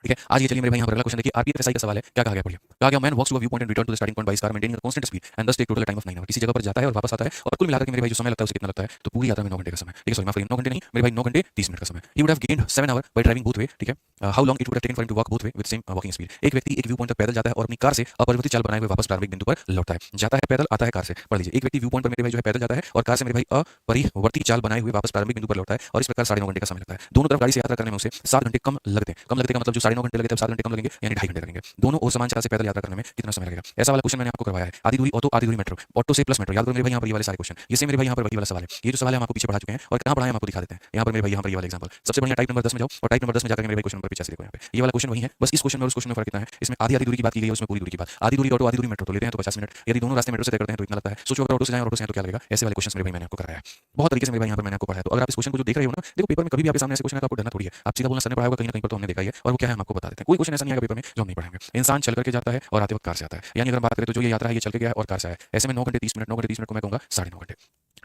ठीक है, आज ये चलिए मेरे भाई यहाँ पर अगला क्वेश्चन देखिए, आरपीएफ एसआई का सवाल है। क्या कहा गया पढ़िए, कहा गया man walks to a view point and return to the starting point by car maintaining a constant speed and this take total time of 9 hour. किसी जगह पर जाता है और वापस आता है, और कुल मिलाकर के मेरे भाई जो समय लगता है उसे कितना लगता है, तो पूरी यात्रा में 9 घंटे का समय। ठीक है, सॉरी माफ करिए 9 घंटे नहीं मेरे भाई, 9 घंटे 30 मिनट का समय। He would have gained 7 hour by driving both way. ठीक है, how long it would have taken for him to walk both way with same walking speed. एक व्यक्ति एक व्यू पॉइंट पर पैदल जाता है और अपनी कार से अपरिवर्तित चाल बनाए हुए वापस प्रारंभिक बिंदु पर लौटता है। जाता है पैदल, आता है कार से। पढ़ लीजिए, एक व्यक्ति व्यू पॉइंट पर मेरे भाई जो है पैदल जाता है, और कार से मेरे भाई अपरिवर्तित चाल बनाए हुए वापस प्रारंभिक बिंदु पर लौटता है, और इस प्रकार 9.5 घंटे का समय लगता है। दोनों तरफ गाड़ी से यात्रा करने में उसे 7 घंटे कम लगते हैं। कम लगते का मतलब जो 9.5 घंटे लगे थे 7 घंटे कम लगेंगे, यानी 2.5 घंटे लगेंगे। दोनों और समान चाल से पैदल यात्रा करने में कितना समय लगेगा, ऐसा वाला क्वेश्चन मैंने आपको करवाया है। आधी दूरी ऑटो, आधी दूरी मेट्रो, ऑटो से प्लस मेट्रो। याद करो मेरे भाई यहाँ पर ये वाले सारे क्वेश्चन, ये से मेरे भाई यहाँ पर वही वाला सवाल है। ये जो सवाल है हम आपको पीछे पढ़ा चुके हैं, और कहाँ पढ़ाए हम आपको दिखा देते हैं। यहाँ पर मेरे भाई यहाँ पर ये वाला एग्जांपल सबसे बढ़िया। टाइप नंबर 10 में जाओ, और टाइप नंबर 10 में जाकर मेरे भाई क्वेश्चन नंबर 85 देखो। यहाँ पे ये वाला क्वेश्चन वही है, बस इस क्वेश्चन में और उस क्वेश्चन में फर्क कितना है, इसमें आधी आधी दूरी की बात की गई है, उसमें पूरी दूरी की बात। आधी दूरी ऑटो, आधी दूरी मेट्रो तो लेते हैं तो 50 मिनट, यदि दोनों रास्ते मेट्रो से तय करते हैं तो इतना लगता है। सोचो अगर ऑटो से जाएं और ऑटो से तो क्या लगेगा। ऐसे वाले क्वेश्चन मेरे भाई मैंने आपको कराया है बहुत तरीके से मेरे भाई यहाँ पर मैंने आपको पढ़ाया। तो अगर आप इस क्वेश्चन को जो देख रहे हो ना, देखो पेपर में कभी भी आपके सामने ऐसे क्वेश्चन है तो आपको डरना थोड़ी है। आप सीधा बोलना सर ने पढ़ाया होगा, कहीं ना कहीं पर तो हमने देखा ही है, और वो क्या है हम आपको बता देते हैं। कोई क्वेश्चन ऐसा नहीं आएगा पेपर में जो हम नहीं पढ़ाएंगे। इंसान चल करके जाता है और आते वक्त कार से आता है, यानी अगर हम बात करें तो जो ये यात्रा है ये चल के गया और कार से आया, ऐसे में 9 घंटे 30 मिनट, 9 घंटे 30 मिनट को मैं कहूँगा 9.5 घंटे।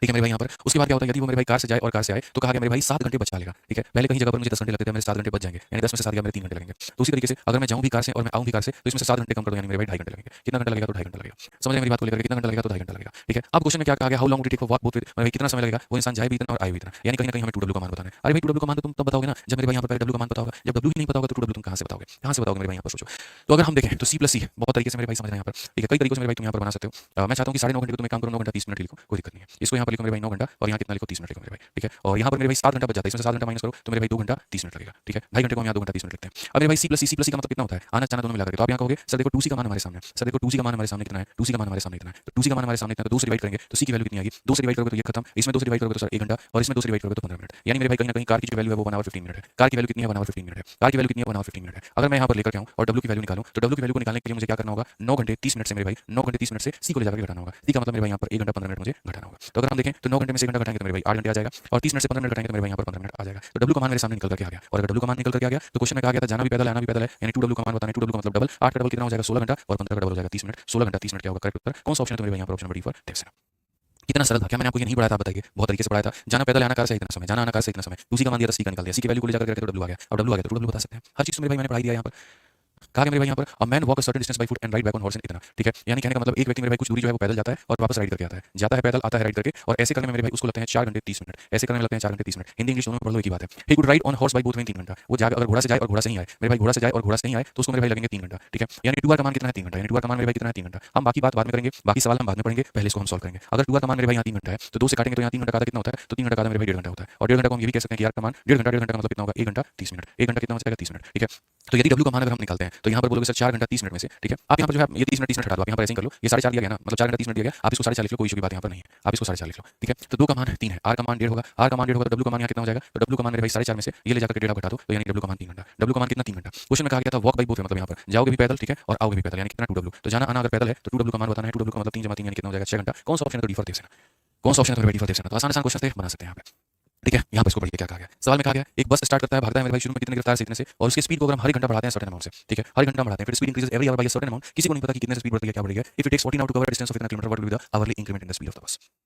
ठीक है मेरे भाई यहाँ पर उसके बाद क्या होता है, यदि वो मेरे भाई कार से जाए और कार से आए तो कहा गया मेरे भाई 7 घंटे बचा लेगा। ठीक है, पहले कहीं जगह पर मुझे 10 घंटे लगते थे, मेरे 7 घंटे बच जाएंगे, यानी 10 में से 7 गया मेरे 3 घंटे लगेंगे। तो उसी तरीके से अगर मैं जाऊँ भी कार से और मैं आऊँ भी कार से, तो इसमें से 7 घंटे कम कर दो, यानी मेरे भाई 2.5 घंटे लगेंगे। कितना घंटा लगेगा, तो 2.5 घंटा लगेगा। समझ रहे मेरी बात को लेकर, कितना घंटा लगेगा, तो 2.5 घंटा लगेगा। ठीक है, अब क्वेश्चन में क्या कहा गया, how long would it take for walk both way, मेरे भाई कितना समय लगेगा, वो इंसान जाए भी इतना और आए भी इतना, यानी कहीं ना कहीं हमें 2W का मान बताना है। अरे भाई 2W का मान तो तुम तब बताओगे ना जब मेरे भाई यहाँ पर W का मान पता होगा। जब W ही नहीं पता होगा तो 2W तुम कहाँ से बताओगे, कहाँ से बताओगे मेरे भाई यहाँ पर सोचो। तो अगर हम देखें तो C+C है, बहुत तरीके से मेरे भाई समझना यहाँ पर। ठीक है, कई तरीकों से मेरे भाई तुम यहाँ पर बना सकते हो। मैं चाहता हूँ कि 9.5 घंटे को तुम एक काम करो, 9 घंटा 30 मिनट लिखो, कोई दिक्कत नहीं है। इसको यहाँ पर लिखो मेरे भाई 9 घंटा, और यहाँ कितना लिखो 30 मिनट लिखो मेरे भाई। ठीक है, और यहाँ पर मेरे भाई 7 घंटा बच जाता है, इसमें से 7 घंटा माइनस करो तो मेरे भाई 2 घंटा 30 मिनट लगेगा। ठीक है, 2.5 घंटे को हम यहाँ 2 घंटा 30 मिनट लिखते हैं। अब मेरे भाई C+C का मतलब कितना होता है, आना जाना दोनों मिला करके। तो आप यहाँ कहोगे सर देखो 2C का मान हमारे सामने, सर देखो 2C का मान हमारे सामने कितना है, 2C का मान हमारे सामने इतना है, तो 2C का मान हमारे सामने इतना है, तो 2 से डिवाइड करेंगे तो C की वैल्यू कितनी आएगी, 2 से डिवाइड करोगे तो ये खत्म, इसमें 2 से डिवाइड करोगे तो सर 1 घंटा, और इसमें 2 से डिवाइड करोगे तो 15 मिनट। यानी मेरे भाई कहीं ना कहीं कार की जो वैल्यू है वो 1 आवर 15 मिनट है। कार की वैल्यू कितनी है, 1 आवर 15 मिनट है। कार की वैल्यू कितनी है, 1 आवर 15 मिनट है। अगर मैं यहाँ पर लेकर के आऊँ और W की वैल्यू निकालूं, तो W की वैल्यू को निकालने के लिए मुझे क्या करना होगा, 9 घंटे 30 मिनट से मेरे भाई 9 घंटे 30 मिनट से C को ले जाकर घटाना होगा। C का मतलब मेरे भाई यहाँ पर 1 घंटा 15 मिनट मुझे घटाना होगा। तो अगर हम देखें तो 9 घंटे में से 1 घंटा घटाएंगे तो मेरे भाई 8 घंटे आ जाएगा, और 30 मिनट से 15 मिनट घटाएंगे तो मेरे भाई यहाँ पर 15 मिनट आ जाएगा। तो W का मान मेरे सामने निकल करके आ गया, और अगर W का मान निकल करके आ गया तो क्वेश्चन में कहा गया था जाना भी पैदल आना भी पैदल है, यानी 2W का मान बताना है। 2W का मतलब डबल, 8 का डबल कितना हो जाएगा 16 घंटा, और 15 का डबल हो जाएगा 30 मिनट। 16 घंटा 30 मिनट क्या होगा करेक्ट उत्तर। कौन सा ऑप्शन है तो मेरे भाई यहाँ पर option number D for Devasena. कितना सरल था, क्या मैंने आपको ये नहीं पढ़ाया था, बताइए। बहुत तरीके से पढ़ाया था। जाना पैदल आना कार से इतना समय, जाना आना कार से इतना समय, दूसरी का मान दिया था, सी का निकाल दिया, सी की वैल्यू को ले जाकर तो W आ गया, अब W आ गया तो 2W बता सकते हैं। हर चीज मेरे भाई मैंने पढ़ाई दिया यहाँ पर। कहा गया मेरे भाई यहाँ पर a man walk a certain distance by foot and ride back on horse इतना। ठीक है, यानी कहने का मतलब एक व्यक्ति मेरे भाई कुछ दूरी जो है वो पैदल जाता है और वापस राइड करके आता है, जाता है पैदल आता है राइड करके, और ऐसे करने में मेरे भाई उसको लगते हैं 4 घंटे 30 मिनट, ऐसे करने में लगते हैं 4 घंटे 30 मिनट। हिंदी इंग्लिश दोनों में पढ़ लो एक ही बात है। He could ride on horse by both way in 3 घंटा। वो जाकर अगर घोड़ा से जाए और घोड़ा से नहीं आए, मेरे भाई घोड़ा से जाए और घोड़ा से नहीं आए तो उसको मेरे भाई लगेंगे 3 घंटा। ठीक है, यानी 2R का मान कितना है 3 घंटा, यानी 2R का मान मेरे भाई कितना है 3 घंटा। हम बाकी बात बाद में करेंगे, बाकी सवाल हम बाद में पढ़ेंगे, पहले इसको हम सॉल्व करेंगे। अगर 2R का मान मेरे भाई यहाँ 3 घंटा है तो 2 से काटेंगे तो यहाँ 3 घंटा का आधा कितना होता है, तो 3 घंटा का आधा मेरे भाई 1.5 घंटा होता है, और 1.5 घंटा को हम ये भी कह सकते हैं कि R का मान 1.5 घंटा का मतलब कितना होगा 1 घंटा 30 मिनट। 1 घंटा कितना हो जाएगा 30 मिनट। ठीक है, तो यदि W का मान अगर हम निकालते हैं तो यहाँ पर बोलोगे सर 4 घंटा 30 मिनट में से, ठीक है, आप यहाँ पर जो है ये 30 मिनट हटा दो, आप यहाँ पर ऐसे ही कर लो, ये 4.5 दिया गया ना, मतलब 4 घंटा 30 मिनट दिया गया, आप इसको 4.5 लिख लो, कोई इशू की बात यहाँ पर नहीं है, आप इसको 4.5 लिख लो। ठीक है, तो 2 का मान 3 है, R का मान 1.5 होगा, R का मान 1.5 होगा तो W का मान यहाँ कितना हो जाएगा, तो W का मान मेरे भाई 4.5 में से ये ले जाकर 1.5 घटा दो, तो यानी W का मान 3 घंटा। W का मान कितना 3 घंटा। क्वेश्चन में कहा गया था वॉक बाय बोथ वे, मतलब यहाँ पर जाओगे भी पैदल, ठीक है, और आओगे भी पैदल, यानी कितना 2W। तो जाना आना अगर पैदल है तो 2W का मान बताना है, 2W का मतलब 3 जमा 3 यानी कितना हो जाएगा 6 घंटा। कौन सा ऑप्शन है तो डी फॉर देवसेना, कौन सा ऑप्शन है तो डी फॉर देवसेना। तो आसान आसान क्वेश्चन थे, बना सकते हैं यहाँ पे। ठीक है, यहाँ पर इसको पढ़िए क्या कहा गया। सवाल में कहा गया एक बस स्टार्ट करता है, भागता है मेरे भाई शुरू में कितने रफ्तार से इतने से, और उसकी स्पीड को अगर हम हर एक घंटा बढ़ाते हैं सर्टेन अमाउंट से, ठीक है, हर एक घंटा बढ़ाते हैं, फिर speed increases every hour by a certain amount, किसी को नहीं पता कि कितने से स्पीड बढ़ती है क्या बढ़ेगी। If it takes 14 hour to cover distance of इतना kilometre, what will be the hourly increment in the speed of the bus.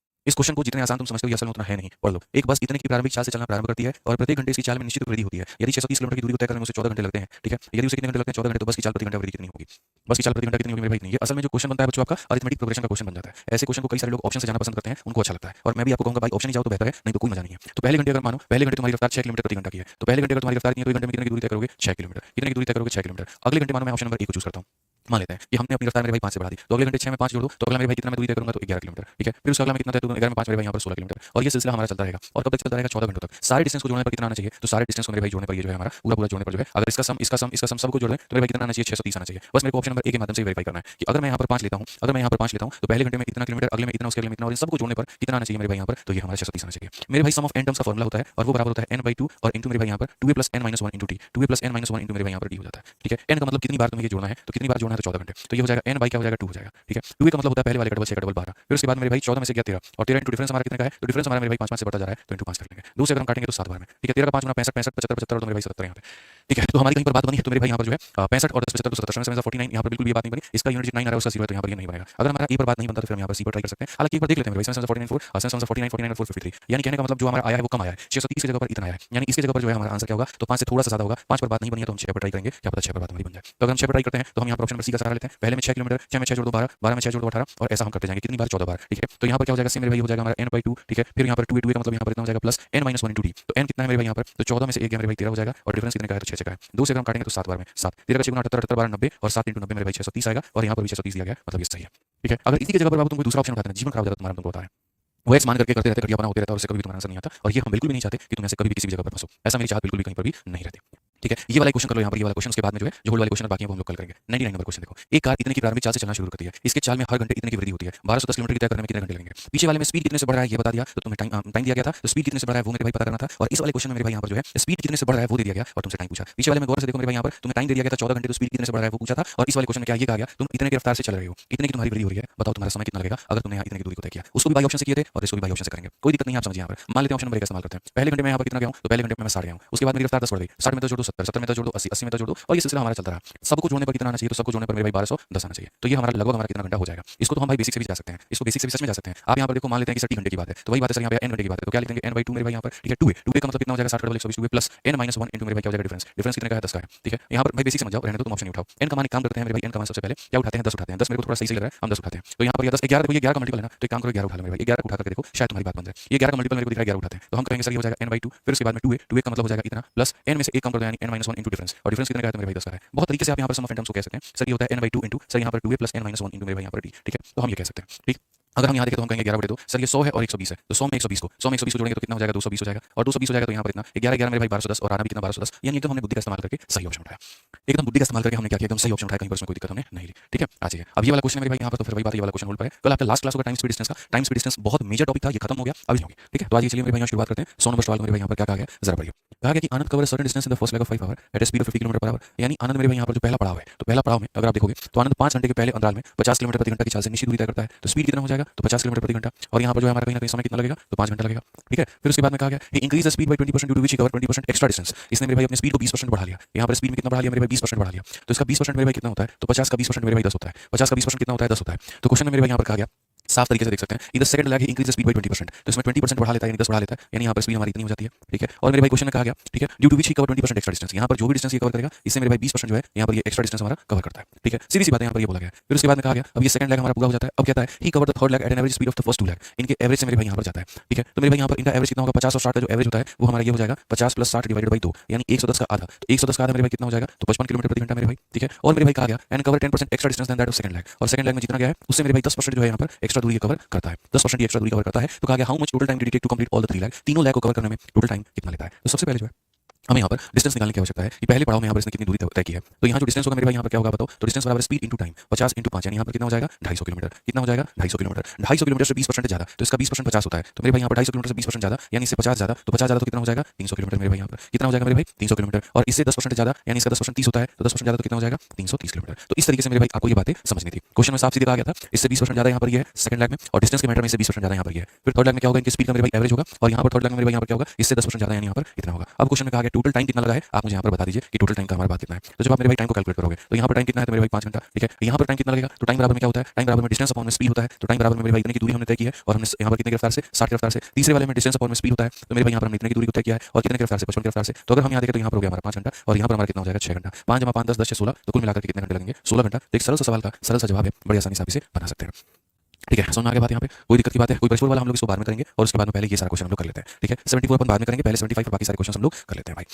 इस क्वेश्चन को जितने आसान तुम समझते हो ये असल में उतना है नहीं, पढ़ लो। एक बस इतने की प्रारंभिक चाल से चलना प्रारंभ करती है और प्रत्येक घंटे इसकी चाल में निश्चित वृद्धि होती है। यदि 630 किलोमीटर की दूरी को तय करने में उसे 14 घंटे लगते हैं, ठीक है, यदि उसे कितने घंटे लगते हैं 14 घंटे, तो बस की चाल प्रति घंटा वृद्धि कितनी होगी, बस की चाल प्रति घंटा कितनी होगी मेरे भाई इतनी। ये असल में जो क्वेश्चन बनता है बच्चों आपका अरिथमेटिक प्रोग्रेशन का क्वेश्चन बन जाता है। ऐसे क्वेश्चन को कई सारे लोग ऑप्शन से जाना पसंद करते हैं, उनको अच्छा लगता है, और मैं भी आपको कहूंगा भाई ऑप्शन ही जाओ तो बेहतर है, नहीं तो कोई मजा नहीं है। तो पहले घंटे अगर मानो पहले घंटे तुम्हारी रफ्तार 6 किलोमीटर प्रति घंटा की है, तो पहले घंटे अगर तुम्हारी रफ्तार की है तो घंटे में कितने की दूरी तय करोगे 6 किलोमीटर, कितने की दूरी तय करोगे 6 किलोमीटर। अगले घंटे मानो मैं ऑप्शन नंबर 1 को चूज करता हूं, मान लेते हैं कि हमने अपनी रफ्तार मेरे भाई 5 से बढ़ा दी, तो अगले घंटे 6 में 5 जोड़ दो, तो अगला मेरे भाई कितना मैं दूरी तय करूंगा तो 11 किलोमीटर, ठीक है। फिर उसका अगला में कितना तय, तो 11 में 5 मेरे भाई यहाँ पर 16 किलोमीटर, और ये सिलसिला हमारा चलता रहेगा। और कब तक चलता रहेगा 14 घंटों तक। सारे डिस्टेंस को जोड़ने पर कितना आना चाहिए, तो सारे डिस्टेंस को मेरे भाई जोड़ने पर ये जो है हमारा पूरा जोड़ने पर जो है, अगर इसका सम सबको जोड़ दें तो मेरे भाई कितना आना चाहिए 630 आना चाहिए। बस मेरे को ऑप्शन नंबर 1 के माध्यम से वेरीफाई करना है कि अगर मैं यहाँ पर 5 लेता हूँ, तो पहले घंटे में इतना किलोमीटर, अगले में इतना, उसके अगले में इतना, और इन सबको जोड़ने पर कितना आना चाहिए मेरे भाई यहाँ पर, तो ये हमारा 630 आना चाहिए। मेरे भाई सम ऑफ n टर्म्स का फॉर्मूला होता है और वो बराबर होता है n/2 और इंटू मेरे भाई यहाँ पर 2a + n - 1 into t, 2a + n - 1 into मेरे भाई यहाँ पर d हो जाता है, ठीक है। n का मतलब कितनी बार तुम्हें ये जोड़ना है, तो कितनी बार जोड़ना है तो 14 घंटे, तो ये हो जाएगा n बाई क्या हो जाएगा 2 हो जाएगा, ठीक है। 2a का मतलब होता है पहले वाले का डबल 6 का डबल 12, फिर उसके बाद मेरे भाई 14 में से गया 13, और 13 इंटू डिफरेंस हमारा कितने का है, तो डिफरेंस हमारा मेरे भाई 5 से बढ़ता जा रहा है, तो इंटू 5 कर लेंगे। 2 से अगर हम काटेंगे तो 7 बार में, ठीक है। 13 का 5 गुना 65, 65 75 75 और तो मेरे भाई 77 यहाँ पे, ठीक है। तो हमारी कहीं पर बात बनी है तो मेरे भाई यहाँ पर जो है 65 और 10 75 तो 77 7 49, यहाँ पर बिल्कुल भी बात नहीं बनी। इसका यूनिट 9 आ रहा है, उसका 0 है, तो यहाँ पर ये नहीं बनेगा। अगर हमारा ए पर बात नहीं बनता तो फिर हम यहाँ पर सी पर ट्राई कर सकते हैं। हालांकि एक बार देख लेते हैं मेरे भाई 7 49 4 7 49 49 और 453, यानी कहने का मतलब जो हमारा आया है वो कम आया है, 630 की जगह पर इतना आया है, यानी इसकी जगह पर जो है हमारा आंसर क्या होगा, तो 5 से थोड़ा सा ज्यादा होगा। 5 पर बात नहीं बनी है तो हम 6 पर ट्राई करेंगे, क्या पता 6 पर बात हमारी बन जाए। तो अगर हम 6 पर ट्राई करते हैं तो हम यहाँ पर ऑप्शन नंबर सी का सहारा लेते हैं। पहले में 6 किलोमीटर, 6 में 6 जोड़ दो 12, 12 में 6 जोड़ दो 18, और ऐसा हम करते जाएंगे कितनी बार 14 बार, ठीक है। तो यहाँ पर क्या हो जाएगा सी मेरे भाई हो जाएगा हमारा n/2, ठीक है। फिर यहाँ पर 2a का मतलब यहाँ पर इतना हो जाएगा प्लस n - 1 इंटू t, तो n कितना है मेरे भाई यहाँ पर, तो 14 में से 1 गया मेरे भाई 13 हो जाएगा, और डिफरेंस कितने का है तो 6 से का है। 2 से अगर हम काटेंगे तो 7 बार में 7, 13 का 6 गुना 78, 78 12 90, और 7 इंटू 90 मेरे भाई 630 आएगा, और यहाँ पर भी 630 दिया गया, मतलब ये सही है, ठीक है। अगर इसी की जगह पर बाबू तुम कोई दूसरा ऑप्शन उठाते हैं जीवन खराब हो जाता तुम्हारा, तुमको बता रहे हैं वो एक्स मान करके करते रहते, घटियापना होते रहता है, और उससे कभी भी तुम्हारा आंसर नहीं आता, और ये हम बिल्कुल भी नहीं चाहते कि तुम ऐसे कभी भी किसी भी जगह पर फंसो। ऐसा मेरी चाहत बिल्कुल भी कहीं पर भी नहीं रहती, ठीक है। ये वाला क्वेश्चन कर लो यहाँ पर, ये वाला क्वेश्चन के बाद में जो है जो होल्ड वाले क्वेश्चन बाकी हैं वो हम लोग कल करेंगे। 99 नंबर क्वेश्चन देखो, एक कार इतने की प्रारंभिक चाल से चलना शुरू करती है, इसके चाल में हर घंटे इतने की वृद्धि होती है, 1210 किलोमीटर की तय करने में कितने घंटे लगेंगे। पीछे वाले में स्पीड कितने से बढ़ रहा है ये बता दिया, तो तुम्हें टाइम दिया गया था, तो स्पीड कितने से बढ़ रहा है वो मेरे भाई पता करना था। और इस वाले क्वेश्चन में मेरे भाई यहाँ पर जो है स्पीड कितने से बढ़ रहा है वो दे दिया गया और तुमसे टाइम पूछा। पीछे वाले में गौर से देखो मेरे भाई यहाँ पर तुम्हें टाइम दे दिया गया था 14 घंटे, तो स्पीड कितने से बढ़ रहा है वो पूछा था, और इस वाले क्वेश्चन में क्या ये कहा गया तुम इतने की रफ्तार से चल रहे हो, इतने की तुम्हारी वृद्धि हो रही है, बताओ तुम्हारा समय कितना लगेगा अगर तुमने यहाँ इतने की दूरी को तय किया। उसको भी बाई ऑप्शन से किए थे और इसको भी बाई ऑप्शन से करेंगे, कोई दिक्कत नहीं है, आप समझिए। यहाँ पर मान लेते हैं ऑप्शन नंबर 1 का इस्तेमाल करते हैं। पहले घंटे में यहाँ पर कितना गया हूँ, तो पहले घंटे में मैं 60 गया हूँ, उसके बाद मेरी रफ्तार 10 बढ़ गई, 60 में 10 जोड़ दो 70, 70 में 10 जोड़ दो 80, 80 में 10 जोड़ दो, और ये सिलसिला हमारा चलता रहा। सबको जोड़ने पर कितना आना चाहिए, तो सबको जोड़ने पर मेरे भाई 1210 आना चाहिए, तो ये हमारा लगभग हमारा कितना घंटा हो जाएगा। इसको तो हम भाई बेसिक से भी जा सकते हैं, इसको बेसिक से भी सच में जा सकते हैं। आप यहाँ पर देखो मान लेते हैं कि 60 घंटे की बात है, तो वही बात है सर यहाँ पे n घंटे की बात है, तो क्या लिखेंगे n/2 मेरे भाई यहाँ पर, ठीक है। 2a का मतलब कितना हो जाएगा 60 का 120, 2a प्लस n - 1 इंटू मेरे भाई क्या हो जाएगा डिफरेंस, डिफरेंस कितने का है 10 का है, ठीक है। यहाँ पर भाई बेसिक समझ जाओ, रहने दो तुम ऑप्शन नहीं उठाओ। n का मान एक काम करते हैं मेरे भाई, n का मान सबसे पहले क्या उठाते हैं 10 उठाते हैं, 10 मेरे को थोड़ा सही लग रहा है, हम 10 उठाते हैं। तो यहाँ पर ये 10 11 देखो, ये 11 का मल्टीपल है ना, तो एक काम करो 11 उठा लो मेरे भाई, 11 उठा करके देखो शायद तुम्हारी बात बन जाए। ये 11 का मल्टीपल मेरे को दिख रहा है 11 उठाते हैं, तो हम कहेंगे सर ये हो जाएगा n/2, फिर उसके बाद में 2a का मतलब हो जाएगा इतना प्लस n में से एक कम कर दो यानी n - 1 इंटू डिफरेंस, और डिफरेंस कितने का है तो मेरे भाई 10 का है। बहुत तरीके से आप यहाँ पर सम ऑफ n टर्म्स को कह सकते हैं, सर ये होता है n/2 इंटू सर यहाँ पर 2a प्लस n - 1 इंटू मेरे भाई यहाँ पर d, ठीक है। तो हम ये कह सकते हैं, ठीक। अगर हम यहाँ देखें तो हम कहेंगे 11/2, सर ये 100 है और 120 है, तो 100 में 120 को 100 में 120 को जोड़ेंगे तो कितना हो जाएगा 220 हो जाएगा, और 220 हो जाएगा तो यहाँ पर इतना 11 11 मेरे भाई 1210, और आना भी कितना 1210, यानी एकदम हमने बुद्धि का इस्तेमाल करके सही ऑप्शन उठाया। एकदम बुद्धि का इस्तेमाल करके हमने क्या किया, एकदम सही ऑप्शन उठाया, कहीं पर उसमें कोई दिक्कत हमने नहीं ली, ठीक है। आ जाइए अब ये वाला क्वेश्चन मेरे भाई यहाँ पर, तो फिर वही बात, ये वाला क्वेश्चन होल्ड पर है। कल आपका लास्ट क्लास होगा टाइम स्पीड डिस्टेंस का, टाइम स्पीड डिस्टेंस बहुत मेजर टॉपिक था, ये खत्म हो गया, अभी नहीं होगी, ठीक है। तो आज चलिए मेरे भाई शुरुआत करते हैं। 100 नंबर सवाल मेरे भाई यहाँ पर क्या कहा गया जरा पढ़िए। कहा गया कि Anand cover certain distance in the first leg of 5 hour at speed of 50 kilometre per hour, यानी आनंद मेरे भाई यहाँ पर जो पहला पड़ाव है, तो पहला पड़ाव में अगर आप देखोगे तो आनंद 5 घंटे के पहले अंतराल में 50 किलोमीटर प्रति घंटा की चाल से निश्चित दूरी तय करता है, तो स्पीड कितना हो जाएगा तो 50 किलोमीटर प्रति घंटा, और यहाँ पर जो है हमारा कहीं ना कहीं समय कितना लगेगा तो 5 घंटा लगेगा, ठीक है। फिर उसके बाद में कहा गया he increase the speed by 20% due to which he cover 20% extra distance, इसने मेरे भाई अपनी स्पीड को 20% बढ़ा लिया। यहाँ पर स्पीड में कितना बढ़ा लिया मेरे भाई 20% बढ़ा लिया, तो इसका 20% मेरे भाई कितना होता है, तो 50 का 20% मेरे भाई 10 होता है, 50 का 20% कितना होता है 10 होता है। तो क्वेश्चन में मेरे भाई यहाँ पर कहा गया साफ तरीके से देख सकते हैं, इधर second lag increase the speed by 20%, तो इसमें 20% बढ़ा लेता है यानी 10 बढ़ा लेता है, यानी यहाँ पर स्पीड हमारी इतनी हो जाती है, ठीक है। और मेरे भाई क्वेश्चन में कहा गया, ठीक है, due to which he cover 20% extra distance, यहाँ पर जो भी डिस्टेंस ये कवर करेगा इससे मेरे भाई 20% जो है यहाँ पर ये एक्स्ट्रा डिस्टेंस हमारा कवर करता है, ठीक है। सीधी सी बात है यहाँ पर ये बोला गया। फिर उसके बाद में कहा गया अब ये सेकंड लैग हमारा पूरा हो जाता है, अब कहता है he cover the third leg at an average speed of the first two leg, इनके एवरेज से मेरे भाई यहाँ पर जाता है, ठीक है। तो मेरे भाई यहाँ पर इनका एवरेज कितना होगा 50 और 60 का जो एवरेज होता है वो हमारा ये हो जाएगा 50 + 60 डिवाइडेड बाई 2, यानी 110 का आधा, तो 110 का आधा मेरे भाई कितना हो जाएगा तो 55 किलोमीटर प्रति घंटा मेरे भाई, ठीक है। और मेरे भाई कहा गया and cover 10% extra distance then that of second leg, और सेकंड लैग में जितना गया है उससे मेरे भाई 10% जो है यहाँ पर एक्स्ट्रा दूरी कवर करता है, 10% एक्स्ट्रा दूरी कवर करता है। तो कहा गया how much total time did it take to complete all the 3 leg, तीनों लैग को कवर करने में टोटल टाइम कितना लेता है। तो सबसे पहले जो है हमें यहाँ पर डिस्टेंस निकालने की आवश्यकता है कि पहले पड़ाव में यहाँ पर इसने कितनी दूरी तय की है। तो यहाँ जो डिस्टेंस होगा मेरे भाई यहाँ पर क्या होगा बताओ। तो डिस्टेंस बराबर स्पीड इंटू टाइम 50 इंटू 5 यानी यहाँ पर कितना हो जाएगा 250 किलोमीटर। कितना हो जाएगा 250 किलोमीटर। 250 किलोमीटर से 20% ज़्यादा तो इसका 20% 50 होता है। तो मेरे भाई यहाँ पर 250 किलोमीटर से 20% ज़्यादा यानी इससे 50 ज़्यादा तो 50 ज़्यादा तो कितना हो जाएगा 300 किलोमीटर। मेरे भाई यहाँ पर कितना हो जाएगा मेरे भाई 300 किलोमीटर। और इससे 10% ज़्यादा यानी इसका 10% 30 होता है तो 10% ज़्यादा तो कितना हो जाएगा 330 किलोमीटर। तो इस तरीके से मेरे भाई आपको ये बातें समझनी थी। क्वेश्चन में साफ सीधे कहा गया था इससे 20% ज़्यादा यहाँ पर ये है सेकंड लैग में और डिस्टेंस के मैटर में इससे 20% ज़्यादा यहाँ पर ये है। फिर थर्ड लैग में क्या होगा इनकी स्पीड का मेरे भाई एवरेज होगा और यहाँ पर थर्ड लैग में मेरे भाई यहाँ पर क्या होगा इससे 10% ज़्यादा यानी यहाँ पर इतना होगा। अब क्वेश्चन में कहा गया टोटल टाइम कितना लगा है आप मुझे यहाँ पर बता दीजिए कि टोटल टाइम का हमारे पास कितना है। तो जब आप मेरे भाई टाइम को कैलकुलेट करोगे तो यहाँ पर टाइम कितना है तो मेरे भाई 5 घंटा ठीक है। यहाँ पर टाइम कितना लगेगा तो टाइम बराबर में क्या होता है टाइम बराबर में डिस्टेंस अपॉन में स्पीड होता है। तो टाइम बराबर में मेरे भाई इतने की दूरी हमने तय की है और हमने यहाँ पर कितने की रफ्तार से 60 की रफ्तार से। तीसरे वाले में डिस्टेंस अपॉन में स्पीड होता है तो मेरे भाई यहाँ पर हमने इतने की दूरी को तय किया है और कितने की रफ्तार से 55 की रफ्तार से। तो अगर हम यहाँ देखें तो यहाँ पर हो गया हमारा 5 घंटा और यहाँ पर हमारा कितना हो जाएगा 6 घंटा। 5 जमा 5 10 10 16 तो कुल मिलाकर कितने घंटे लगेंगे 16 घंटा। तो एक सरल सा सवाल का सरल सा जवाब है बड़ी आसानी से आप इसे बना सकते हैं। ठीक है समझ में आ गया बात। यहाँ पे कोई दिक्कत की बात है कोई परिश्रम वाला हम लोग इसको बाद में करेंगे और उसके बाद में पहले ये सारा क्वेश्चन हम लोग कर लेते हैं। ठीक है 74 अपन बाद में करेंगे पहले 75 पर बाकी सारे क्वेश्चन हम लोग कर लेते हैं भाई।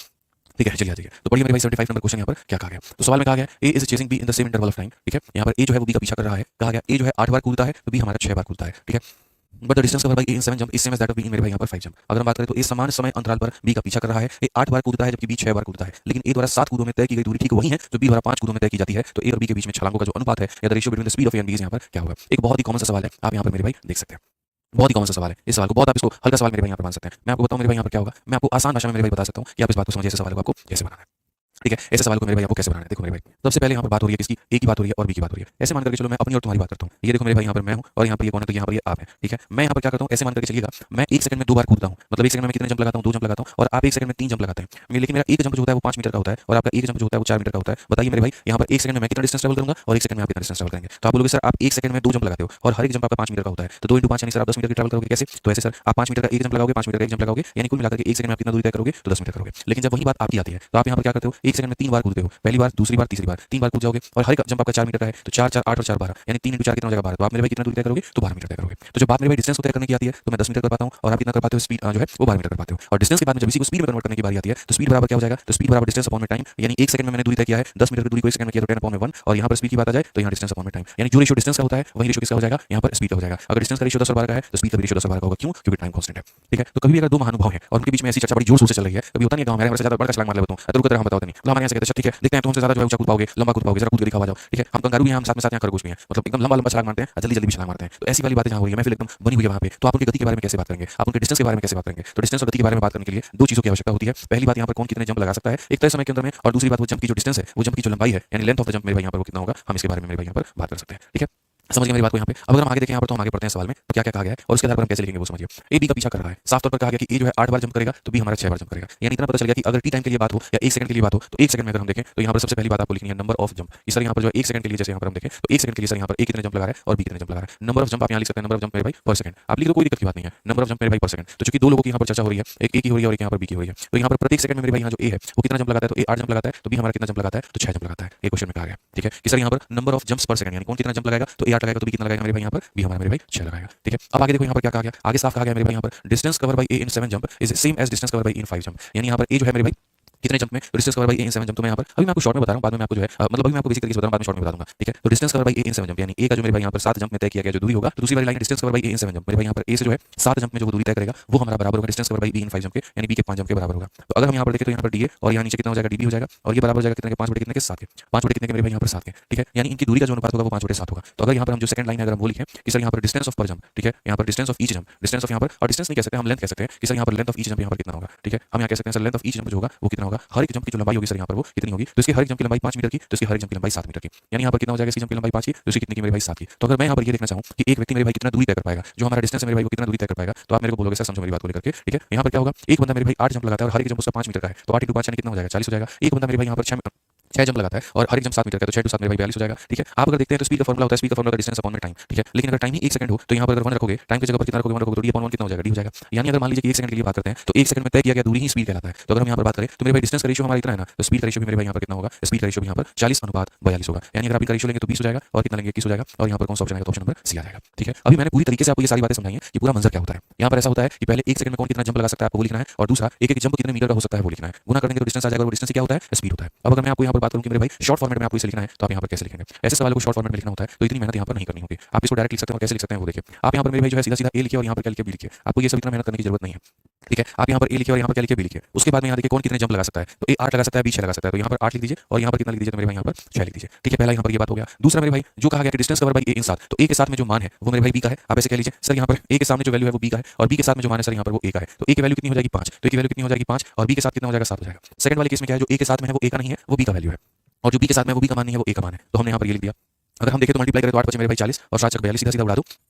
ठीक है चलिए आ जाइए। तो पढ़िए मेरे भाई 75 नंबर क्वेश्चन यहाँ पर क्या कहा गया। तो सवाल में कहा गया A is chasing B in the same interval of time. ठीक है यहाँ पर ए जो है वो बी का पीछा कर रहा है। कहा गया ए जो है 8 बार कूदता है तो बी हमारा 6 बार कूदता है। ठीक है but the distance covered by A in 7 jump is same as that of B in मेरे भाई यहाँ पर 5 जंप। अगर हम बात करें तो ए समान समय अंतराल पर बी का पीछा कर रहा है। ए 8 बार कूदता है जबकि बी 6 बार कूदता है लेकिन ए द्वारा 7 कूदों में तय की गई दूरी ठीक वही है जो बी द्वारा 5 कूदों में तय की जाती है। तो ए और बी के बीच में छलांगों का जो अनुपात है या the ratio between the speed of A and B यहाँ पर क्या होगा। एक बहुत ही कॉमन सा सवाल है आप यहाँ पर मेरे भाई देख सकते हैं। बहुत ही कॉमन सा सवाल है। इस सवाल को बहुत आप इसको हल्का सवाल मेरे भाई यहाँ पर मान सकते हैं। मैं आपको बताऊं मेरे भाई यहाँ पर क्या होगा। मैं आपको आसान भाषा में मेरे भाई बता सकता हूँ कि आप इस बात को समझिए। ऐसे सवाल को आपको कैसे बनाना है। ठीक है ऐसे सवाल को मेरे भाई आपको कैसे बनाना है। देखो मेरे भाई सबसे पहले यहाँ पर बात हो रही है किसकी ए की बात हो रही है और बी की बात हो रही है। ऐसे मान करके चलो मैं अपनी और तुम्हारी बात करता हूँ। ये देखो मेरे भाई यहाँ पर मैं हूँ और यहाँ पर ये कौन है तो यहाँ पर ये आप है। ठीक है मैं यहाँ पर क्या करता हूँ ऐसे मान करके चलिएगा मैं 1 सेकंड में 2 बार कूदता हूँ मतलब 1 सेकंड में कितने जंप लगाता हूँ 2 जंप लगाता हूँ और आप 1 सेकंड में 3 जंप लगाते हैं। लेकिन मेरा एक जंप जो होता है वो 5 मीटर का होता है और आपका एक जंप जो होता है वो 4 मीटर का होता है। बताइए मेरे भाई यहाँ पर 1 सेकंड में मैं कितना डिस्टेंस ट्रैवल करूंगा और 1 सेकंड में आप कितना डिस्टेंस ट्रैवल करेंगे। तो आप बोलोगे सर आप 1 सेकंड में 2 जंप लगाते हो और हर एक जंप आपका 5 मीटर का होता है तो 2 × 5 यानी सर आप 10 मीटर की ट्रैवल करोगे। कैसे तो ऐसे सर आप 5 मीटर का एक जंप लगाओगे 5 मीटर का एक जंप लगाओगे यानी कुल मिलाकर के 1 सेकंड में आप कितना दूरी तय करोगे तो 10 मीटर करोगे। लेकिन जब वही बात आपकी आती है तो आप यहाँ पर क्या करते हो 1 सेकंड में 3 बार कूदते हो। पहली बार दूसरी बार तीसरी बार 3 बार कूद जाओगे और हर एक जंप आपका 4 मीटर का है तो 4 4 8 और 4 12 यानी 3 × 4 कितना हो जाएगा 12। तो आप मेरे भाई कितना दूरी तय करोगे तो 12 मीटर तय करोगे। तो जब बात मेरे भाई डिस्टेंस को तय करने की आती है तो मैं 10 मीटर कर पाता हूँ और आप कितना कर पाते हो स्पीड जो है वो 12 मीटर कर पाते हो। और डिस्टेंस के बाद में जब इसी को स्पीड में कन्वर्ट करने की बारी आती है तो स्पीड बराबर क्या हो जाएगा तो स्पीड बराबर डिस्टेंस अपॉन में टाइम यानी 1 सेकंड में मैंने दूरी तय किया है 10 मीटर की दूरी को 1 सेकंड में किया तो 10 अपॉन में 1 और यहाँ पर स्पीड की बात आ जाए तो यहाँ डिस्टेंस अपॉन में टाइम यानी जो रेशियो डिस्टेंस का होता है वही रेशियो किसका हो जाएगा यहाँ पर स्पीड का हो जाएगा। अगर डिस्टेंस का रेशियो 10 और 12 का है तो स्पीड का रेशियो 10 और 12 का होगा। क्यों क्योंकि टाइम कांस्टेंट है। ठीक है तो कभी अगर दो महानुभाव हैं और उनके बीच में ऐसी चर्चा बड़ी जोर शोर से चल रही है कभी होता नहीं है गाँव में ज्यादा बड़ा छलांग मार लेता हूँ तो रुको हम बताओ नहीं तो हमारे यहाँ से कहते हैं ठीक है देखते हैं तुमसे ज्यादा जो है ऊंचा कूद पाओगे लंबा कूद पाओगे जरा कूद के दिखावा जाओ। ठीक है हम कंगारू भी हैं हम साथ में यहाँ खरगोश भी हैं मतलब एकदम लंबा लंबा छलांग मारते हैं जल्दी जल्दी भी छलांग मारते हैं। तो ऐसी वाली बातें जहाँ हो रही है मैं फिर एकदम बनी हुई है वहाँ पे तो आप उनकी गति के बारे में कैसे बात करेंगे आप उनके डिस्टेंस के बारे में कैसे बात करेंगे। तो डिस्टेंस और गति के बारे में बात करने के लिए दो चीजों की आवश्यकता होती है। पहली बात यहाँ पर कौन कितने जंप लगा सकता है एक तय समय के अंदर में और दूसरी बात वो जंप की जो डिस्टेंस है वो जंप की जो लंबाई है यानी लेंथ ऑफ द जंप मेरे भाई यहाँ पर वो कितना होगा हम इसके बारे में मेरे भाई यहाँ पर बात कर सकते हैं। ठीक है समझ गए मेरी बात को यहाँ पे। अब अगर हम आगे देखें यहाँ पर तो हम आगे पढ़ते हैं सवाल में तो क्या क्या कहा गया है और उसके आधार पर हम कैसे लिखेंगे वो समझिए। ए बी का पीछा कर रहा है साफ तौर पर कहा गया कि ए जो है 8 बार जंप करेगा तो बी हमारा 6 बार जंप करेगा यानी इतना पता चल गया कि अगर टी टाइम के लिए बात हो या 1 सेकंड के लिए बात हो तो 1 सेकंड में अगर हम देखें तो यहाँ पर सबसे पहली बात आपको लिखनी है नंबर ऑफ जंप। इस सर यहाँ पर जो 1 सेकंड के लिए जैसे यहाँ पर हम देखें तो 1 सेकंड के लिए सर यहाँ पर ए कितने जंप लगा रहा है और बी कितने जंप लगा रहा है। नंबर ऑफ जंप आप यहाँ लिख सकते हैं नंबर ऑफ जंप मेरे भाई पर सेकंड आप लिख दो कोई दिक्कत की बात नहीं है नंबर ऑफ जंप मेरे भाई पर सेकंड। तो चूंकि दो लोगों की यहाँ पर चर्चा हो रही है एक ए की हो रही है और एक यहाँ पर बी की हो रही है तो यहाँ पर प्रत्येक सेकंड में मेरे भाई यहाँ जो ए है वो कितना जंप लगाता है तो ए 8 जंप लगाता है तो बी हमारा कितना जंप लगाता है तो 6 जंप लगाता है। ये क्वेश्चन में कहा गया। ठीक है कि सर यहाँ पर नंबर ऑफ जंप्स पर सेकंड यानी कौन कितना जंप लगाएगा तो ए 8 लगाएगा तो बी कितना लगाएगा मेरे भाई यहाँ पर बी हमारा मेरे भाई 6 लगाएगा। ठीक है अब आगे देखो यहाँ पर क्या कहा गया आगे साफ कहा गया मेरे भाई यहाँ पर distance cover by A in 7 jump is same as distance cover by in 5 jump यानी यहाँ पर ए जो है मेरे भाई कितने जंप में distance cover by A in 7 jump. तो मैं यहाँ पर अभी मैं आपको शॉर्ट में बता रहा हूँ बाद में मैं आपको जो है मतलब अभी मैं आपको बेसिक तरीके से बता रहा हूँ बाद में शॉर्ट में बता दूंगा। ठीक है तो distance cover by A in 7 jump यानी ए का जो मेरे भाई यहाँ पर 7 जंप में तय किया गया जो दूरी होगा तो दूसरी वाली line distance cover by A in 7 jump मेरे भाई यहाँ पर ए से जो है 7 जंप में जो दूरी तय करेगा वो हमारा बराबर होगा distance cover bye B in 5 jump के यानी बी के 5 जंप के बराबर होगा। तो अगर हम यहाँ पर देखें तो यहाँ पर डी ए और यहाँ नीचे कितना हो जाएगा डी बी हो जाएगा और ये बराबर हो जाएगा कितने के 5 बटे कितने के 7 के 5 बटे कितने के मेरे भाई यहाँ पर 7 के। ठीक है यानी इनकी दूरी का जो अनुपात होगा वो 5 बटे 7 होगा। तो अगर यहाँ पर हम जो सेकंड लाइन है अगर हम वो लिखें कि सर यहाँ पर डिस्टेंस ऑफ पर जंप ठीक है यहाँ पर distance of each jump distance of यहाँ पर और डिस्टेंस नहीं कह सकते हम लेंथ कह सकते हैं कि सर यहाँ पर लेंथ ऑफ ईच जंप यहाँ पर कितना होगा। ठीक है हम यहाँ कह सकते हैं sir length of each jump जो होगा वो कितना होगा हर एक जंप की जो लंबाई होगी सर यहाँ पर वो कितनी होगी तो इसकी हर एक जंप की लंबाई 5 मीटर की तो इसकी हर एक जंप की लंबाई 7 मीटर की यानी यहाँ पर कितना हो जाएगा इसी जंप की लंबाई 5 की तो इसकी कितनी की मेरे भाई 7 की। तो अगर मैं यहाँ पर ये देखना चाहूँ कि एक व्यक्ति मेरे भाई कितना दूरी तय कर पाएगा जो हमारा डिस्टेंस है मेरे भाई वो कितना दूरी तय कर पाएगा तो आप मेरे को बोलोगे सर समझो मेरी बात को लेकर के। ठीक है यहाँ पर क्या होगा एक बंदा मेरे भाई 8 जंप लगाता है और हर एक जंप उसका 5 मीटर का है तो 8 × 5 यानी कितना हो जाएगा 40 हो जाएगा। एक बंदा मेरे भाई यहाँ पर 6 जंप लगाता है और हर एक जंप 7 मीटर का तो 6 × 7 मेरे भाई 42 हो जाएगा। ठीक है आप अगर देखते हैं तो स्पीड का फॉर्मूला होता है स्पीड का फॉर्मूला डिस्टेंस अपॉन में टाइम। ठीक है लेकिन अगर टाइम ही 1 सेकंड हो तो यहाँ पर अगर 1 रखोगे टाइम की जगह पर कितना रखोगे 1 रखोगे तो डी अपॉन 1 कितना हो जाएगा डी हो जाएगा। यानी अगर मान लीजिए कि 1 सेकंड के लिए बात करते हैं तो 1 सेकंड में तय किया गया दूरी ही स्पीड कहलाता है। तो अगर हम यहाँ पर बात करें तो मेरे भाई डिस्टेंस का रेशियो हमारा इतना है ना तो स्पीड का रेशियो भी मेरे भाई यहाँ पर कितना होगा स्पीड का रेशियो भी यहाँ पर 40:42 होगा। यानी अगर आप इसका रेशियो लेंगे तो 20 हो जाएगा और कितना लेंगे 21 हो जाएगा और यहाँ पर कौन सा ऑप्शन आएगा तो ऑप्शन नंबर सी आ जाएगा। ठीक है अभी मैंने पूरी तरीके से आपको ये सारी बातें समझाई हैं कि पूरा मंजर क्या होता है। यहाँ पर ऐसा होता है कि पहले 1 सेकंड में कौन कितना जंप लगा सकता है आपको वो लिखना है और दूसरा एक एक जंप कितने मीटर का हो सकता है वो लिखना है। गुना करेंगे तो डिस्टेंस आ जाएगा और डिस्टेंस क्या होता है स्पीड होता है। अब अगर मैं आपको यहाँ पर बात करूँ कि मेरे भाई शॉर्ट फॉर्मेट में आपको इसे लिखना है तो आप यहाँ पर कैसे लिखेंगे। ऐसे सवाल को शॉर्ट फॉर्मेट में लिखना होता है तो इतनी मेहनत यहाँ पर नहीं करनी होगी। आप इसको डायरेक्ट लिख सकते हैं और कैसे लिख सकते हैं वो देखिए। आप यहाँ पर मेरे भाई जो है सीधा सीधा ए लिखिए और यहाँ पर क्या लिखिए बी लिखिए। आपको ये सब इतना मेहनत करने की जरूरत नहीं है। ठीक है, आप यहाँ पर ए लिखिए और यहाँ पर क्या लिखिए, बी लिखिए। उसके बाद में यहाँ देखिए कौन कितने जंप लगा सकता है, तो ए 8 लगा सकता है, बी 6 लगा सकता है, तो यहाँ पर 8 लिख दीजिए और यहाँ पर कितना लिख दीजिए, तो मेरे भाई यहाँ पर 6 लिख दीजिए। ठीक है, पहला यहाँ पर ये बात हो गया। दूसरा मेरे भाई जो कहा गया कि डिस्टेंस कवर बाई ए इन साथ, तो ए के साथ में जो मान है वो मेरे भाई बी का है। आप ऐसे कह लीजिए सर यहाँ पर ए के सामने जो वैल्यू है वो बी का है और बी के साथ में जो मान है सर यहाँ पर वो ए का है, तो ए की वैल्यू कितनी हो जाएगी 5, तो ए की वैल्यू कितनी हो जाएगी 5 और बी के साथ कितना हो जाएगा 7 हो जाएगा। सेकंड वाले केस में क्या है, जो ए के साथ में है वो ए का नहीं है, वो बी का वैल्यू है, और जो बी के साथ में वो बी का मान नहीं है वो ए का मान है, तो हमने यहाँ पर ये लिख दिया। अगर हम देखें तो मल्टीप्लाई करें तो 8 बचे मेरे भाई 40 और 7 चक 42, सीधा सीधा उड़ा दो,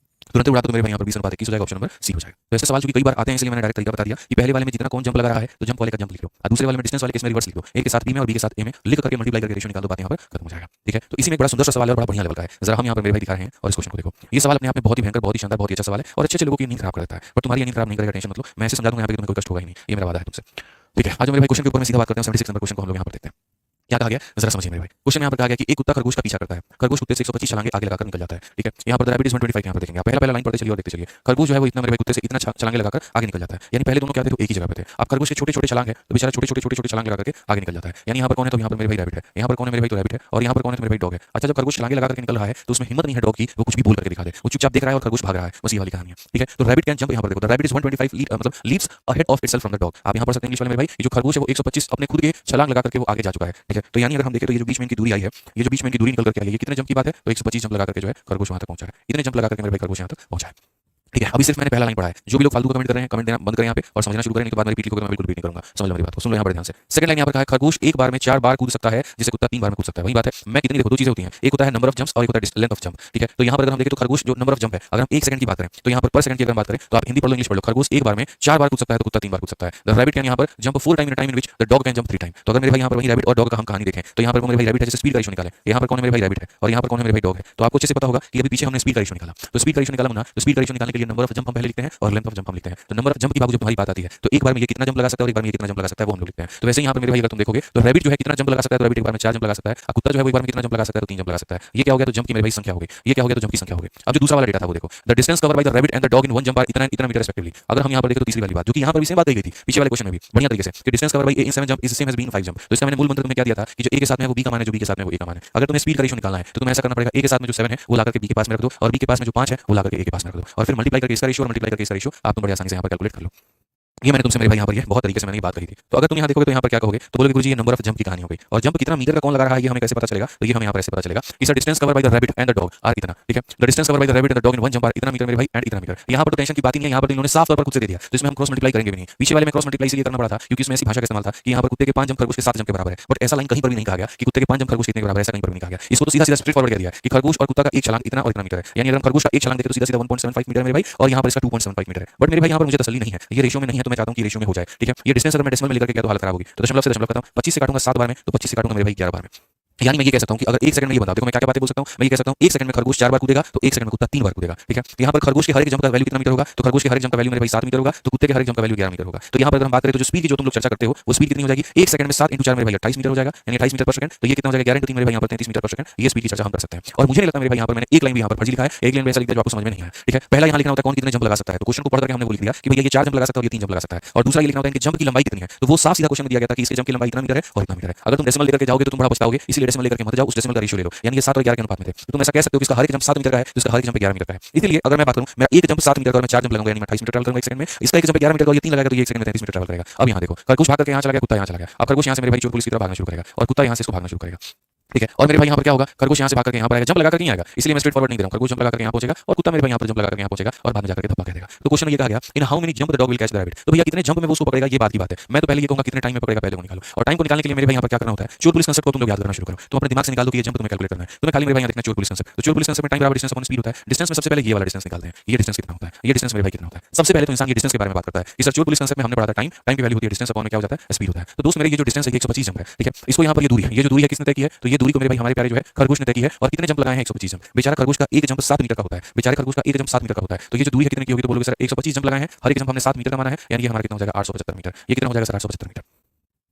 तुरंत उड़ा तो मेरे भाई यहाँ पर 20/21 हो जाएगा, ऑप्शन नंबर सी हो जाएगा। तो ऐसे सवाल चूंकि कई बार आते हैं इसलिए मैंने डायरेक्ट तरीका बता दिया कि पहले वाले में जितना कौन जंप लगा रहा है तो जंप वाले का जंप लिख लो, और दूसरे वाले में डिस्टेंस वाले केस में रिवर्स लिख दो, ए के साथ बी में और बी के साथ ए में लिख करके मल्टीप्लाई करके रेशियो निकाल दो, बात यहाँ पर खत्म हो जाएगा। ठीक है, तो इसी में एक बड़ा सुंदर सा सवाल है और बड़ा बढ़िया लेवल का है, जरा हम यहाँ पर मेरे भाई दिखा रहे हैं और इस क्वेश्चन को देखो। ये सवाल अपने आप में बहुत ही भयंकर, बहुत ही शानदार, बहुत ही अच्छा सवाल है और अच्छे लोगों की नींद खराब कर देता है, पर तुम्हारी नींद खराब नहीं करेगा, टेंशन मत लो, मैं ऐसे समझा दूंगा यहाँ पे, तुम्हें कोई कष्ट होगा ही नहीं, ये मेरा वादा है तुमसे। ठीक है, आज मेरे भाई क्वेश्चन के ऊपर मैं सीधा बात करते हैं। 76 नंबर क्वेश्चन को हम लोग यहाँ पर देखते हैं। क्या कहा गया जरा समझिए मेरे भाई। क्वेश्चन यहाँ पर कहा गया कि एक कुत्ता खरगोश का पीछा करता है, खरगोश कुत्ते से 125 छलांगे आगे लगाकर निकल जाता है। ठीक है, यहाँ पर द रैबिट इज 125 यहाँ पर देखेंगे, पहला पहला लाइन पढ़ते चलिए और देखते चलिए। खरगोश जो है वो इतना मेरे भाई कुत्ते से इतना छलांगे लगाकर आगे निकल जाता है, यानी पहले दोनों क्या थे तो एक ही जगह पे थे। अब खरगोश के छोटे छोटे छलांग है तो बेचारा छोटे छोटे छोटे छोटे छलांगे लगा करके आगे निकल जाता है, यानी यहाँ पर कौन है तो यहाँ पर मेरे भाई रैबिट है, यहाँ पर कौन है मेरे भाई तो रैबिट है, और यहाँ पर कौन है तो मेरे भाई डॉग है। अच्छा, जब खरगोश छलांगे लगा करके निकल रहा है तो उसमें हिम्मत नहीं है डॉग की, वो कुछ भी बोल करके दिखा दे, वो चुपचाप देख रहा है और खरगोश भाग रहा है, बस ये वाली कहानी है। ठीक है, तो रैबिट कैन जंप, यहाँ पर देखो द रैबिट इज 125 मतलब leaps ahead of itself from the dog. आप यहाँ पर सकते हैं इंग्लिश वाले मेरे भाई, ये जो खरगोश है वो 125 अपने खुद के छलांग लगा करके वो आगे जा चुका है। ठीक है, तो यानी अगर हम देखें तो ये जो बीच में इनकी दूरी आई है, ये जो बीच में इनकी दूरी निकल करके आई है, ये कितने जंप की बात है तो 125 जंप लगा करके जो है खरगोश वहां तक पहुंचा है, इतने जंप लगा करके मेरे भाई खरगोश यहाँ तक पहुंचा है। ठीक है, अभी सिर्फ मैंने पहला लाइन पढ़ा है। जो भी लोग फालतू कमेंट कर रहे हैं, कमेंट देना बंद करें यहाँ पे और समझना शुरू करें, नहीं तो बाद में रिपीट लिखोगे, मैं बिल्कुल रिपीट नहीं करूंगा। समझ लो मेरी बात को, सुन लो यहाँ पर ध्यान से। सेकंड लाइन यहाँ पर कहा है खरगोश एक बार में 4 बार कूद सकता है जिसे कुत्ता 3 बार में कूद सकता है। वही बात है, मैं कितनी देखो दो चीजें होती हैं, एक होता है नंबर ऑफ जंप्स और एक होता है लेंथ ऑफ जंप। ठीक है, तो यहाँ पर अगर हम देखें तो खरगोश जो नंबर ऑफ जंप है, अगर हम 1 सेकंड की बात करें तो यहाँ पर सेकंड की अगर बात करें तो आप हिंदी पढ़ लो इंग्लिश पढ़ लो, खरगोश एक बार में 4 बार कूद सकता है तो कुत्ता 3 बार कूद सकता है। द रैबिट कैन यहाँ पर jump 4 time in time in which the dog can jump 3 time. तो अगर मेरे भाई यहाँ पर वही रैबिट और डॉग का हम कहानी देखें तो यहाँ पर मेरे भाई रैबिट है, जैसे स्पीड का रेशियो निकाले, यहाँ पर कौन है मेरे भाई रैबिट है और यहाँ पर कौन है मेरे भाई डॉग है, तो आपको अच्छे से पता होगा कि अभी पीछे हमने स्पीड का रेशियो निकाला, तो स्पीड का रेशियो निकाला मुन्ना, तो स्पीड का रेशियो निकालने के लिए नंबर ऑफ जंप हम पहले लिखते हैं और लेंथ ऑफ जंप हम लिखते हैं। तो नंबर ऑफ जंप की बाबू जब हमारी बात आती है तो एक बार में ये कितना जंप लगा सकता है और एक बार में ये कितना जंप लगा सकता है वो हम लोग लिखते हैं। तो वैसे यहाँ पर मेरे भाई अगर तुम देखोगे तो रैबिट जो है कितना जंप लगा सकता है, तो रैबिट एक बार में 4 जंप लगा सकता है, और कुत्ता जो है वो एक बार में कितना जंप लगा सकता है तो 3 जंप लगा सकता है। ये क्या हो गया तो जंप की मेरे भाई संख्या हो गई, ये क्या हो गया तो जंप की संख्या हो गई। अब जो दूसरा वाला डेटा था वो देखो, the distance cover by the rabbit and the dog in one jump are इतना इतना मीटर रिस्पेक्टिवली। अगर हम यहाँ पर देखें तो तीसरी वाली बात जो कि यहाँ पर भी सेम बात कही गई थी पिछले वाले क्वेश्चन में भी बढ़िया तरीके से कि distance cover by A in 7 jump is same as B in 5 jump. तो इसका मैंने मूल मंत्र तुम्हें क्या दिया था कि जो ए के साथ में है वो बी का मान है, जो बी के साथ में वो ए का मान है। अगर तुम्हें स्पीड का रेशियो निकालना है तो तुम्हें ऐसा करना पड़ेगा, ए के साथ में जो 7 है वो लाकर के बी के पास में रख दो और बी के पास में जो 5 है वो लाकर के ए के पास में रख दो और फिर मल्टीप्लाई करके इसका रेशियो और मल्टीप्लाई करके इसका रेशियो आप तुम बड़ी आसानी से यहाँ पर कैलकुलेट कर लो। ये मैंने तुमसे मेरे भाई यहाँ पर ये बहुत तरीके से मैंने ये बात कही थी। तो अगर तुम यहाँ देखोगे तो यहाँ पर क्या कहोगे तो बोलोगे गुरुजी ये नंबर ऑफ जंप की कहानी हो गई, और जंप कितना मीटर का कौन लगा रहा है ये हमें कैसे पता चलेगा, तो ये हमें यहाँ पर ऐसे पता चलेगा कि sir distance cover by the rabbit and the dog are इतना। ठीक है, the distance cover by the rabbit and the dog in one jump are इतना मीटर मेरे भाई एंड इतना मीटर। यहाँ पर तो टेंशन की बात ही नहीं है, यहाँ पर इन्होंने साफ तौर पर खुद से दे दिया, तो इसमें हम क्रॉस मल्टीप्लाई करेंगे भी नहीं। पीछे वाले में क्रॉस मल्टीप्लाई इसलिए करना पड़ा था क्योंकि इसमें ऐसी भाषा का इस्तेमाल था कि यहाँ पर कुत्ते के 5 जंप खरगोश के 7 जंप के बराबर है, बट ऐसा लाइन कहीं पर भी नहीं कहा गया कि कुत्ते के 5 जंप खरगोश कितने के बराबर है, ऐसा कहीं पर भी नहीं कहा गया। इसको तो सीधा सीधा स्ट्रेट फॉरवर्ड कर दिया कि खरगोश और कुत्ता का एक छलांग इतना और इतना मीटर है, यानी अगर हम खरगोश का एक छलांग देखें तो सीधा सीधा 1.75 मीटर मेरे भाई और यहाँ पर इसका 2.75 मीटर है। बट मेरे भाई यहाँ पर मुझे तसल्ली नहीं है, ये रेशियो में नहीं है, तो मैं चाहता हूँ कि रेशियो में हो जाए। ठीक है, ये डिस्टेंस अगर मैं डेसिमल में लेकर के गया तो हालत खराब होगी, तो दशमलव से दशमलव खत्म, 25 से काटूंगा 7 बार में तो 25 से काटूंगा मेरे भाई 11 बार में। यानी मैं ये कह सकता हूं कि अगर 1 सेकंड में ये बताओ, देखो मैं क्या क्या बातें बोल सकता हूं, मैं ये कह सकता हूं 1 सेकंड में खरगोश 4 बार कूदेगा तो 1 सेकंड में कुत्ता 3 बार कूदेगा। ठीक है, यहाँ पर खरगोश के हर एक जंप का वैल्यू कितना मीटर होगा, तो खरगोश के हर एक जंप का वैल्यू मेरे भाई 7 मीटर होगा, तो कुत्ते के हर एक जंप का वैल्यू 11 मीटर होगा। तो यहाँ पर अगर हम बात करें तो जो स्पीड की जो तुम लोग चर्चा करते हो वो स्पीड कितनी हो जाएगी 1 सेकंड में 7 × 4 मेरे भाई 28 मीटर हो जाएगा, यानी 28 मीटर पर सेकंड। तो ये कितना हो जाएगा 11 × 3 मेरे भाई यहाँ पर 33 मीटर पर सेकंड। ये स्पीड की चर्चा हम कर सकते हैं और मुझे नहीं लगता मेरे भाई यहाँ पर मैंने एक लाइन भी यहाँ पर फर्जी लिखा है, एक लाइन में ऐसा लिखा है जो आपको समझ में नहीं आया। ठीक है, पहला यहाँ लिखना होता है कौन कितने जंप लगा सकता है, तो क्वेश्चन को पढ़ करके हमने वो लिख दिया कि भैया ये 4 जंप लगा सकता है और ये 3 जंप लगा सकता है, और दूसरा ये लिखना होता है कि जंप की लंबाई कितनी है, तो वो साफ सीधा क्वेश्चन में दिया गया था कि इसके जंप की लंबाई इतना मीटर है और इतना मीटर है। अगर तुम डेसिमल लेकर के जाओगे तो तुम बड़ा पछताओगे, इसलिए डेसिमल लेकर के मत जाओ, उस डेसिमल का रेशियो ले लो, यानी ये 7 और 11 के अनुपात में थे। तो तुम ऐसा कह सकते हो कि इसका हर एक जंप 7 मीटर का है तो इसका हर एक जंप 11 मीटर का है। इसलिए अगर मैं बात करूं मेरा एक जंप 7 मीटर का और मैं 4 जंप लगाऊंगा यानी मैं 28 मीटर ट्रैवल करूंगा 1 सेकंड में, इसका एक जंप 11 मीटर का और ये 3 लगाएगा तो ये 1 सेकंड में 33 मीटर ट्रैवल करेगा। अब यहाँ देखो खरगोश भाग करके यहाँ चला गया, कुत्ता यहाँ चला गया, अब खरगोश यहाँ से मेरे भाई चोर पुलिस की तरफ भागना शुरू करेगा और कुत्ता यहाँ से इसको भागना शुरू करेगा। ठीक है, और मेरे भाई यहाँ पर क्या होगा खरगोश यहाँ से भाग करके यहाँ पर आएगा, जंप लगा करके नहीं आएगा, इसलिए मैं स्ट्रेट फॉरवर्ड नहीं दे रहा हूँ, खरगोश जंप लगा करके यहाँ पहुंचेगा और कुत्ता मेरे भाई यहाँ पर जंप लगा करके यहाँ पहुंचेगा और बाद में जाकर के धप्पा कह देगा। तो क्वेश्चन ये कहा गया in how many jump the dog will catch the rabbit, तो भैया कितने जंप में वो उसको पकड़ेगा ये बात की बात है। मैं तो पहले ये कहूंगा कितने टाइम में पकड़ेगा पहले वो निकालो, और टाइम को निकालने के लिए मेरे भाई यहाँ पर क्या करना होता है चोर पुलिस कंसेप्ट को तुम लोग याद करना शुरू करो, तो अपने दिमाग से निकाल दो कि ये जंप तुम्हें कैलकुलेट करना है। तुम्हें खाली मेरे भाई यहाँ देखना चोर पुलिस कंसेप्ट, तो चोर पुलिस कंसेप्ट में टाइम बराबर डिस्टेंस अपॉन स्पीड होता है। डिस्टेंस में सबसे पहले ये वाला डिस्टेंस निकालते हैं, ये डिस्टेंस कितना होता है, ये डिस्टेंस मेरे भाई कितना होता है। सबसे पहले तो इंसान ये डिस्टेंस के बारे में बात करता है कि सर चोर पुलिस कंसेप्ट में हमने पढ़ा था टाइम, टाइम की वैल्यू होती है डिस्टेंस अपॉन में क्या हो जाता है स्पीड होता है। तो दोस्त मेरे ये जो डिस्टेंस है 125 जंप है। ठीक है, इसको यहाँ पर ये दूरी है, ये जो दूरी है किसने तय की है, तो ये दूरी को मेरे भाई हमारे प्यारे जो है खरगोश ने तय की है, और कितने जंप लगाए हैं 125 जंप। बेचारा खरगोश का एक जंप 7 मीटर का होता है, बेचारे खरगोश का एक जंप 7 मीटर का होता है, तो ये जो दूरी है कितने की होगी, तो बोलोगे सर 125 जंप लगाए हैं, हर एक जंप हमने 7 मीटर का माना है, यानी ये हमारा कितना हो जाएगा 875 मीटर। ये कितना हो जाएगा सर 875 मीटर।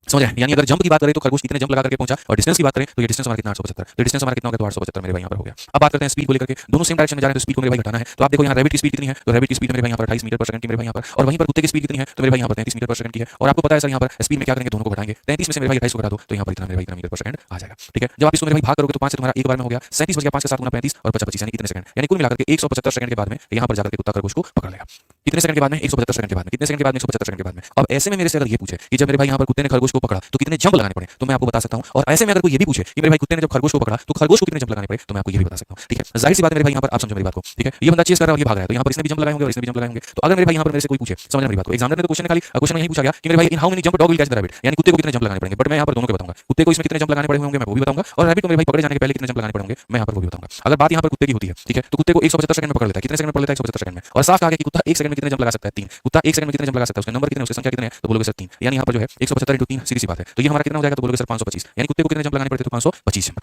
समझ रहे हैं, यानी अगर जंप की बात करें तो खरगोश कितने जंप लगा करके पहुंचा, और डिस्टेंस की बात करें तो ये डिस्टेंस हमारा कितना 875, तो डिस्टेंस हमारा कितना हो गया तो 875 मेरे भाई यहाँ पर हो गया। अब बात करते हैं स्पीड को लेकर के, दोनों सेम डायरेक्शन में जा रहे हैं तो स्पीड को मेरे भाई घटाना है, तो आप देखो यहाँ रैबिट की स्पीड कितनी है, तो रैबिट की स्पीड मेरे भाई यहाँ पर 28 मीटर पर सेकंड की मेरे भाई यहाँ पर, और वहीं पर कुत्ते की स्पीड कितनी है तो मेरे भाई यहाँ पर 33 मीटर पर सेकंड की है। और आपको पता है सर यहाँ पर स्पीड में क्या करेंगे, दोनों को घटाएंगे, 33 में से मेरे भाई 28 को घटा दो तो यहाँ पर इतना मेरे भाई इतना मीटर पर सेकंड आ जाएगा। ठीक है, जब आप इसको मेरे भाई भाग करोगे तो 5 से तुम्हारा एक बार में हो गया 37 बच गया, 5 के साथ 35 और 25 यानी इतने सेकंड, यानी कुल मिलाकर के 175 सेकंड के बाद में यहाँ पर जाकर के कुत्ता खरगोश को पकड़ लेगा। कितने सेकंड के बाद में 175 सेकंड के बाद में, कितने सेकंड के बाद में 175 सेकंड के बाद में। अब ऐसे में मेरे से अगर ये पूछे कि जब मेरे भाई यहाँ पर कुत्ते ने खरगोश को पकड़ा तो कितने जंप लगाने पड़े, तो मैं आपको बता सकता हूँ। और ऐसे में अगर कोई ये भी पूछे कि मेरे भाई कुत्ते ने जब खरगोश को पकड़ा तो खरगोश को कितने जंप लगाने पड़े, तो मैं आपको ये भी बता सकता हूँ। ठीक है, जाहिर सी बात है मेरे भाई यहाँ पर, आप समझो मेरी बात को। ठीक है, ये बंदा चेस कर रहा है और ये भाग रहा है, तो यहाँ पर इसने भी जंप लगाए होंगे और इसने भी जंप लगाए होंगे। तो अगर मेरे भाई यहाँ पर मेरे से कोई पूछे, समझना मेरी बात को, एग्जामिनर ने तो क्वेश्चन निकाली, क्वेश्चन में यही पूछा गया कि मेरे भाई in how many jump dog will catch the rabbit, यानी कुत्ते को कितने जंप लगाने पड़ेंगे। बट मैं यहाँ पर दोनों को बताऊंगा, कुत्ते को इसमें कितने जंप लगाने पड़े होंगे मैं वो भी बताऊंगा, और रैबिट को मेरे भाई पकड़े जाने के पहले कितने जंप लगाने पड़ेंगे मैं यहाँ पर वो भी बताऊंगा। अगर बात यहाँ पर कुत्ते की होती है, ठीक है, तो कुत्ते को 175 सेकंड में पकड़ लेता है, कितने सेकंड में पकड़ लेता है, 175 सेकंड में। और साफ कहा गया कि कुत्ता 1 सेकंड में कितने जंप लगा सकता है, 3। कुत्ता 1 सेकंड में कितने जंप लगा सकता है, उसके नंबर कितने, उसकी संख्या कितने है, तो बोलोगे सर 3। यानी यहाँ पर जो है 175 × 3, सीधी सी बात है। तो ये हमारा कितना हो जाएगा, तो बोलोगे सर 525। यानी कुत्ते को कितने जंप लगाने पड़ते, तो 525 जंप।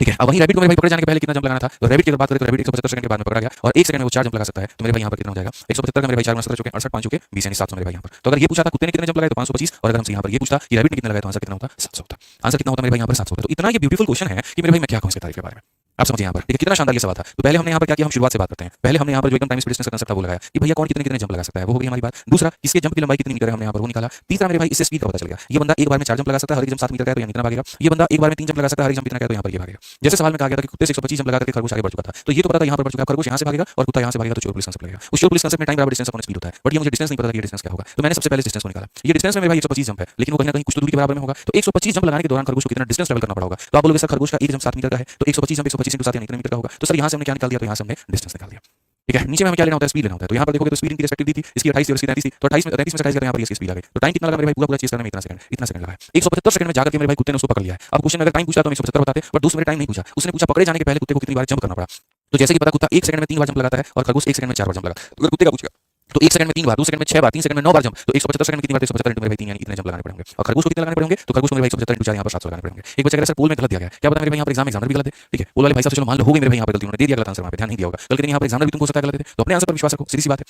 ठीक है, अब वहीं रैबिट को मेरे भाई पकड़े जाने के पहले कितना जंप लगाना था, तो रैबिट की अगर बात करें तो रैबिट 175 सेकंड के बाद में पकड़ा गया और 1 सेकंड में वो 4 जंप लगा सकता है। तो मेरे भाई यहाँ पर कितना हो जाएगा, 175 का मेरे भाई 4 17 चुके 68 5 चुके 20 यानी 700 मेरे भाई यहाँ पर। तो अगर ये पूछा था कुत्ते ने कितने जंप लगाए तो 525, और अगर हमसे यहाँ पर ये पूछता कि रैबिट ने कितने लगाए तो आंसर कितना होता, 700 होता। आंसर कितना होता मेरे भाई यहाँ पर 700 होता। तो इतना ये ब्यूटीफुल क्वेश्चन है कि मेरे भाई मैं क्या कहूँ इसके तारीफ के बारे में, आप समझिए यहाँ पर। ठीक है, कितना शानदार ये सवाल था। तो पहले हमने यहाँ पर क्या किया, हम शुरुआत से बात करते हैं। पहले हमने यहाँ पर जो एकदम टाइम स्पीड डिस्टेंस का कांसेप्ट था वो लगाया कि भैया कौन कितने कितने जंप लगा सकता है, वो हो गई हमारी बात। दूसरा, इसके जंप की लंबाई कितनी मीटर है, हमने यहाँ पर वो निकाला। तीसरा मेरे भाई इससे स्पीड का पता चल गया, ये बंदा एक बार में 4 जंप लगा सकता है, हर एक जंप 7 मीटर का है तो यहाँ कितना भागेगा। ये बंदा एक बार में 3 जंप लगा सकता है, हर एक जंप कितना का है तो यहाँ पर ये भागेगा। जैसे सवाल में कहा गया था कि कुत्ते से 125 जंप लगा करके खरगोश आगे बढ़ चुका था, तो ये तो पता था यहाँ पर बढ़ चुका है, खरगोश यहाँ से भागेगा और कुत्ता यहाँ से भागेगा तो चोर पुलिस कांसेप्ट लगेगा। उस चोर पुलिस कांसेप्ट में टाइम बराबर डिस्टेंस अपॉन स्पीड होता है, बट ये मुझे डिस्टेंस नहीं पता था कि ये डिस्टेंस क्या होगा। तो मैंने सबसे पहले डिस्टेंस को निकाला। ये डिस्टेंस में मेरे भाई 125 जंप है, लेकिन वो कहीं ना कहीं कुछ तो दूरी के बराबर में होगा। तो 125 जंप लगाने के दौरान खरगोश को कितना डिस्टेंस ट्रैवल करना पड़ा होगा। तो आप बोलोगे सर खरगोश का एक जंप 7 मीटर का है, तो 125 जंप 125 × 7 यानी कितने मीटर का होगा। तो सर यहाँ से हमने क्या निकाल दिया, तो यहाँ से हमने डिस्टेंस निकाल दिया। ठीक है, नीचे में हमें क्या लेना होता है, स्पीड लेना होता है। तो यहाँ पर देखोगे तो स्पीड इनकी रिस्पेक्टिव दी थी, इसकी 28 थी और इसकी 33 थी, तो 28 में 27 यहाँ पर इसकी स्पीड आ गई। तो टाइम कितना लगा मेरे भाई पूरा पूरा चेस करने में, इतना सेकंड लगा है। 175 सेकंड में जाकर के मेरे भाई कुत्ते ने उसको पकड़ लिया है। अब क्वेश्चन में अगर टाइम पूछा तो हम 175 बताते, बट दूसरे टाइम नहीं पूछा, उसने पूछा पकड़े जाने के पहले कुत्ते को कितनी बार जंप करना पड़ा। तो जैसे कि पता कुत्ता 1 सेकंड में 3 बार जंप लगाता है और खरगोश 1 सेकंड में 4 बार जंप लगा। तो अगर कुत्ते का पूछेगा तो 1 सेकंड में 3 बार, 2 सेकंड में 6 बार, 3 सेकंड में 9 बार जंप, तो 175 सेकंड में कितनी बार, 175 × मेरे भाई 3 यानी इतने जंप लगाने पड़ेंगे। और खरगोश को कितने लगाने पड़ेंगे, तो खरगोश को मेरे भाई 175 × 4 यहाँ पर 700 लगाने पड़ेंगे। एक बच्चा कह रहा है सर पोल में गलत दिया गया, क्या पता मेरे भाई यहाँ पर एग्जामिनर भी गलत है। ठीक है, पोल वाले भाई साहब चलो मान लो हो गई मेरे भाई यहाँ पर गलती, उन्होंने दे दिया गलत आंसर, वहाँ पे ध्यान नहीं दिया होगा, बल्कि यहाँ पर एग्जामिनर भी तुमको हो सकता है गलत है, तो अपने आंसर पर विश्वास रखो, सीधी सी बात है।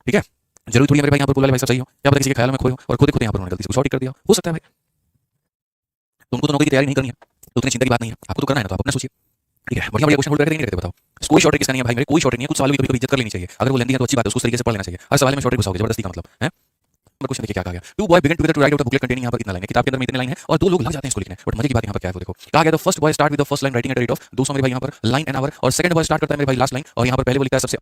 ठीक है, जरूर थोड़ी मेरे भाई यहाँ पर पोल वाले भाई साहब सही हो, क्या पता किसी के ख्याल में खोए हो और खुद यहाँ पर उन्होंने गलती से शॉर्ट कर दिया, हो सकता है भाई। तुमको तो नौकरी की तैयारी नहीं करनी है तो उतनी चिंता की बात नहीं है, आपको तो करना है ना, तो आप अपना सोचिए। ठीक है, बढ़िया बढ़िया क्वेश्चन होल्ड करके नहीं रहते, बताओ कोई शॉर्ट किसका नहीं है भाई, मेरे कोई शॉर्ट नहीं है। कुछ सवाल भी कभी कभी इज्जत कर लेनी चाहिए, अगर वो लेंदी है तो अच्छी बात है, उसको तरीके से पढ़ लेना चाहिए। हर सवाल में शॉर्ट घुसाओगे जबरदस्ती का मतलब है। क्वेश्चन देखिए क्या कहा गया, two boy begin together to write out the booklet containing, यहाँ पर कितना लाइन है, किताब के अंदर में इतने लाइन है और दो लोग लग जाते हैं इसको लिखने। बट मजे की बात यहाँ पर क्या है वो देखो, कहा गया the first boy start with the first line writing at the rate of 200 मेरे भाई यहाँ पर लाइन एन आवर, और सेकंड बॉय स्टार्ट करता है मेरे भाई लास्ट लाइन, और यहाँ पर पहले वो लिखता है सबसे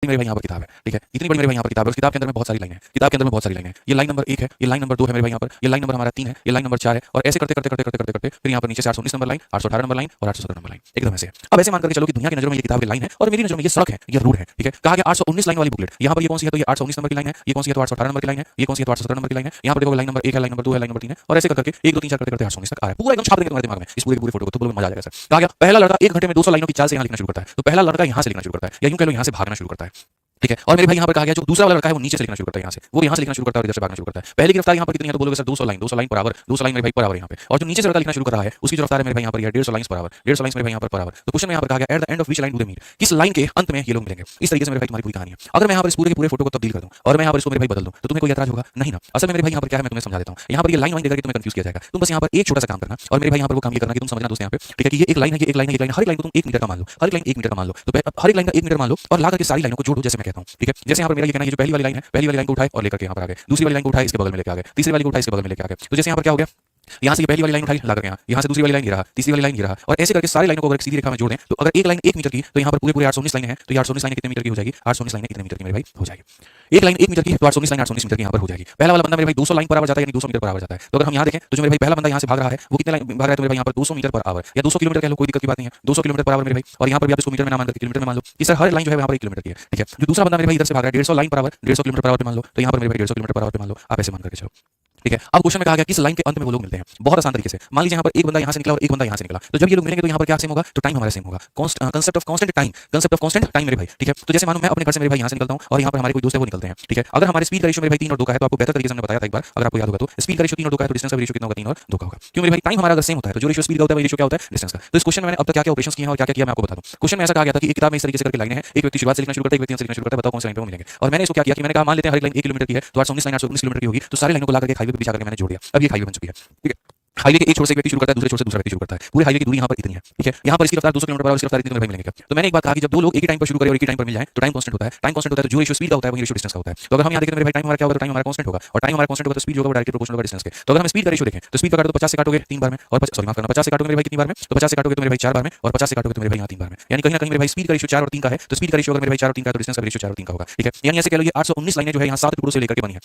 मेरे भाई यहाँ पर किताब है। ठीक है, इतनी बड़ी मेरे भाई यहाँ पर किताब है, उस किताब के अंदर में बहुत सारी लाइन है, किताब के अंदर में बहुत सारी लाइन है। ये लाइन नंबर 1 है, ये लाइन नंबर 2 है मेरे भाई यहाँ पर, ये लाइन नंबर हमारा 3 है, ये लाइन नंबर 4 है, और ऐसे करते करते करते करते करते करते फिर यहाँ पर नीचे 819 नंबर लाइन, 818 नंबर लाइन और 817 नंबर लाइन, एकदम ऐसे। अब ऐसे मान करके चलो कि दुनिया की नजरों में ये किताब की लाइन है और मेरी नजरों में ये सड़क है, ये रोड है। ठीक है, कहा गया 819 लाइन वाली बुकलेट, यहाँ पर ये कौन सी है, तो ये 819 नंबर की लाइन है, ये कौन सी है तो 818 नंबर की लाइन है, ये कौन सी है तो 817 नंबर की लाइन है। यहाँ पर देखो लाइन नंबर 1 है, लाइन नंबर 2 है, लाइन नंबर 3 है, और ऐसे करके 1 2 3 4 करते करते 819 तक आ रहा है, पूरा एकदम छाप देंगे तुम्हारे दिमाग में इस पूरे पूरे फोटो को, तो बोलो मजा आ जाएगा सर। कहा गया पहला लड़का 1 घंटे में 200 लाइनों की चाल से यहाँ लिखना शुरू करता है, तो पहला लड़का यहाँ से लिखना शुरू करता है, या यूं कह लो यहाँ से भागना शुरू करता है। ठीक है, और मेरे भाई यहाँ पर कहा गया जो दूसरा वाला लड़का है वो नीचे से लिखना शुरू करता है, यहाँ से वो यहाँ से लिखना शुरू करता है और इधर से भागना शुरू करता है। पहले की रफ्तार यहाँ पर कितनी है, तो बोलोगे sir 200 line per hour, 200 line मेरे भाई पर आवर यहाँ पे, और जो नीचे से लड़का लिखना शुरू कर रहा है उसकी जो रफ्तार है मेरे भाई यहाँ पर 150 लाइन पर आवर, 150 लाइन मेरे भाई यहाँ पर आवर। तो क्वेश्चन में यहाँ पर कहा गया at the end of which line do they meet, किस लाइन के अंत में ये लोग मिलेंगे। इस तरीके से मेरे भाई तुम्हारी पूरी कहानी है। अगर मैं यहाँ पर इस पूरे के पूरे फोटो को तब्दील कर दूं और मैं यहाँ पर इसको मेरे भाई बदल दूं तो तुम्हें कोई ऐतराज होगा नहीं ना। असल में मेरे भाई यहाँ पर क्या है मैं तुम्हें समझा देता हूँ। यहाँ पर ये लाइन देकर के तुम्हें कंफ्यूज किया जाएगा, तुम बस यहाँ पर एक छोटा सा काम करना और मेरे भाई यहाँ पर वो काम ये करना कि तुम समझना दोस्त यहाँ पे। ठीक है, कि ये एक लाइन है, ये एक लाइन है, एक लाइन, हर एक लाइन को तुम 1 मीटर का मान लो, हर एक लाइन 1 मीटर का मान लो, तो हर एक लाइन का 1 मीटर मान लो और ला करके सारी लाइनों को जोड़ो जैसे मैं कहता हूँ। ठीक है, जैसे यहाँ पर मेरा ये कहना है जो पहली वाली लाइन है, पहली वाली लाइन को उठाए और लेकर के यहाँ पर आ गए, दूसरी वाली लाइन को उठाए इसके बगल में लेके आ गए, तीसरी वाली को उठाए इसके बगल में लेके आ गए। तो जैसे यहाँ पर क्या हो गया, यहाँ से ये पहली वाली लाइन उठाई ला करके यहाँ से दूसरी वाली लाइन गिरा, तीसरी वाली लाइन गिरा, और ऐसे करके सारी लाइनों को अगर एक सीधी रेखा में जोड़ दें तो अगर एक लाइन 1 मीटर की तो यहाँ पर पूरे पूरे 819 लाइन है, तो ये 819 लाइन कितने मीटर की हो जाएगी, 819 लाइन कितने मीटर की मेरे भाई हो जाएगी। एक लाइन 1 मीटर की तो 819 लाइन 819 मीटर की यहाँ पर हो जाएगी। पहला वाला बंदा मेरे भाई 200 लाइन पर आवर जाता है, यानी 200 मीटर पर आवर जाता है। तो अगर हम यहाँ देखें तो जो मेरे भाई पहला बंदा यहाँ से भाग रहा है वो कितने लाइन भाग रहा है, तो मेरे भाई यहाँ पर 200 मीटर पर आवर या 200 किलोमीटर कह लो, कोई दिक्कत की बात नहीं है, 200 किलोमीटर पर आवर मेरे भाई। और यहाँ पर भी आप इसको मीटर में ना मान करके किलोमीटर में मान लो कि सर हर लाइन जो है यहाँ पर 1 किलोमीटर की है। ठीक है, जो दूसरा बंदा मेरे भाई इधर से भाग रहा है 150 line per hour, 150 kilometre per our पे मान लो, तो यहाँ पर मेरे भाई 150 किलोमीटर पर आवर पे मान लो, आप ऐसे मान करके चलो। ठीक है, अब क्वेश्चन में कहा गया किस लाइन के अंत में वो लोग मिलते हैं। बहुत आसान तरीके से मान लीजिए यहाँ पर एक बंदा यहाँ से निकला और एक बंदा यहाँ से निकला, तो जब ये लोग मिलेंगे तो यहाँ पर क्या सेम होगा, तो टाइम हमारा सेम होगा। Concept of constant time, concept of constant time मेरे भाई। ठीक है, तो जैसे मानो मैं अपने घर से मेरे भाई यहाँ से निकलता हूँ और यहाँ पर हमारे कोई दोस्त है वो निकलते हैं। ठीक है, अगर हमारे स्पीड का रेशियो मेरे भाई 3 और 2 का है, तो आपको बेहतर तरीके से हमने बताया था एक बार, अगर आपको याद होगा तो स्पीड का रेशियो 3 और 2 का है तो डिस्टेंस का रेशियो कितना होगा, 3 और 2 का होगा। क्यों मेरे भाई टाइम हमारा अगर सेम होता है तो जो रेशियो स्पीड का होता है वही रेशियो क्या होता है, डिस्टेंस का। तो इस क्वेश्चन में मैंने अब तक क्या क्या ऑपरेशंस किए हैं और क्या क्या किया मैं आपको बता दूं। क्वेश्चन में ऐसा कहा गया था कि एक किताब में इस तरीके से करके लाइनें हैं, एक व्यक्ति शुरुआत से लिखना शुरू करता है, एक व्यक्ति अंत से लिखना शुरू करता है, बताओ कौन सी लाइन पे वो मिलेंगे। और मैंने इसको क्या किया कि मैंने कहा मान लेते हैं हर एक लाइन 1 किलोमीटर की है तो 819 लाइन 819 किलोमीटर की होगी, तो सारी लाइनों को ला करके हाईवे पे बिछा करके मैंने जोड़ दिया, अब ये हाईवे बन चुकी है। ठीक है, हाईवे के एक छोर से एक व्यक्ति शुरू करता है, दूसरे छोर से दूसरा व्यक्ति शुरू करता है, पूरे हाईवे की दूरी यहाँ पर इतनी है, ठीक है। यहाँ पर इसकी रफ्तार 200 किलोमीटर पर आवर, इसकी रफ्तार इतनी तो मेरे भाई मिलेंगे। तो मैंने एक बात कहा कि जब दो लोग एक ही टाइम पर शुरू करें और एक ही टाइम पर मिल जाए तो टाइम कांस्टेंट होता है। टाइम कांस्टेंट होता है तो जो रेशियो स्पीड का होता है वही रेशियो डिस्टेंस का होता है। तो अगर हम यहाँ देखें तो मेरे भाई टाइम हमारा क्या होगा, तो टाइम हमारा कांस्टेंट होगा, और टाइम हमारा कांस्टेंट होगा तो स्पीड जो होगा वो डायरेक्टली प्रोपोर्शनल होगा डिस्टेंस के। तो अगर हम स्पीड का रेशियो देखें तो स्पीड का काटो तो 50 से काटोगे 3 बार में, और सॉरी माफ करना 50 से काटोगे मेरे भाई कितनी बार में, तो 50 से काटोगे तो मेरे भाई 4 बार में, और 50 से काटोगे तो मेरे भाई यहाँ 3 बार में। यानी कहीं ना कहीं मेरे भाई स्पीड का रेशियो 4 और 3 का है, तो स्पीड का रेशियो अगर मेरे भाई 4 और 3 का है तो डिस्टेंस का रेशियो 4 और 3 का होगा, ठीक है। यानी ऐसे कह लो ये 819 लाइनें जो है यहाँ 7 टुकड़ों से लेकर के बनी है,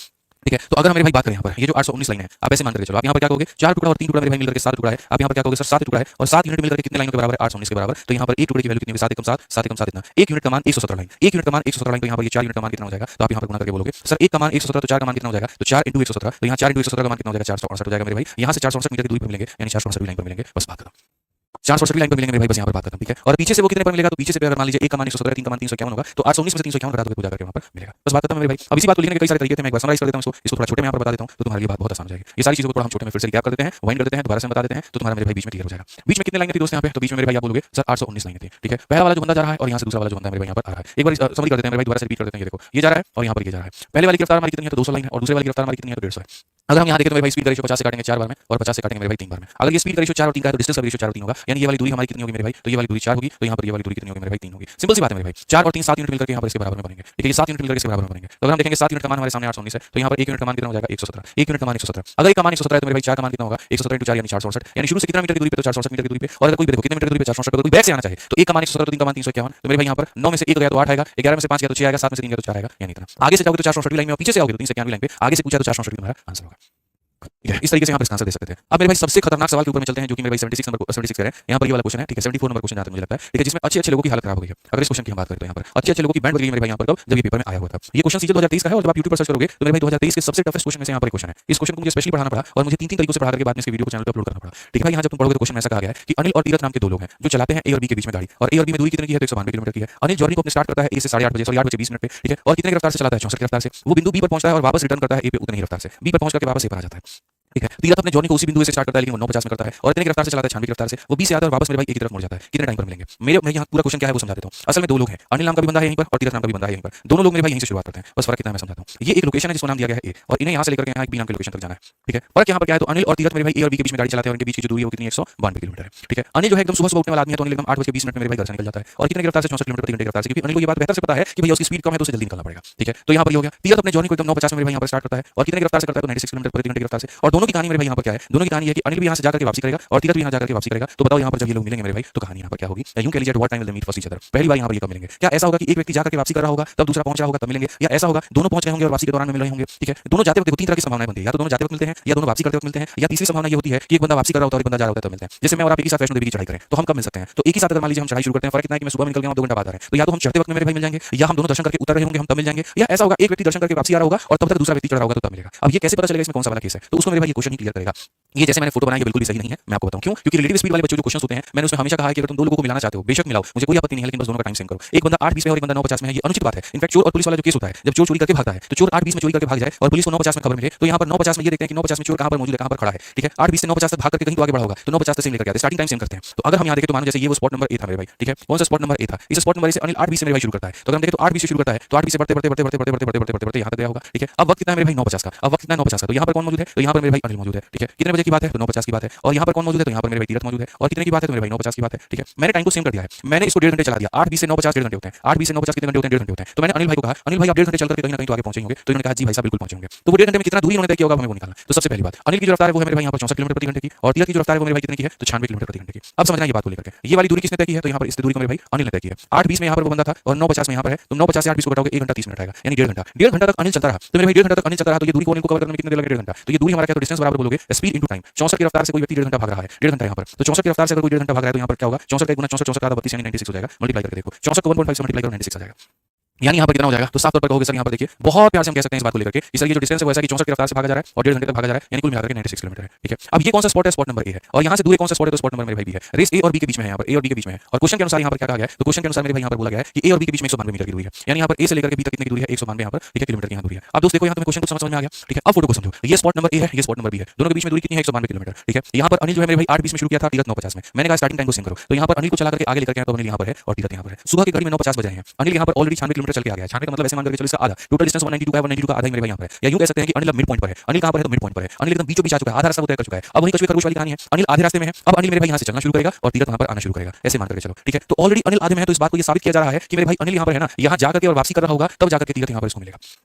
ठीक है। तो अगर मेरे भाई बात करें यहाँ पर ये जो 819 लाइन है, आप ऐसे मान करके चलो, आप यहाँ पर क्या कहोगे 4 टुकड़ा और 3 टुकड़ा मेरे भाई मिलकर के 7 टुकड़ा है। आप यहाँ पर क्या कहोगे सर 7 टुकड़ा है और 7 यूनिट मिलकर के कितने लाइनों के बराबर है, 819 के बराबर। तो यहाँ पर एक टुकड़े की वैल्यू कितनी होगी, 7 एकम 7, 7 एकम 7 इतना, 1 यूनिट का मान 117 लाइन, 1 यूनिट का मान 117 लाइन। तो यहाँ पर ये 4 यूनिट का मान कितना हो जाएगा, तो आप यहाँ पर गुणा करके बोलोगे सर 1 का मान 117 तो 4 का मान कितना हो जाएगा, तो 4 × 117, तो यहाँ 4 × 117 का मान कितना हो जाएगा 468 हो जाएगा मेरे भाई। यहाँ से 468 मीटर की दूरी पर मिलेंगे, यानी 468 लाइन पर मिलेंगे, बस बात खत्म। 468 लाइन पर मिलेंगे मेरे भाई, बस यहाँ पर बात खत्म, ठीक है। और पीछे से वो कितने पर मिलेगा, तो पीछे से अगर मान लीजिए 1 का मान 117 3 का मान 351 होगा, तो 819 में से 351 घटा दोगे तो जाकर के वहाँ पर मिलेगा, बस बात खत्म मेरे भाई। अब इसी बात को लिखने के कई सारे तरीके थे, मैं एक बार समराइज कर देता हूँ इसको थोड़ा छोटे में यहाँ पर बता देता हूँ, तो तुम्हारे लिए बात बहुत आसान हो जाएगी। ये सारी चीजों को थोड़ा हम छोटे में फिर से रिकैप कर देते हैं, वाइंड कर देते हैं, दोबारा से बता देते हैं, तो तुम्हारा मेरे भाई बीच में क्लियर हो जाएगा। बीच में कितने लाइन थी दोस्त यहाँ पे, तो बीच में मेरे भाई आप बोलोगे सर 819 लाइन थी, ठीक है। पहला वाला जो बंदा जा रहा है और यहाँ से दूसरा वाला जो बंदा मेरे भाई यहाँ पर आ रहा है, एक बार समझ कर देते हैं मेरे भाई, दोबारा से रिपीट कर देते हैं। ये देखो ये जा रहा है और यहाँ पर ये जा रहा है। पहले वाली की रफ्तार हमारी कितनी है, तो 200 लाइन है, और दूसरे वाली की रफ्तार हमारी कितनी है, तो 150 है। अगर हम यहाँ देखें तो मेरे भाई स्पीड का रेशियो 50 से काटेंगे 4 बार में, और 50 से काटेंगे मेरे भाई 3 बार में। अगर ये स्पीड का रेशियो 4 और 3 का है तो डिस्टेंस का रेशियो 4 और 3 होगा, यानी ये वाली दूरी हमारी कितनी होगी मेरे भाई, तो ये वाली दूरी 4 होगी, तो यहाँ पर ये वाली दूरी कितनी होगी मेरे भाई 3 होगी। सिंपल सी बात है मेरे भाई, 4 और 3 7 यूनिट मिलकर यहाँ पर इसके बराबर में बनेंगे, ठीक है। ये 7 यूनिट मिलकर इसके बराबर में बनेंगे। तो अगर हम देखेंगे 7 यूनिट का मान हमारे सामने 819 है, तो यहाँ पर 1 यूनिट का मान कितना हो जाएगा 117, 1 यूनिट का मान 117। अगर एक का मान 117 है तो मेरे भाई 4 का मान कितना होगा 117 × 4 यानी 468, यानी शुरू से कितना मीटर की दूरी पे, तो 468 मीटर की दूरी पे। और अगर कोई देखो कितने मीटर की दूरी पे 468, अगर कोई बैक से आना चाहे तो 1 का मान 117 तो 3 का मान 351, तो मेरे भाई यहाँ पर 9 में से 1 गया तो 8 आएगा, 11 में से 5 गया तो 6 आएगा, 7 में से 3 गया तो 4 आएगा, यानी इतना। आगे से जाओगे तो 468 लाइन में, और पीछे से आओगे तो 391 लाइन पे, आगे से पूछा तो 468 तुम्हारा आंसर होगा, ठीक है। इस तरीके से यहाँ पर इसका आंसर दे सकते थे। अब मेरे भाई सबसे खतरनाक सवाल के ऊपर में चलते हैं, जो कि मेरे भाई 76 नंबर 76 है, यहाँ पर ये वाला क्वेश्चन है, ठीक है। 74 नंबर क्वेश्चन आता है मुझे लगता है, ठीक है, जिसमें अच्छे लोगों की हालत खराब हो गई है। अगर इस क्वेश्चन की हम बात करें तो यहाँ पर अच्छे लोगों की बैंड बज गई मेरे भाई यहाँ पर, कब जब ये पेपर में आया हुआ था। ये क्वेश्चन सीजन 2023 का है, और जब आप YouTube पर सर्च करोगे तो मेरे भाई 2023 के सबसे टफेस्ट क्वेश्चन में से यहाँ पर क्वेश्चन है। इस क्वेश्चन को मुझे स्पेशली पढ़ाना पड़ा, और मुझे 3 तरीकों से पढ़ा करके बाद में इसके वीडियो को चैनल पर अपलोड करना पड़ा, ठीक है भाई। यहाँ जब तुम पढ़ोगे तो क्वेश्चन में ऐसा कहा गया है कि अनिल और तीरथ नाम के दो लोग हैं जो चलाते हैं ए और बी के बीच में गाड़ी, और ए और बी में दूरी कितनी की है, तो 192 किलोमीटर की है। अनिल जर्नी को अपने स्टार्ट करता है ए से 8:30 बजे, सॉरी 8 बजे 20 मिनट पे, ठीक है, और कितने की रफ्तार से चलाता है, 64 की रफ्तार से। वो बिंदु बी पर पहुंचता है और वापस रिटर्न करता है ए पे उतनी ही रफ्तार से, बी पर पहुंच करके वापस ए पर आ जाता है, ठीक है। तीरथ अपने जर्नी को उसी बिंदु से स्टार्ट करता है, लेकिन वो 9:50 में करता है, और इतने की रफ्तार से चलाता है 96 की रफ्तार से। वो बी से आता है और वापस मेरे भाई एक की तरफ मुड़ जाता है। कितने टाइम पर मिलेंगे मेरे, मैं यहाँ पूरा क्वेश्चन क्या है वो समझा देता हूँ। असल में दो लोग हैं, अनिल नाम का भी बंदा है यहीं पर और तीरथ नाम का भी बंदा है यहीं पर। दोनों लोग मेरे भाई यहीं से शुरुआत करते हैं, बस फर्क कितना है मैं समझाता हूँ। ये एक लोकेशन है जिसको नाम दिया गया है ए, और इन्हें यहाँ से लेकर के यहाँ एक बी नाम के लोकेशन तक जाना है, ठीक है। फर्क यहाँ पर क्या है, तो अनिल और तीरथ मेरे भाई ए और बी के बीच में गाड़ी चलाते हैं, और इनके बीच की जो दूरी है वो कितनी है 192 किलोमीटर है, ठीक है। अनिल जो है एकदम सुबह उठने वाला आदमी है, तो अनिल एकदम 8:20 में मेरे भाई घर से निकल जाता है, और कितने की रफ्तार से 64 किलोमीटर प्रति घंटे की रफ्तार से, क्योंकि अनिल को ये बात बेहतर से पता है कि भैया उसकी स्पीड कम है तो उसे जल्दी निकलना पड़ेगा, ठीक है। तो यहाँ पर ये हो गया, तीरथ अपने जर्नी को एकदम 9:50 में मेरे भाई यहाँ पर स्टार्ट करता है, और कितने की रफ्तार से करता है, तो 96 किलोमीटर प्रति घंटे की रफ्तार से। और दोनों की कहानी मेरे भाई यहाँ पर क्या है, दोनों की कहानी है कि अनिल भी यहाँ से जाकर के वापसी करेगा और तीरथ भी यहाँ जाकर के वापसी करेगा। तो बताओ यहाँ पर जब ये लोग मिलेंगे मेरे भाई तो कहानी यहाँ पर क्या होगी, यूं कह लीजिए what time will they meet first each other, पहली बार यहाँ पर ये कब मिलेंगे। क्या ऐसा होगा कि एक व्यक्ति जाकर के वापसी कर रहा होगा तब दूसरा पहुंच रहा होगा तब मिलेंगे, या ऐसा होगा दोनों पहुंच रहे होंगे और वापसी के दौरान में मिल रहे होंगे, ठीक है। दोनों जाते वक्त 3 तरह की संभावनाएं बनती है, या तो दोनों जाते वक्त मिलते हैं, या दोनों वापसी करते वक्त मिलते हैं, या तीसरी संभावना ये होती है कि एक बंदा वापसी कर रहा होता है और एक बंदा जा रहा होता है तब मिलते हैं। जैसे मैं और आप एक ही साथ वैष्णो देवी की चढ़ाई करें तो हम कब मिल सकते हैं, तो एक ही साथ अगर मान लीजिए हम चढ़ाई शुरू करते हैं, फर्क इतना है कि मैं सुबह निकल गया हूं 2 घंटा बाद आ रहा है, तो या तो हम चढ़ते वक्त में मेरे भाई मिल जाएंगे, या हम दोनों दर्शन करके उतर रहे होंगे हम तब मिल जाएंगे, या ऐसा होगा एक व्यक्ति दर्शन करके वापसी आ रहा होगा और तब तक दूसरा व्यक्ति चढ़ रहा होगा तो तब मिलेगा। अब ये कैसे पता चलेगा इसमें कौन सा वाला केस है, तो उसको मेरे भाई ये क्वेश्चन ही क्लियर करेगा। ये जैसे मैंने फोटो बनाई है बिल्कुल भी सही नहीं है, मैं आपको बताऊं क्यों, क्योंकि रिलेटिव स्पीड वाले बच्चों जो क्वेश्चन होते हैं मैंने उसमें हमेशा कहा है कि अगर तुम दो लोगों को मिलाना चाहते हो बेशक मिलाओ, मुझे कोई आपत्ति नहीं है, लेकिन बस दोनों का टाइम सेम करो। एक बंदा 8:20 में और एक बंदा 9:50 में है, ये अनुचित बात है। इनफैक्ट चोर और पुलिस वाला जो केस होता है, जब चोर चोरी करके भागता है तो चोर 8:20 में चोरी करके भाग जाए और पुलिस को 9:50 में खबर मिले, तो यहाँ पर 9:50 में ये देखते हैं कि 9:50 में चोर कहाँ पर मौजूद है, कहाँ पर खड़ा है, ठीक है। 8:20 से 9:50 तक भाग करके कहीं तो आगे बढ़ा होगा, तो 9:50 से लेकर के आते स्टार्टिंग टाइम सेम करते हैं। तो अगर हम यहाँ देखें तो मानो जैसे ये वो स्पॉट नंबर ए था मेरे भाई, ठीक है, कौन सा स्पॉट नंबर ए था, इस स्पॉट नंबर से अनिल 8:20 से मेरे भाई शुरू करता है। तो अगर हम देखें तो 8:20 से शुरू करता है, तो 8:20 से बढ़ते बढ़ते बढ़ते बढ़ते बढ़ते बढ़ते बढ़ते बढ़ते बढ़ते यहाँ तक गया होगा, ठीक है। अब वक्त कितना है मेरे भाई 9:50 का, अब वक्त कितना है 9:50 का, तो यहाँ पर कौन मौजूद है, तो यहाँ पर मेरे भाई अनिल मौजूद है, ठीक है। कितने बजे की बात है, तो 9:50 की बात है। और यहाँ पर कौन मौजूद है, तो यहाँ पर मेरे भाई तीरथ मौजूद है। और कितने की बात है, तो मेरे भाई 9:50 की बात है, ठीक है। मैंने टाइम को सेम कर दिया है, मैंने इसको 1.5 घंटे चला दिया। 8:20 से 9:50 1.5 घंटे होते हैं, 8:20 से 9:50 कितने घंटे होते हैं, 1.5 घंटे होते हैं। तो मैंने अनिल भाई को कहा, अनिल भाई आप 1.5 घंटे चल करके कहीं ना कहीं तो आगे पहुंचे होंगे, तो इन्होंने कहा जी भाई साहब बिल्कुल पहुंचे होंगे। तो वो 1.5 घंटे में कितना दूरी उन्होंने तय किया होगा हमें वो निकालना। तो सबसे पहली बात अनिल की जो रफ्तार है वो है मेरे भाई यहाँ पर 64 किलोमीटर प्रति घंटे की, और तीरथ की जो रफ्तार है वो मेरे भाई कितने की है, तो 96 किलोमीटर प्रति घंटे की। अब समझना ये बात को लेकर के ये वाली दूरी किसने तय की है, तो यहाँ पर इस दूरी को मेरे भाई अनिल ने तय की है। 8:20 में यहाँ पर वो बंदा था और 9:50 में यहाँ पर है, तो 9:50 से 8:20 को घटाओगे 1 घंटा 30 मिनट आएगा, यानी 1.5 घंटा। 1.5 घंटा तक अनिल चलता रहा, तो मेरे भाई 1.5 घंटा तक अनिल चलता रहा, तो ये दूरी को अनिल को कवर करने में कितने देर लगे, 1.5 घंटा। तो ये दूरी हमारा क्या, तो डिस्टेंस बराबर बोलोगे स्पीड इनटू टाइम। 64 की रफ्तार से कोई व्यक्ति 1.5 घंटा भाग रहा है, 1.5 घंटा यहाँ पर, तो 64 की रफ्तार से अगर कोई 1.5 घंटा भाग रहा है तो यहाँ पर क्या होगा, 64 का गुना 64 का आधा 32 यानी 96 हो जाएगा। मल्टीप्लाई करके देखो 64 को 1.5 से मल्टीप्लाई करो 96 आ जाएगा, यानी यहाँ पर कितना हो जाएगा, तो साफ तौर पर कहोगे सर यहाँ पर देखिए बहुत प्यार से हम कह सकते हैं इस बात को लेकर के कि सर ये जो डिस्टेंस है वो ऐसा कि 64 की रफ्तार से भागा जा रहा है और 1.5 घंटे तक भागा जा रहा है, यानी कुल मिलाकर के 96 किलोमीटर है, ठीक है। अब ये कौन सा स्पॉट है, स्पॉट नंबर ए है, और यहाँ से दूर कौन सा स्पॉट है, तो स्पॉट नंबर मेरे भाई बी है। रेस ए और बी के बीच में है, यहाँ पर ए और बी के बीच में है। और क्वेश्चन के अनुसार यहाँ पर क्या कहा गया है, तो क्वेश्चन के अनुसार मेरे भाई यहाँ पर बोला गया है कि ए और बी के बीच में 192 मीटर की दूरी है, यानी यहाँ पर ए से लेकर के बी तक कितनी की दूरी है, 192 यहाँ पर, ठीक है, किलोमीटर की यहाँ दूरी है। अब दोस्तों देखो यहाँ तुम्हें क्वेश्चन को समझ में आ गया, ठीक है। अब फोटो को समझो, ये स्पॉट नंबर ए है, ये स्पॉट नंबर बी है, दोनों के बीच में दूरी कितनी है, 192 किलोमीटर, ठीक है। यहाँ पर अनिल जो है मेरे भाई 8:20 में शुरू किया था, तीरथ 9:50 में। मैंने कहा स्टार्टिंग टाइम को सेम करो, तो यहाँ पर अनिल को चला करके आगे लेकर के तो अनिल यहाँ पर है और तीरथ यहाँ पर है। सुबह की घड़ी में 9:50 बजे हैं, अनिल यहाँ पर ऑलरेडी 96 किलोमीटर किलोमीटर चल के आ गया है। छानबे का मतलब ऐसे मान करके चलो इसका आधा, टोटल डिस्टेंस 192 का है, 192 का आधा ही मेरे भाई यहाँ पर है। या यूं कह सकते हैं कि अनिल अब मिड पॉइंट पर है। अनिल कहां पर है? तो मिड पॉइंट पर है। अनिल एकदम बीचों बीच आ चुका है, आधा रास्ता वो तय कर चुका है। अब वहीं कछुए खरगोश वाली कहानी है, अनिल आधे रास्ते में है। अब अनिल मेरे भाई यहाँ से चलना शुरू करेगा और तीरथ वहां पर आना शुरू करेगा, ऐसे मान करके चलो, ठीक है। तो ऑलरेडी अनिल आधे में है, तो इस बात को ये साबित किया जा रहा है कि मेरे भाई अनिल यहाँ पर है ना, यहाँ जाकर के और वापसी कर रहा होगा, तब जाकर के तीरथ यहाँ पर इसको मिलेगा,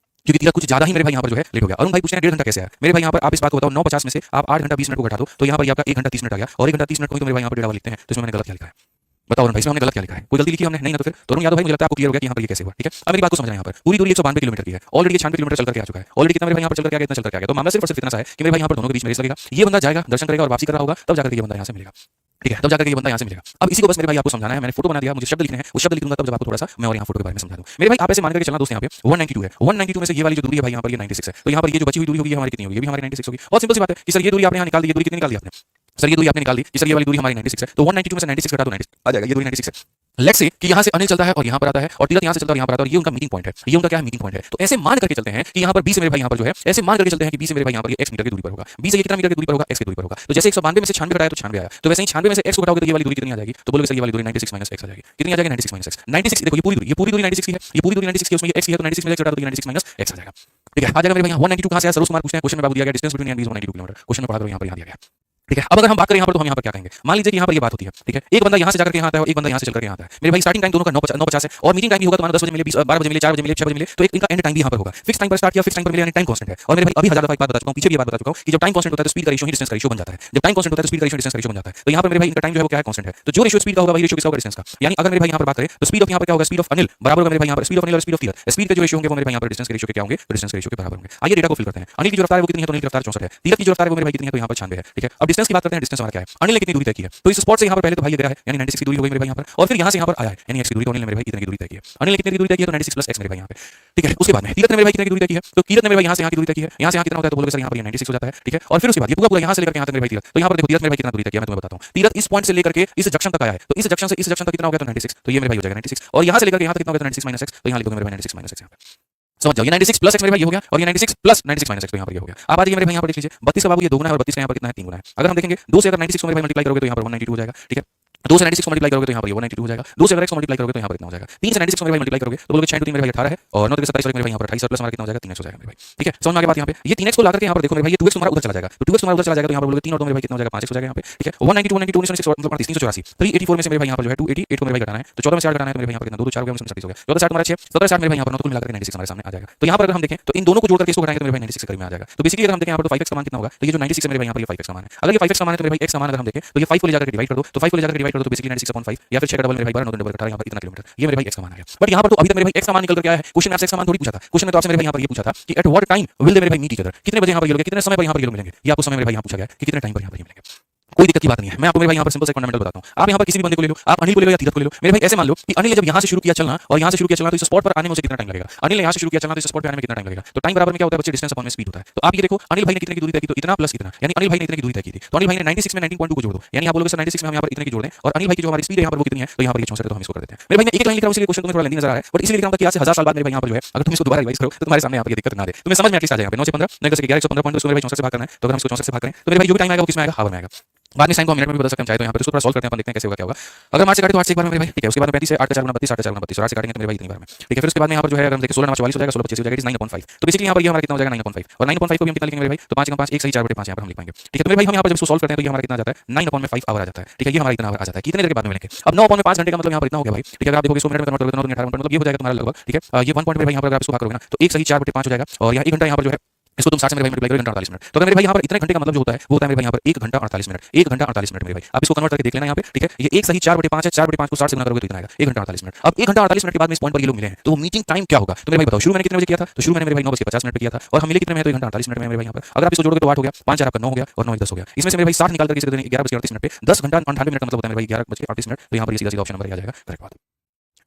क्योंकि तीरथ कुछ ज्यादा ही मेरे भाई यहाँ पर जो है लेट हो गया। अरुण भाई पूछते हैं 1.5 घंटा कैसे आया? मेरे भाई यहाँ पर आप इस बात को बताओ, 9:50 में से आप 8 घंटा 20 मिनट को घटा दो तो यहाँ पर आपका 1 घंटा 30 मिनट आ गया, और 1 घंटा 30 मिनट को तो मेरे भाई यहाँ पर 1.5 लिखते हैं, तो इसमें मैंने गलत क्या लिखा है? बताओ अरुण भाई, इसमें हमने गलत क्या लिखा है? कोई गलती लिखी हमने? नहीं ना, तो फिर अरुण यादव भाई मुझे लगता है आपको क्लियर हो गया कि यहाँ पर ये कैसे हुआ, ठीक है। अब मेरी बात को समझना यहाँ पर पूरी दूरी 192 किलोमीटर की है, ऑलरेडी 96 किलोमीटर चल करके आ चुका है, ऑलरेडी कितना मेरे भाई यहाँ पर चल करके आ गया, इतना चल करके आ गया। तो मामला सिर्फ और सिर्फ इतना सा है कि मेरे भाई यहाँ पर दोनों के बीच में रेस लगेगा, ये बंदा जाएगा दर्शन करेगा और वापसी कर रहा होगा, तब जाकर ये बंदा यहाँ से मिलेगा, ठीक है, तब जाकर ये बंदा यहाँ से मिलेगा। अब इसी को बस मेरे भाई आपको समझाना है, मैंने फोटो बना दिया, मुझे शब्द लिखने हैं, उस शब्द लिख दूंगा तब जब आपको थोड़ा सा मैं और यहाँ फोटो के बारे में समझा दूं। मेरे भाई आप ऐसे मान करके चलना दोस्त, यहाँ पे 192 है, 192 में से ये वाली जो दूरी है भाई यहाँ पर ये 96 है, तो यहाँ पर ये जो बची हुई दूरी होगी ये हमारी कितनी होगी? ये भी हमारी 96 होगी। बहुत सिंपल सी बात है कि सर ये दूरी आपने यहाँ निकाल दी, ये दूरी कितनी निकाल दी आपने? सर ये दूरी आपने निकाल दी कि सर ये वाली दूरी हमारी 96 है, तो 192 में से 96 घटा दो 96 आ जाएगा, ये दूरी 96 है। लेट्स से कि यहाँ से अनिल चलता है और यहाँ पर आता है, और तीरथ यहाँ से चलता है और यहाँ पर आता है, और ये उनका मीटिंग पॉइंट है, ये उनका क्या है? मीटिंग पॉइंट है। तो ऐसे मान करके चलते हैं कि यहाँ पर 20 से मेरे भाई यहाँ पर जो है, ऐसे मान करके चलते हैं कि 20 से मेरे भाई यहाँ पर ये x मीटर की दूरी पर होगा, 20 से ये कितना मीटर की दूरी पर होगा? x की दूरी पर होगा। तो जैसे 192 में से 96 घटाया तो 96 आया, तो वैसे ही 96 में से x को घटाओगे तो ये वाली दूरी कितनी आ जाएगी? तो बोलोगे सर ये वाली दूरी 96 माइनस x आ जाएगी। कितनी आ जाएगी? 96 माइनस x। 96 देखो ये पूरी दूरी 96 की है, ये पूरी दूरी 96 की है, उसमें ये x की है, तो 96 में से घटा दो तो ये 96 माइनस x आ जाएगा, ठीक है। आ जाएगा मेरे भाई 192 कहां से आया? सरोज कुमार पूछते हैं, क्वेश्चन में बाबू दिया गया distance between and 192 kilometre, question में पढ़ा दो यहाँ पर, यहाँ दिया गया, ठीक है। अब अगर हम बात करें यहाँ पर तो हम यहाँ पर क्या कहेंगे? मान लीजिए कि यहाँ पर ये बात होती है, ठीक है, एक बंदा यहाँ से जाकर के यहाँ आता है और एक बंदा यहाँ से चलकर यहाँ आता है। मेरे भाई स्टार्टिंग टाइम दोनों का 9:50 है और मीटिंग टाइम भी होगा तो 10 बजे मिले, 12 बजे मिले, 4 बजे मिले, 6 बजे मिले, तो एक इनका एंड टाइम भी यहाँ पर होगा। फिक्स टाइम पर स्टार्ट किया, फिक्स टाइम पर मिले, यानी टाइम कांस्टेंट है। और मेरे भाई अभी 1000 दफा एक बात बता चुका हूँ, पीछे भी बात बता चुका हूँ कि जब टाइम कांस्टेंट होता है तो स्पीड का रेशियो ही डिस्टेंस का रेशियो बन जाता है। जब टाइम कांस्टेंट होता है तो स्पीड का रेशियो डिस्टेंस का रेशियो बन जाता है। तो यहाँ पर मेरे भाई इनका टाइम जो है वो क्या है? कांस्टेंट है। तो जो रेशियो स्पीड का होगा वही रेशियो किसका होगा? डिस्टेंस का। यानी अगर मेरे भाई यहाँ पर बात करें तो स्पीड ऑफ यहाँ पर क्या होगा? स्पीड ऑफ अनिल बराबर होगा मेरे भाई यहाँ पर स्पीड ऑफ अनिल और स्पीड ऑफ तीरथ। स्पीड के जो रेशियो होंगे वो मेरे भाई यहाँ पर डिस्टेंस के रेशियो के क्या होंगे? तो डिस्टेंस के रेशियो के बराबर होंगे। आइए डेटा को फिल करते हैं। अनिल की जो रफ्तार है वो कितनी है? तो अनिल की रफ्तार 64 है। तीरथ की जो रफ्तार है वो मेरे भाई कितनी है? तो यहाँ पर 96 है, ठीक है। अब डिस्टेंस की बात करते हैं, डिस्टेंस हमारा क्या है? अनिल ने कितनी दूरी तय की है? तो इस स्पॉट से यहाँ पर पहले तो भाई ये गया है, यानी 96 की दूरी हो गई मेरे भाई यहाँ पर, और फिर यहाँ से यहाँ पर आया है, यानी x की दूरी, तो अनिल ने मेरे भाई इतने की दूरी तय की है। अनिल ने कितनी दूरी तय की है? तो 96 प्लस x मेरे भाई यहाँ पे, ठीक है। उसके बाद में तीरथ ने मेरे भाई कितनी दूरी तय की है? तो तीरथ ने मेरे भाई यहाँ से यहाँ की दूरी तय की है, यहाँ से यहाँ कितना होता है? तो बोलोगे सर यहाँ पर ये 96 हो जाता है, ठीक है। और फिर उसके बाद ये पूरा यहाँ से लेकर यहाँ तक मेरे भाई तीरथ, तो यहाँ पर देखो तीरथ मेरे भाई कितना दूरी तय किया मैं तुम्हें बताता हूँ। तीरथ इस पॉइंट से लेकर के इस जंक्शन तक आया है, तो इस जंक्शन से इस जंक्शन तक कितना हो गया? तो 96, तो ये मेरे भाई हो जाएगा 96, और यहाँ से लेकर यहाँ तक कितना हो गया? 96 माइनस x, तो यहाँ लिखोगे मेरे भाई 96 माइनस x यहाँ पे। समझ जाओ, ये 96 प्लस x मेरे भाई ये हो गया, और ये 96 प्लस 96 माइनस x, तो यहाँ पर ये हो गया। अब आ जाइए मेरे भाई यहाँ पर देख लीजिए, 32 का बाबू ये 2 गुना है और 32 का यहाँ पर कितना है? 3 गुना है। अगर हम देखेंगे 2 से अगर 96 को मेरे भाई मल्टीप्लाई करोगे तो यहाँ पर 192 हो जाएगा, ठीक है। 2 से 96 को मल्टीप्लाई करोगे तो यहाँ पर ये 192 हो जाएगा। 2 से अगर x को मल्टीप्लाई करोगे तो यहाँ पर कितना हो जाएगा? 3 से 96 को मेरे भाई मल्टीप्लाई करोगे तो बोलोगे 6 × 3 मेरे भाई 18 है, और 9 × 27 मेरे भाई यहाँ पर 28 प्लस हमारा कितना हो जाएगा? 3x हो जाएगा मेरे भाई, ठीक है। समझ में आ गया बात? यहाँ पे ये 3x को लाकर के यहाँ पर देखो मेरे भाई ये 2x तुम्हारा उधर चला जाएगा, तो 2x तुम्हारा उधर चला जाएगा, तो यहाँ पर बोलोगे 3 और 2 मेरे भाई कितना हो जाएगा? 5x हो जाएगा यहाँ पे, ठीक है। 192 मतलब 384, 384 में से मेरे भाई यहाँ पर जो है 288 को मेरे भाई घटाना है, तो 14 में से 8 घटाना है तो मेरे भाई यहाँ पर कितना? 2 4 हो गया, 37 हो गया, 14 60 हमारा 6, 17 60 मेरे भाई यहाँ पर 9 तो कुल मिलाकर के 96 हमारे सामने आ जाएगा। तो यहाँ पर अगर हम देखें तो इन दोनों को जोड़ करके इसको घटाएंगे तो मेरे भाई 96 के करीब में आ जाएगा। तो बेसिकली अगर हम देखें यहाँ पर तो 5x का मान कितना होगा? तो ये जो 96 है मेरे भाई यहाँ पर ये 5x का मान है। अगर ये 5x का मान है तो मेरे भाई x का मान अगर हम देखें तो ये 5 को ले जाकर डिवाइड कर दो, तो 5 को ले जाकर डिवाइड कर दो तो बेसिकली 96/5 या फिर 6 का डबल मेरे भाई 12 9 डबल 18 यहाँ पर इतना किलोमीटर, ये मेरे भाई x का मान आ गया। बट यहाँ पर तो अभी तक मेरे भाई x का मान निकल कर क्या है? क्वेश्चन में आपसे x का मान थोड़ी पूछा था, क्वेश्चन में तो आपसे मेरे भाई यहाँ पर ये पूछा था कि एट व्हाट टाइम विल दे मेरे भाई मीट ईच अदर, कितने बजे यहाँ पर ये लोग, कितने समय पर यहाँ पर ये लोग मिलेंगे, ये आपको समय मेरे भाई यहाँ पूछा गया कि कितने टाइम पर यहाँ पर ये मिलेंगे। कोई दिक्कत की बात नहीं है, मैं आपको मेरे भाई यहाँ पर सिंपल से फंडामेंटल बताता हूँ। आप यहाँ पर किसी भी बंदे को ले लो, आप अनिल को ले लो या तीरथ को ले लो। मेरे भाई ऐसे मान लो कि अनिल ने जब यहाँ से शुरू किया चलना और यहाँ से शुरू किया चलना तो इस स्पॉट पर आने में उसे कितना टाइम लगेगा? अनिल ने यहाँ से शुरू किया चलना तो इस स्पॉट पर आने में कितना टाइम लगेगा? तो टाइम बराबर में क्या होता है बच्चे? डिस्टेंस अपॉन में स्पीड होता है। तो आप ये देखो अनिल भाई ने कितने की दूरी तय की? तो इतना प्लस इतना, यानी अनिल भाई ने इतने की दूरी तय की थी, तो अनिल भाई ने 96 में 19.2 को जोड़ दो, यानी आप बोलोगे सर 96 में हम यहाँ पर इतने की जोड़ दें, और अनिल भाई की जो हमारी स्पीड है यहाँ पर वो कितनी है? तो यहाँ पर ये 64 है, तो हम इसको कर देते हैं। मेरे भाई मैं एक लाइन लिख रहा हूँ इसलिए क्वेश्चन तुम्हें थोड़ा लेंदी नजर आ रहा है, बट इसलिए लिख रहा हूँ कि आज से 1000 साल बाद मेरे भाई यहाँ पर जो है अगर तुम इसको दोबारा रिवाइज करो तो तुम्हारे सामने यहाँ पर ये दिक्कत ना दे, तुम्हें समझ में एटलीस्ट आ जाएगा। 9 से 15 9 से 11 115 पॉइंट मेरे भाई 64 से भाग करना है, तो अगर हम इसको 64 से भाग करें तो मेरे भाई जो भी टाइम आएगा वो किसमें आएगा? हावर में आएगा। बाद में साइन को मिनट में भी बदल सकते हैं चाहे तो, यहाँ पर इसको थोड़ा सॉल्व करते हैं, अपन देखते हैं कैसे होगा क्या होगा। अगर 8 से काटे तो 8 से एक बार में मेरे भाई, ठीक है। उसके बाद में 35 से 8 का 4 गुना 32, 8 का 4 गुना 32, और 8 से काटेंगे तो मेरे भाई इतनी बार में, ठीक है। फिर उसके बाद में यहाँ पर जो है अगर हम देखें 16 9 44 हो जाएगा, 16 25 हो जाएगा, इट इज 9/5। तो बेसिकली यहाँ पर ये हमारा कितना हो जाएगा? 9/5, और 9/5 को भी हम कितना लिखेंगे मेरे भाई? तो 5 5 1 सही 4/5 यहाँ पर हम लिख पाएंगे, ठीक है। तो मेरे भाई हम यहाँ पर जब इसको सॉल्व करते हैं तो ये हमारा कितना आ जाता है? 9/5 आवर आ जाता है, ठीक है। ये हमारा इतना आवर आ जाता है, कितने देर के बाद में मिलेंगे? अब 9/5 घंटे का मतलब यहाँ पर इतना हो गया भाई, ठीक है। अगर आप देखोगे इसको मिनट में कन्वर्ट करोगे तो 9 18 मतलब ये हो जाएगा तुम्हारा लगभग, ठीक है। ये 1 पॉइंट मेरे भाई यहाँ पर अगर आप इसको भाग करोगे ना तो 1 सही 4/5 हो जाएगा, और यहाँ 1 घंटा यहाँ पर जो है इसको तुम 60 से मेरे भाई मल्टीप्लाई करो, 1 घंटा 48 मिनट। तो अगर मेरे भाई यहाँ पर इतने घंटे का मतलब जो होता है वो होता है मेरे भाई यहाँ पर 1 घंटा 48 मिनट, 1 घंटा 48 मिनट मेरे भाई। आप इसको कन्वर्ट करके देख लेना यहाँ पे, ठीक है। ये 1 सही 4/5 है, 4/5 को 60 से गुना करोगे तो इतना आएगा 1 घंटा 48 मिनट। अब 1 घंटा 48 मिनट के बाद में इस पॉइंट पर ये लोग मिले हैं, तो वो मीटिंग टाइम क्या होगा? तो मेरे भाई बताओ, शुरू मैंने कितने बजे किया था? तो शुरू मैंने मेरे भाई 9:50 पे किया था, और हम मिले कितने में? तो 1 घंटा 48 मिनट में मेरे भाई यहाँ पर। अगर आप इसको जोड़ोगे तो 8 हो गया, 5 4 आपका 9 हो गया, और 9 10 हो गया। इसमें से मेरे भाई 60 निकाल करके इसे 11:38 मिनट पे 10 घंटा 98 मिनट का मतलब होता है मेरे भाई 11:38 मिनट। तो यहाँ पर ये सीधा सीधा ऑप्शन नंबर आ जाएगा, करेक्ट बात।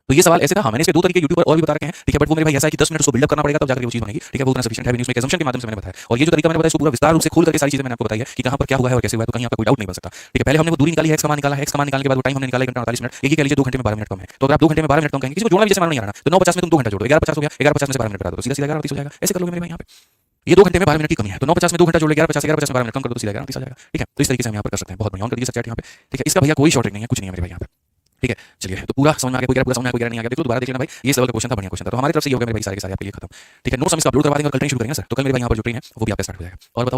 तो ये सवाल ऐसे था, मैंने इसके दो तरीके यूट्यूब पर और भी बता रखे हैं, ठीक है। बट वो मेरे भाई ऐसा है कि 10 मिनट उसको बिल्डअप करना पड़ेगा तब जाकर वो चीज बनेगी, ठीक है। वो उतना सफिशिएंट है भी नहीं, उसमें एजम्पशन के माध्यम से मैंने बताया, और ये जो तरीका मैंने बताया उसको पूरा विस्तार रूप से खोल करके सारी चीजें मैंने आपको बताई है कि कहां पर क्या हुआ है और कैसे हुआ है, तो कहीं आपका कोई डाउट नहीं बन सकता, ठीक है। पहले हमने वो दूरी निकाली है, x का मान निकाला है, x का मान निकालने के बाद वो टाइम हमने निकाला 1 घंटा 48 मिनट, ये कह लीजिए 2 घंटे में 12 मिनट कम है। तो अगर आप 2 घंटे में 12 मिनट कम कहेंगे, किसी को जोड़ना भी जैसे मालूम नहीं आ रहा तो 9:50 में तुम 2 घंटा जोड़ो, 11:50 हो गया, 11:50 में से 12 मिनट करा दो तो सीधा सीधा 11:30 हो जाएगा। ऐसे कर लोगे मेरे भाई यहाँ पे, ये 2 घंटे में 12 मिनट की कमी है, तो 9:50 में 2 घंटा जोड़ ले, 11:50 में 12 मिनट कम कर दो तो सीधा 11:30 आ जाएगा, ठीक है। तो इस तरीके से हम यहाँ पर कर सकते हैं, बहुत बढ़िया, ऑन कर दीजिए सर चैट यहाँ पे, ठीक है। इसका भैया कोई शॉर्टेज नहीं है, कुछ नहीं है मेरे भाई यहाँ पे, ठीक है, चलिए तो पूरा समझ में आ गया, कोई कह रहा है पूरा समझ में आया, कोई कह रहा है नहीं आ गया, देख लो दोबारा देख लेना भाई, ये इस लेवल का क्वेश्चन था, बढ़िया क्वेश्चन था। तो हमारी तरफ से ये हो गया मेरे भाई सारे के सारे आपके लिए खत्म। ठीक है, नोट्स हम इसका अपलोड करवा देंगे और कल ट्रेनिंग शुरू करेंगे सर, तो कल मेरे भाई यहाँ पर जो ट्रेन है वो भी आपका स्टार्ट हो जाएगा। और बताओ